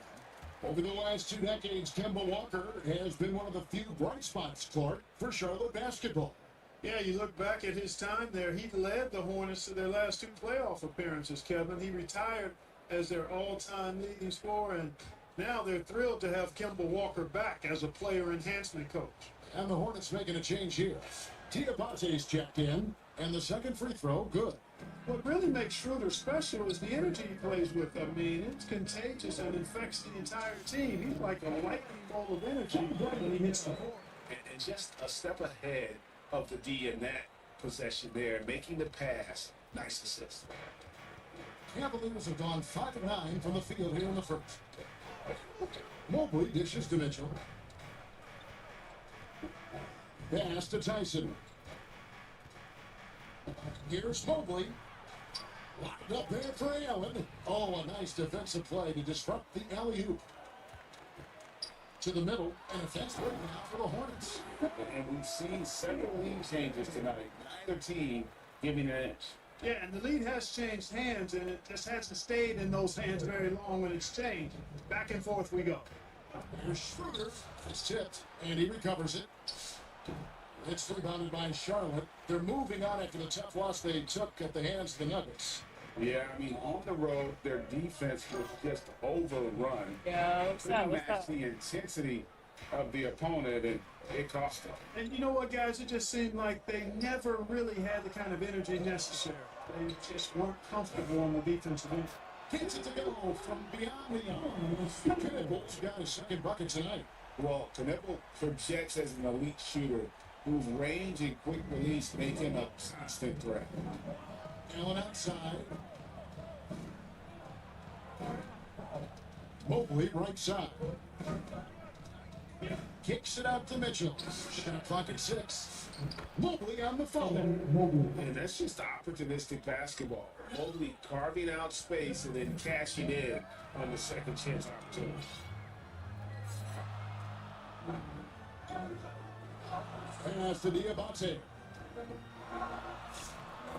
one. Over the last 2 decades, Kemba Walker has been one of the few bright spots, Clark, for Charlotte basketball. Yeah, you look back at his time there, he led the Hornets to their last 2 playoff appearances, Kevin. He retired as their all-time leading scorer, and now they're thrilled to have Kemba Walker back as a player enhancement coach. And the Hornets making a change here. Diabate's checked in, and the second free throw, good. What really makes Schroeder special is the energy he plays with. I mean, it's contagious and infects the entire team. He's like a lightning bolt of energy when he hits the court. And just a step ahead of the D in that possession there, making the pass. Nice assist. Cavaliers have gone 5 of 9 from the field here in the first. Mobley dishes to Mitchell. Pass to Tyson. Here's Mobley. Locked up there for Allen. Oh, a nice defensive play to disrupt the alley-oop. To the middle, and a fast break now for the Hornets. And we've seen several lead changes tonight. Neither team giving an edge. Yeah, and the lead has changed hands, and it just hasn't stayed in those hands very long when it's changed. Back and forth we go. Here's Schroeder. It's tipped, and he recovers it. It's rebounded by Charlotte. They're moving on after the tough loss they took at the hands of the Nuggets. Yeah, I mean, on the road, their defense was just overrun. Yeah, what's up? Couldn't What's match up? the intensity of the opponent, and it cost them. And you know what, guys? It just seemed like they never really had the kind of energy necessary. They just weren't comfortable on the defensive end. Gets it to go from beyond the arms. Kniple's got his second bucket tonight. Well, Knipple projects as an elite shooter whose range and quick release make him a constant threat. Allen outside. Mobley right side. Kicks it out to Mitchell. Shot clock at 6. Mobley on the foul. And that's just opportunistic basketball. Mobley carving out space and then cashing in on the second chance opportunity. Pass to Diabate.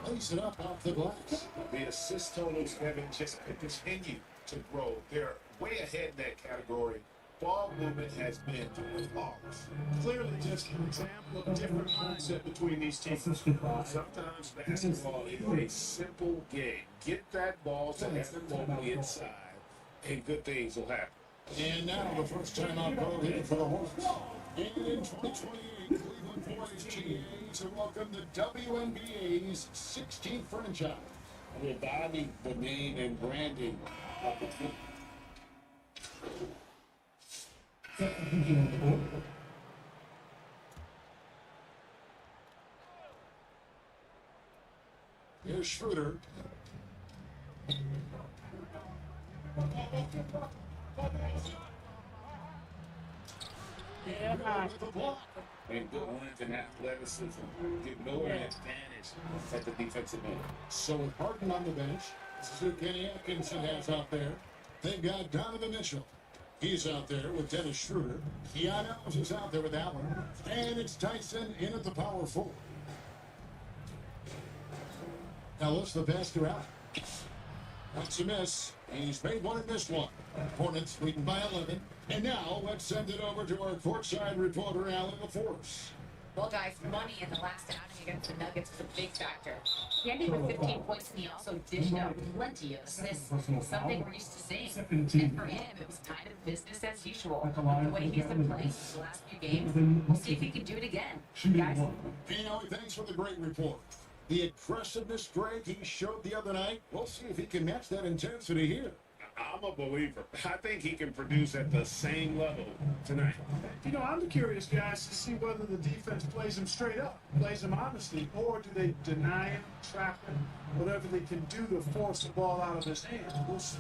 Lays it up off the glass. The assist totals haven't just continued to grow. They're way ahead in that category. Ball movement has been flawless. Clearly just an example of a different mindset between these teams. Sometimes basketball is a simple game. Get that ball to Evan Mobley inside, and good things will happen. And now the first time out goal here for the Hornets. And in 2028, Cleveland Boys GA to welcome the WNBA's 16th franchise. Reviving the name and branding of the team. Here's Schroeder. And good length and athleticism give Miller an advantage at the defensive end. So with Harden on the bench, this is who Kenny Atkinson has out there. They've got Donovan Mitchell. He's out there with Dennis Schroeder. Keon Ellis is out there with Allen. And it's Tyson in at the power forward. Ellis, the passer out. That's a miss. He's made one and missed one. Hornets leading by 11. And now let's send it over to our courtside reporter, Alan LaForce. Well, guys, money in the last outing against the Nuggets was a big factor. He ended with 15 points, and he also dished out plenty of assists, something we're used to seeing. And for him, it was kind of business as usual. The way he's been playing the last few games, we'll see if he can do it again. Guys? Hey, Howie, thanks for the great report. The aggressiveness, Greg, he showed the other night. We'll see if he can match that intensity here. I'm a believer. I think he can produce at the same level tonight. You know, I'm curious, guys, to see whether the defense plays him straight up, plays him honestly, or do they deny him, trap him, whatever they can do to force the ball out of his hands. We'll see.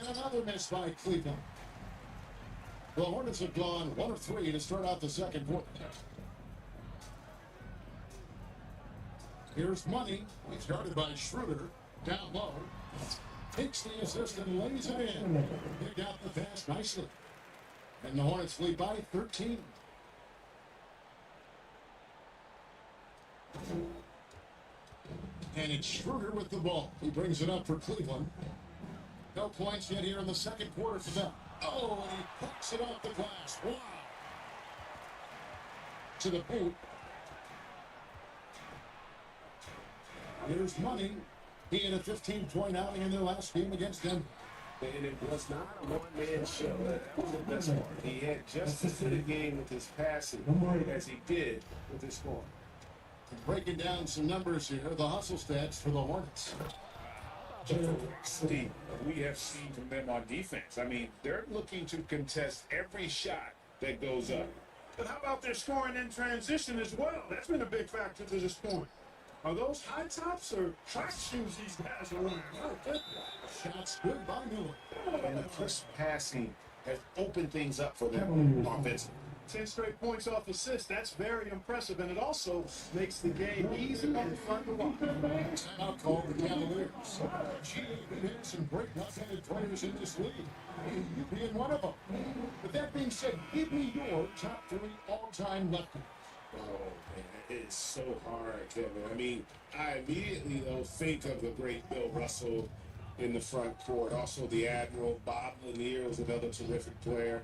And another miss by Cleveland. The Hornets have gone 1 of 3 to start out the second quarter. Here's Money. He's guarded by Schroeder. Down low. Takes the assist and lays it in. Picked out the pass nicely. And the Hornets lead by 13. And it's Schroeder with the ball. He brings it up for Cleveland. No points yet here in the second quarter for them. Oh, and he picks it off the glass. Wow. To the boot. Here's Money. He had a 15-point outing in their last game against Denver. And it was not a one-man show. That was the best part. He had just as good a game with his passing as he did with his scoring. Breaking down some numbers here, the hustle stats for the Hornets. Steve, we have seen from them on defense. I mean, they're looking to contest every shot that goes up. But how about their scoring in transition as well? That's been a big factor to this point. Are those high tops or track shoes these guys are wearing? Shots good by Miller. And the crisp passing has opened things up for them offensively. 10 straight points off assists. That's very impressive, and it also makes the game easier and fun to watch. Timeout call the Cavaliers. Gee, we've had some great left-handed players in this league. You being one of them. But that being said, give me your top 3 all-time lefties. Oh, man, it's so hard, Kevin. I mean, I immediately, though, think of the great Bill Russell in the front court. Also, the Admiral, Bob Lanier was another terrific player.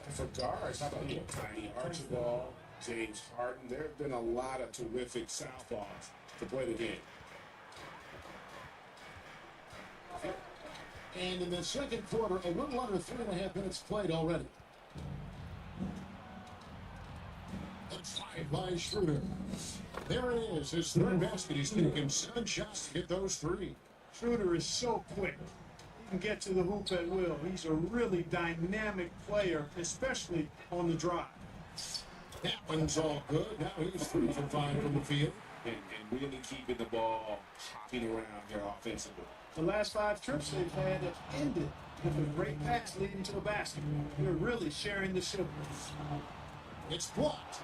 And for guards, how about Tiny Archibald, James Harden? There have been a lot of terrific southpaws to play the game. And in the second quarter, a little under 3.5 minutes played already. A drive by Schroeder. There it is, his third basket. He's taken 7 shots to get those 3. Schroeder is so quick. He can get to the hoop at will. He's a really dynamic player, especially on the drive. That one's all good. Now he's 3 for 5 from the field. And really keeping the ball hopping around here offensively. The last 5 trips they've had have ended with a great pass leading to a basket. They're really sharing the sugar. It's blocked.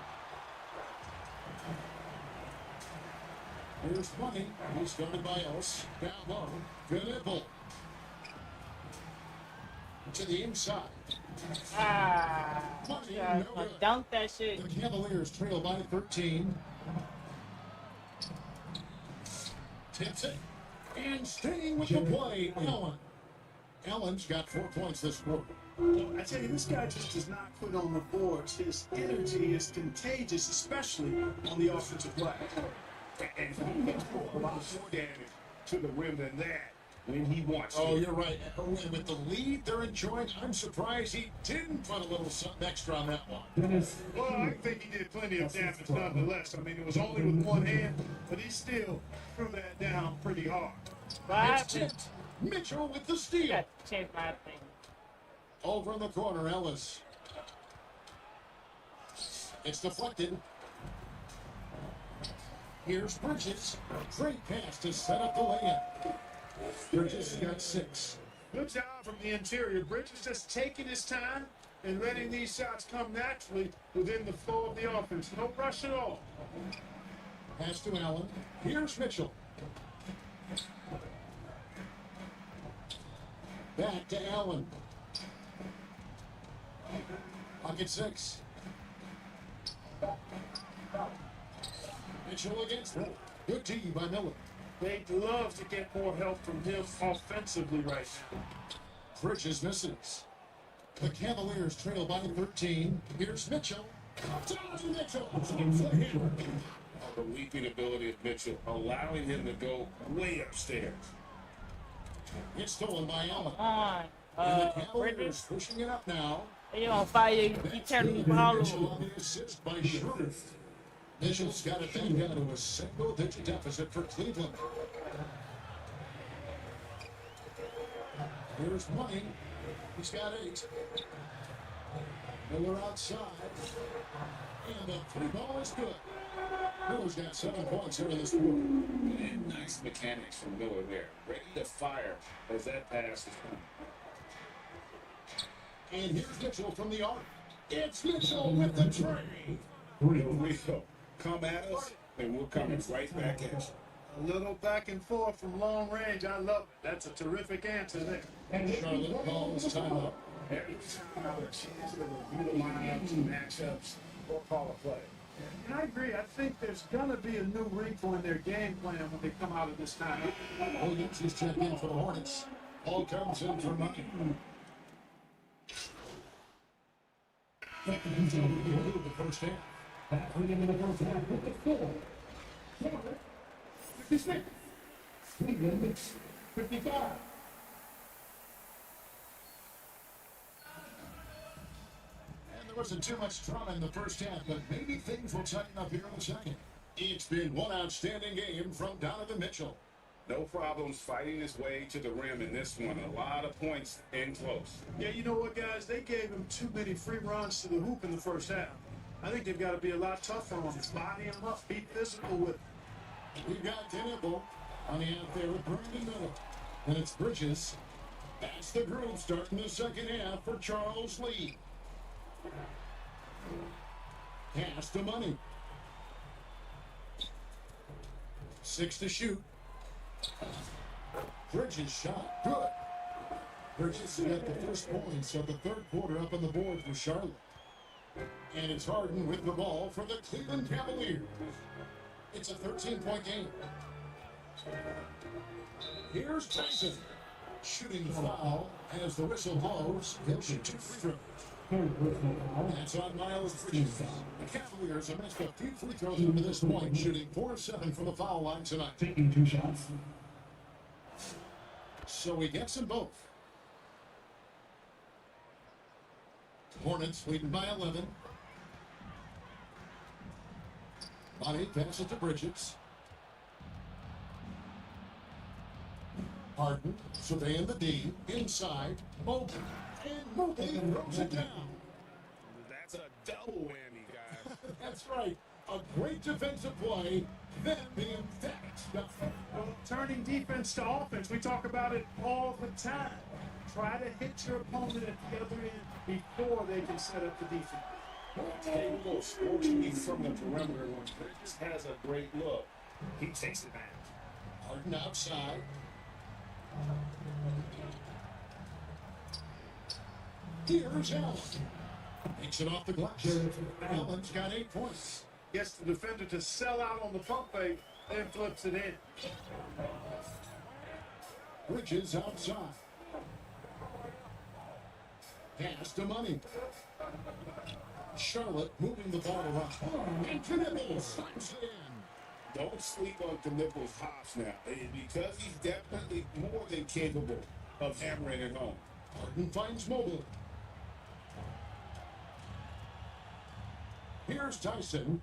Here's Money. He's guarded by Ellis. Down low. Good nipple. To the inside. Money, Yeah, no good. dunk that shit. The Cavaliers trail by 13. Tips it. And staying with the play, Allen. Allen's got 4 points this quarter. I tell you, this guy just does not quit on the boards. His energy is contagious, especially on the offensive glass. And he hits a lot more damage to the rim than that when he wants to. Oh, you're right. And with the lead they're enjoying, I'm surprised he didn't put a little something extra on that one. Well, I think he did plenty of damage nonetheless. I mean, it was only with one hand, but he still threw that down pretty hard. It's tipped. Mitchell with the steal. Change my thing. Over in the corner, Ellis. It's deflected. Here's Bridges. Great pass to set up the layup. Bridges got 6. Good job from the interior. Bridges just taking his time and letting these shots come naturally within the flow of the offense. No rush at all. Pass to Allen. Here's Mitchell. Back to Allen. Pocket 6. Mitchell against it. Good D by Miller. They'd love to get more help from him offensively right now. Bridges misses. The Cavaliers trail by 13. Here's Mitchell. Down to Mitchell. The leaping ability of Mitchell, allowing him to go way upstairs. It's stolen by Allen. On. And the Cavaliers pushing it up now. You on fire, you turning the ball Mitchell over. on the assist by Schroeder. Mitchell's got it back down to a single-digit deficit for Cleveland. Here's Money. He's got 8. Miller outside. And the 3 ball is good. Miller's got 7 points here in this quarter. And nice mechanics from Miller there. Ready to fire as that pass is coming. And here's Mitchell from the arc. It's Mitchell with the tray. Here we go. Come at us, and we're coming right back at you. A little back and forth from long range. I love it. That's a terrific answer there. Charlotte calls timeout. Every time I have a chance to review the lineups and matchups or call a play. And I agree. I think there's going to be a new wrinkle in their game plan when they come out of this time. Williams is checked in for the Hornets. All comes in for Money. The first half. 56. 55. And there wasn't too much drama in the first half, but maybe things will tighten up here in the second. It's been one outstanding game from Donovan Mitchell. No problems fighting his way to the rim in this one. A lot of points in close. Yeah, you know what, guys? They gave him too many free runs to the hoop in the first half. I think they've got to be a lot tougher on him. Body him up, be physical with him. We've got Denable on the out there with Brandon Miller. And it's Bridges. That's the groove starting the second half for Charles Lee. Pass to Money. 6 to shoot. Bridges shot. Good. Bridges got the first points of the third quarter up on the board for Charlotte. And it's Harden with the ball for the Cleveland Cavaliers. It's a 13-point game. Here's Tyson. Shooting foul. As the whistle blows, he'll shoot 2 free throws. That's on Miles Bridges. The Cavaliers have missed a few free throws up to this point, shooting 4 of 7 from the foul line tonight. Taking 2 shots. So he gets them both. Hornets leading by 11. Money passes to Bridges. Harden surveying the D. Inside. Mobley. And Mobley throws it down. That's a double whammy, guys. That's right. A great defensive play, then the emphatic stuff. Well, turning defense to offense, we talk about it all the time. Try to hit your opponent at the other end before they can set up the defense. Capable of scorching you from the perimeter when Bridges has a great look. He takes advantage. Harden outside. Here's Allen. Takes it off the glass. Allen's got 8 points. Gets the defender to sell out on the pump fake, then flips it in. Bridges outside. Pass to Money. Charlotte moving the ball around. And Knipple slams it in. Don't sleep on Knipple's hops now, because he's definitely more than capable of hammering it home. Harden finds Mobley. Here's Tyson.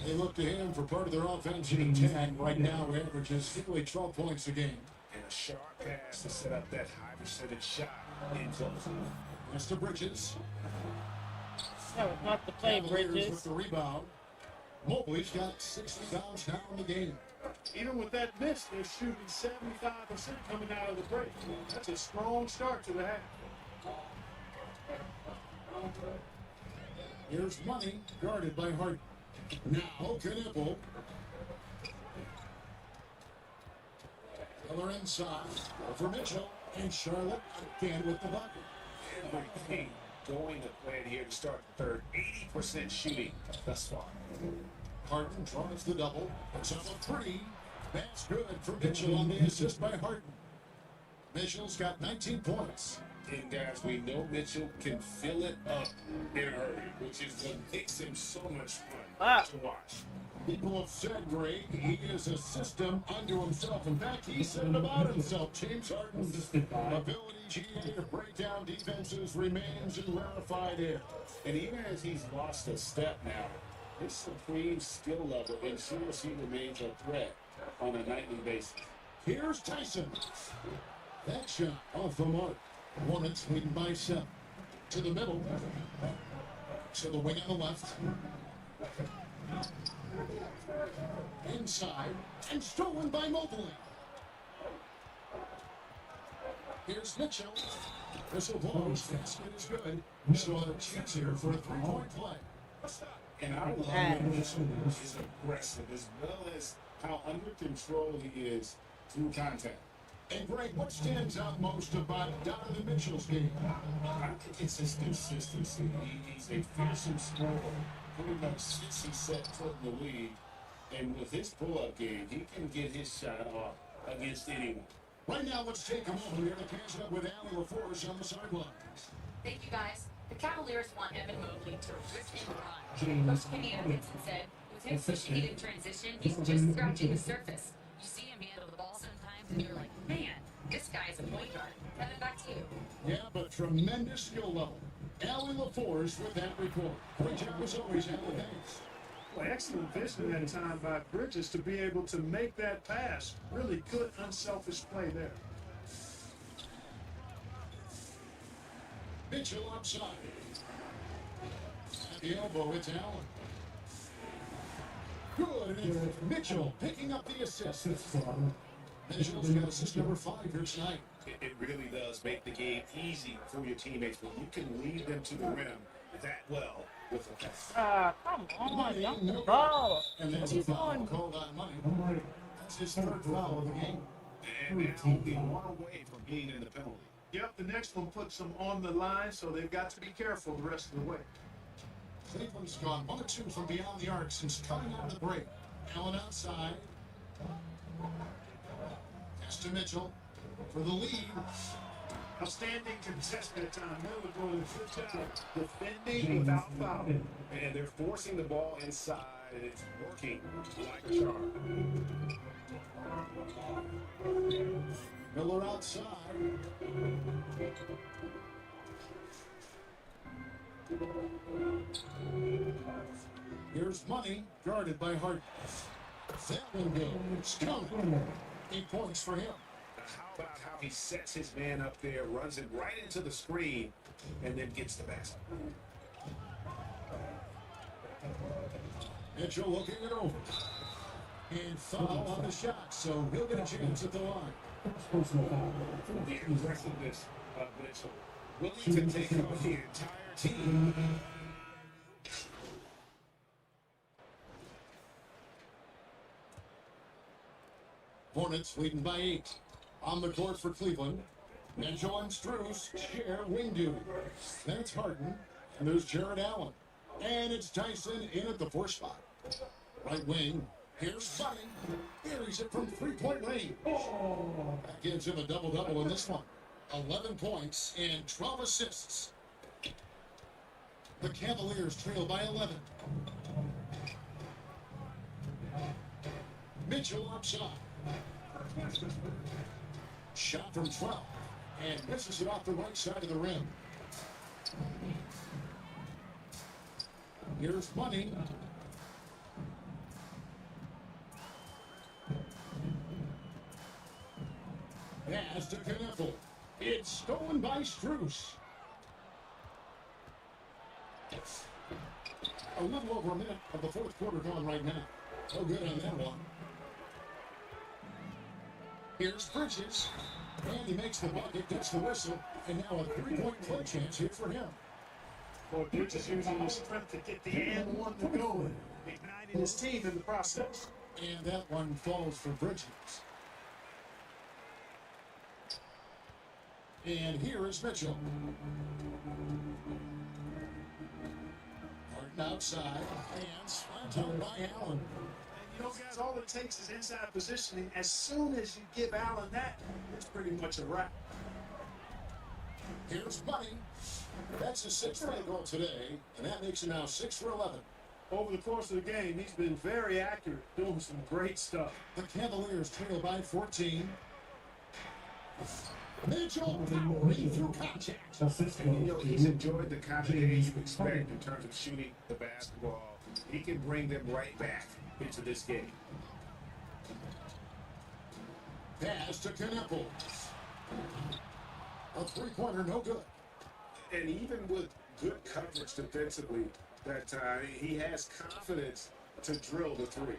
They look to him for part of their offensive attack. Right now, averages nearly 12 points a game. And a sharp pass to set up that high percentage shot in close. That's to Bridges. That was not the play, Cavaliers Bridges. with the rebound. Mobley's got 6 rebounds now in the game. Even with that miss, they're shooting 75% coming out of the break. That's a strong start to the half. Here's Money, guarded by Harden. Now Knipple. Miller inside. Over Mitchell. And Charlotte again with the bucket. Everything going to plan here to start the third. 80% shooting thus far. Harden draws the double. It's up a three. That's good for Mitchell on the assist by Harden. Mitchell's got 19 points. And guys, we know Mitchell can fill it up in a hurry, which is what makes him so much fun to watch. People have said, Greg, he is a system unto himself. In fact, he said it about himself. James Harden's ability to break down defenses remains in rarefied air. And even as he's lost a step now, his supreme skill level ensures he remains a threat on a nightly basis. Here's Tyson. That shot off the mark. Hornets leading by 7. To the middle. To the wing on the left. Inside. And stolen by Mobley. Here's Mitchell. Whistle blows. Basket is good. So a chance here for a 3-point play. And I love when Mitchell is aggressive, as well as how under control he is through contact. And Greg, what stands out most about Donovan Mitchell's game? I think it's his consistency. He's a fearsome scorer, pretty much since he set foot in the league. And with his pull-up game, he can get his shot off against anyone. Right now, let's take a moment here to catch up with Allie LaForce on the sideline. Thank you, guys. The Cavaliers want Evan Mobley to rip and run. Coach Kenny Atkinson said, with him pushing it in transition, he's just scratching the surface. You see him handle the ball sometimes, and you're like, man, this guy's a point guard. Kevin, back to you. Yeah, but tremendous skill level. Allie LaForce with that report. Great job as always, Allie. Thanks. Well, excellent vision that time by Bridges to be able to make that pass. Really good, unselfish play there. Mitchell outside. At the elbow, it's Allen. Good, and it's Mitchell picking up the assist. Mitchell's got assist number 5 here tonight. It really does make the game easy for your teammates when you can lead them to the rim that well with a pass. Come on, dump the ball. And that's a foul called on Money. That's his 3rd foul of the game. And they're only one away from being in the penalty. Yep, the next one puts them on the line, so they've got to be careful the rest of the way. Cleveland's gone 1 of 2 from beyond the arc since coming out of the break. Allen outside. Pass to Mitchell for the lead. Outstanding contest that time. Miller doing a good job defending without foul. And they're forcing the ball inside, and it's working like a charm. Miller outside. Here's Money, guarded by Harden. That one goes. Counted. 8 points for him. How about how he sets his man up there, runs it right into the screen, and then gets the basket. Mitchell looking it over. And foul on the shot, so he'll get a chance at the line. The aggressiveness of Mitchell, willing to take on the entire team. Hornets leading by 8. On the court for Cleveland. Mitchell and Strus share wing duty. That's Harden. And there's Jared Allen. And it's Tyson in at the 4 spot. Right wing. Here's Bunny. Buries it from 3-point range. That gives him a double-double in this one. 11 points and 12 assists. The Cavaliers trail by 11. Mitchell outside. Shot from 12. And misses it off the right side of the rim. Here's Money. Pass to Knipple. It's stolen by Strus. A little over a minute of the fourth quarter gone right now. No good on that one. Here's Bridges. And he makes the bucket, gets the whistle, and now a three-point play chance here for him. Boy, Bridges using his strength to get the and one to go and igniting his team in the process. And that one falls for Bridges. And here is Mitchell. Harden outside, and slammed out by Allen. You know, guys, all it takes is inside positioning. As soon as you give Allen that, it's pretty much a wrap. Here's Money. That's his sixth field goal today, and that makes it now 6 for 11. Over the course of the game, he's been very accurate, doing some great stuff. The Cavaliers trail by 14. Mitchell powering through contact. And you know, he's enjoyed the kind of game you expect in terms of shooting the basketball. He can bring them right back into this game. Pass to Knappel. A three-pointer, no good. And even with good coverage defensively, that he has confidence to drill the three.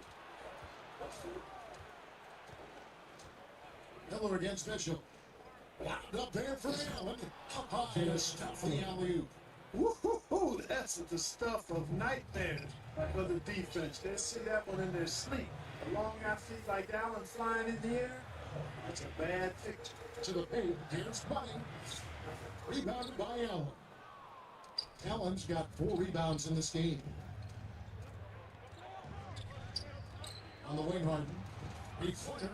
Miller against Mitchell. Wound up there for Allen. Up high to stop the alley-oop. Woo-hoo-hoo, that's the stuff of nightmares for the defense. They see that one in their sleep. A long athlete like Allen flying in the air, that's a bad picture. To the paint, here's Money. Rebounded by Allen. Allen's got 4 rebounds in this game. On the wing, Harden. Three-pointer.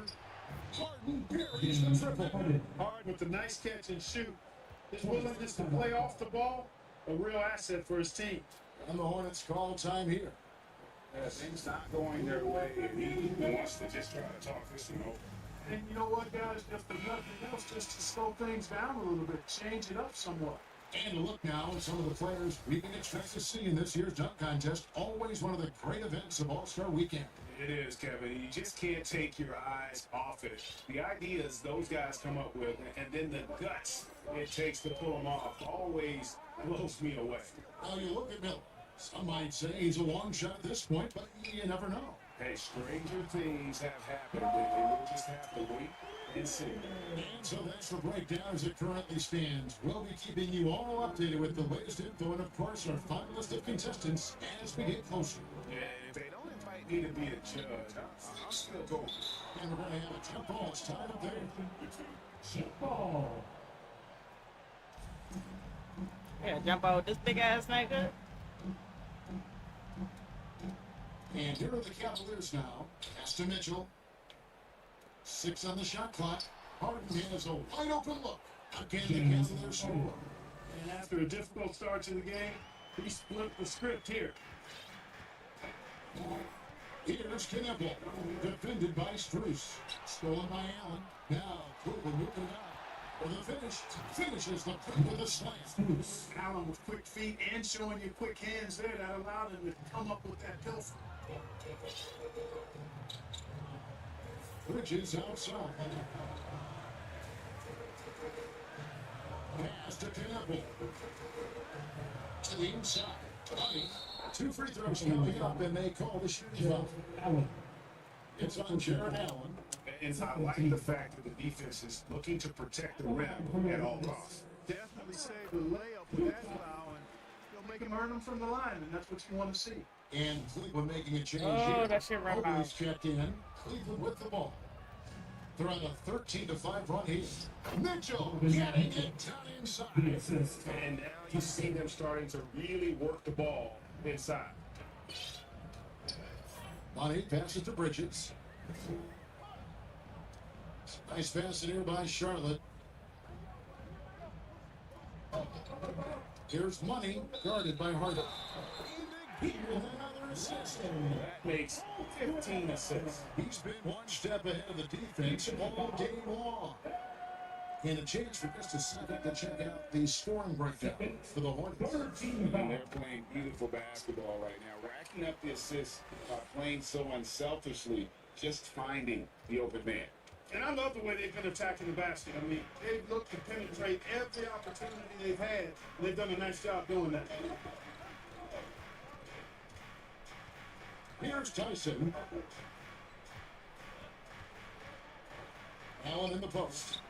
Harden buries the triple. Harden with the nice catch and shoot. His willingness to play off the ball, a real asset for his team. And the Hornets call time here. Things not going their way, and he wants to just try to talk this one over. And you know what, guys? If there's nothing else, just to slow things down a little bit, change it up somewhat. And a look now at some of the players we can expect to see in this year's dunk contest. Always one of the great events of All-Star Weekend. It is, Kevin. You just can't take your eyes off it. The ideas those guys come up with, and then the guts it takes to pull them off, always blows me away. Now you look at Miller. Some might say he's a long shot at this point, but you never know. Hey, stranger things have happened, and we'll just have to wait and see. And so that's the breakdown as it currently stands. We'll be keeping you all updated with the latest info and, of course, our final list of contestants as we get closer. Yeah, if they don't invite me to be a judge, I'll still go. And we're going to have a jump ball. It's time up there. Jump ball. Yeah, jump out with this big ass nigga. And here are the Cavaliers now. Pass to Mitchell. 6 on the shot clock. Harden has a wide open look. Again, the Cavaliers score. And after a difficult start to the game, he split the script here. Here's Knappel. Defended by Struce. Stolen by Allen. Now, Cleveland moving it out. For the finish. Finishes the play with a slam. Allen with quick feet and showing you quick hands there that allowed him to come up with that pilfer. Bridges outside. Pass to Knappel. To the inside. Money. 2 free throws coming up, and they call the shooting foul. It's on Jared Allen. And I like the fact that the defense is looking to protect the rim at all costs. Definitely save the layup with that foul, and you'll make him earn them from the line, and that's what you want to see. And Cleveland making a change Oh, here. that shit right Always checked in. Cleveland with the ball. They're on a 13-5 run here. Mitchell getting it down inside. And now you see them starting to really work the ball inside. Money passes to Bridges. Nice pass in here by Charlotte. Here's Money, guarded by Harden. With another assist. That makes 15 assists. He's been one step ahead of the defense all game long. And a chance for just a second to check out the scoring breakdown for the Hornets. And they're playing beautiful basketball right now, racking up the assists by playing so unselfishly, just finding the open man. And I love the way they've been attacking the basket. I mean, they've looked to penetrate every opportunity they've had. And they've done a nice job doing that. Here's Tyson. Allen in the post.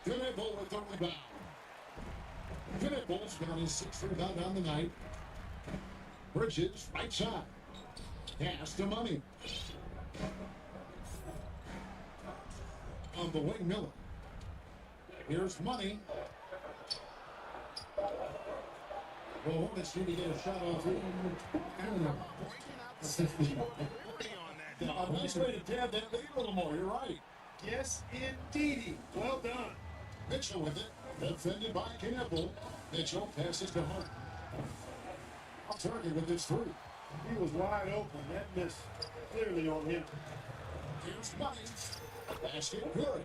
Knipple with the rebound. Knipple's got his 6th rebound on the night. Bridges, right side. Pass to Money. On the wing, Miller. Here's Money. The Hornets need to get a shot on three. A nice way to dab that lead a little more. You're right. Yes, indeedy. Well done. Mitchell with it. Defended by Knipple. Mitchell passes to Hart. On target with his 3. He was wide open. That miss clearly on him. Here's Money. Basket good.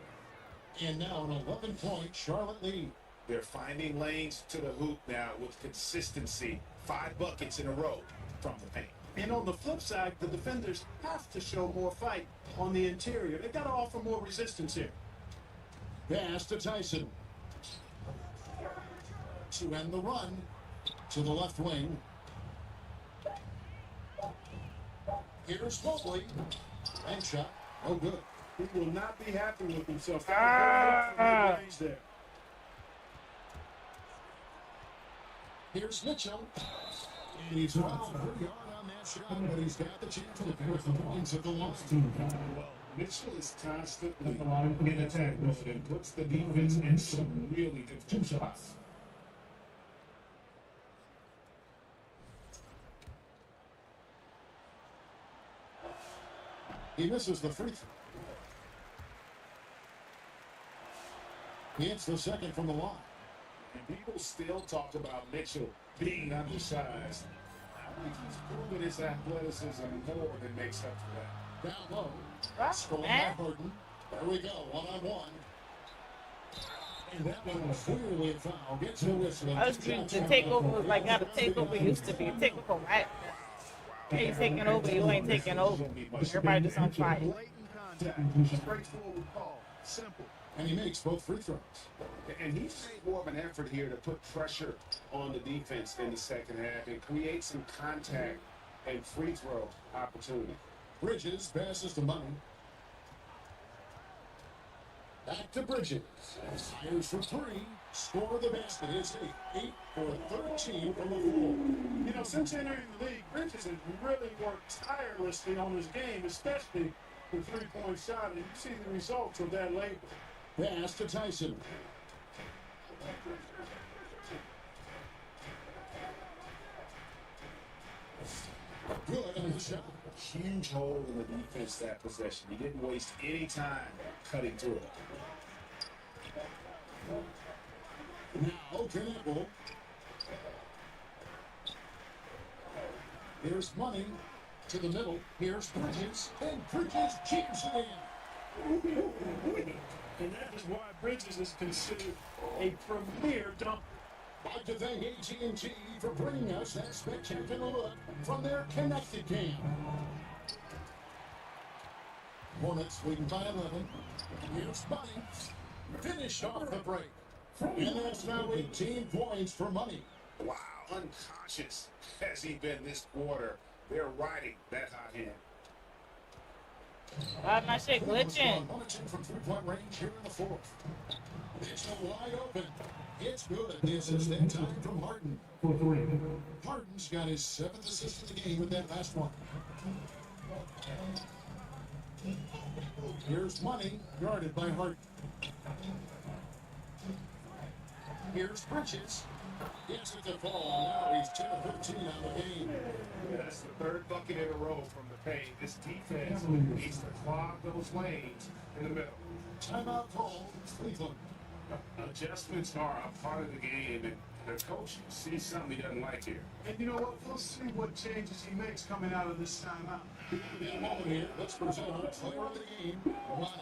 And now an 11-point Charlotte lead. They're finding lanes to the hoop now with consistency. 5 buckets in a row from the paint. And on the flip side, the defenders have to show more fight on the interior. They've got to offer more resistance here. Pass to Tyson. To end the run to the left wing. Here's Mobley. Bank shot. Oh, good. He will not be happy with himself. Range there. Here's Mitchell. And he's fouled pretty hard on that shot, but he's got the chance to pick the points at the line. Well, Mitchell is constantly in attack mode and puts the defense in some really difficult spots. He misses the free throw. He hits the second from the line. And people still talk about Mitchell being undersized. I think he's proven his athleticism more than makes up for that. Down low. Scroll by Harden. There we go. 1-on-1. And that one was clearly a foul. Gets the whistle. The takeover was like how the takeover used to be. Takeover, right? You ain't taking over, you ain't taking over. Everybody just on fire. Straightforward call. Simple. And he makes both free throws. And he's made more of an effort here to put pressure on the defense in the second half and create some contact and free throw opportunity. Bridges passes to Money. Back to Bridges. Fires for 3. Score the basket. It's 8 for 13 from the floor. You know, since entering the league, Bridges has really worked tirelessly on his game, especially the three-point shot. And you see the results of that labor. Pass to Tyson. Good on the shot. Huge hole in the defense that possession. He didn't waste any time cutting through it. Now, Knipple. Here's Money to the middle. Here's Bridges. And Bridges jams it in. And that is why Bridges is considered a premier dumper. Like to thank AT&T for bringing us that spectacular look from their connected game. Hornets leading by 11. Here's Money. Finish off the break. And that's now 18 points for Money. Wow, unconscious has he been this quarter. They're riding that hot hand. My shit glitching. From 3-point range here in the fourth. It's wide open. It's good. This is that time from Harden. Harden's got his 7th assist of the game with that last one. Here's Money, guarded by Harden. Here's Bridges. Gets it to fall. Now he's 10 of 15 on the game. Yeah, that's the 3rd bucket in a row from the paint. This defense needs to clog those lanes in the middle. Timeout call, Cleveland. Adjustments are a part of the game, and the coach sees something he doesn't like here. And you know what? We'll see what changes he makes coming out of this timeout. In a moment here, let's present our player of the game.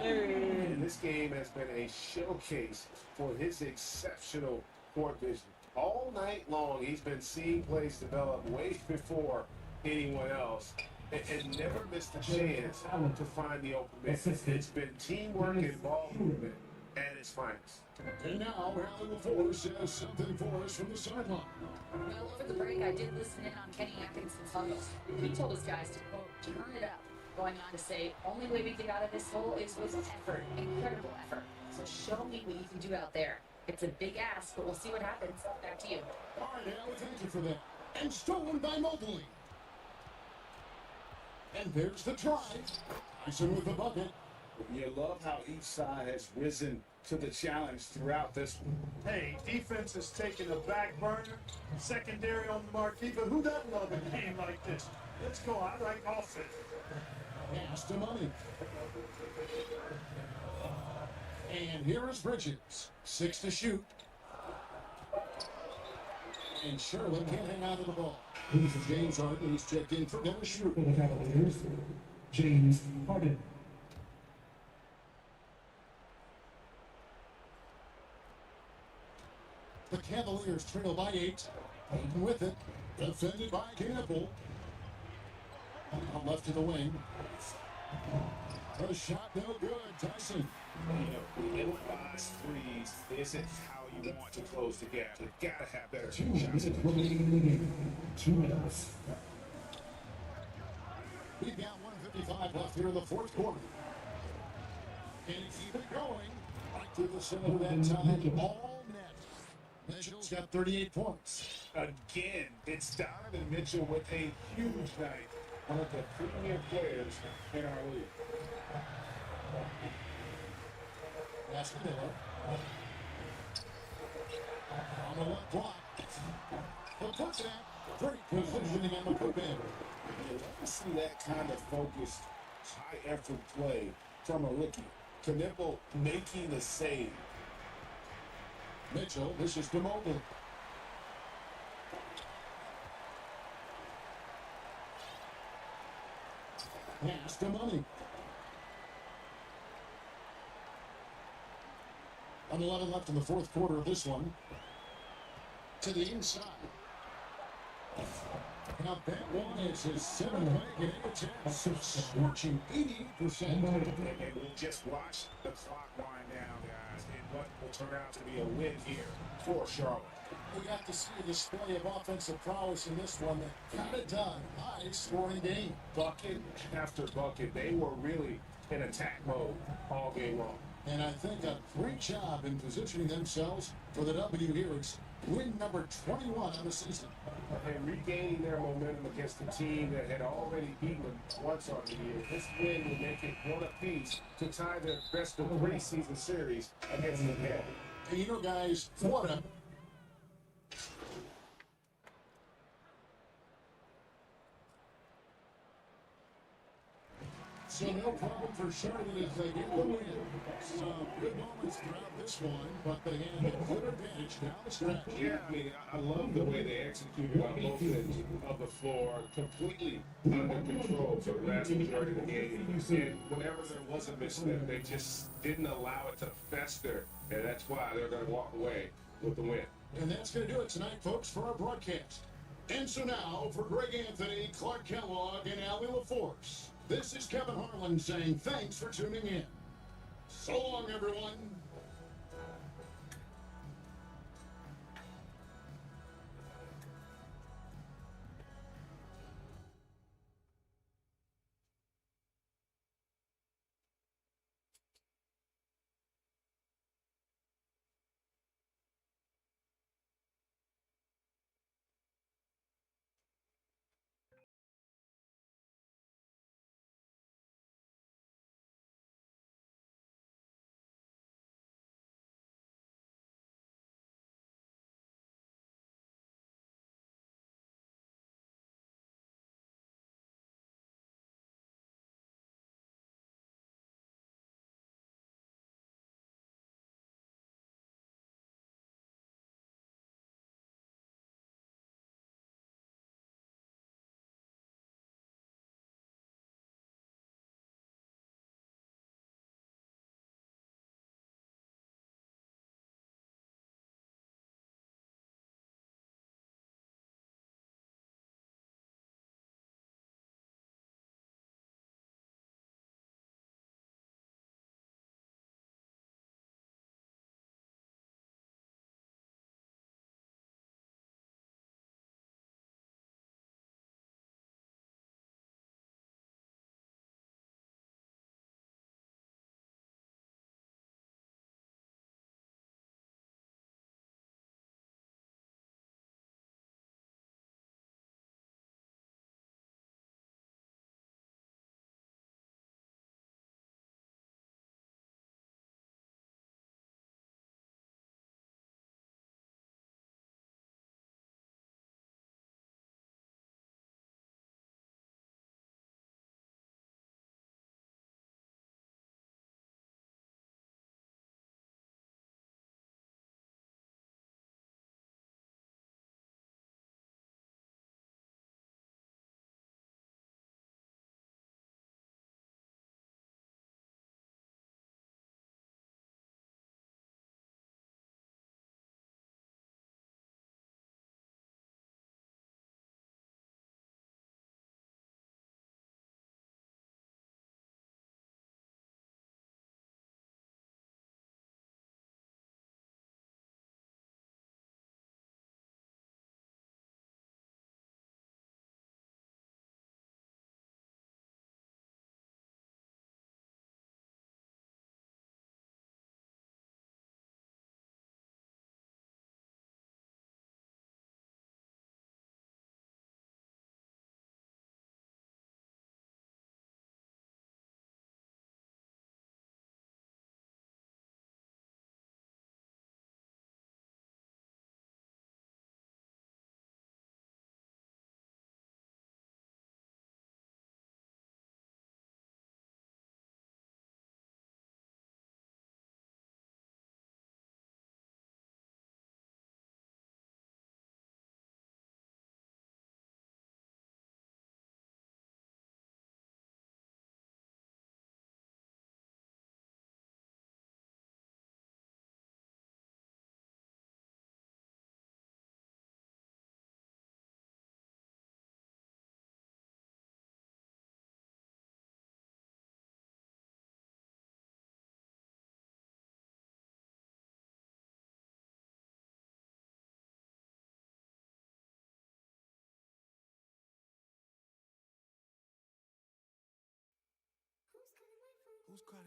And this game has been a showcase for his exceptional court vision. All night long, he's been seeing plays develop way before anyone else and never missed a chance to find the open man. It's been teamwork and ball movement at its finest. And now, Alan LaForce has something for us from the sideline. Well, over the break, I did listen in on Kenny Atkinson's huddle. He told his guys to, quote, turn it up, going on to say, only way we get out of this hole is with effort, incredible effort. So show me what you can do out there. It's a big ask, but we'll see what happens. Back to you. All right, Alan, thank you for that. And stolen by Mobley. And there's the try. Tyson with the bucket. You love how each side has risen to the challenge throughout this one. Hey, defense is taking a back burner, secondary on the marquee, but who doesn't love a game like this? Let's go. I like offense. Pass to Money. And here is Bridges. 6 to shoot. And Shirley can't hang out of the ball. James Harden is checked in for Dennis Schroeder. For the Cavaliers, James Harden. The Cavaliers trail by 8. Hayden with it. Defended by Campbell. Left to the wing. A shot no good. Tyson. Ill-advised threes isn't how you want to close the gap. You gotta have better 2 shots. minutes remaining in the game. 2 minutes. We've got 1:55 left here in the fourth quarter. And keep it going. Right to the center of that time. All net. Mitchell's got 38 points. Again, it's Donovan Mitchell with a huge night. One of the premier players in our league. That's Miller. On the left block. The putback. Great positioning on the putback. You love to see that kind of focused, high-effort play from a rookie. Knipple making the save. Mitchell, this is DeMobile. Pass to Money. On 11 left in the fourth quarter of this one. To the inside. Now that one is his 7th leg in 8 attempts, scorching 88%. And we'll just watch the clock wind down, guys, in what will turn out to be a win here for Charlotte. We got to see a display of offensive prowess in this one that got it done. High scoring game. Bucket after bucket. They were really in attack mode all game long. And I think a great job in positioning themselves for the W here. It's win number 21 of the season. And regaining their momentum against the team that had already beaten them once on the year. This win will make it one apiece to tie their best of 3 season series against the Cavs. And you know, guys, what a So no problem for Charlotte as they get the win. Some good moments throughout this one, but they had a good advantage down the stretch. Yeah, I mean, I love the way they executed on both ends of the floor, completely under control for the vast majority of the game. And whenever there was a misstep, they just didn't allow it to fester, and that's why they're going to walk away with the win. And that's going to do it tonight, folks, for our broadcast. And so now, for Greg Anthony, Clark Kellogg, and Allie LaForce, this is Kevin Harlan saying thanks for tuning in. So long, everyone.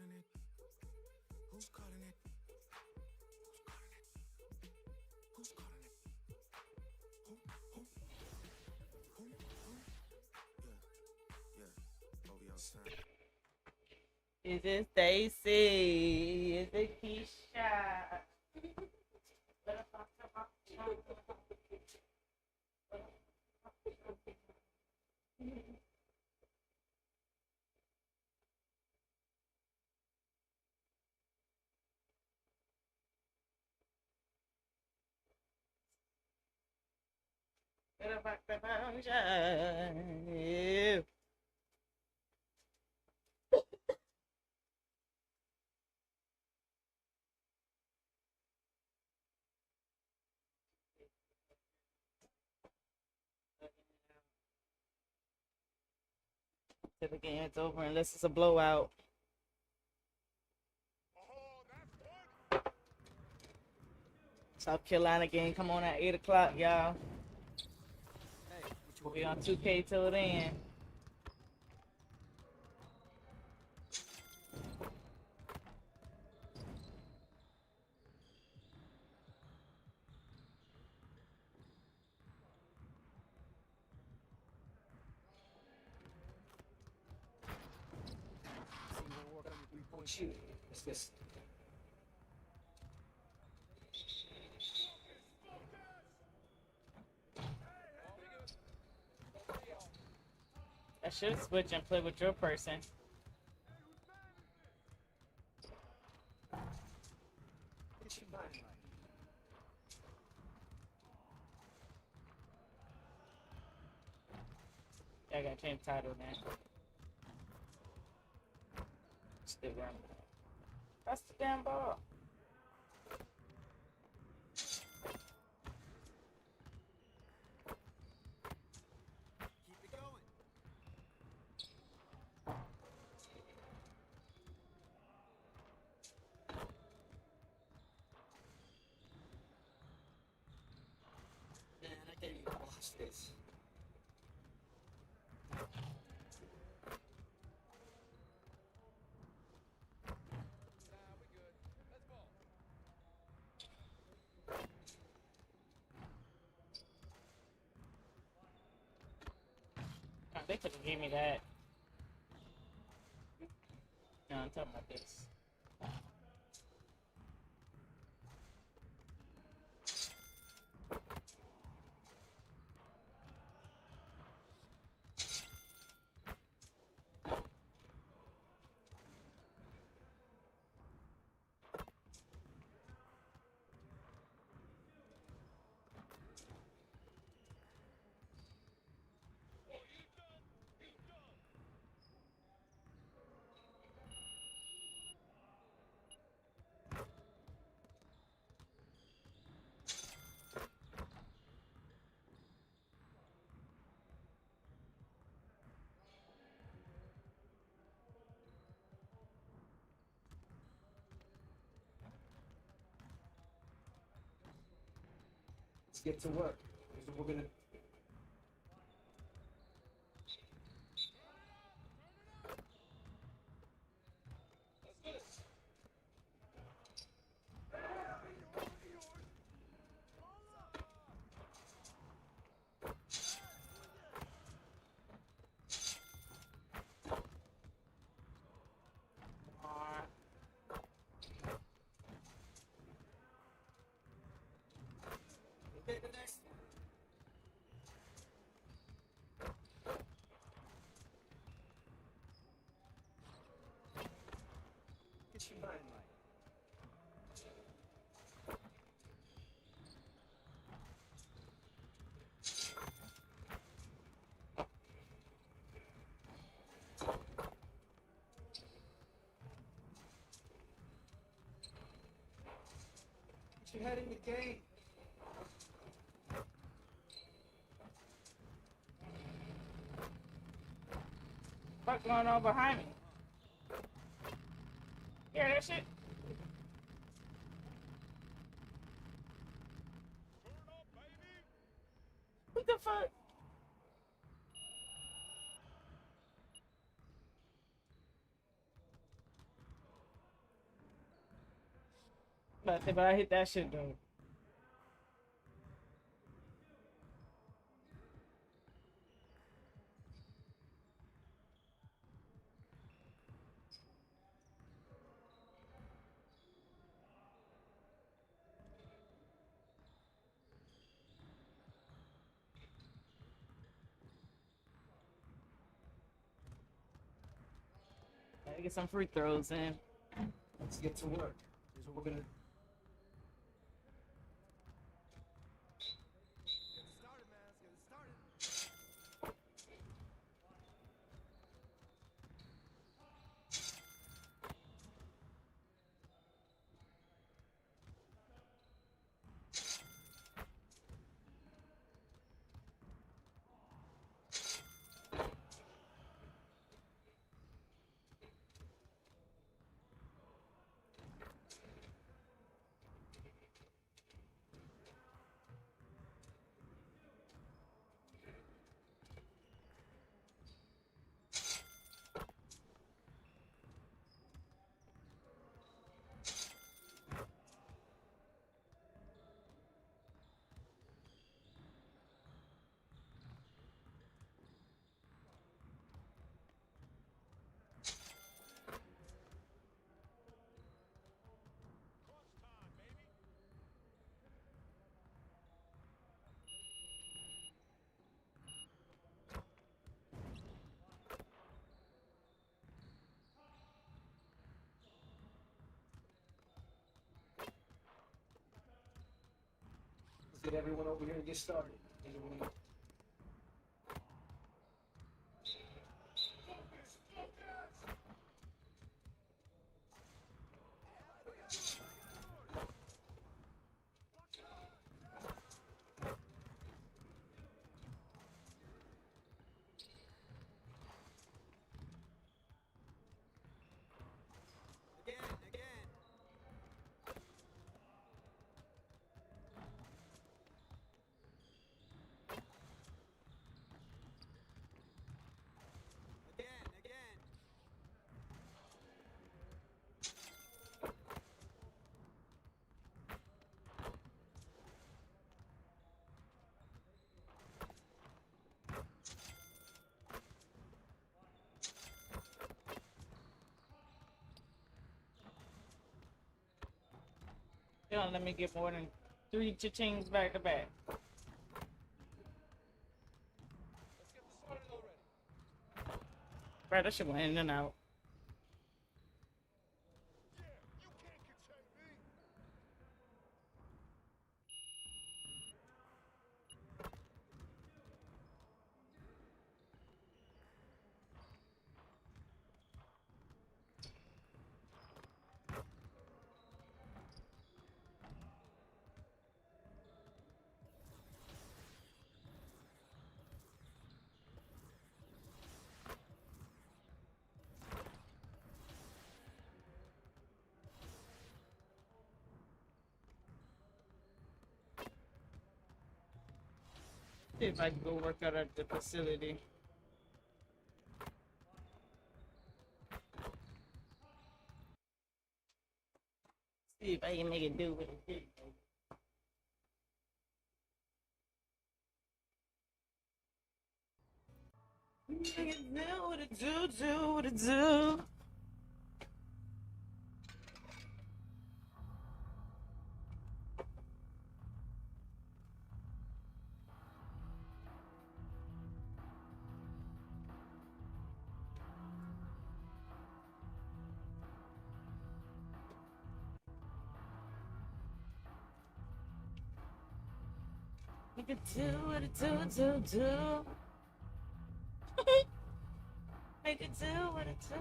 calling it? Who's calling it? Who's calling it? Who? Yeah. OVO sign. Is it Stacy? Is it Keisha? Yeah. Till the game's over unless it's a blowout. South Carolina game come on at 8 o'clock, y'all. We'll be on 2K till then. Shoot. What's this? I should switch and play with your person. Yeah, I gotta change title now. Still running. That's the damn ball. Man, I can't even watch this. Oh, they could have gave me that. No, I'm talking about this. Let's get to work. Here's what we're gonna. Okay, the next one. Get your mind right. Get your head in the game. What's going on behind me? Hear that shit? What the fuck? But I hit that shit though. Gotta get some free throws in. Let's get to work. Here's what we're gonna. Let's get everyone over here and get started. They don't let me get more than 3 cha-chings back to back. Right, that shit went in and out. See if I can go work out at the facility. See if I can make it do what it did. Make it do what it do what it do. Make it do what it do. Make it do what it do.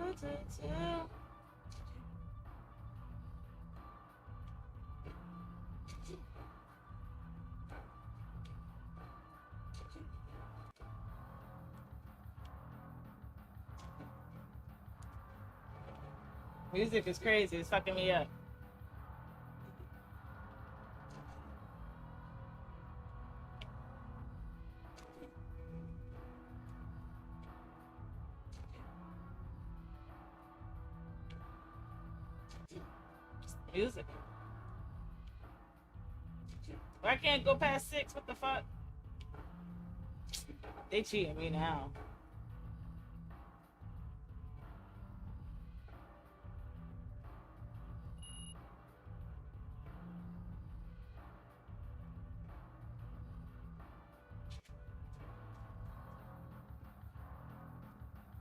Music is crazy. It's fucking me up. Music. I can't go past 6. What the fuck? They cheating me now.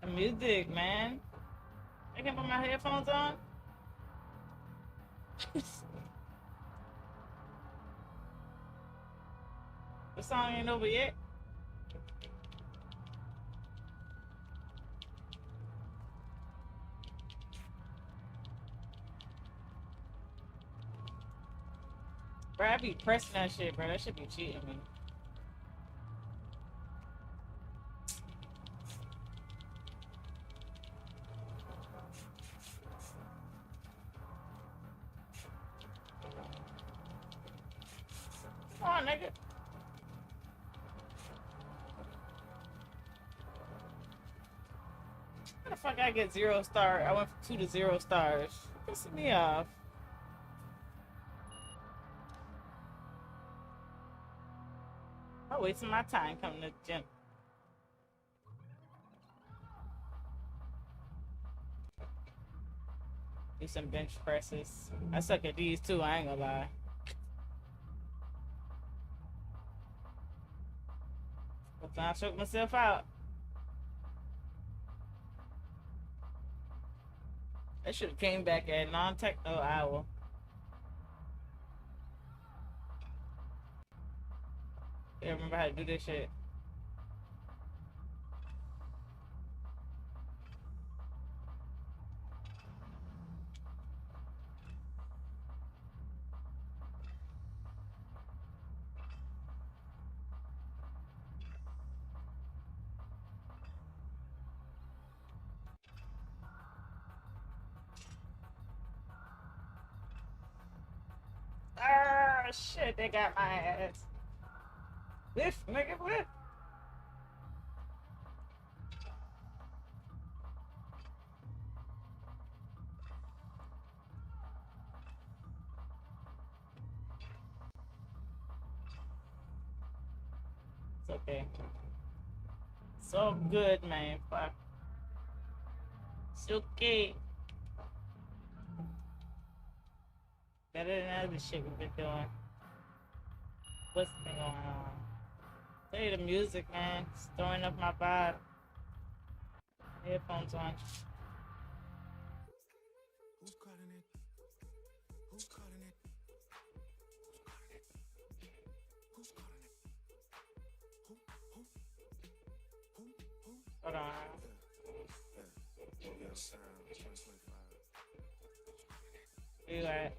The music, man. I can put my headphones on. The song ain't over yet. Bro, I be pressing that shit, bro. That should be cheating me. Come on, nigga. How the fuck I get 0 star? I went from 2 to 0 stars. Pissing me off. I'm wasting my time coming to the gym. Do some bench presses. I suck at these too, I ain't gonna lie. But I choke myself out. I should have came back at non-techno hour. I remember how to do this shit. Ah, shit, they got my ass. This nigga, what? It's okay. So good, man. Fuck. It's okay. Better than other shit we've been doing. What's been going on? Tell you the music, man. It's throwing up my vibe. Headphones on. Who's calling it? Who's calling it? Who's calling it? Who? Hold on. Yeah, sound 2025. Where you at?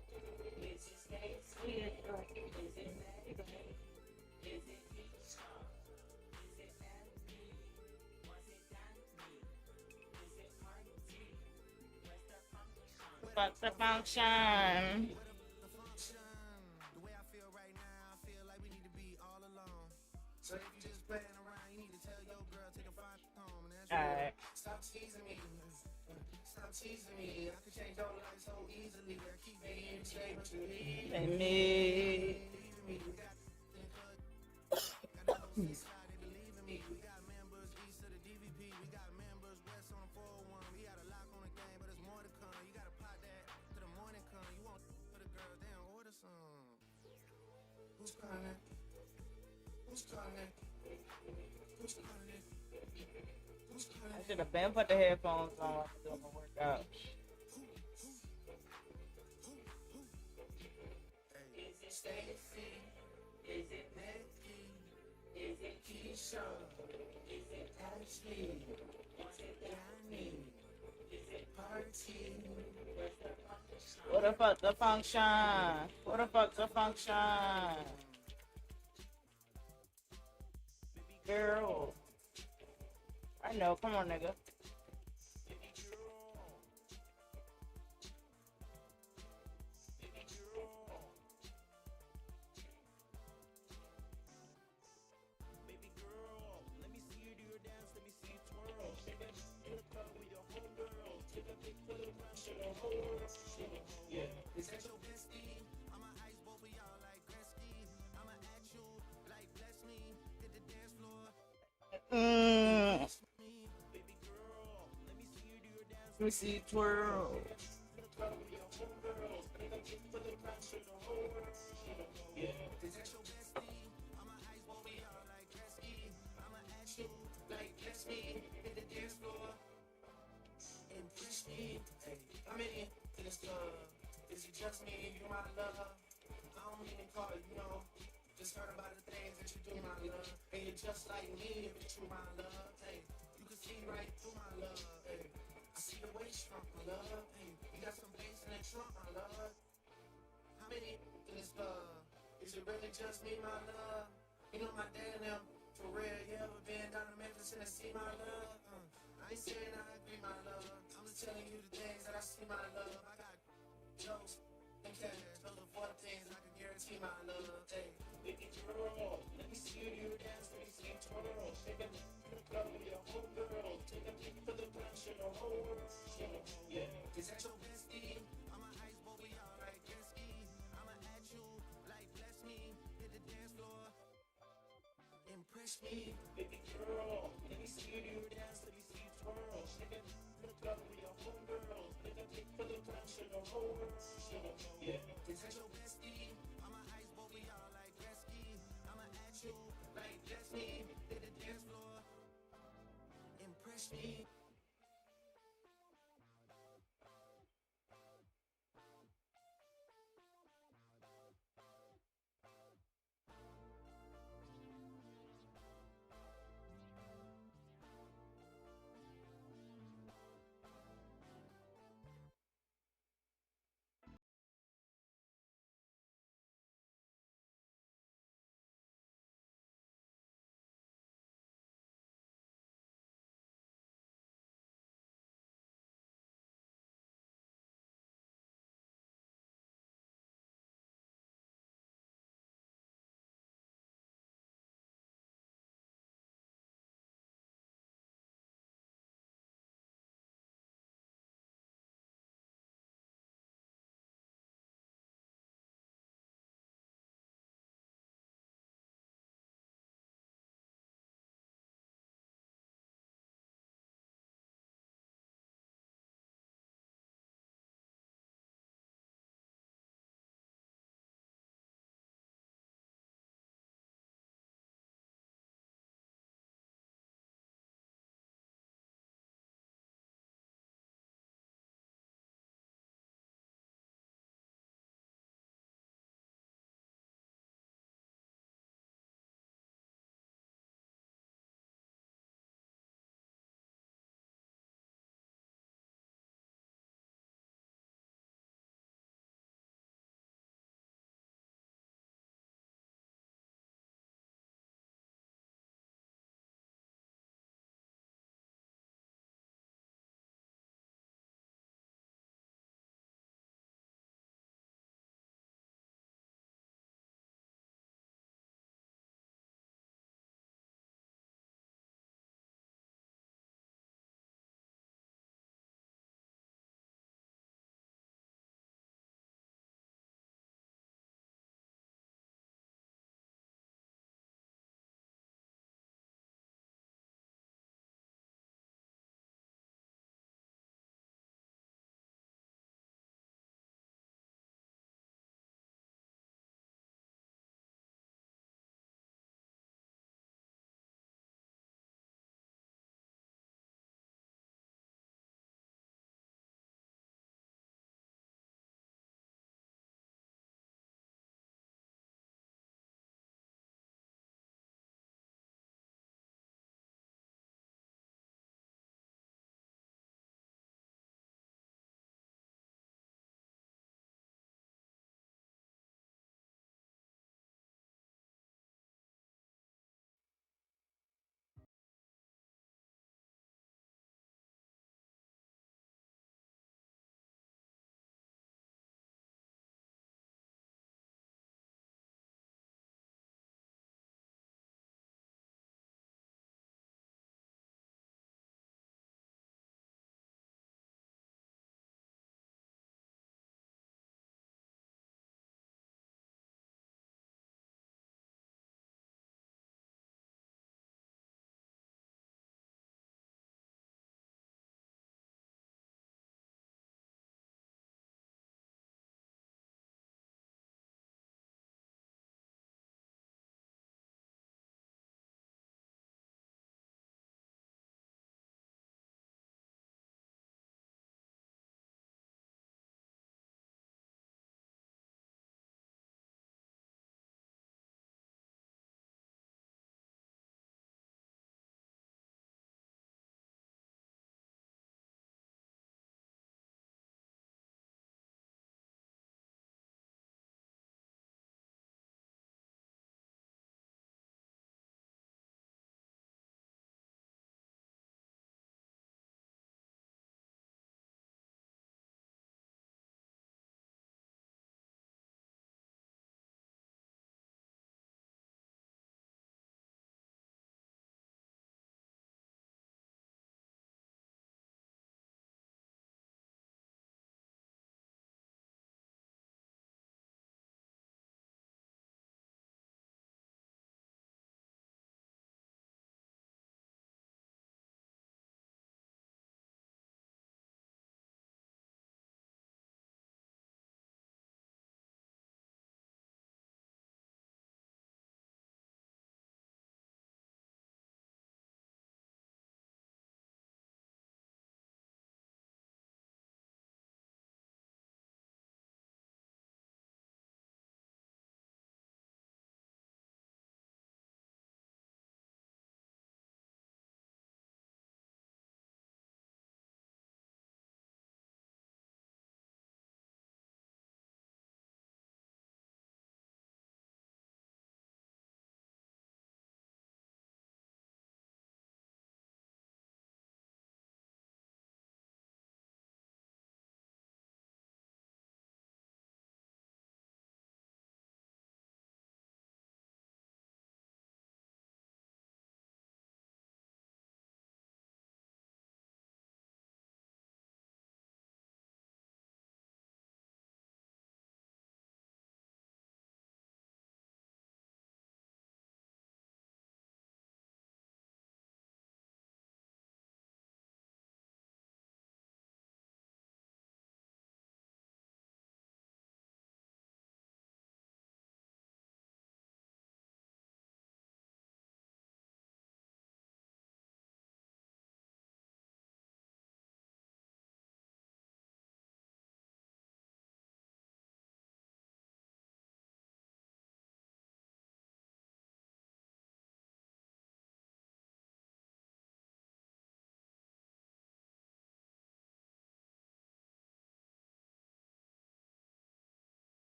What's the function? The way I feel right now, I feel like we need to be all alone. So if you just playing around, you need to tell your girl take a fine home. And that's Alright. Stop teasing me. Stop teasing me. I could change your life so easily. I keep being straight with you. And me. We got members east of the DVP. We got members west on the 401. We got a lock on the game, but there's more to come. You gotta pot that to the morning come. You want for the girls, they don't order some. Who's calling it? Who's calling it? Who's calling it? Who's calling I it? should have been put the headphones on while I'm doing my workout. Is it Stacy? Is it Becky? Is it Keisha? Is it Ashley? Is it Danny? Is it Party? What the fuck the function? What the fuck the function? Girl. I know, come on, nigga. Is that your bestie? I'ma ice both of y'all like Gretzky. I'ma Let me see you twirl. I'm in to this club. Is it just me? You my love. I don't even call it, you know. Just heard about the things that you do, my love. And you're just like me if it's true, my love. Hey, you can see right through my love. Hey, I see the way you shrunk, my love. Hey, you got some bass in that trunk, my love. How many to this club? Is it really just me, my love? You know my dad and them, for real. You ever been down to Memphis and see my love? I ain't saying I agree, my love. I'm just telling you the things that I see, my love. I got jokes and cash. Those are 4 things I can guarantee, my love. Hey, baby girl, let me see you dance, let me see you twirl. Shake it, club with your whole girl. Take a peek for the pressure, the whole world. Yeah, is that your bestie? I'm an ice boy, we all like jet ski. I'ma at you like bless me. Hit the dance floor, impress me. Baby girl, let me see you dance, let me see you twirl. Shake it, club with your whole girl. Take a peek for the pressure, the whole world. Yeah, is that your bestie? I'm an ice boy, we all like jet ski. I'ma at you like bless me. Hit the dance floor, impress me.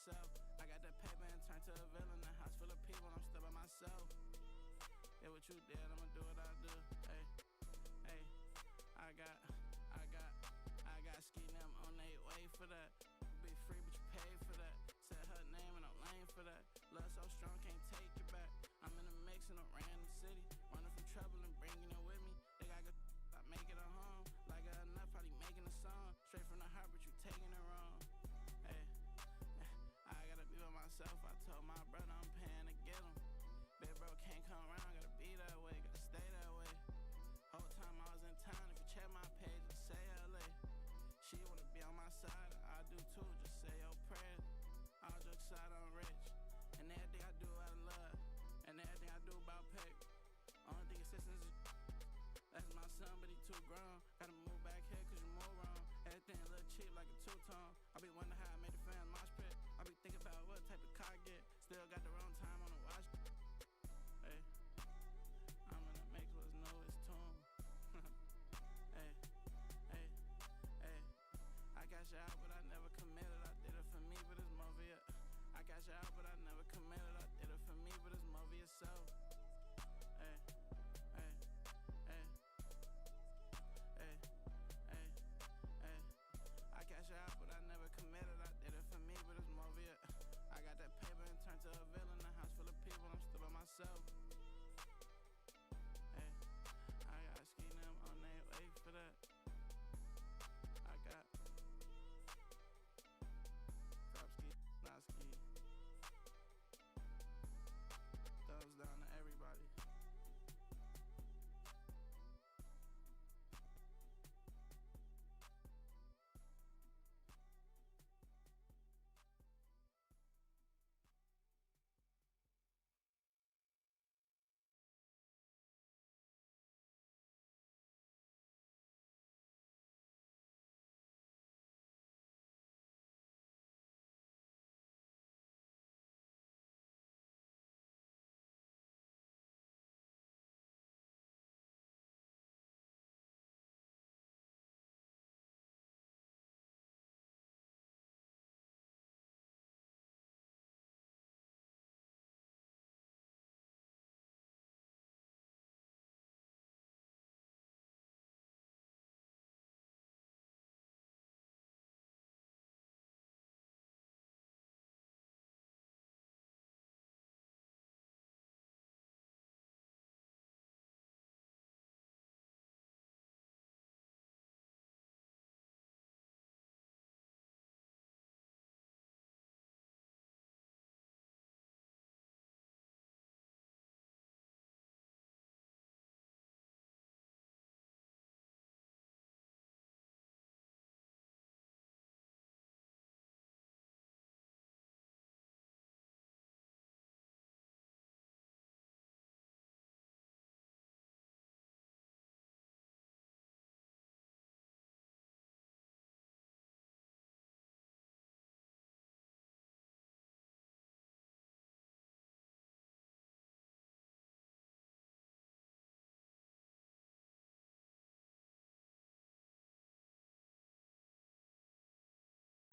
myself. I got that paper and turned to a villain. A house full of people, I'm still by myself. Yeah, what you did, I'ma do what I do. Hey, hey, I got ski them on they way for that. Be free, but you pay for that. Said her name and I'm lame for that. Love so strong, can't take it back. I'm in a mix in a random city, running from trouble and bringing it with me. They got good, I make it a home. Like enough, probably making a song. Straight from the heart, but you taking it wrong. Hey, I gotta be with myself. I told my brother I'm paying to get him. Big bro can't come around, gotta be that way, gotta stay that way. Whole time I was in town, if you check my page, just say LA. She wanna be on my side, I do too, just say your prayers. All jokes aside, I'm rich, and everything I do out of love, and everything I do about pay. Only thing assistance is that's my son, but he too grown. Gotta move back here cause you move wrong. Everything a little cheap like a two-tone. I be wondering how I made the fans mosh pit. I be thinking about what type of car I get. Still got the wrong time on the watch. Hey, I'm in the mix, what's new is tune. Hey, hey, hey. I got you out, but I never committed. I did it for me, but it's more for you. I got you out, but I never committed. I did it for me, but it's more for yourself. Hey, hey, hey, hey, hey, hey. I got you out, but I never committed. I did it for me, but it's more for you. I got that paper and turned to a villain. A house full of people, I'm still by myself. Hey, I got ski them on they way for that. I got drop ski, not ski. Thumbs down to everybody.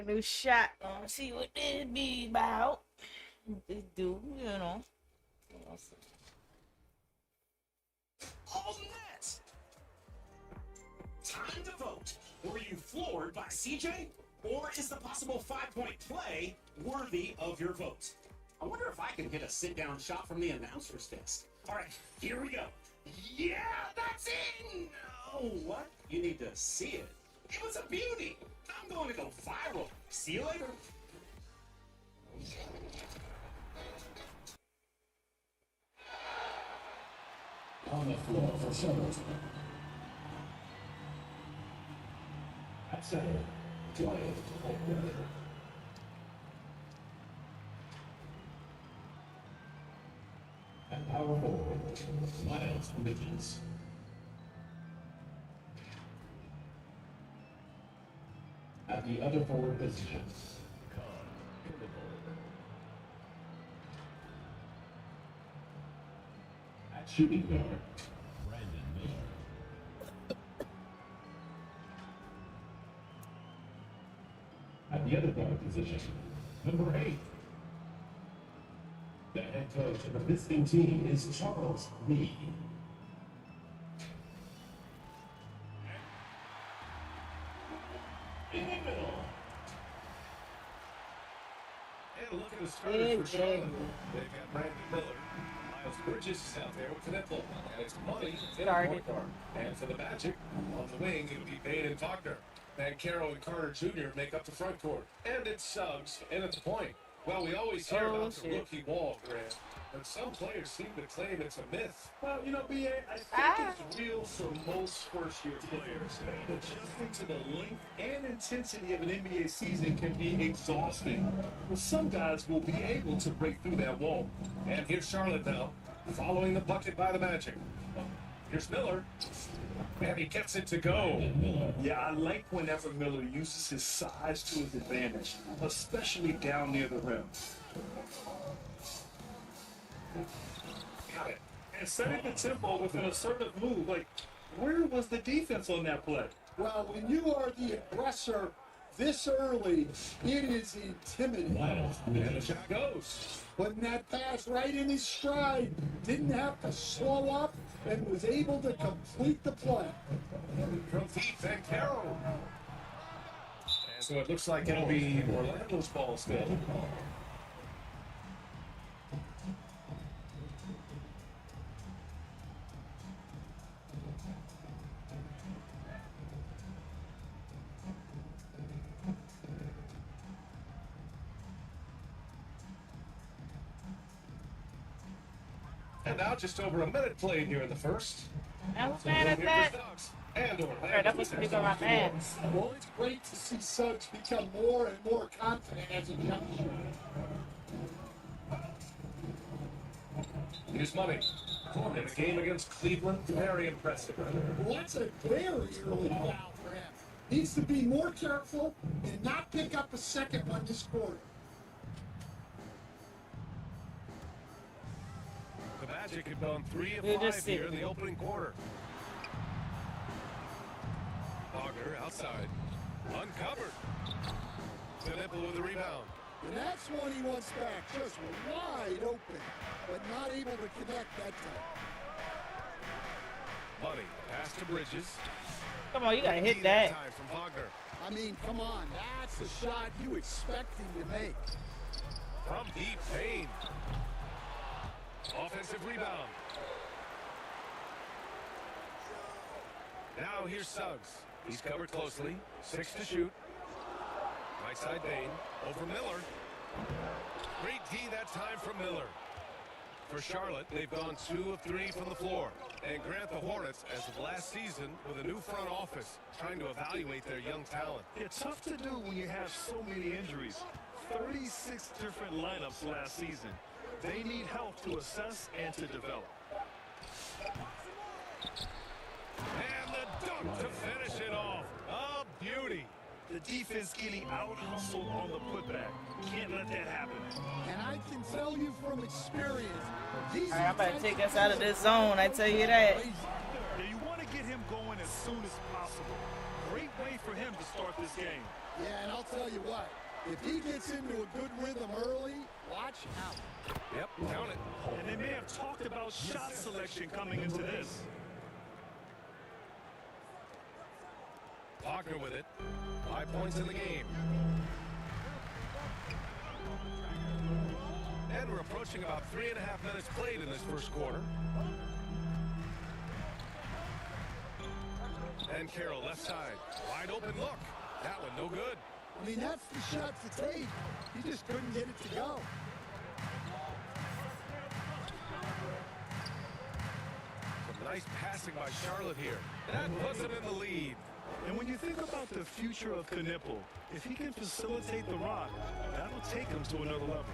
New shot. Let's see what this be about. This dude, you know. All net! Time to vote. Were you floored by CJ? Or is the possible 5-point play worthy of your vote? I wonder if I can hit a sit-down shot from the announcer's desk. All right, here we go. Yeah, that's it! Oh, what? You need to see it. It was a beauty. I'm going to go viral. See you later. On the floor for service. At center, Giant Open. At power forward, Miles Bridges. At the other forward positions, at shooting guard, Brandon Miller. At the other guard position, Number 8. The head coach of the visiting team is Charles Lee. In the middle. And look at the starters for Charlotte. They've got Brandon Miller. Miles Bridges is out there with Knipple. And it's Money in the point guard. And for the Magic, on the wing, it would be Bain and Wagner. And Carroll and Carter Jr. make up the front court. And it's Suggs, and it's point. Well, we always hear about the rookie wall, Grant. But some players seem to claim it's a myth. Well, you know, BA, I think it's real for most first-year players. Adjusting to the length and intensity of an NBA season can be exhausting. Well, some guys will be able to break through that wall. And here's Charlotte now, following the bucket by the Magic. Here's Miller. And he gets it to go. Yeah, I like whenever Miller uses his size to his advantage, especially down near the rim. Got it. And setting the tempo with an assertive move. Like, where was the defense on that play? Well, when you are the aggressor this early, it is intimidating. And the shot goes. Putting that pass right in his stride, didn't have to slow up, and was able to complete the play. From deep, and Carroll. And so it looks like it'll be Orlando's ball still. And now just over a minute played here in the first. I was mad at that. And Orlando. That was pretty good, my man. Well, it's great to see Suggs become more and more confident as a youngster. Here's Money. In the game against Cleveland, very impressive. Well, that's a very early foul for him. Needs to be more careful and not pick up a second one this quarter. The Magic have gone 3 of 5 here in the opening quarter. Wagner outside. Uncovered. Knipple with the rebound. And that's one he wants back, just wide open, but not able to connect that time. Money, pass to Bridges. Come on, you gotta hit that. Time from Wagner. I mean, come on, that's the shot you expect him to make. From deep, Payne. Offensive rebound. Now here's Suggs. He's covered closely. 6 to shoot. Right side Bain. Over Miller. Great D that time from Miller. For Charlotte, they've gone 2 of 3 from the floor. And Grant, the Hornets, as of last season, with a new front office, trying to evaluate their young talent. It's tough to do when you have so many injuries. 36 different lineups last season. They need help to assess and to develop. And the dunk to finish it off. A beauty. The defense getting out-hustled on the putback. Can't let that happen. And I can tell you from experience, these I'm about to take us out of this zone, I tell you that. Yeah, you want to get him going as soon as possible. Great way for him to start this game. Yeah, and I'll tell you what, if he gets into a good rhythm early, watch out. Yep, count it. And they may have talked about shot selection coming into this. Wagner with it. 5 points in the game. And we're approaching about 3.5 minutes played in this first quarter. And Carroll left side. Wide open look. That one no good. I mean, that's the shot to take. He just couldn't get it to go. Some nice passing by Charlotte here. That puts him in the lead. And when you think about the future of Knipple, if he can facilitate the rock, that'll take him to another level.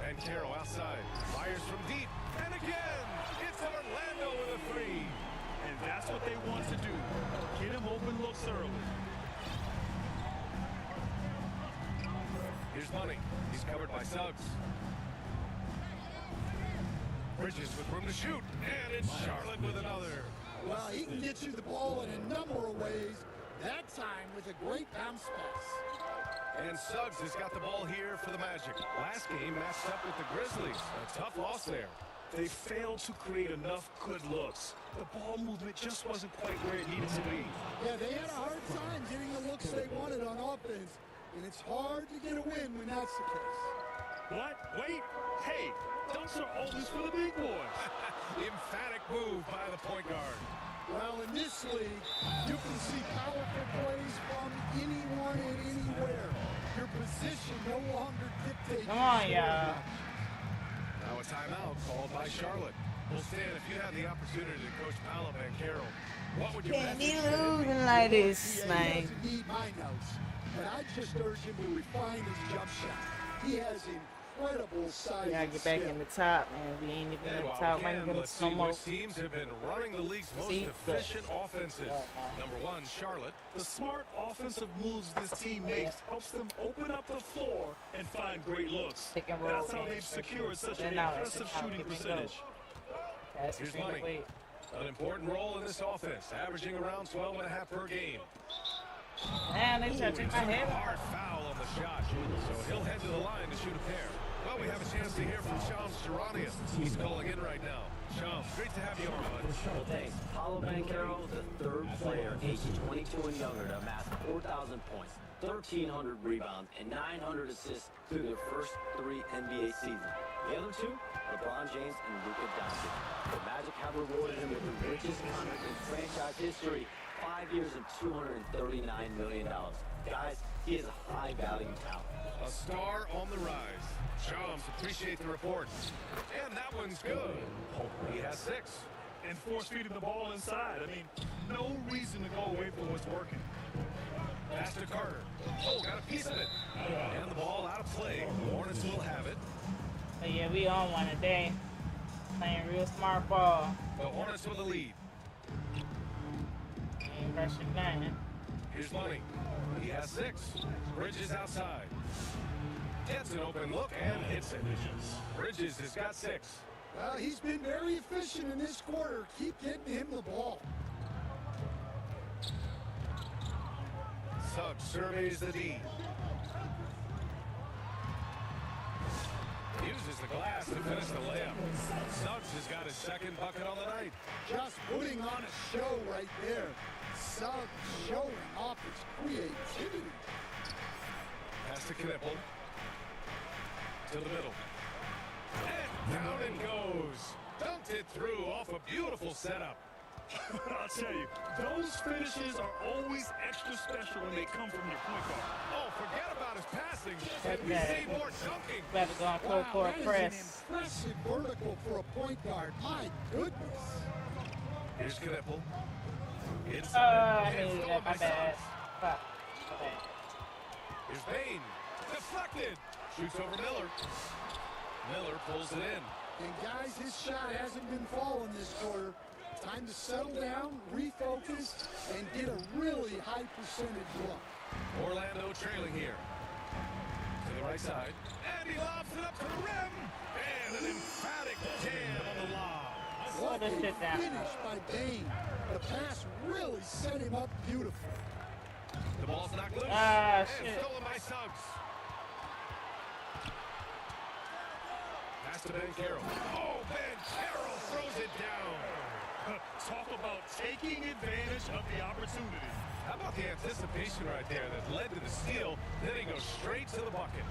And Carroll outside. Fires from deep. And again, it's Orlando with a 3. And that's what they want to do. Get him open looks early. Here's Money. He's covered by Suggs. Bridges with room to shoot. And it's Charlotte with another. Well, he can get you the ball in a number of ways. That time with a great bounce pass. And Suggs has got the ball here for the Magic. Last game matched up with the Grizzlies. A tough loss there. They failed to create enough good looks. The ball movement just wasn't quite where it needed to be. Yeah, they had a hard time getting the looks they wanted on offense, and it's hard to get a win when that's the case. What? Wait. Hey, dunks are always for the big boys. Emphatic move by the point guard. Well, in this league, you can see powerful plays from anyone and anywhere. Your position no longer dictates. Come on, y'all. Now a timeout called by Charlotte. Well, Stan, if you had the opportunity to coach Paolo and Carroll, what would you Can't be losing like this, He man. doesn't need my notes, but I just urge him to refine his jump shot. He has incredible size. We gotta get back in the top, man. We ain't even in the top. We ain't Let's gonna see no more. which teams have been running the league's most See? efficient offenses. Number one, Charlotte. The smart offensive moves this team makes helps them open up the floor and find great looks. Pick and roll. That's how they've secured such an Then now impressive it's shooting pick and percentage. That's Here's the Money. way. An important role in this offense, averaging around 12.5 per game. Man, they tried to take my head. Hard foul on the shot, so he'll head to the line to shoot a pair. Well, we have a chance to hear from Shams Charania. He's calling in right now. Shams, great to have you on, bud. Thanks. Paolo Banchero, the third player aged 22 and younger to amass 4,000 points, 1,300 rebounds, and 900 assists through their first 3 NBA seasons. The other two, LeBron James and Luka Doncic. The Magic have rewarded him with the richest contract in franchise history, 5 years and $239 million. Guys, he is a high-value talent. A star on the rise. Shams, appreciate the report. And that one's good. He has 6. And force feeding the ball inside. I mean, no reason to go away from what's working. Pass to Carter. Oh, got a piece of it. And the ball out of play. Hornets will have it. But yeah, we on one today. Playing real smart ball. The Hornets with the lead. Ain't rushing nothing. Here's Money. He has 6. Bridges outside. Gets an open look and hits it. Bridges has got 6. Well, he's been very efficient in this quarter. Keep getting him the ball. Suggs surveys the D. Uses the glass to finish the layup. Suggs has got his second bucket on the night. Just putting on a show right there. Suggs showing off his creativity. Pass to Knipple. To the middle. And down it goes. Dunked it through off a beautiful setup. I'll tell you, those finishes are always extra special when they come from your point guard. Oh, forget about his passing. That's We bad. see more dunking. Better go on full court that is press. an impressive vertical for a point guard. My goodness. Here's Knipple. I Inside. And hated stolen that. by My bad. Suggs. Fuck. My bad. Here's Bain. Deflected. Shoots over Miller. Miller pulls it in. And guys, his shot hasn't been falling this quarter. Time to settle down, refocus, and get a really high percentage look. Orlando trailing here. To the right side. And he lobs it up to the rim. And an emphatic jam on the lob. What Slow a this shit down. finish by Bain. The pass really set him up beautiful. The ball's knocked loose. Ah, and shit. stolen by Suggs. Pass to Ben Carroll. Oh, Ben Carroll throws it down. Talk about taking advantage of the opportunity. How about the anticipation right there that led to the steal? Then he goes straight to the bucket.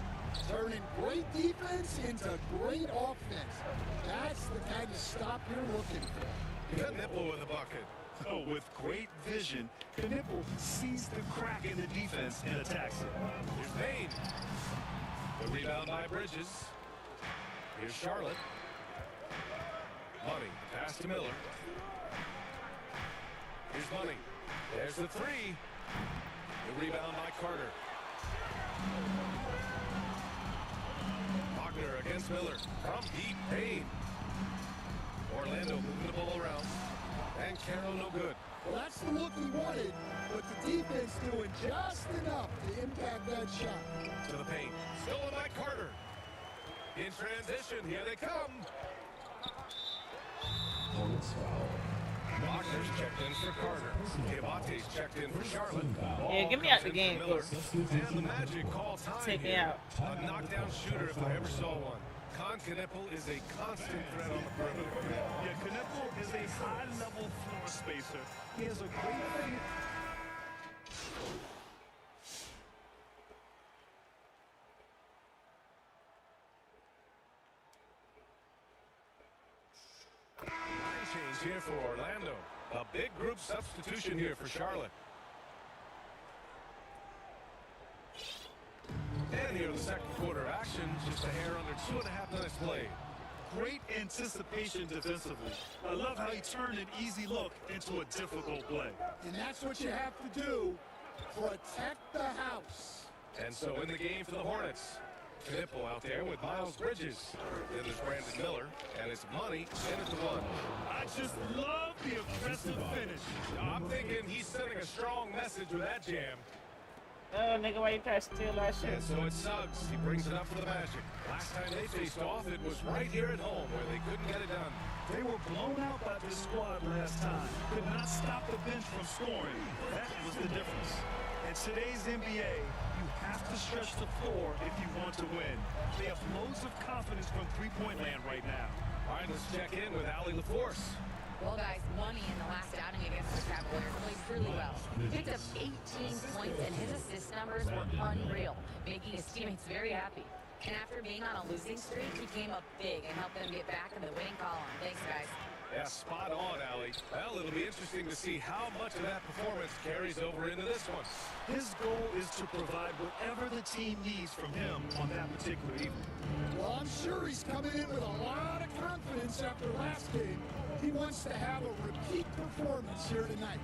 Turning great defense into great offense. That's the kind of stop you're looking for. Knipple with a bucket. Oh, with great vision, Knipple sees the crack in the defense and attacks it. Here's Bain. The rebound by Bridges. Here's Charlotte. Money. Pass to Miller. Here's Money. There's the 3. The rebound by Carter. Wagner against Miller. From deep, Bain. Orlando moving the ball around. And Carroll no good. Well, that's the look he wanted, but the defense doing just enough to impact that shot. To the paint. Stolen by Carter. In transition, here they come. Hornets foul. Wagner's checked in for Carter. Diabate's checked in for Charlotte. Yeah, get me out the game, Miller. coach. And the Magic call time Take me here. out. A knockdown shooter if I ever saw one. Knippel is a constant threat on the perimeter. Yeah, Knippel is a high-level floor spacer. He has a great... Change here for Orlando. A big group substitution here for Charlotte. And here in the second quarter action, just a hair under 2.5 minutes played. Great anticipation defensively. I love how he turned an easy look into a difficult play. And that's what you have to do. Protect the house. And so in the game for the Hornets, Knippel out there with Miles Bridges. Then there's Brandon Miller, and it's money in at the 1. I just love the aggressive finish. I'm thinking he's sending a strong message with that jam. Oh, nigga, why you try to steal that shit? And so it's Suggs. He brings it up for the Magic. Last time they faced off, it was right here at home where they couldn't get it done. They were blown out by this squad last time. Could not stop the bench from scoring. That was the difference. In today's NBA, you have to stretch the floor if you want to win. They have loads of confidence from three-point land right now. All right, let's check in with Allie LaForce. Well, guys, Money in the last outing against the Cavaliers played really well. He picked up 18 points, and his assist numbers were unreal, making his teammates very happy. And after being on a losing streak, he came up big and helped them get back in the winning column. Thanks, guys. Yeah, spot on, Allie. Well, it'll be interesting to see how much of that performance carries over into this one. His goal is to provide whatever the team needs from him on that particular evening. Well, I'm sure he's coming in with a lot of confidence after last game. He wants to have a repeat performance here tonight.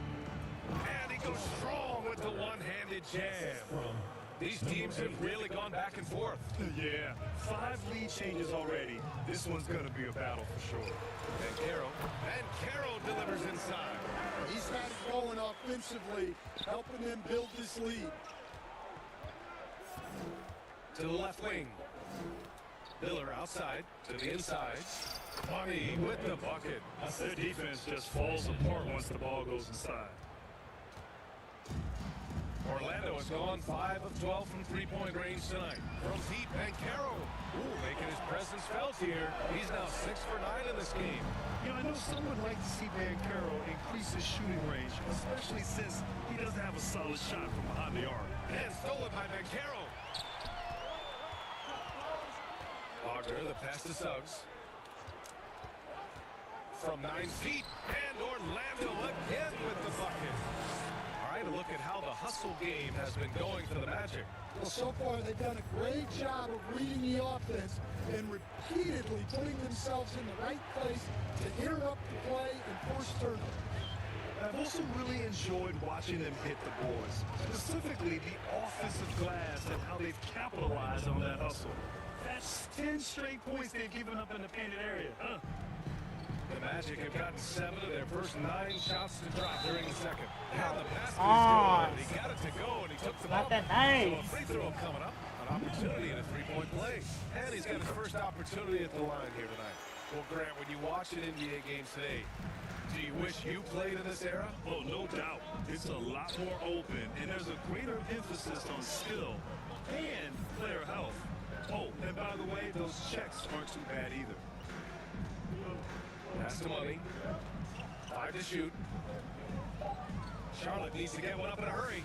And he goes strong with the one-handed jam. These teams have really gone back and forth. Yeah, 5 lead changes already. This one's going to be a battle for sure. And Carroll delivers inside. He's had it going offensively, helping them build this lead. To the left wing. Miller outside to the inside. Money with the bucket. Their defense just falls apart once the ball goes inside. Orlando has gone 5 of 12 from three-point range tonight. From deep, Carroll. Ooh, making his presence felt here. He's now 6 for 9 in this game. You know, I know some would like to see Carroll increase his shooting range, especially since he doesn't have a solid shot from behind the arc. And stolen by Carroll. Wagner, the pass to Suggs. From 9 feet, and Orlando again with the bucket. All right, a look at how the hustle game has been going for the Magic. Well, so far they've done a great job of reading the offense and repeatedly putting themselves in the right place to interrupt the play and force turnovers. I've also really enjoyed watching them hit the boards, specifically the offensive glass and how they've capitalized on that hustle. That's 10 straight points they've given up in the painted area, huh? The Magic have gotten 7 of their first 9 shots to drop during the second. And the basket is good. He got it to go, and he took the ball. Not that nice. So a free throw coming up, an opportunity in a three-point play. And he's got his first opportunity at the line here tonight. Well, Grant, when you watch an NBA game today, do you wish you played in this era? Oh, no doubt. It's a lot more open, and there's a greater emphasis on skill and player health. Oh, and by the way, those checks aren't too bad either. Pass to Money. 5 to shoot. Charlotte needs to get one up in a hurry.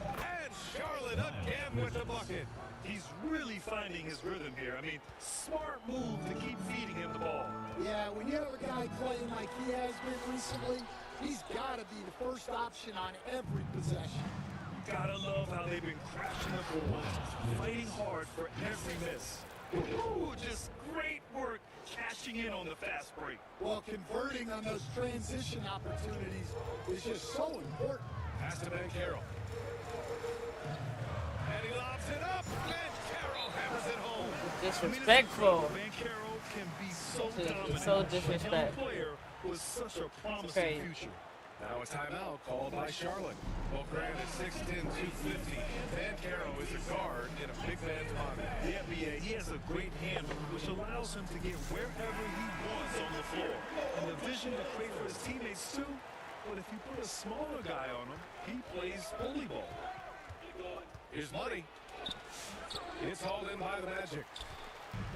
And Charlotte again with the bucket. He's really finding his rhythm here. I mean, smart move to keep feeding him the ball. Yeah, when you have a guy playing like he has been recently, he's got to be the first option on every possession. Gotta love how they've been crashing the boards, fighting hard for every miss. Ooh, just great work cashing in on the fast break. Well, converting on those transition opportunities is just so important. Pass to Carroll. And he lobs it up. Carroll hammers it home. Disrespectful. Carroll can be so dominant. So disrespectful. A young player with such a promising future. Now a timeout called by Charlotte. Well, Grant is 6'10", 250. Carroll is a guard in a big man's body. The NBA, he has a great handle, which allows him to get wherever he wants on the floor. And the vision to create for his teammates, too, But if you put a smaller guy on him, he plays bully ball. Here's money. It's hauled in by the Magic.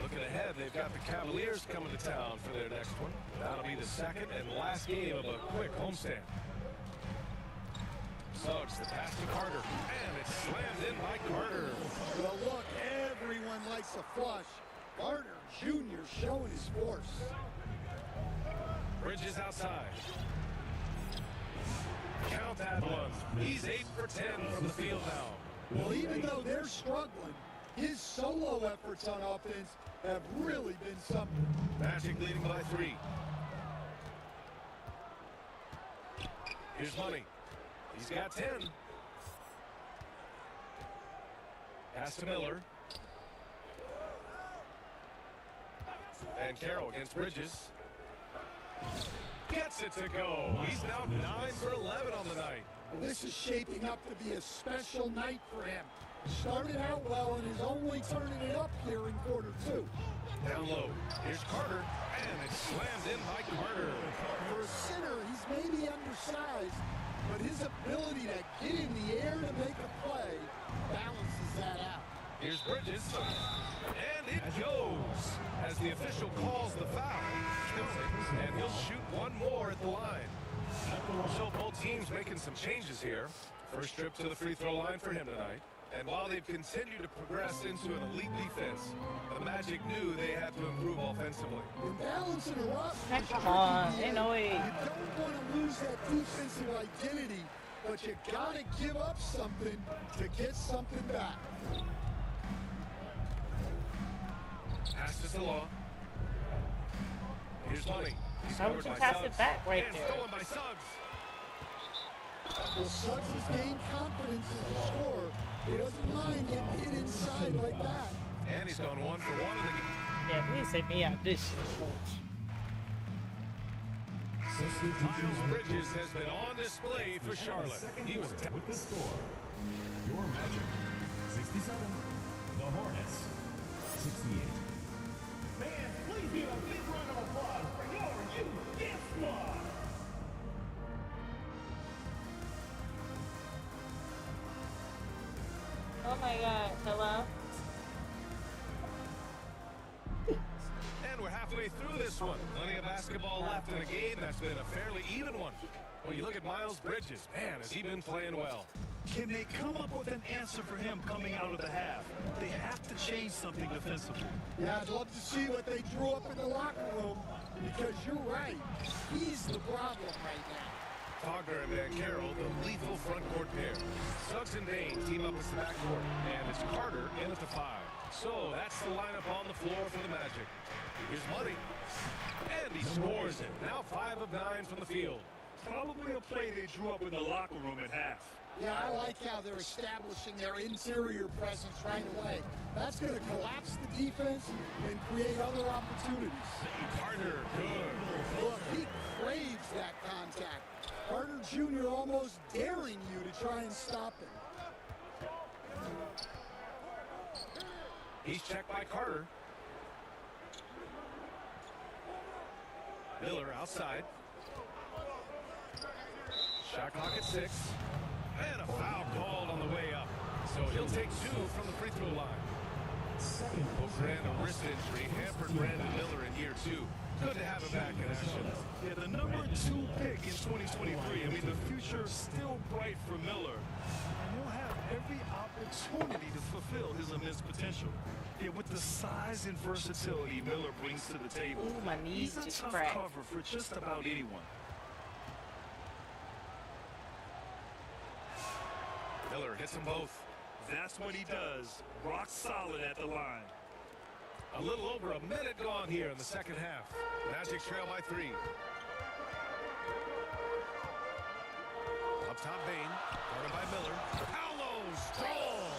Looking ahead, they've got the Cavaliers coming to town for their next one. That'll be the second and last game of a quick homestand. Suggs, the pass to Carter, and it's slammed in by Carter. Well, look, everyone likes a flush. Carter Jr. showing his force. Bridges outside. Count that one. He's 8 for 10 from the field now. Well, even though they're struggling, his solo efforts on offense have really been something. Magic leading by 3. Here's money. He's got 10. Pass to Miller. And Carroll against Bridges. Gets it to go. He's now 9 for 11 on the night. Well, this is shaping up to be a special night for him. Started out well and is only turning it up here in quarter 2. Down low. Here's Carter. And it's slammed in by Carter. For a center, he's maybe undersized, but his ability to get in the air to make a play balances that out. Here's Bridges. And it goes as the official calls the foul. And he'll shoot one more at the line. So both teams making some changes here. First trip to the free throw line for him tonight. And while they've continued to progress into an elite defense, the Magic knew they had to improve offensively. Balancing her up. Come on, ain't no way. You don't want to lose that defensive identity, but you got to give up something to get something back. Pass to Salah. Here's money. He's How would you pass it back right and there? stolen by Suggs. Well, Suggs has gained confidence as a scorer. He doesn't mind getting hit inside like that. And he's gone 1 for 1 in the game. Yeah, please take me out this shit. Miles Bridges has been on display for Charlotte. He was with the score. Your Magic 67, the Hornets 68. Fans, please give a big round of applause for your UGIF squad. Oh my god, hello? And we're halfway through this one. Plenty of basketball left in a game that's been a fairly even one. Well, you look at Miles Bridges. Man, has he been playing well. Can they come up with an answer for him coming out of the half? They have to change something defensively. Yeah, I'd love to see what they drew up in the locker room, because you're right. He's the problem right now. Wagner and Van Carroll, the lethal front court pair. Suggs and Bain team up as the backcourt. And it's Carter in at the 5. So that's the lineup on the floor for the Magic. Here's money. And he scores it. Now 5 of 9 from the field. Probably a play they drew up in the locker room at half. Yeah, I like how they're establishing their interior presence right away. That's going to collapse the defense and create other opportunities. Carter, good. Look, he craves that contact. Carter Jr. almost daring you to try and stop him. He's checked by Carter. Miller outside. Shot clock at 6. And a foul called on the way up. So he'll take 2 from the free throw line. Grant, a wrist injury, hampered Brandon Miller in year 2. Good to have him back in action. Yeah, the number 2 pick in 2023. I mean, the future's still bright for Miller. And he'll have every opportunity to fulfill his immense potential. Yeah, with the size and versatility Miller brings to the table, Ooh, my knees he's a just tough cracked. cover for just about anyone. Miller hits them both. That's what he does. Rock solid at the line. A little over a minute gone here in the second half. Magic trail by 3. Up top, Bain. Guarded by Miller. Paolo, strong.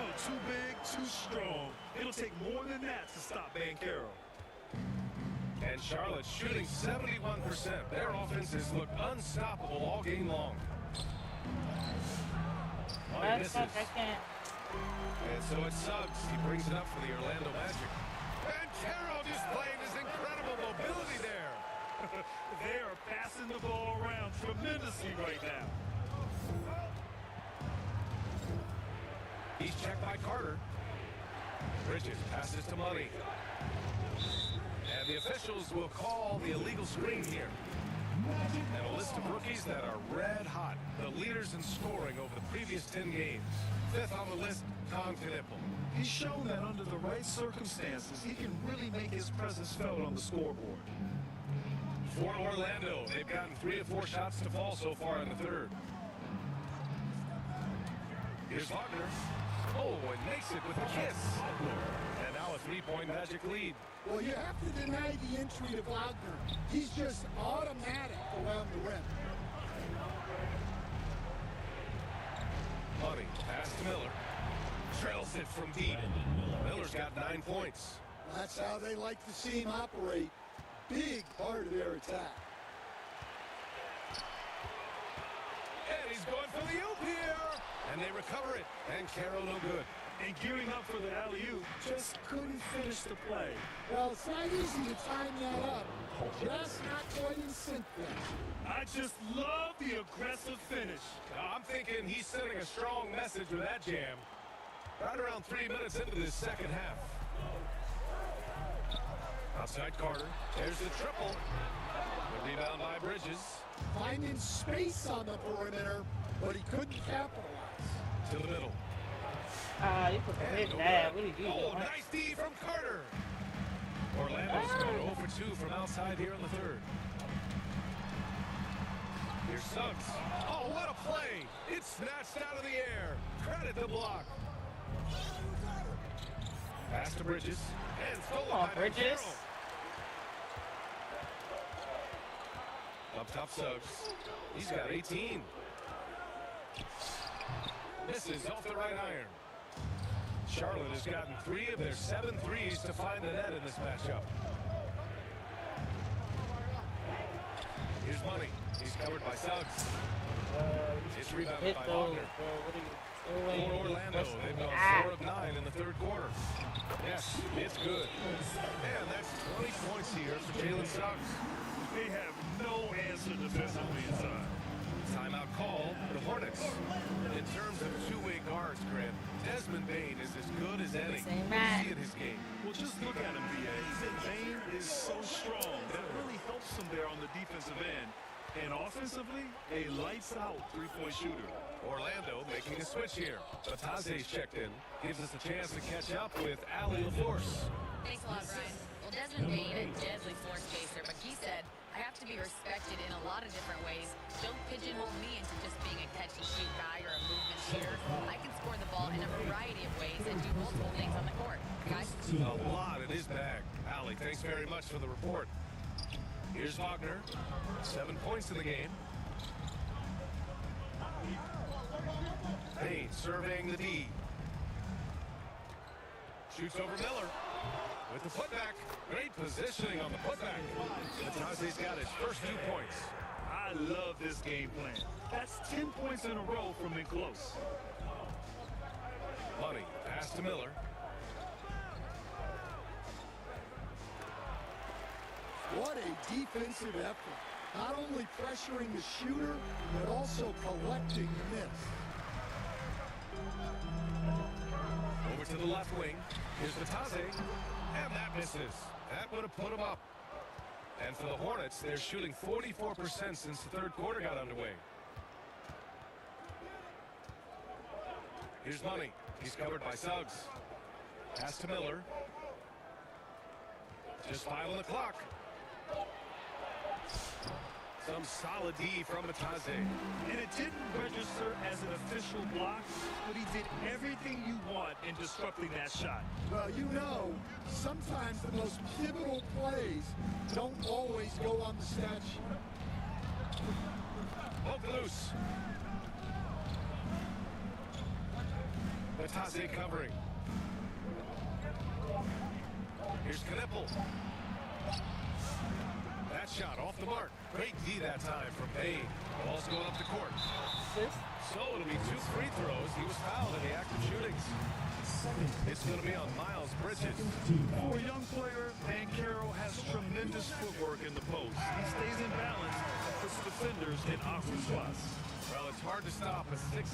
Oh, too big, too strong. It'll take more than that to stop Van Carroll. And Charlotte shooting 71%. Their offenses look unstoppable all game long. Oh, he misses. I can't. And so it's Suggs. He brings it up for the Orlando Magic. And Carroll displaying his incredible mobility there. They are passing the ball around tremendously right now. He's checked by Carter. Bridges passes to Money. And the officials will call the illegal screen here. And a list of rookies that are red hot. The leaders in scoring over the previous 10 games. Fifth on the list, Tom Knippel. He's shown that under the right circumstances, he can really make his presence felt on the scoreboard. For Orlando, they've gotten 3 of 4 shots to fall so far in the third. Here's Wagner. Oh, and makes it with a kiss. And now a 3-point Magic lead. Well, you have to deny the entry to Wagner. He's just automatic around the rim. Money, pass to Miller. Trails it from deep. Miller's got 9 points. That's how they like to see him operate. Big part of their attack. And he's going for the oop here. And they recover it. And Carroll no good. And gearing up for the alley-oop, just couldn't finish the play. Well, it's not easy to time that up. Just not quite in sync there. I just love the aggressive finish. I'm thinking he's sending a strong message with that jam. Right around 3 minutes into this second half. Outside Carter. There's the triple. The rebound by Bridges. Finding space on the perimeter, but he couldn't capitalize. To the middle. You put the hit that. What did you do? Oh, nice D from Carter. Orlando's gone 0 for 2 from outside here in the third. Here's Suggs. Oh, what a play. It's snatched out of the air. Credit the block. Pass to Bridges. And stolen by Bridges. Up top Suggs. He's got 18. Misses off the right iron. Charlotte has gotten 3 of their 7 threes to find the net in this matchup. Here's Money. He's covered by Suggs. It's rebounded by Wagner. For Orlando, they've gone 4 of 9 in the third quarter. Yes, it's good. And that's 20 points here for Jalen Suggs. They have no answer defensively inside. Timeout call, the Hornets. In terms of two-way guards, Grant, Desmond Bain is as good as any. You see in his game. Well, just look at him, B.A. Bain is so strong that really helps him there on the defensive end. And offensively, a lights-out three-point shooter. Orlando making a switch here. Bataze's checked in. Gives us a chance to catch up with Allie LaForce. Thanks a lot, Brian. Well, Desmond Bain, a deadly floor spacer, but he said, I have to be respected in a lot of different ways. Don't pigeonhole me into just being a catch-and-shoot guy or a movement shooter. I can score the ball in a variety of ways and do multiple things on the court. Guys? A lot in his bag. Allie, thanks very much for the report. Here's Wagner. 7 points in the game. Bain surveying the D. Shoots over Miller. With the putback. Great positioning on the putback. Bataze's got his first 2 points. I love this game plan. That's 10 points in a row from in close. Money. Pass to Miller. What a defensive effort. Not only pressuring the shooter, but also collecting the miss. Over to the left wing. Here's Bataze. And that misses. That would have put him up. And for the Hornets, they're shooting 44% since the third quarter got underway. Here's Money. He's covered by Suggs. Pass to Miller. Just 5 on the clock. Some solid D from Bataze. And it didn't register as an official block, but he did everything you want in disrupting that shot. Well, you know, sometimes the most pivotal plays don't always go on the stat sheet. Poke loose. Bataze covering. Here's Knippel. That shot off the mark. Great D that time from Bain. Ball's going up the court. So it'll be 2 free throws. He was fouled in the act of shooting. It's going to be on Miles Bridges. For a young player, Banchero has tremendous footwork in the post. He stays in balance and puts defenders in awkward spots. Well, it's hard to stop a 6.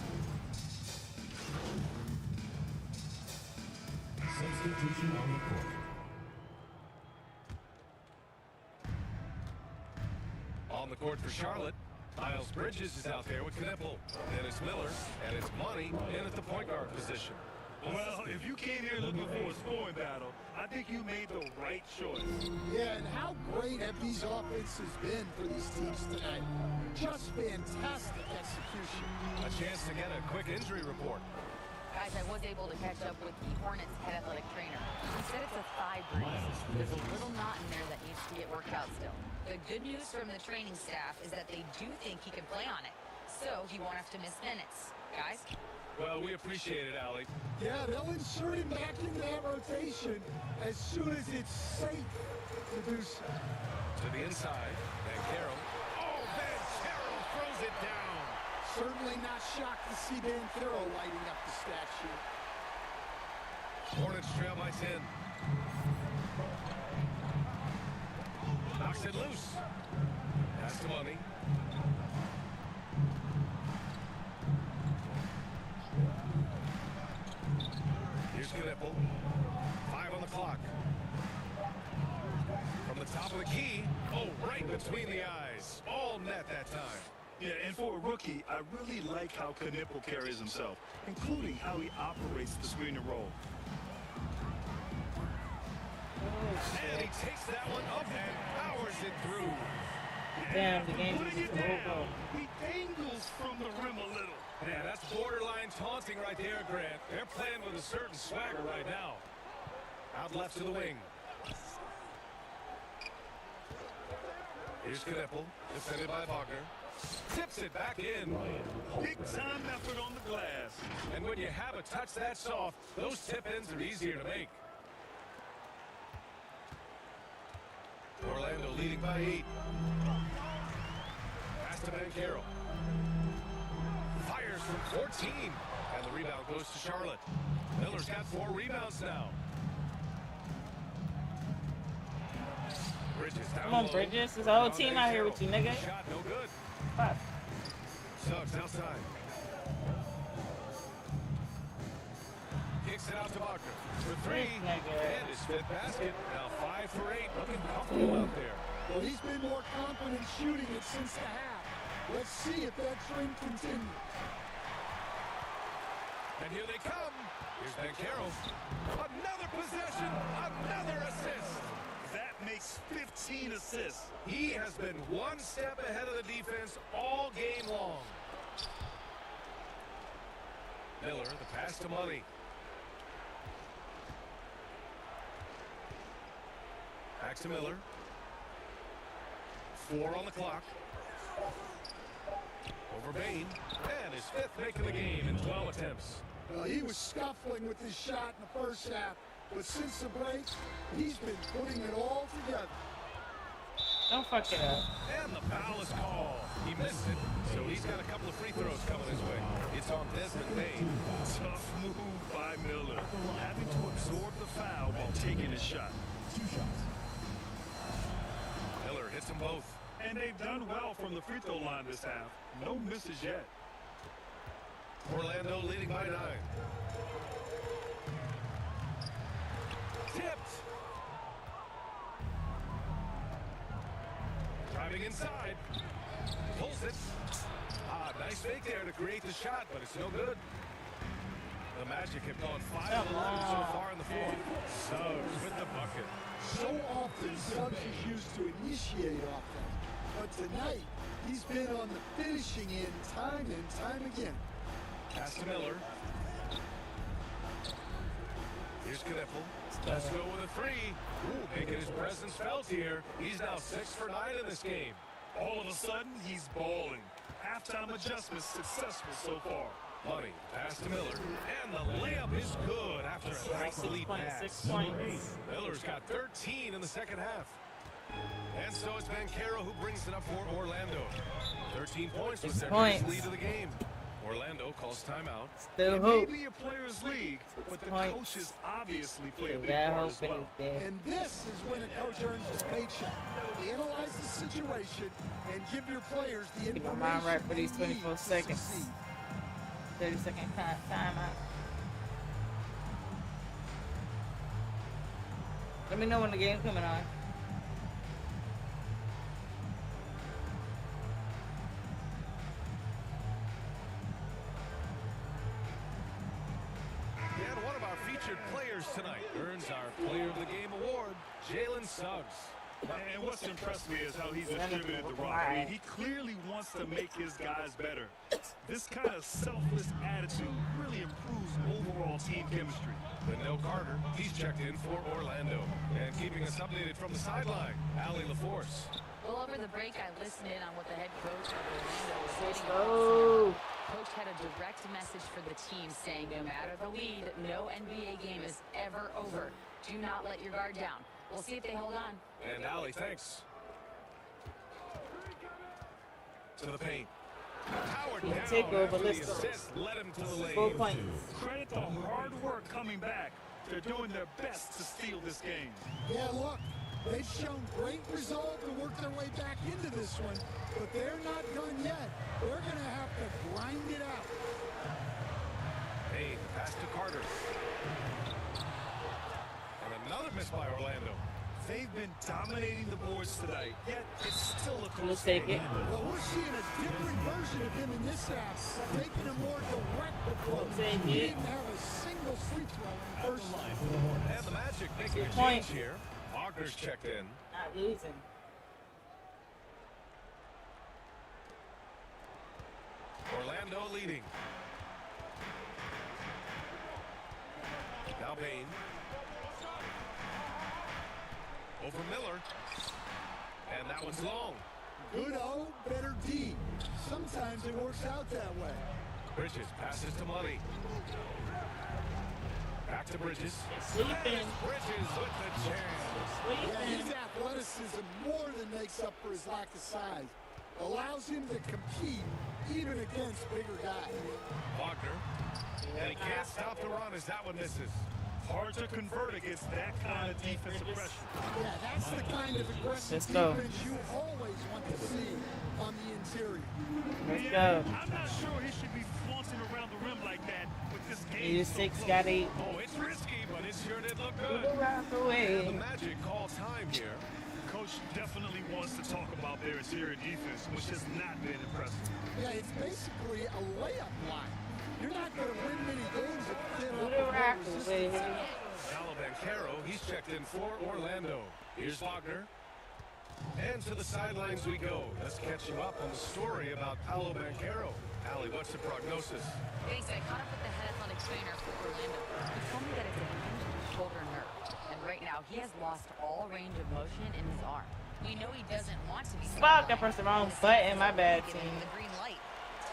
Substitution on the court. On the court for Charlotte, Miles Bridges is out there with Knippel. Dennis Miller, and it's Money in at the point guard position. Well, if you came here looking for a scoring battle, I think you made the right choice. Yeah, and how great have these offenses been for these teams tonight? Just fantastic execution. A chance to get a quick injury report. Guys, I was able to catch up with the Hornets head athletic trainer. He said it's a thigh bruise. There's a little knot in there that needs to get worked out still. The good news from the training staff is that they do think he can play on it. So he won't have to miss minutes. Guys? Well, we appreciate it, Allie. Yeah, they'll insert him back into that rotation as soon as it's safe to do so. To the inside, Banchero. Oh, Banchero throws it down. Certainly not shocked to see Banchero lighting up the stat sheet. Hornets trail by 10. Knocks it loose. Pass to Money. Here's Knippel. 5 on the clock. From the top of the key. Oh, right between the eyes. All net that time. Yeah, and for a rookie, I really like how Knippel carries himself, including how he operates the screen and roll. And he takes that one up and powers it through. Damn, the game is Putting it over. down, he dangles from the rim a little. Yeah, that's borderline taunting right there, Grant. They're playing with a certain swagger right now. Out left to the wing. Here's Knippel, defended by Wagner. Tips it back in. Big time effort on the glass. And when you have a touch that soft, those tip-ins are easier to make. Orlando leading by 8. Pass to Banchero. Fires from 14. And the rebound goes to Charlotte. Miller's got 4 rebounds now. Bridges down Come on, low. Bridges. There's a whole team out here with you, nigga. Shot no good. Fuck. Suggs outside. Kicks it out to Wagner. For 3. And his 5th basket. Now 5 for 8. Looking comfortable out there. Well, he's been more confident shooting it since the half. Let's see if that trend continues. And here they come. Here's Banchero. Another possession. Another assist. That makes 15 assists. He has been one step ahead of the defense all game long. Miller, the pass to Money. Back to Miller. 4 on the clock. Over Bain. And his 5th making the game in 12 attempts. He was scuffling with his shot in the first half, but since the break, he's been putting it all together. Don't fuck it up. And the foul is called. He missed it, so he's got a couple of free throws coming his way. It's on Desmond Bain. Tough move by Miller, having to absorb the foul while taking his shot. 2 shots. Miller hits them both. And they've done well from the free throw line this half. No misses yet. Orlando leading by 9. Tipped. Driving inside. Pulls it. Nice fake there to create the shot, but it's no good. The Magic have gone 5 of 11 so far in the fourth. Suggs with the bucket. So often, Suggs is used to initiate offense, but tonight, he's been on the finishing end time and time again. Pass to Miller. Here's Knippel. Let's go with a 3. Ooh, making his presence felt here. He's now 6 for 9 in this game. All of a sudden, he's balling. Halftime adjustments successful so far. Money, pass to Miller. And the layup is good after a nice lead pass. 6 points. Miller's got 13 in the second half. And so it's Banchero who brings it up for Orlando. 13 points was their biggest lead of the game. Orlando calls timeout. Still It hope. may be a players' league, but the Points. coaches obviously play a big Yeah, part hope as it well. is there. And this is when a coach earns his paycheck. Analyze the situation and give your players the Keep my information mind right for these they need 24 to seconds. succeed. 30-second timeout. Let me know when the game's coming on. And one of our featured players tonight earns our Player of the Game award, Jalen Suggs. And what's impressed me is how he's distributed the rock. I mean, he clearly wants to make his guys better. This kind of selfless attitude really improves overall team chemistry. Wendell Carter, he's checked in for Orlando. And keeping us updated from the sideline, Allie LaForce. Well, over the break, I listened in on what the head coach of Orlando was Let's saying. go. Coach had a direct message for the team saying no matter the lead, no NBA game is ever over. Do not let your guard down. We'll see if they hold on. And Allie, thanks. To the paint. Howard Yeah, down take over, after the let's go. assist led him to the lane. 4 points. Credit the hard work coming back. They're doing their best to steal this game. Yeah, look, they've shown great resolve to work their way back into this one, but they're not done yet. They're going to have to grind it out. Payne, pass to Carter. And another miss by Orlando. They've been dominating the boards tonight, yet it's still a close Let's take game. it. Well, we're seeing a different version of him in this half, taking a more direct approach. Take He it. didn't have a single free throw in the first half. And the Magic making a Good point. change here. Wagner's checked in. Not losing. Orlando leading. Now Payne. Over Miller. And that one's long. Good O, better D. Sometimes it works out that way. Bridges passes to Money. Back to Bridges. Sleeping. Bridges with the jam. Yeah, his athleticism more than makes up for his lack of size. Allows him to compete even against bigger guys. Wagner. And he can't stop the run as that one misses. Hard to convert against that kind of defensive pressure. Yeah, that's the kind of aggressive Let's go. defense you always want to see on the interior. Let's Yeah, go. I'm not sure he should be flaunting around the rim like that with this game. 86 got 8. Oh, it's risky, but it sure did look good. Move around the And way. the Magic call time here. Coach definitely wants to talk about their interior defense, which has not been impressive. Yeah, it's basically a layup line. You're not going to win many games if you Move can't around resist. the way. Paolo Banchero, he's checked in for Orlando. Here's Wagner. And to the sidelines we go. Let's catch you up on the story about Paolo Banchero. Allie, what's the prognosis? Thanks. I caught up with the head athletic trainer for Orlando. He told me that it's a hinged shoulder nerve. And right now, he has lost all range of motion in his arm. We know he doesn't want to be Fuck, I pressed the wrong button. My bad, Giving team. him the green light.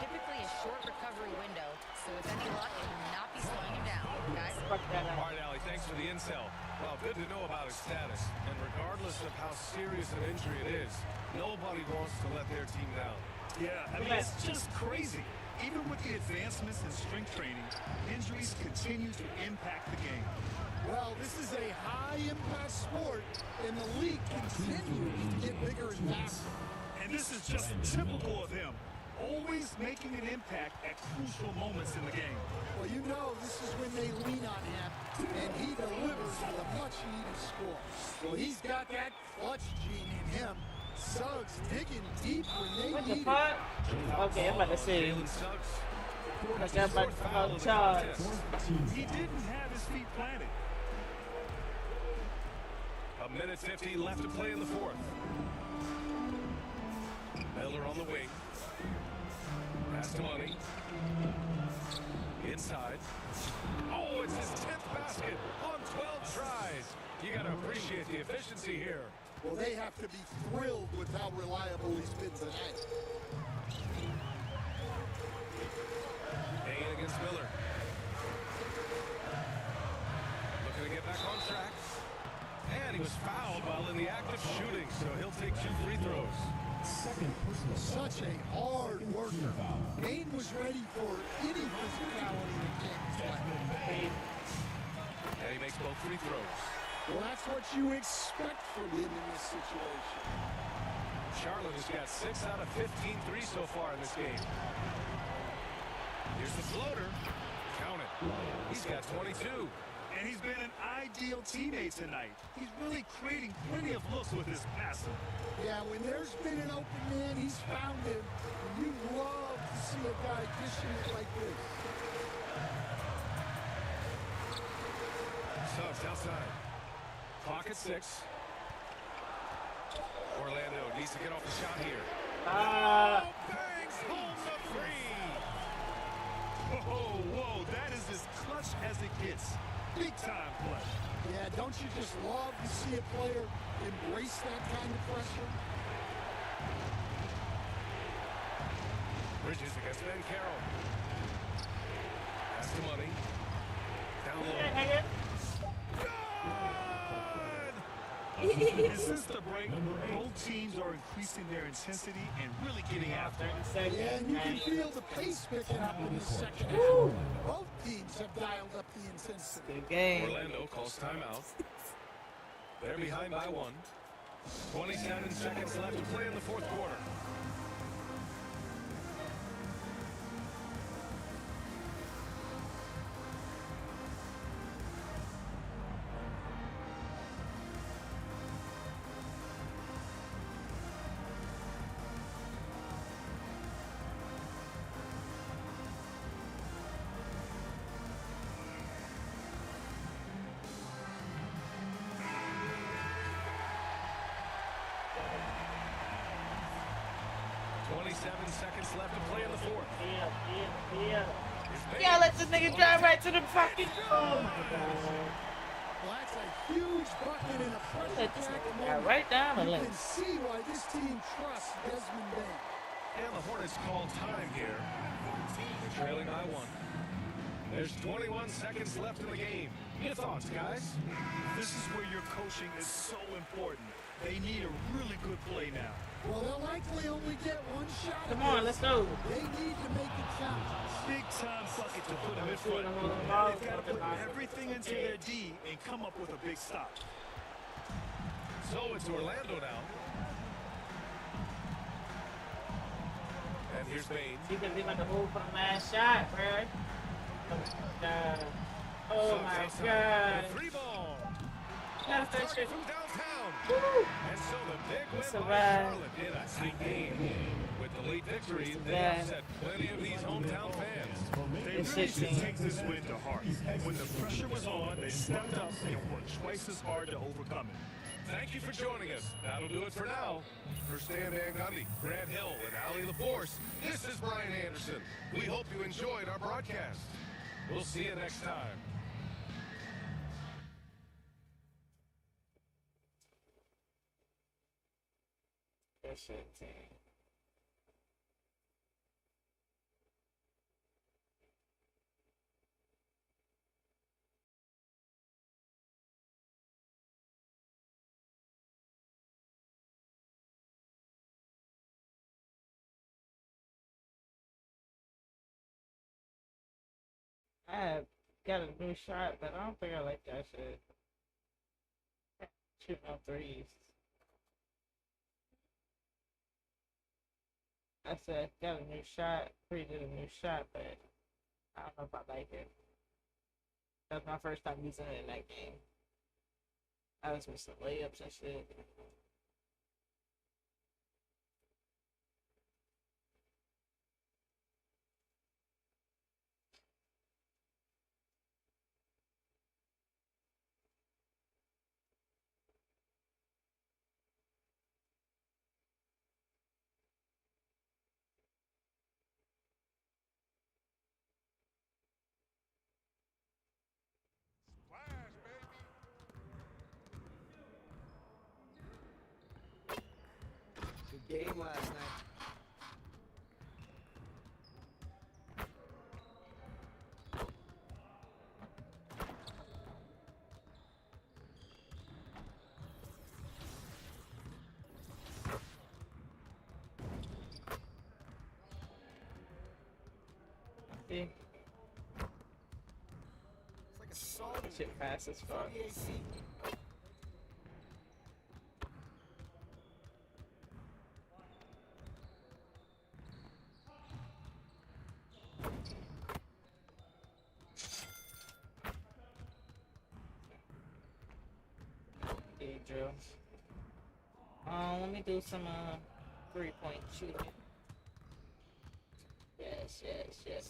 Typically a short recovery window, so with any luck, it will not be slowing him down. Guys, Fuck that All up. right, Allie, thanks for the intel. Well, good to know about his status. And regardless of how serious an injury it is, nobody wants to let their team down. Yeah, I mean, it's just crazy. Even with the advancements in strength training, injuries continue to impact the game. Well, this is a high-impact sport, and the league continues to get bigger and faster. And this is just typical of him, always making an impact at crucial moments in the game. Well, you know this is when they lean on him, and he delivers with a much-needed score. Well, he's got that clutch gene in him. Suggs digging deep when they What the need fuck? it. Okay, I'm about to say. Jalen Suggs. Like I'm about to call charge. He didn't have his feet planted. A minute 50 left to play in the fourth. Miller on the wing. Pass to Money. Inside. Oh, it's his 10th basket on 12 tries. You got to appreciate the efficiency here. Well, they have to be thrilled with how reliable he's been tonight. Payne against Miller. Looking to get back on track. And he was fouled while in the act of shooting, so he'll take 2 free throws. Second personal foul. Such a hard Second worker. team foul. Kane was ready for any physicality in Kane's play. And he makes both free throws. Well, that's what you expect from him in this situation. Charlotte has got 6 out of 15 threes so far in this game. Here's the floater. Count it. He's got 22. And he's been an ideal teammate tonight. He's really creating plenty of looks with his passing. Yeah, when there's been an open man, he's found him. And you love to see a guy dishing it like this. Subs outside. Clock at 6. Orlando needs to get off the shot here. Bangs home the three. Whoa, that is as clutch as it gets. Big time play. Yeah, don't you just love to see a player embrace that kind of pressure? Bridges against Ben Carroll. Pass to Money. Down low. And since the break, both teams are increasing their intensity and really getting after it. Yeah, and you can feel the pace picking up in the second half. Both teams have dialed up the intensity. Good game. Orlando calls timeout. They're behind by 1. 27 seconds left to play in the fourth quarter. Seconds left to play in the fourth. Yeah, let this nigga drive right to the fucking. Oh my god. Well, that's a huge bucket in a pressure Let this pack nigga moment. drive right down the You lane. can see why this team trusts Desmond Bain. And the Hornets call time here. They're trailing by 1. There's 21 seconds left in the game. Your thoughts, guys? This is where your coaching is so important. They need a really good play now. Well, they'll likely only get one shot. Come on, let's go. They need to make it count. Big time bucket to put them in front. Now they've got to put everything into their D and come up with a big stop. So it's Orlando now. And here's Bain. You can leave on the move for the last shot, bro. Oh my god. Oh my god. Free ball. That's that shit. From downtown. Woo. And so the big win by Survive. Charlotte in a tight game. With the late victory, they Survive. upset plenty of these hometown fans. They really should take this win to heart. When the pressure was on, they stepped up and worked twice as hard to overcome it. Thank you for joining us. That'll do it for now. For Stan Van Gundy, Grant Hill, and Ali LaForce, this is Brian Anderson. We hope you enjoyed our broadcast. We'll see you next time. That shit, team. I got a new shot, but I don't think I like that shit. Shooting on threes. I said, got a new shot, redid a new shot, but I don't know if I like it. That was my first time using it in that game. I was missing layups and shit. Good game last night. Shit fast as fuck. Yeah, drill. Let me do some 3-point shooting. Yes.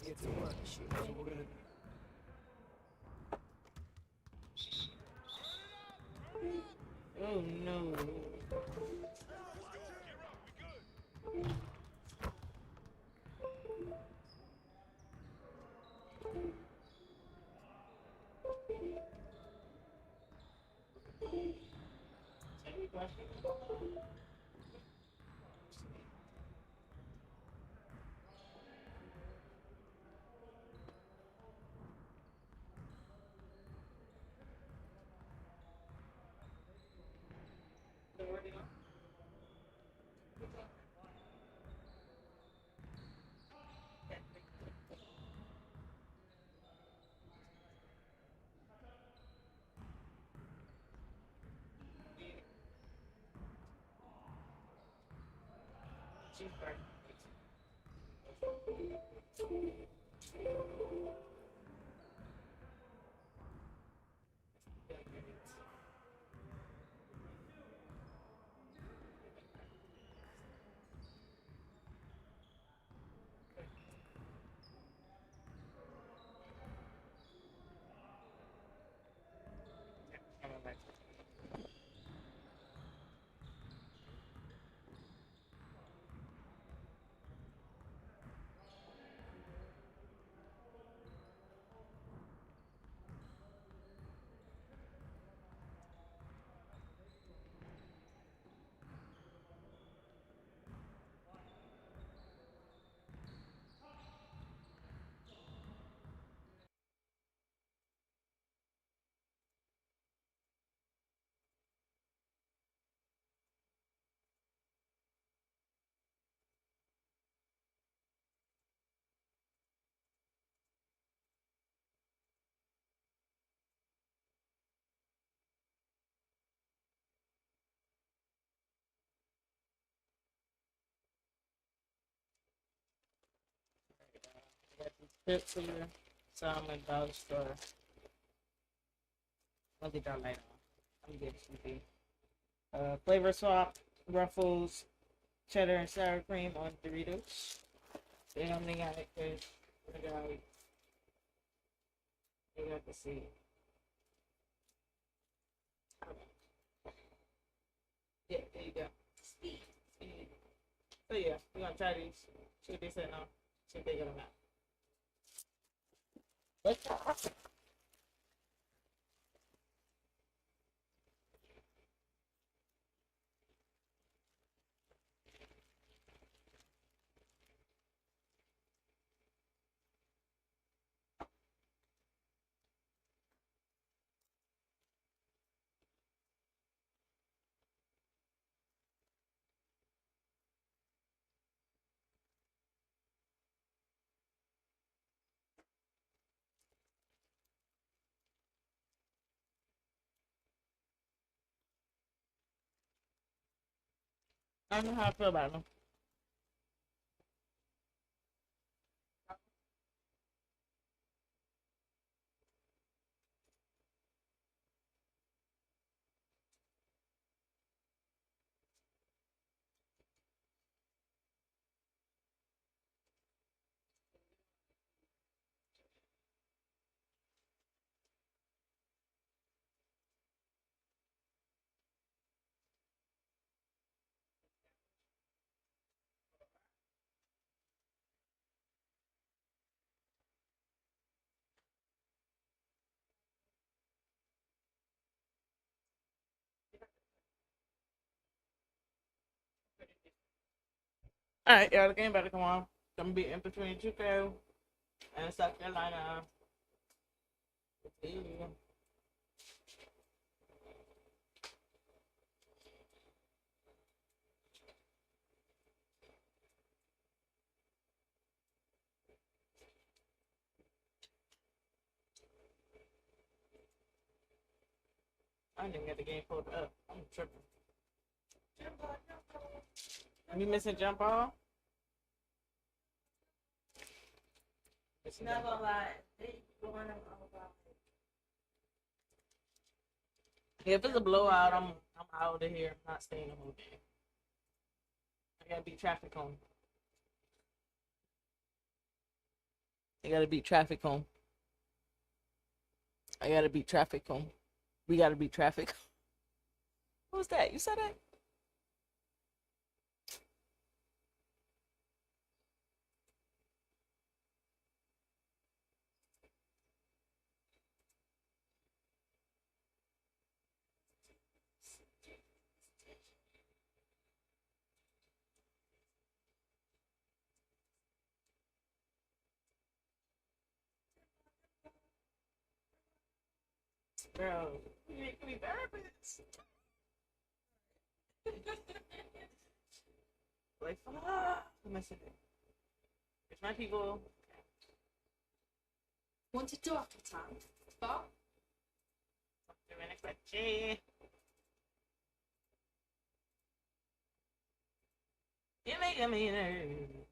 Get to work. Shoot. That's what we're gonna do. Oh no. Got these pips here. Some at dollar store. I'll get that later. I'm getting sleepy. Flavor swap, Ruffles, cheddar and sour cream on Doritos. They only got it because they got the seed. Yeah, there you go. Speed. So yeah, we're gonna try these. See what they say now. See if they get them out. Let's I don't know how I feel about them. Alright, y'all, the game about to come on. It's gonna be in between Chicago and South Carolina. Yeah. I didn't get the game pulled up. I'm tripping. You missing jump ball? Not gonna lie, they going about it. Yeah, if it's a blowout, I'm out of here. I'm not staying the whole game. I gotta beat traffic home. I gotta beat traffic home. I gotta beat traffic home. We gotta beat traffic. What was that? You said that? Bro, you making me nervous. Like, I'm missing it. It's my people. Want to talk to Tom? Bob? Doing a question. You make me nervous.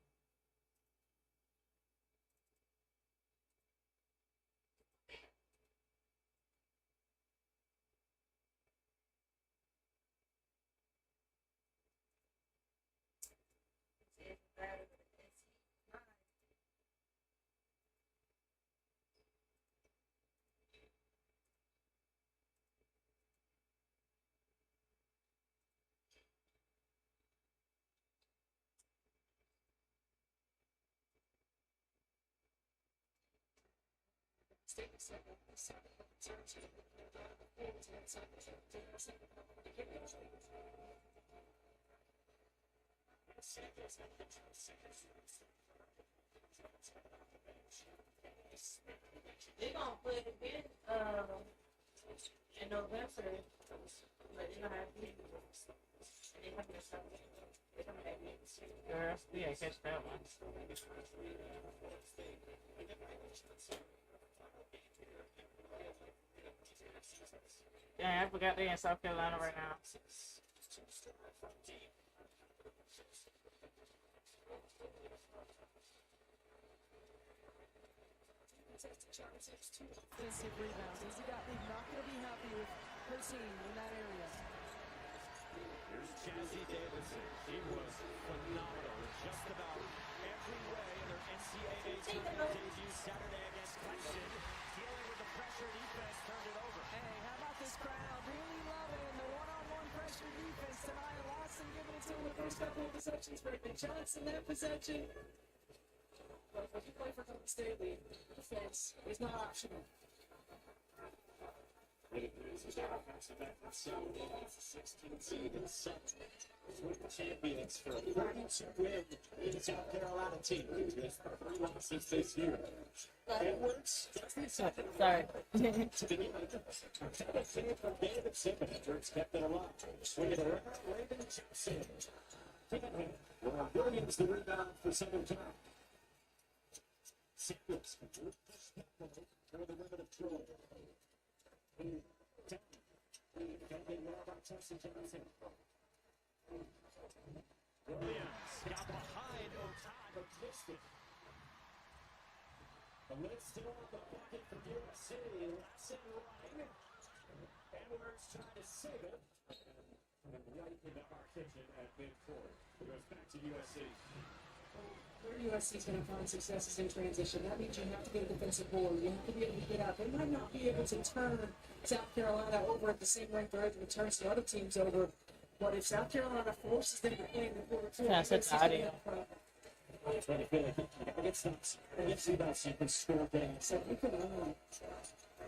They're gonna play it again in November, but they're gonna have to. They have to stop. They're gonna have to. Girl, we ain't catch that one. Yeah, I forgot they're in South Carolina right now. Offensive rebounds. Izzy Gottlieb not going to be happy with her team in that area. Here's Jazzy Davidson. She was phenomenal in just about every way in her NCAA tournament debut Saturday against Clemson. Dealing with the pressure defense, turned it over. Hey, how about this crowd? Really loving the one-on-one pressure defense tonight. Lawson giving it to him the first couple of possessions. Brittany Johnson, that possession. But if you play for Golden State League, defense is not optional. With the champions for a 32-win South Carolina team. With 3 losses this year. Edwards, just a second. Sorry. Davidson, Edwards kept it alive. Swing it around, Raven Johnson. Williams the rebound for second time. Sanders for the rim of Troy. Williams got behind Otai, but missed it. The lid still on the bucket for USC. Last in line. Edwards trying to save it. And right into our kitchen at midcourt. It goes back to USC. Where USC is going to find success is in transition. That means you have to get a defensive board. You have to be able to get out. They might not be able to turn South Carolina over at the same rate they're able to turn some other teams over. But if South Carolina forces them to play in the quarter two, That's the idea. That's what I feel like. Against them, you can score games. So you can run.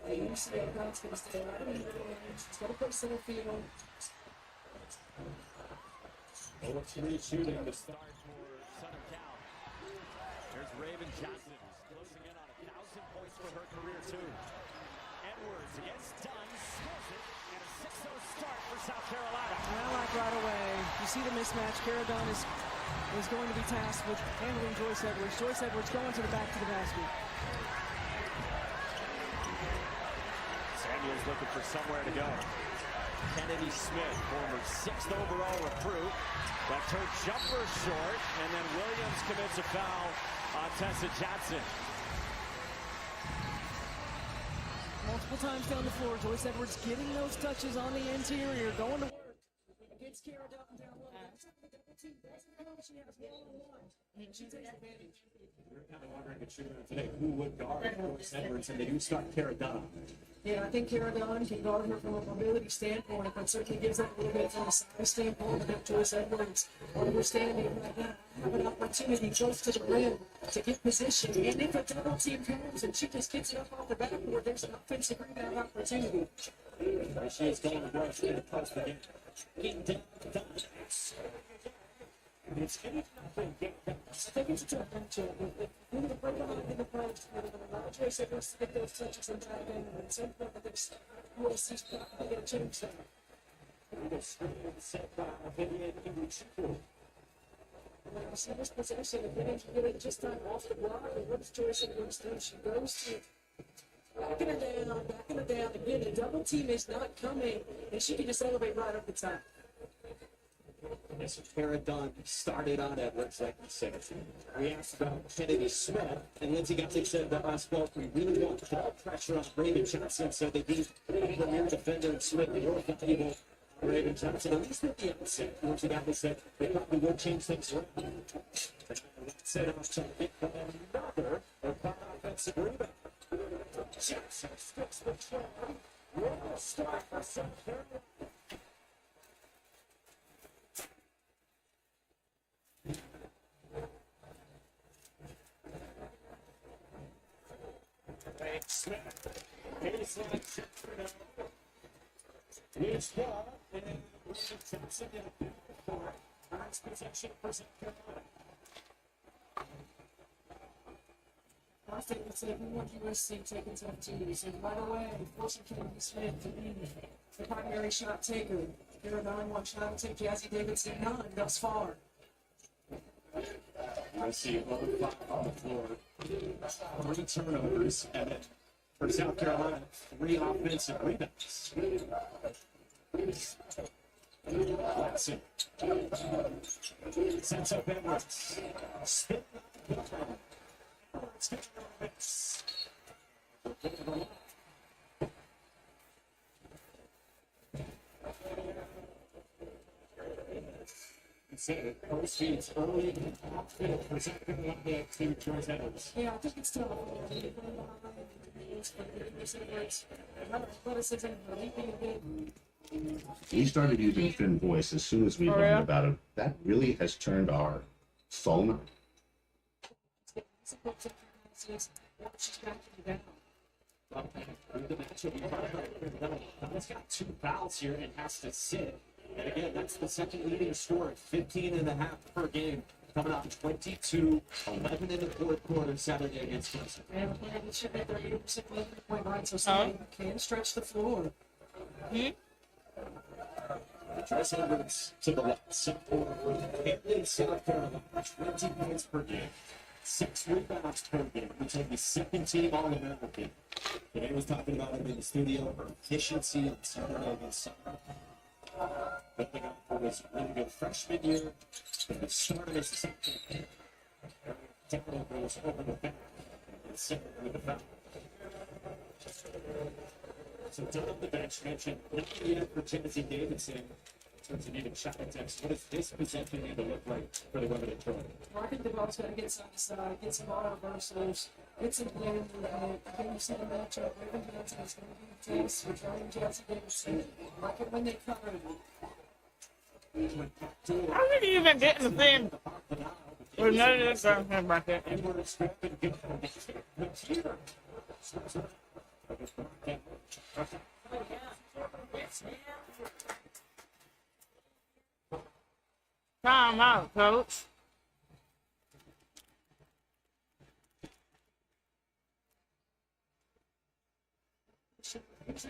You see how Brown's going to stay right in the middle range. He's going to play center field. 0-3 shooting to start. Southern Cal. There's Raven Johnson, who's closing in on 1,000 points for her career, too. Edwards against Dunn, scores it, and a 6-0 start for South Carolina. And I like right away. You see the mismatch. Kara Dunn is going to be tasked with handling Joyce Edwards. Joyce Edwards going to the basket. Samuel's looking for somewhere to go. Kennedy Smith, former 6th overall recruit, left her jumper short, and then Williams commits a foul on Tessa Johnson. Multiple times down the floor, Joyce Edwards getting those touches on the interior, going to work against Kara Dalton down low. She has one-on-one. She takes advantage. We're kind of wondering if you're today who would guard Joyce Edwards, and they do start Kara Dunham. Yeah, I think Kara Dalton can guard her from a mobility standpoint, but certainly gives up a little bit from a size standpoint. But if Joyce Edwards, understanding right now, have an opportunity close to the rim to get position, and if a double team comes and she just gets it up off the backboard, there's an offensive rebound opportunity. She is going to rush in the post again. Getting down to Dunham. It's 8-0. I think it's a tough matchup. If we would have played behind in the post, we would have allowed Joyce Edwards to get those touches and drive in, and at some point, I think USC's probably going to change that. Set by Vivian Enrique. Now, see this possession, if they didn't get it just time off the block, and what does Joyce Edwards do? She goes to backing her down. Again, the double team is not coming, and she can just elevate right up the top. Yes, Kara Dunn started on Edwards, like you said. We asked about Kennedy Smith, and Lindsey Gothic said that last spoke, we really want ball pressure on Raven Johnson, so they beat the premier defender and Smith, the more valuable Raven Johnson. At least with the outset, Lindsey Gothic said they probably would change things around. Set up to get another offensive rebound. Johnson sticks the trap. Will start for South Carolina. Smith. Baseline shot for now. Here's ball, and then Johnson in a back court. Nice possession for South Carolina. I think it's like we want USC taking some teams, and right away, forcing Kennedy Smith to be the primary shot taker. Kara Dunn one shot to take Jazzy Davidson none thus far. I see 5 on the floor. 3 turnovers, and then for South Carolina, 3 offensive rebounds. Classic. Sets up Edwards. Spin. Post feeds early for South Carolina to Joyce Edwards. Yeah, I think it's tough. We started using Finn Voice as soon as we learned about it. That really has turned our phone. He's got 2 fouls here and has to sit. And again, that's the second leading scorer, 15.5 per game, coming off 22, 11 in the fourth quarter Saturday against Clemson. And the player should be 30% point right, so somebody can stretch the floor. Joyce Edwards to the left, support for Camden, South Carolina, 20 points per game, 6 rebounds per game. We take the second team All-American. Today was talking about it in the studio for efficiency on Saturday against Summer. Building up for this really good freshman year. But it started as the second. Down goes over the back. And center with the foul. So down on the bench, mentioned not yet for Tennessee Davidson. In terms of even shot attempts, what does this possession need to look like for the women in Toronto? Well, I think the ball's got to get side to side, get some ball reversals, get some play movement. I think you see the matchup. Raven Johnson is going to be the test for trying Jazzy Davidson. Like it when they cover it. How did you even get in the thing? Or none of this stuff about that. Time out, coach. This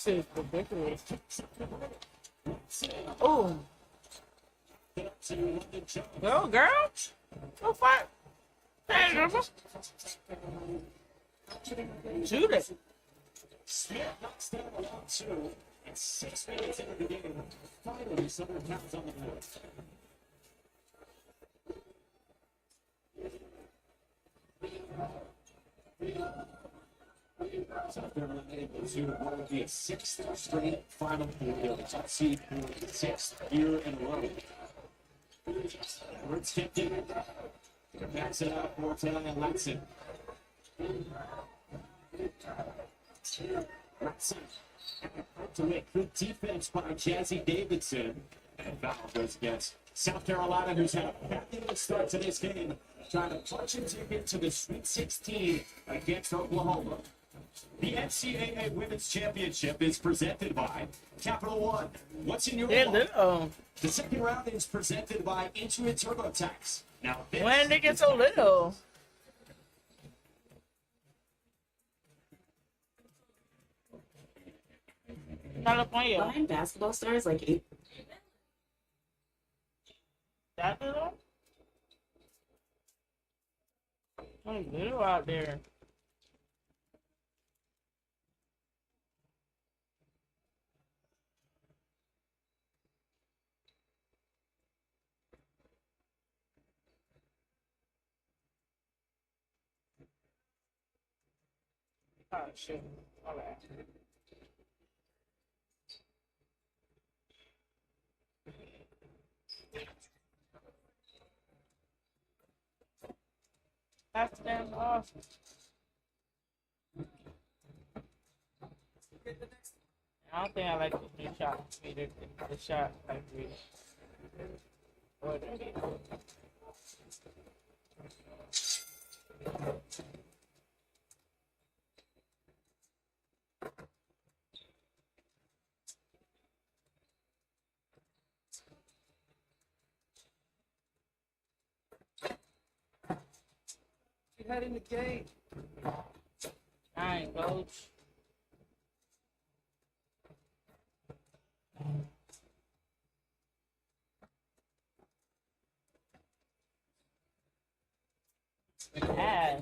is ridiculous. Oh. Go, girl. Go fight. Hey, girl. Shoot it. Smith knocks down the 1-2. And 6 minutes into the game, finally Southern Cal's on the board. South Carolina able to what would be a sixth straight Final Four. Top seed for the sixth year in a row. We're tipped in. Backs it out for Taylor Letson. To it. Good defense by Jazzy Davidson. And foul goes against South Carolina, who's had a fabulous start to this game, trying to punch and ticket to the Sweet 16 against Oklahoma. The NCAA Women's Championship is presented by Capital One. What's in your wallet? The second round is presented by Intuit TurboTax. Now, when did they get so little? California. Behind basketball stars like 8. That little? Oh, little out there. Oh, shit. All right. That's damn awesome. I don't think I like the new shot. The shot like this. What is it? Head in the gate. Alright, coach. Yeah.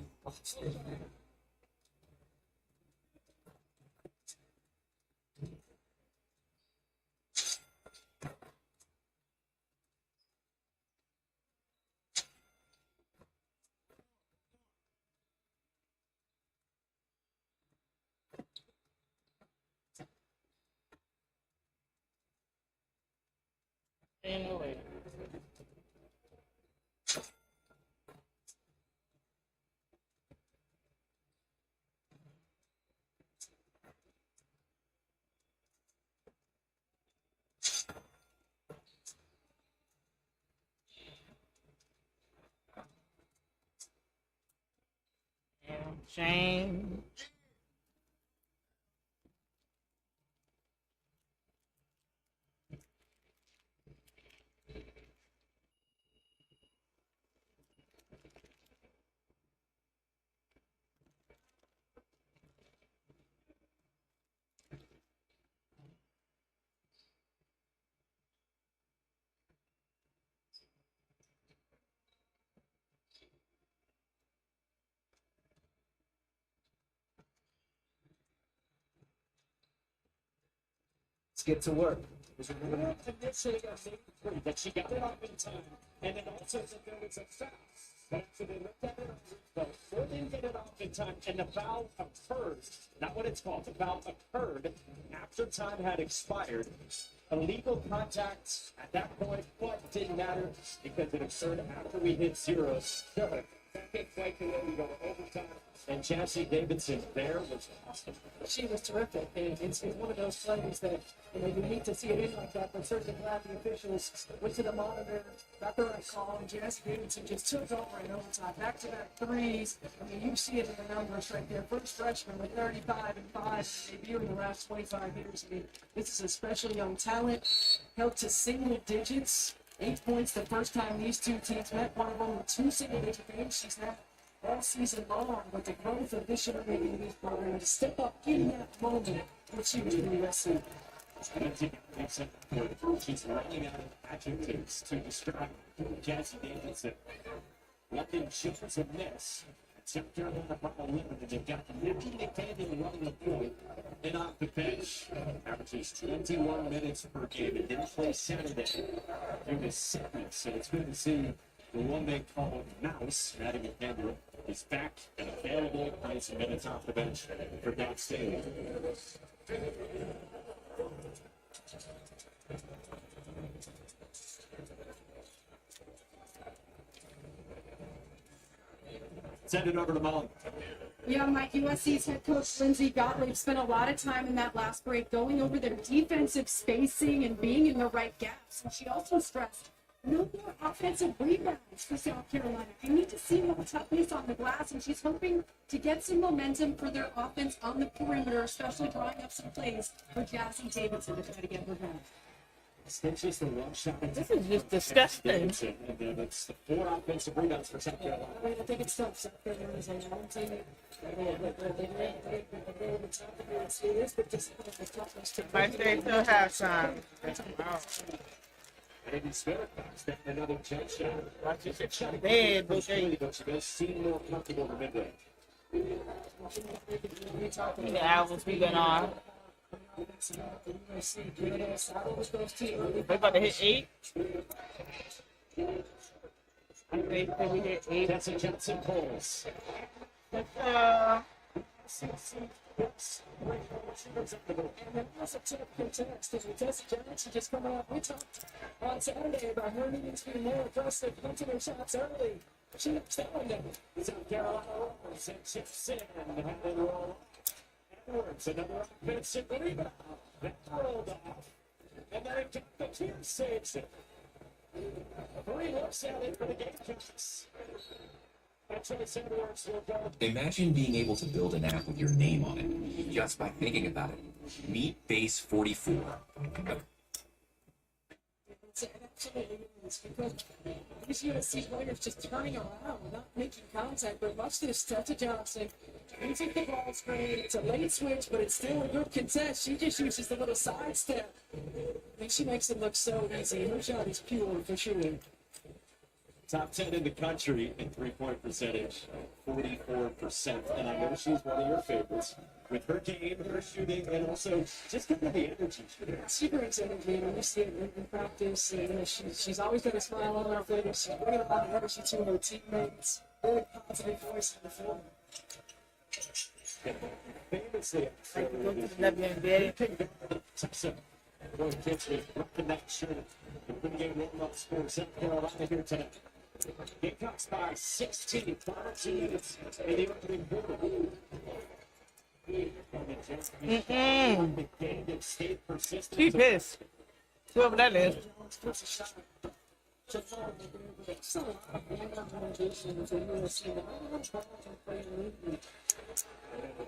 Anyway. Shame. Let's get to work. Initially, I think that she got it off in time, and then also that there was a foul. But after they looked at it, before they get it off in time, and the foul occurred, not what it's called, the foul occurred after time had expired. Illegal contact at that point, but didn't matter because it occurred after we hit zeros. Second play to we go to overtime, and Jazzy Davidson there was awesome. She was terrific, and it's one of those plays that you hate to see it in like that, but certainly glad the officials went to the monitor, got the right call, and Jazzy Davidson just took over in overtime. Back to back threes. I mean, you see it in the numbers right there. First freshman with 35 and 5, debut in the last 25 years. I mean, this is a special young talent, held to single digits. 8 points the first time these two teams met. One of them with 2 single-digit games she's had all season long. But the growth of this young lady in this program to step up in that moment, what she was doing USC. She's running out of adjectives to describe Jazzy Davidson. Nothing shifts a miss. South Carolina by 11, and they've got Nikki McDaniel running the point and off the bench. Averages 21 minutes per game and didn't play Saturday due to sickness. So it's good to see the one they call Mouse, Maddie McDaniel, is back and available, playing some minutes off the bench for Doc Staley. Send it over to Mullen. Yeah, Mike, USC's head coach Lindsey Gottlieb spent a lot of time in that last break going over their defensive spacing and being in the right gaps. And she also stressed no more offensive rebounds for South Carolina. They need to see more toughness on the glass, and she's hoping to get some momentum for their offense on the perimeter, especially drawing up some plays for Jazzy Davidson to try to get her back. This is just disgusting. And then it's the 4 offensive rebounds for South Carolina. I think it's tough. South Carolina's on one team. Might stay till halftime. Maybe Smith knocks down another jump shot. Dead, but she does seem more comfortable in the mid-range. The albums we been on. They about to hit 8. They we hit 8. That's a Johnson pulls. Just coming up. We talked on Saturday about her needing to be more aggressive, punching her shots early. She was telling them. South Carolina rolls and chips in and they roll. Edwards, another offensive rebound. That rolled off. And then it took the 2 saves it. 3 looks at it for the Gamecocks. Imagine being able to build an app with your name on it just by thinking about it. Meet Base 44. It absolutely is, because these USC players just turning around without making contact. But watch this, Tessa Johnson. He took the ball screen. It's a late switch, but it's still a good contest. She just uses the little side step. And she makes it look so easy. Her shot is pure for sure. Top 10 in the country in three-point percentage, 44%. And I know she's one of your favorites. With her game, her shooting, and also just kind of the energy. She brings energy, and you see it in practice. And, she's always got a smile on her face. She's bringing a lot of energy to her teammates. Very positive voice in the field. Famously, one kids with ripping that shirt and putting game warm-up score. South Carolina here tonight. Gamecocks by 16, 5 minutes in the opening quarter. She pissed. Whoever that is.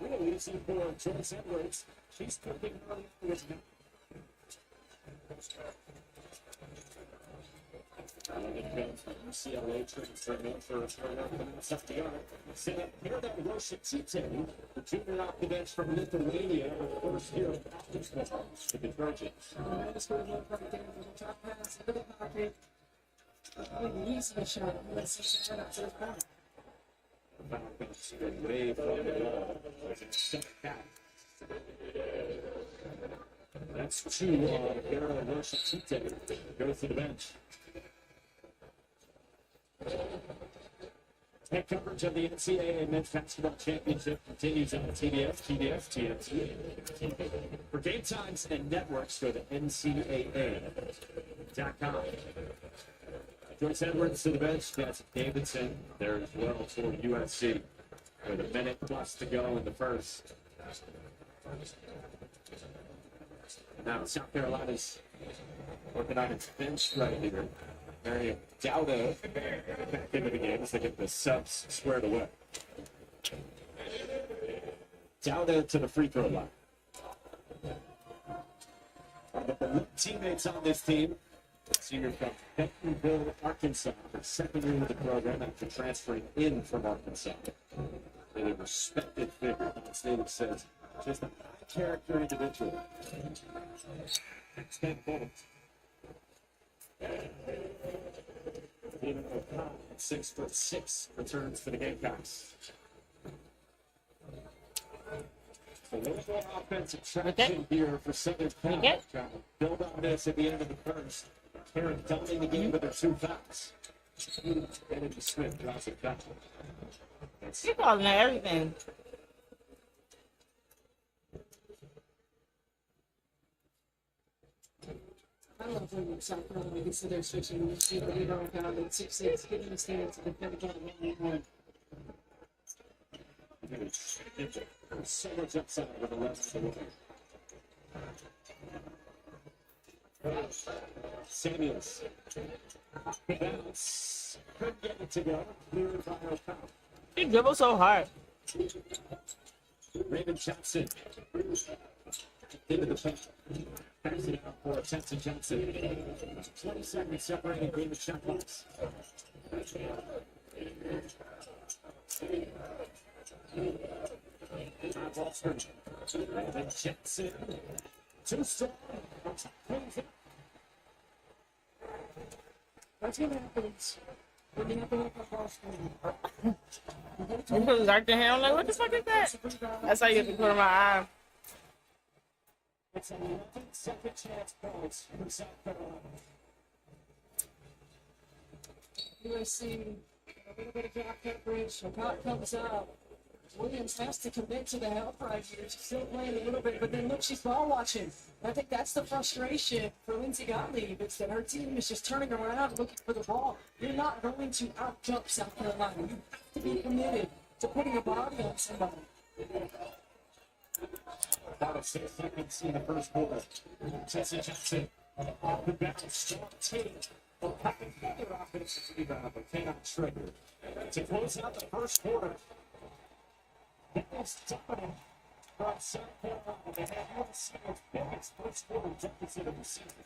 Really easy for Joyce Edwards. She's cooking early with UCLA transfer for South Carolina. Set up here that Russia Tite, the junior off the bench from Lithuania, the first year of practice for the Trojans. Easy shot. Falcons away from the ball. Step back. That's 2 on Gara Russia Tite. Goes to the bench. Head coverage of the NCAA Men's Basketball Championship continues on TNT. For game times and networks, go to ncaa.com. Joyce Edwards to the bench. That's Davidson there as well for USC with a minute plus to go in the first. Now South Carolina's working on its bench right here. Marion Dowda back into the game as they get the subs squared away. Dowda to the free throw line. The teammates on this team, senior from Bentonville, Arkansas, the second year of the program after transferring in from Arkansas. And a respected figure. State says just a character individual. Extend forward. Even O'Connell, 6'6", returns for the Gamecocks. A little more offensive traction here for Southern Cal. Trying to build on this at the end of the first. Karen doubling the game with their 2 fouls. Kennedy Smith draws it back. She's calling out everything. I love when South Carolina gets to their switching and you see the leader on down at 6'6", getting the stance to defend again one-on-one. So much upside with the rest of the way. Samuels. Bounce. Couldn't get it to go. Cleared by O'Connell. He dribbles so hard. Raymond Johnson. Into the paint. Pass it out for Jensen Johnson. 20 seconds separating Raymond shot clocks. Raymond Johnson. Too strong. That's what happens when you have to look at Boston. It was dark in here. I'm like, what the fuck is that? That's how you get the corner of my eye. It's an 11-second chance points for South Carolina. USC, a little bit of drop coverage. Scott comes out. Williams has to commit to the help right here. She's still playing a little bit, but then look, she's ball watching. I think that's the frustration for Lindsey Gottlieb. It's that her team is just turning around looking for the ball. You're not going to out-jump South Carolina. You have to be committed to putting a body on somebody. About 6 seconds in the first quarter. Jensen Johnson off the bounce. Strong take. Another offensive rebound, but cannot trigger. To close out the first quarter. That was dominant by South Carolina. They had USC's biggest first quarter deficit of the season.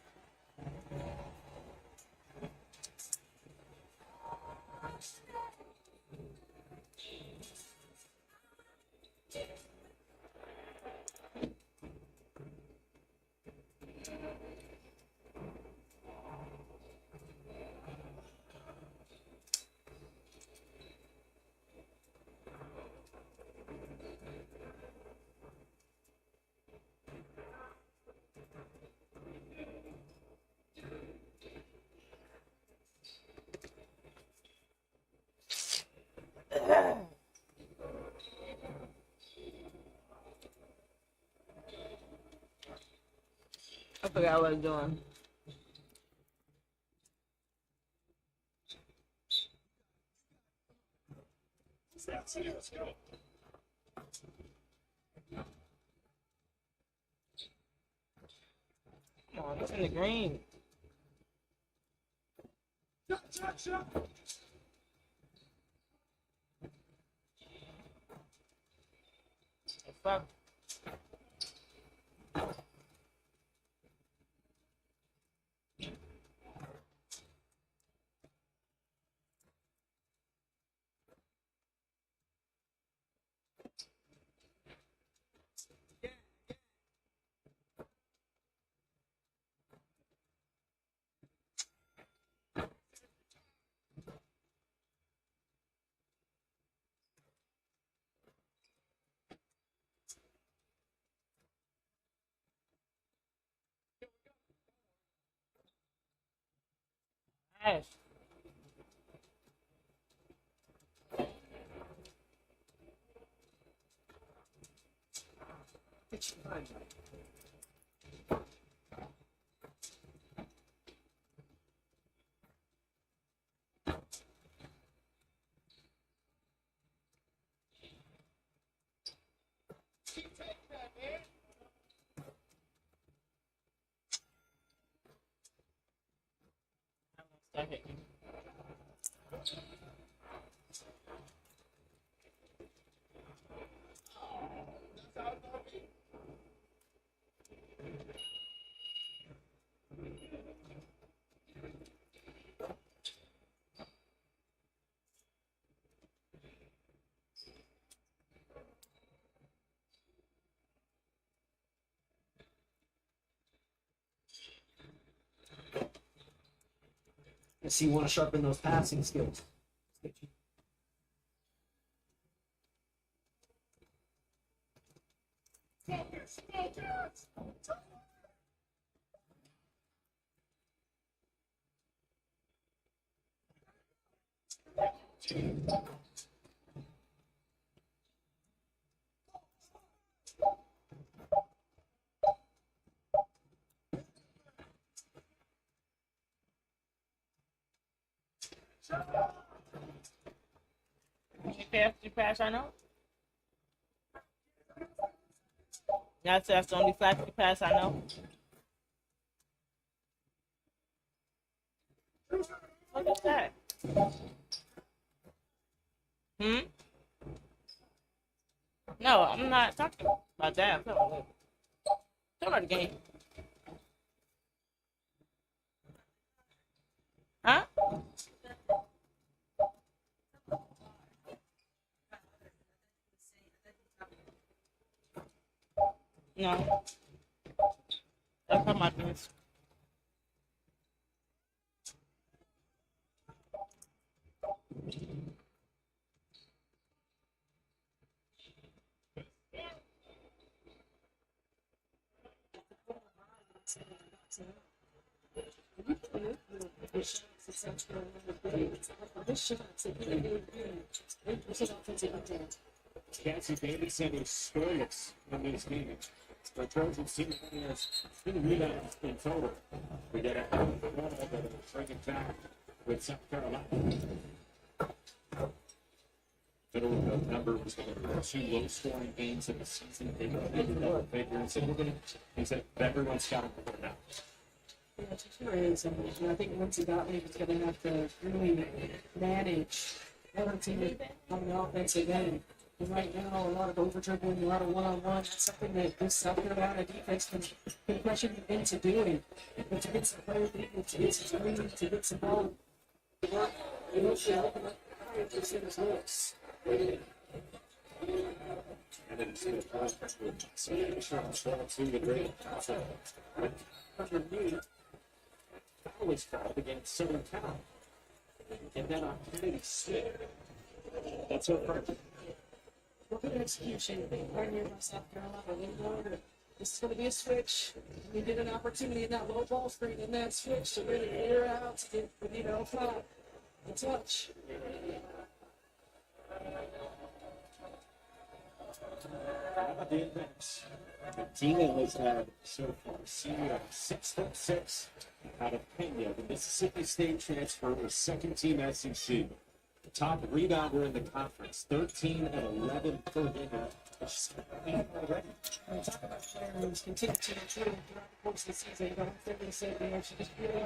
I forgot what I was doing. Let's go. Come on, it's in the green. Fuck. Nice. It's fine. Okay. So you want to sharpen those passing skills. Fastest pass I know. That's the only fastest pass I know. What is that? No, I'm not talking about that. I'm talking about the game. Huh? No. That's not my business. Cassie Davidson is scoreless in this game. The Trojans team has 3 rebounds in total. We get a bring it back with South Carolina. Middle of November was going to be 2 low-scoring games of the season. They were in double figures, and he said everyone's got to go now. Yeah, it sure is. And I think Lindsey Gottlieb is going to have to really manage every team on the offensive end. And right now, a lot of over-dribbling, a lot of one-on-one. That's something that this South Carolina defense can pressure you into doing. But to get some player, to get some screen, to get some ball, work, and hopefully open up his looks. And then it's going to try to to the great underneath. Foul was called against Southern Cal. And then on Kennedy Smith. That's her first. Look at execution right here by South Carolina. They know that this is going to be a switch. We get an opportunity in that low ball screen in that switch to really clear out to get a foul. A touch. The advance. Tina has had so far senior 6'6" out of Pena, the Mississippi State transfer, the second team SEC. The top rebounder in the conference, 13 and 11 per game. Already. When we talk about players continue to improve throughout the course of the season, you don't think they say they she just really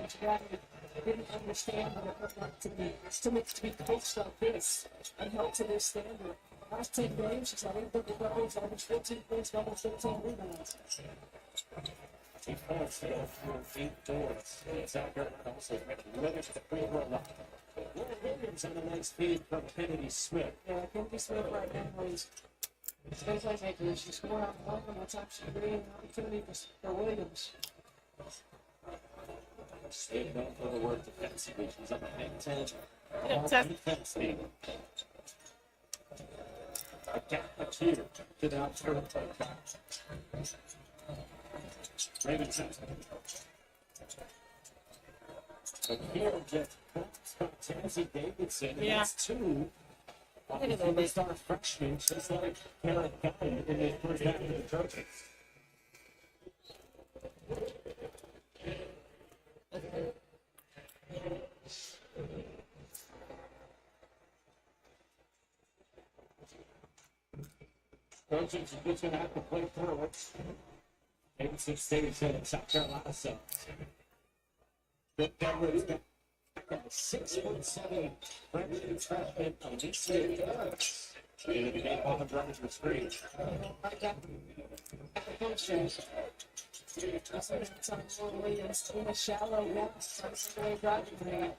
didn't understand what it looked like to be coached like this and held to this standard. Last 10 games, she's had 8 double doubles, almost 14 points, almost 13 rebounds. 2 points, they have 8 boards. South Carolina also limits the free throw line. Williams on a nice feed from Kennedy Smith. Yeah, Kennedy Smith right now is a playmaker. She scored out one on the top. She created an opportunity for Williams. Stayed known for the work defensively. She's on the Big Ten. Defense team. A gap here to the outside. Ravenson. But here gets points from Tennessee Davidson. And that's 2 on the four-star freshman, just like Karen Gunn in the first half of the Trojans. Trojans are just going to have to play through it. Davidson stays in South Carolina. So, but Denver's got a 6'7" freshman Alicia in the game on the brothers were screen. Williams in a shallow walks on Sunday driving lane.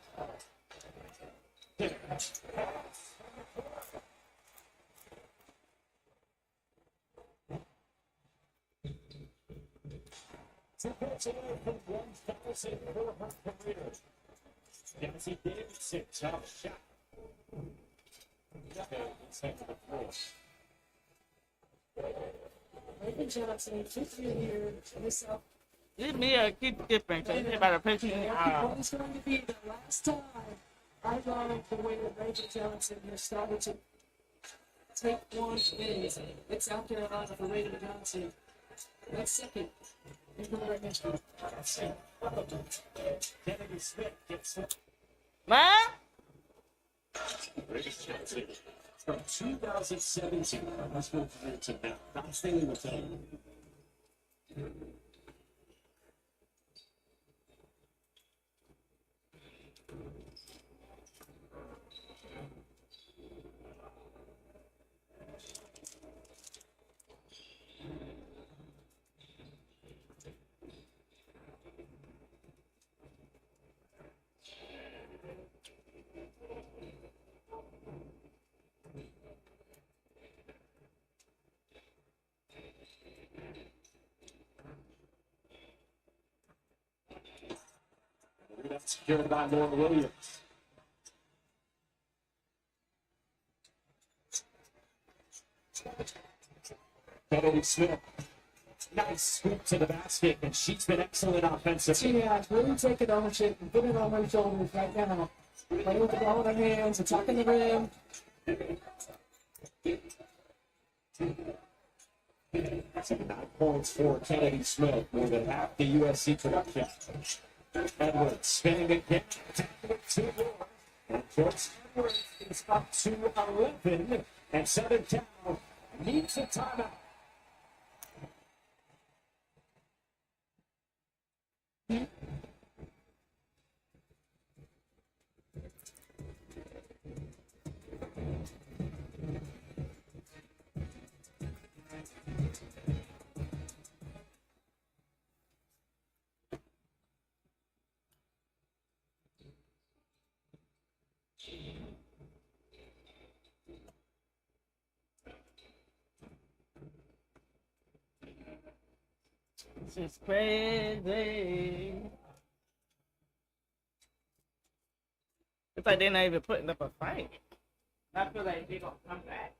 Two points away from 1,000 for her career. Jesse Davidson, tough shot. Okay, let's head to the floor. Raymond Johnson, 50 year, this up. Give me a keep skipping, so it's about a person. It's going to be the last time I love the way that Raymond Johnson has started to take one innings. It's South Carolina for Raymond Johnson. That's second in career history. Kennedy Smith gets it. Man? Raymond Johnson from 2017. That's what career to now. Don Staley will tell you. That's secured by Norman Williams. Kennedy Smith. Nice scoop to the basket, and she's been excellent offensively. Yeah, really taking ownership and putting it on my shoulders right now. Playing with the ball in her hands, attacking the rim. 9 points for Kennedy Smith, more than half the USC production. Edwards spinning again, attacking it 2 more. And Joyce Edwards is up to 11 and set it down. Needs a timeout. This is crazy. It's like they're not even putting up a fight. I feel like they're gonna come back.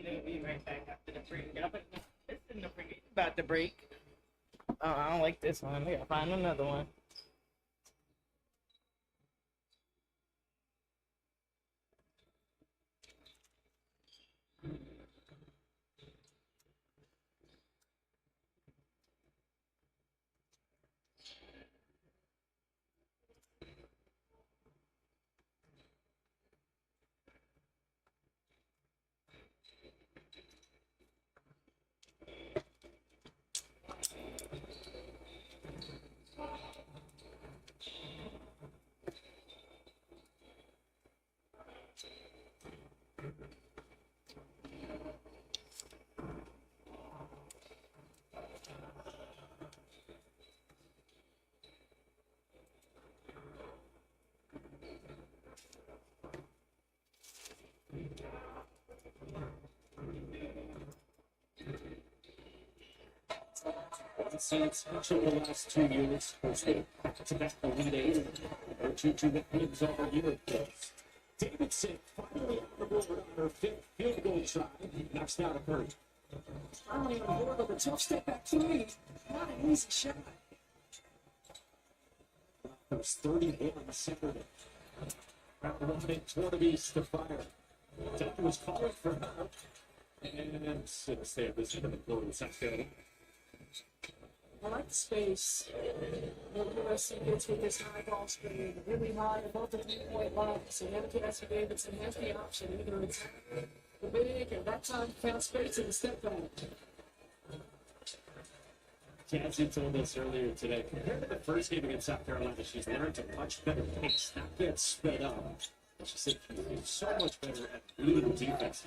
They'll be right back after the break. Yeah, but it's in the break. It's about to break. Oh, I don't like this one. We gotta find another one. seeds each of the last 2 years. First they back-to-back Elite Eight, or two wins all year. Davidson finally on the board on her 5th field goal try. Knocks down a bird. Finally on board with a tough step back three. Not an easy shot. There's 31 Saturday. Round one in Tornabees to fire. Doctor was calling for help. And stay at this end of the floor in South Carolina. I like the space that USC gets with this high ball screen, really high above the 3-point line. So now Cassie Davidson has the option either attack the big and that time found space in the step back. Cassie told us earlier today, compared to the first game against South Carolina, she's learned a much better pace, not get sped up. She said she's so much better at reading defense,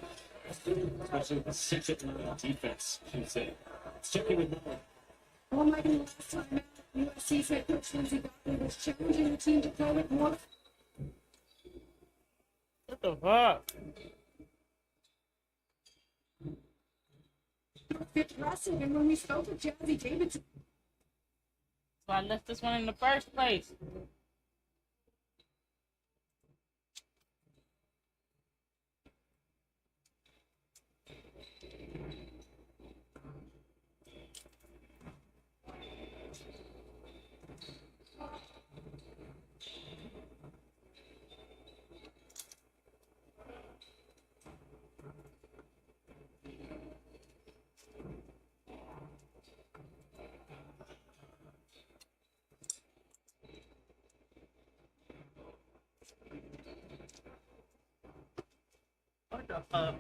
especially the 6-9 defense, she said. Let's check in with Noah. Well, like in the last time out, USC's head coach Lindsey Doctor was challenging the team to play with more. What the fuck? Fit dressing, and when we spoke with Jazzy Davidson, So I left this one in the first place. What the fuck?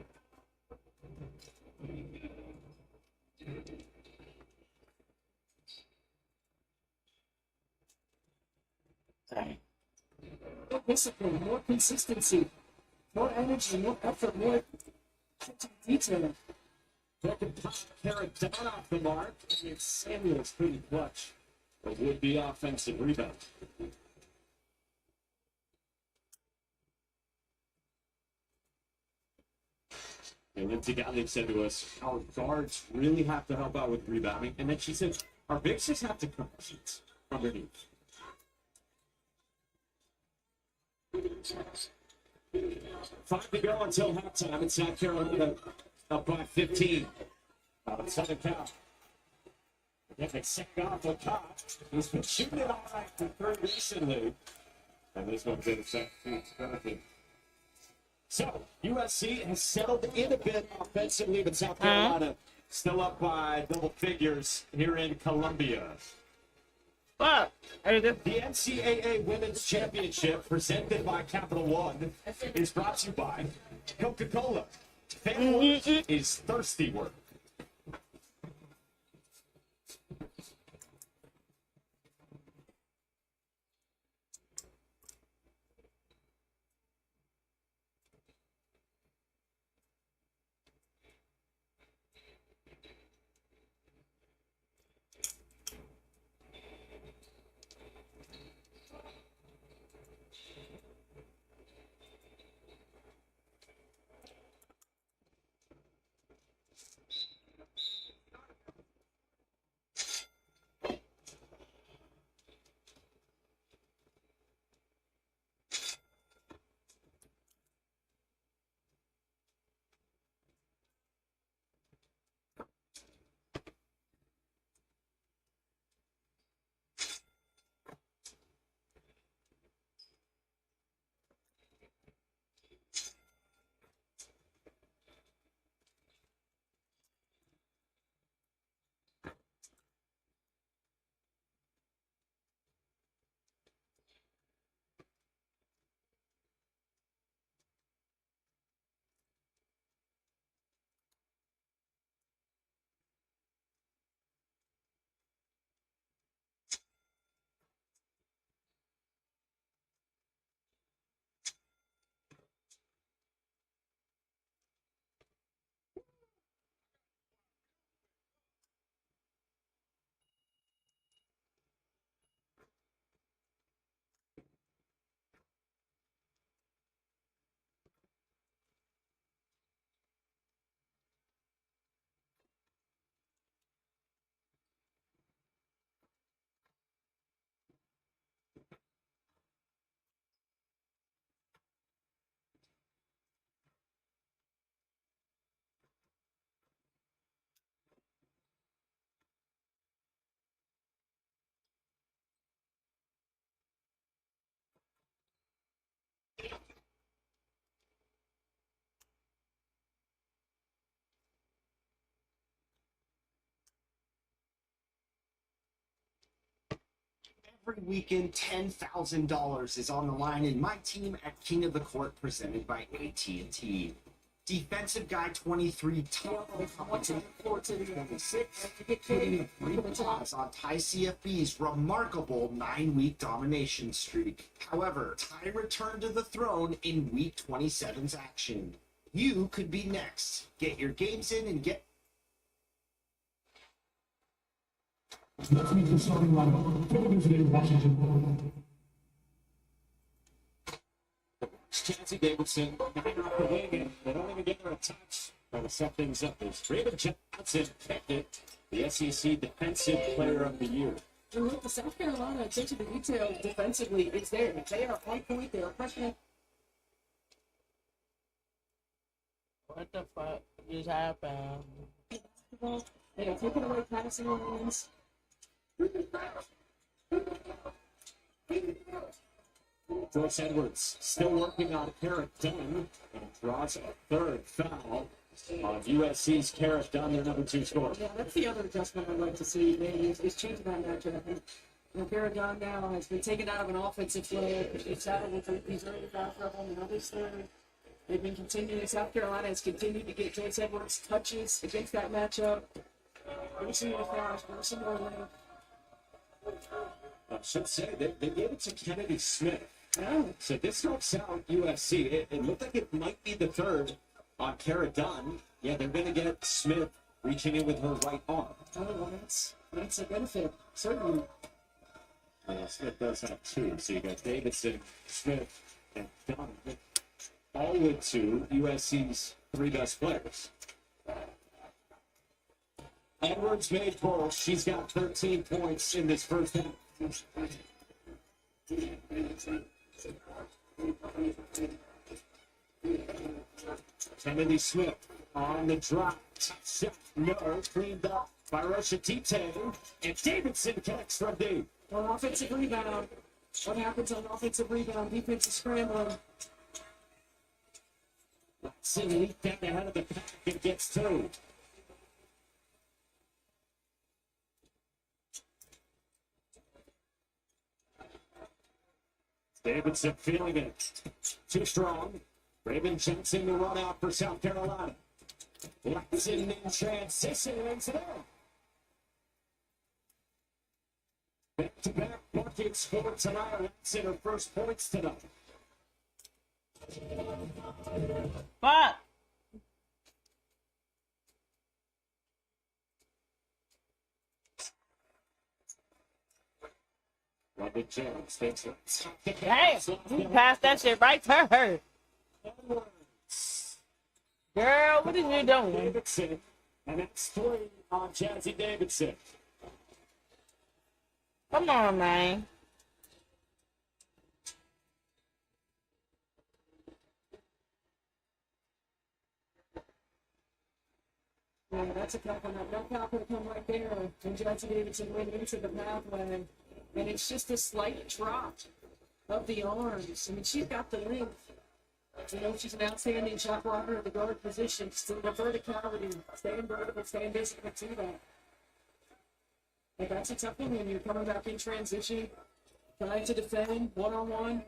more discipline, more consistency, more energy, more effort, more detail. Second pop, carrot down off the mark, and Samuels pretty clutch. A would-be offensive rebound. And Lindsey Gottlieb said to us, our guards really have to help out with rebounding. And then she said, our bigs just have to compete underneath. Five to go until halftime in South Carolina, up by 15. Southern Cal. Again, they set off a cop. He's been shooting it all right for third recently. And this one's intercepted. So, USC has settled in a bit offensively, but South Carolina still up by double figures here in Columbia. Fuck! The NCAA Women's Championship, presented by Capital One, is brought to you by Coca-Cola. Fan work is thirsty work. Every weekend, $10,000 is on the line in my team at King of the Court, presented by AT&T. Defensive guy 23, top to 26, putting a 3 toss on Ty CFB's remarkable 9-week domination streak. However, Ty returned to the throne in Week 27's action. You could be next. Get your games in and get... Let's meet the starting lineup for the visiting Washington. Chauncey Davidson, 9 off the wing, and they don't even get her a touch. Trying to set things up. There's Raven Johnson kept it, the SEC Defensive Player of the Year. And look, the South Carolina attention to detail defensively is there. They are on point. They are pressure. What the fuck just happened? They are taking away passing lanes. Joyce Edwards still working on Carrot Dunn and draws a third foul on USC's Carrot Dunn, their number 2 scorer. Yeah, that's the other adjustment I'd like to see. Is changing that matchup. Paragon now has been taken out of an offensive flow. It's out with these early foul trouble and others there. They've been continuing. South Carolina has continued to get Joyce Edwards touches against that matchup. Forcing the flash, forcing the lane. I should say they gave it to Kennedy Smith. So this helps out USC. It looked like it might be the third on Carrot Dunn. Yeah, they're going to get Smith reaching in with her right arm. Oh, well, that's a benefit, certainly. Smith does have 2. So you got Davidson, Smith, and Dunn. All with 2 USC's 3 best players. Edwards made both. She's got 13 points in this first half. Kennedy Smith on the drop. Shot, no, cleaned up by Russia Tite. And Davidson connects from deep. On offensive rebound. What happens on offensive rebound? Defensive scrambling. Watson leaked out ahead of the pack and gets 2. Davidson feeling it. Too strong. Raven Johnson to run out for South Carolina. Watson in transition and there. Back-to-back buckets for tonight. Watson her first points tonight. Fuck! Robert Jones takes it. Damn! You passed that shit right to her. Girl, what are you doing? Davidson, and it's 3 on Jazzy Davidson. Come on, man. Yeah, that's a tough one. No foul could have come right there. And Jazzy Davidson went into the pathway. And it's just a slight drop of the arms. I mean, she's got the length. You know, she's an outstanding shot blocker at the guard position. Still the verticality, staying vertical, staying disciplined to that. But that's a tough one when you're coming back in transition, trying to defend one-on-one.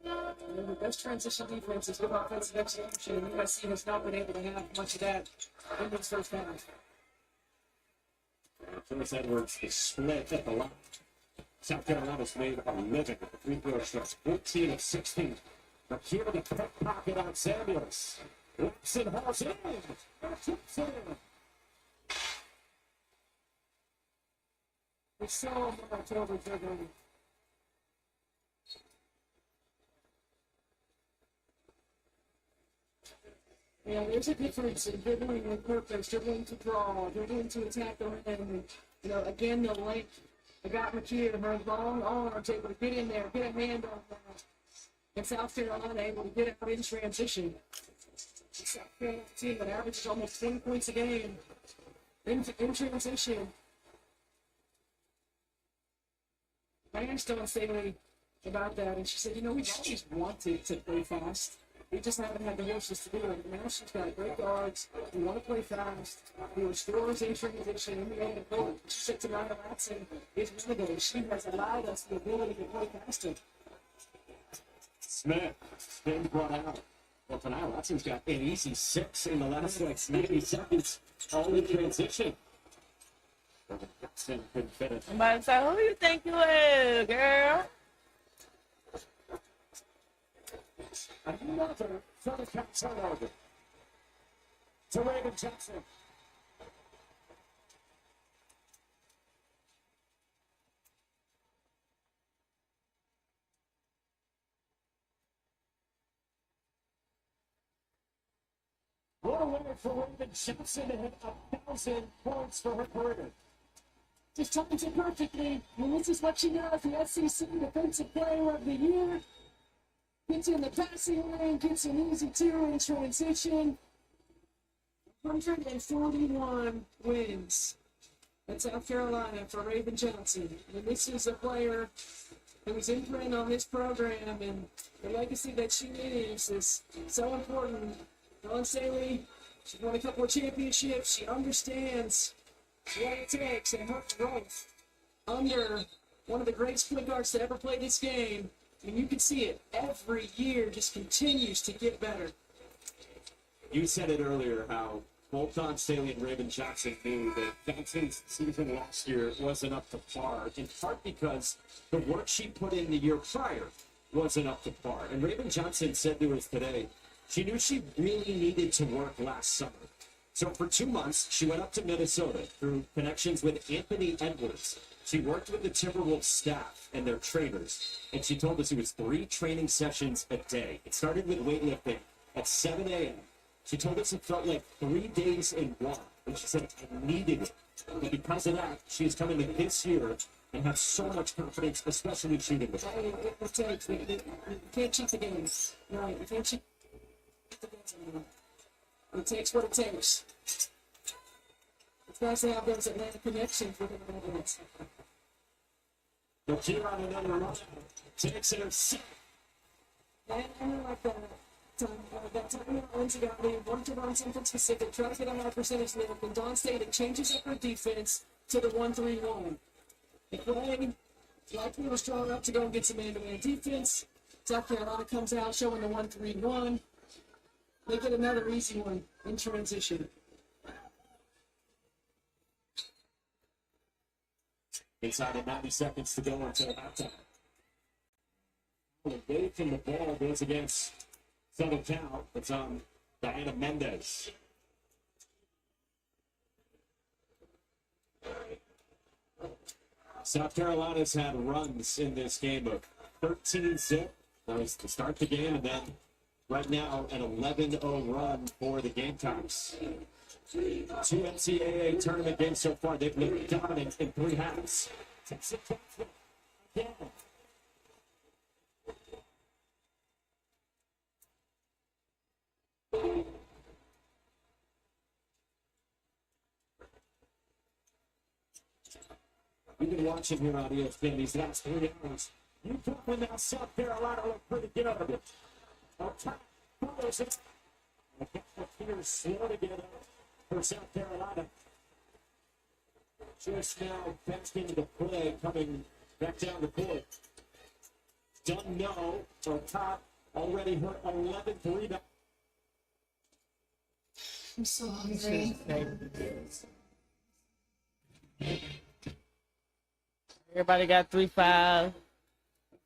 You know, the best transition defense is good offensive execution, and USC has not been able to have much of that in this first half. Joyce Edwards is split at the line. South Carolina's made a living with the free throw shots, 14 of 16. But here the pick pocket on Samuels. Wilson hauls it in. We saw October dribbling. Yeah, there's a difference in dribbling with purpose, dribbling to draw, dribbling to attack the rim. You know, again, the length. I got McKeer, her long arms, able to get in there, get a hand on that. And South Carolina able to get out in transition. South Carolina team that averages almost 20 points a game in transition. I asked Dawn Staley about that, and she said, you know, we've always wanted to play fast. We just haven't had the horses to do it. Now she's got great guards. We want to play fast. We were scorers in transition. And we want to go. She said to Nia Latson is renegade. She has allowed us the ability to play faster. Smith, spin brought out. Well, tonight, Watson's got an easy 6 in the last 90 seconds, all in transition. Watson couldn't finish. I'm about to say, who you think you is, girl? Another Southern Cal turnover to Raven Johnson. What a winner for Raven Johnson to hit 1,000 points for her career. Just times it perfectly. And this is what she got, the SEC Defensive Player of the Year. Gets in the passing lane, gets an easy 2 in transition. 141 wins at South Carolina for Raven Johnson. And this is a player who's imprint on this program, and the legacy that she leaves is so important. Dawn Staley, she's won a couple of championships. She understands what it takes and her growth under one of the greatest point guards to ever play this game. And you can see it every year, just continues to get better. You said it earlier how both Dawn Staley and Raven Johnson knew that Johnson's season last year wasn't up to par, in part because the work she put in the year prior wasn't up to par. And Raven Johnson said to us today, she knew she really needed to work last summer. So for 2 months, she went up to Minnesota through connections with Anthony Edwards. She worked with the Timberwolves staff and their trainers, and she told us it was 3 training sessions a day. It started with weightlifting at 7 a.m. She told us it felt like 3 days in one, and she said, I needed it. And because of that, she is coming to this year and has so much confidence, especially shooting the ball. It takes, you can't cheat the games. Right, you can't cheat the games anymore. It takes what it takes. It's nice to have those Atlanta connections with everybody else. But here on another run, takes it herself. And I like that. That time out wins ago, they worked around something specific, try to get a high percentage lift, and Dawn State changes up her defense to the 1-3-1. The play likely was strong enough to go and get some man-to-man defense. South Carolina comes out showing the 1-3-1. They get another easy one in transition. Inside of 90 seconds to go until halftime. Away from the ball goes against Southern Cal. It's on Diana Mendez. South Carolina's had runs in this game of 13-zip. That was to start the game, and then right now an 11-0 run for the Gamecocks. 2 NCAA tournament games so far. They've looked dominant in 3 halves. Again. We've been watching here on ESPN these last 3 hours. You talking now, South Carolina look pretty good. Attack follows it. A couple of players slow to get up for South Carolina. Just now back into the play, coming back down the court. Done no, or top already hurt 11th rebound. I'm so hungry. Everybody got 3 fouls.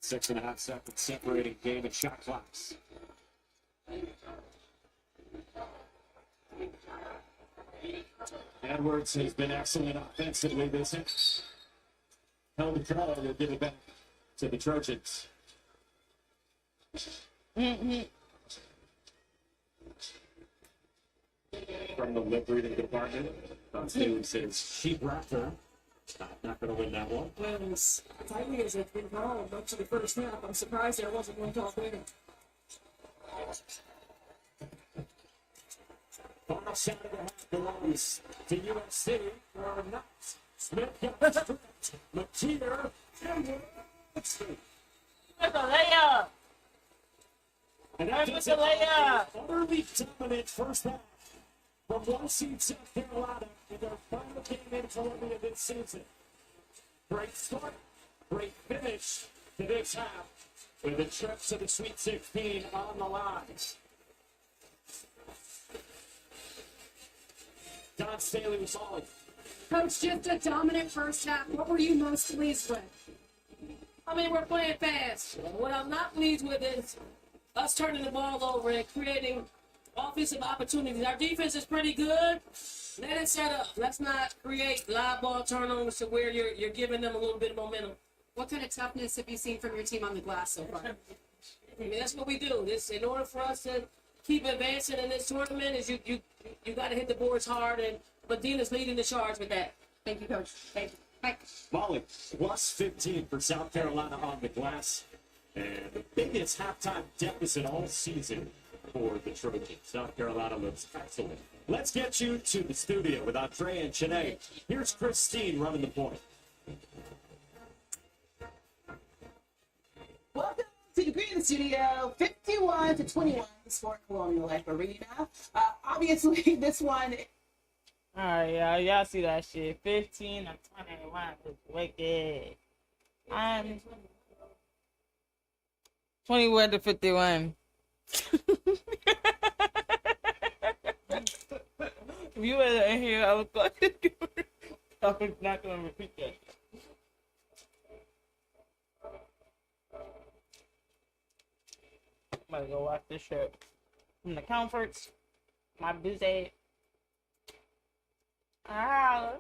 6.5 seconds separating game and shot clocks. Edwards has been excellent offensively this year. Held the draw, they'll give it back to the Trojans. From the lip reading department, Staley says she brought her. Not going to win that one. And as tightly as it's been called much of the first half, I'm surprised there wasn't one call there. Final shot of the half belongs to USC or not. Smith got stripped. McKeer and That's a layup. And Right with the layup. Utterly dominant first half from one seed South Carolina in their final game in Columbia this season. Great start, great finish to this half with a trip to the Sweet 16 on the line. Don Staley was solid. Coach, just a dominant first half. What were you most pleased with? I mean, we're playing fast. What I'm not pleased with is us turning the ball over and creating offensive opportunities. Our defense is pretty good. Let it set up. Let's not create live ball turnovers to where you're giving them a little bit of momentum. What kind of toughness have you seen from your team on the glass so far? I mean, that's what we do. This, in order for us to keep advancing in this tournament, is you got to hit the boards hard, and Medina's leading the charge with that. Thank you, Coach. Thank you. Bye. Molly, plus 15 for South Carolina on the glass. And the biggest halftime deficit all season for the Trojans. South Carolina looks excellent. Let's get you to the studio with Andre and Chene. Here's Christine running the point. Welcome to the Green Studio, 51-21, Sport Colonial Life Arena. Obviously, this one. All right, y'all see that shit. 15 to 21 is wicked. 21 to 51. If you were in here, I was not going to repeat that. I'm going to go watch this shit from the comforts, my busy. Ah.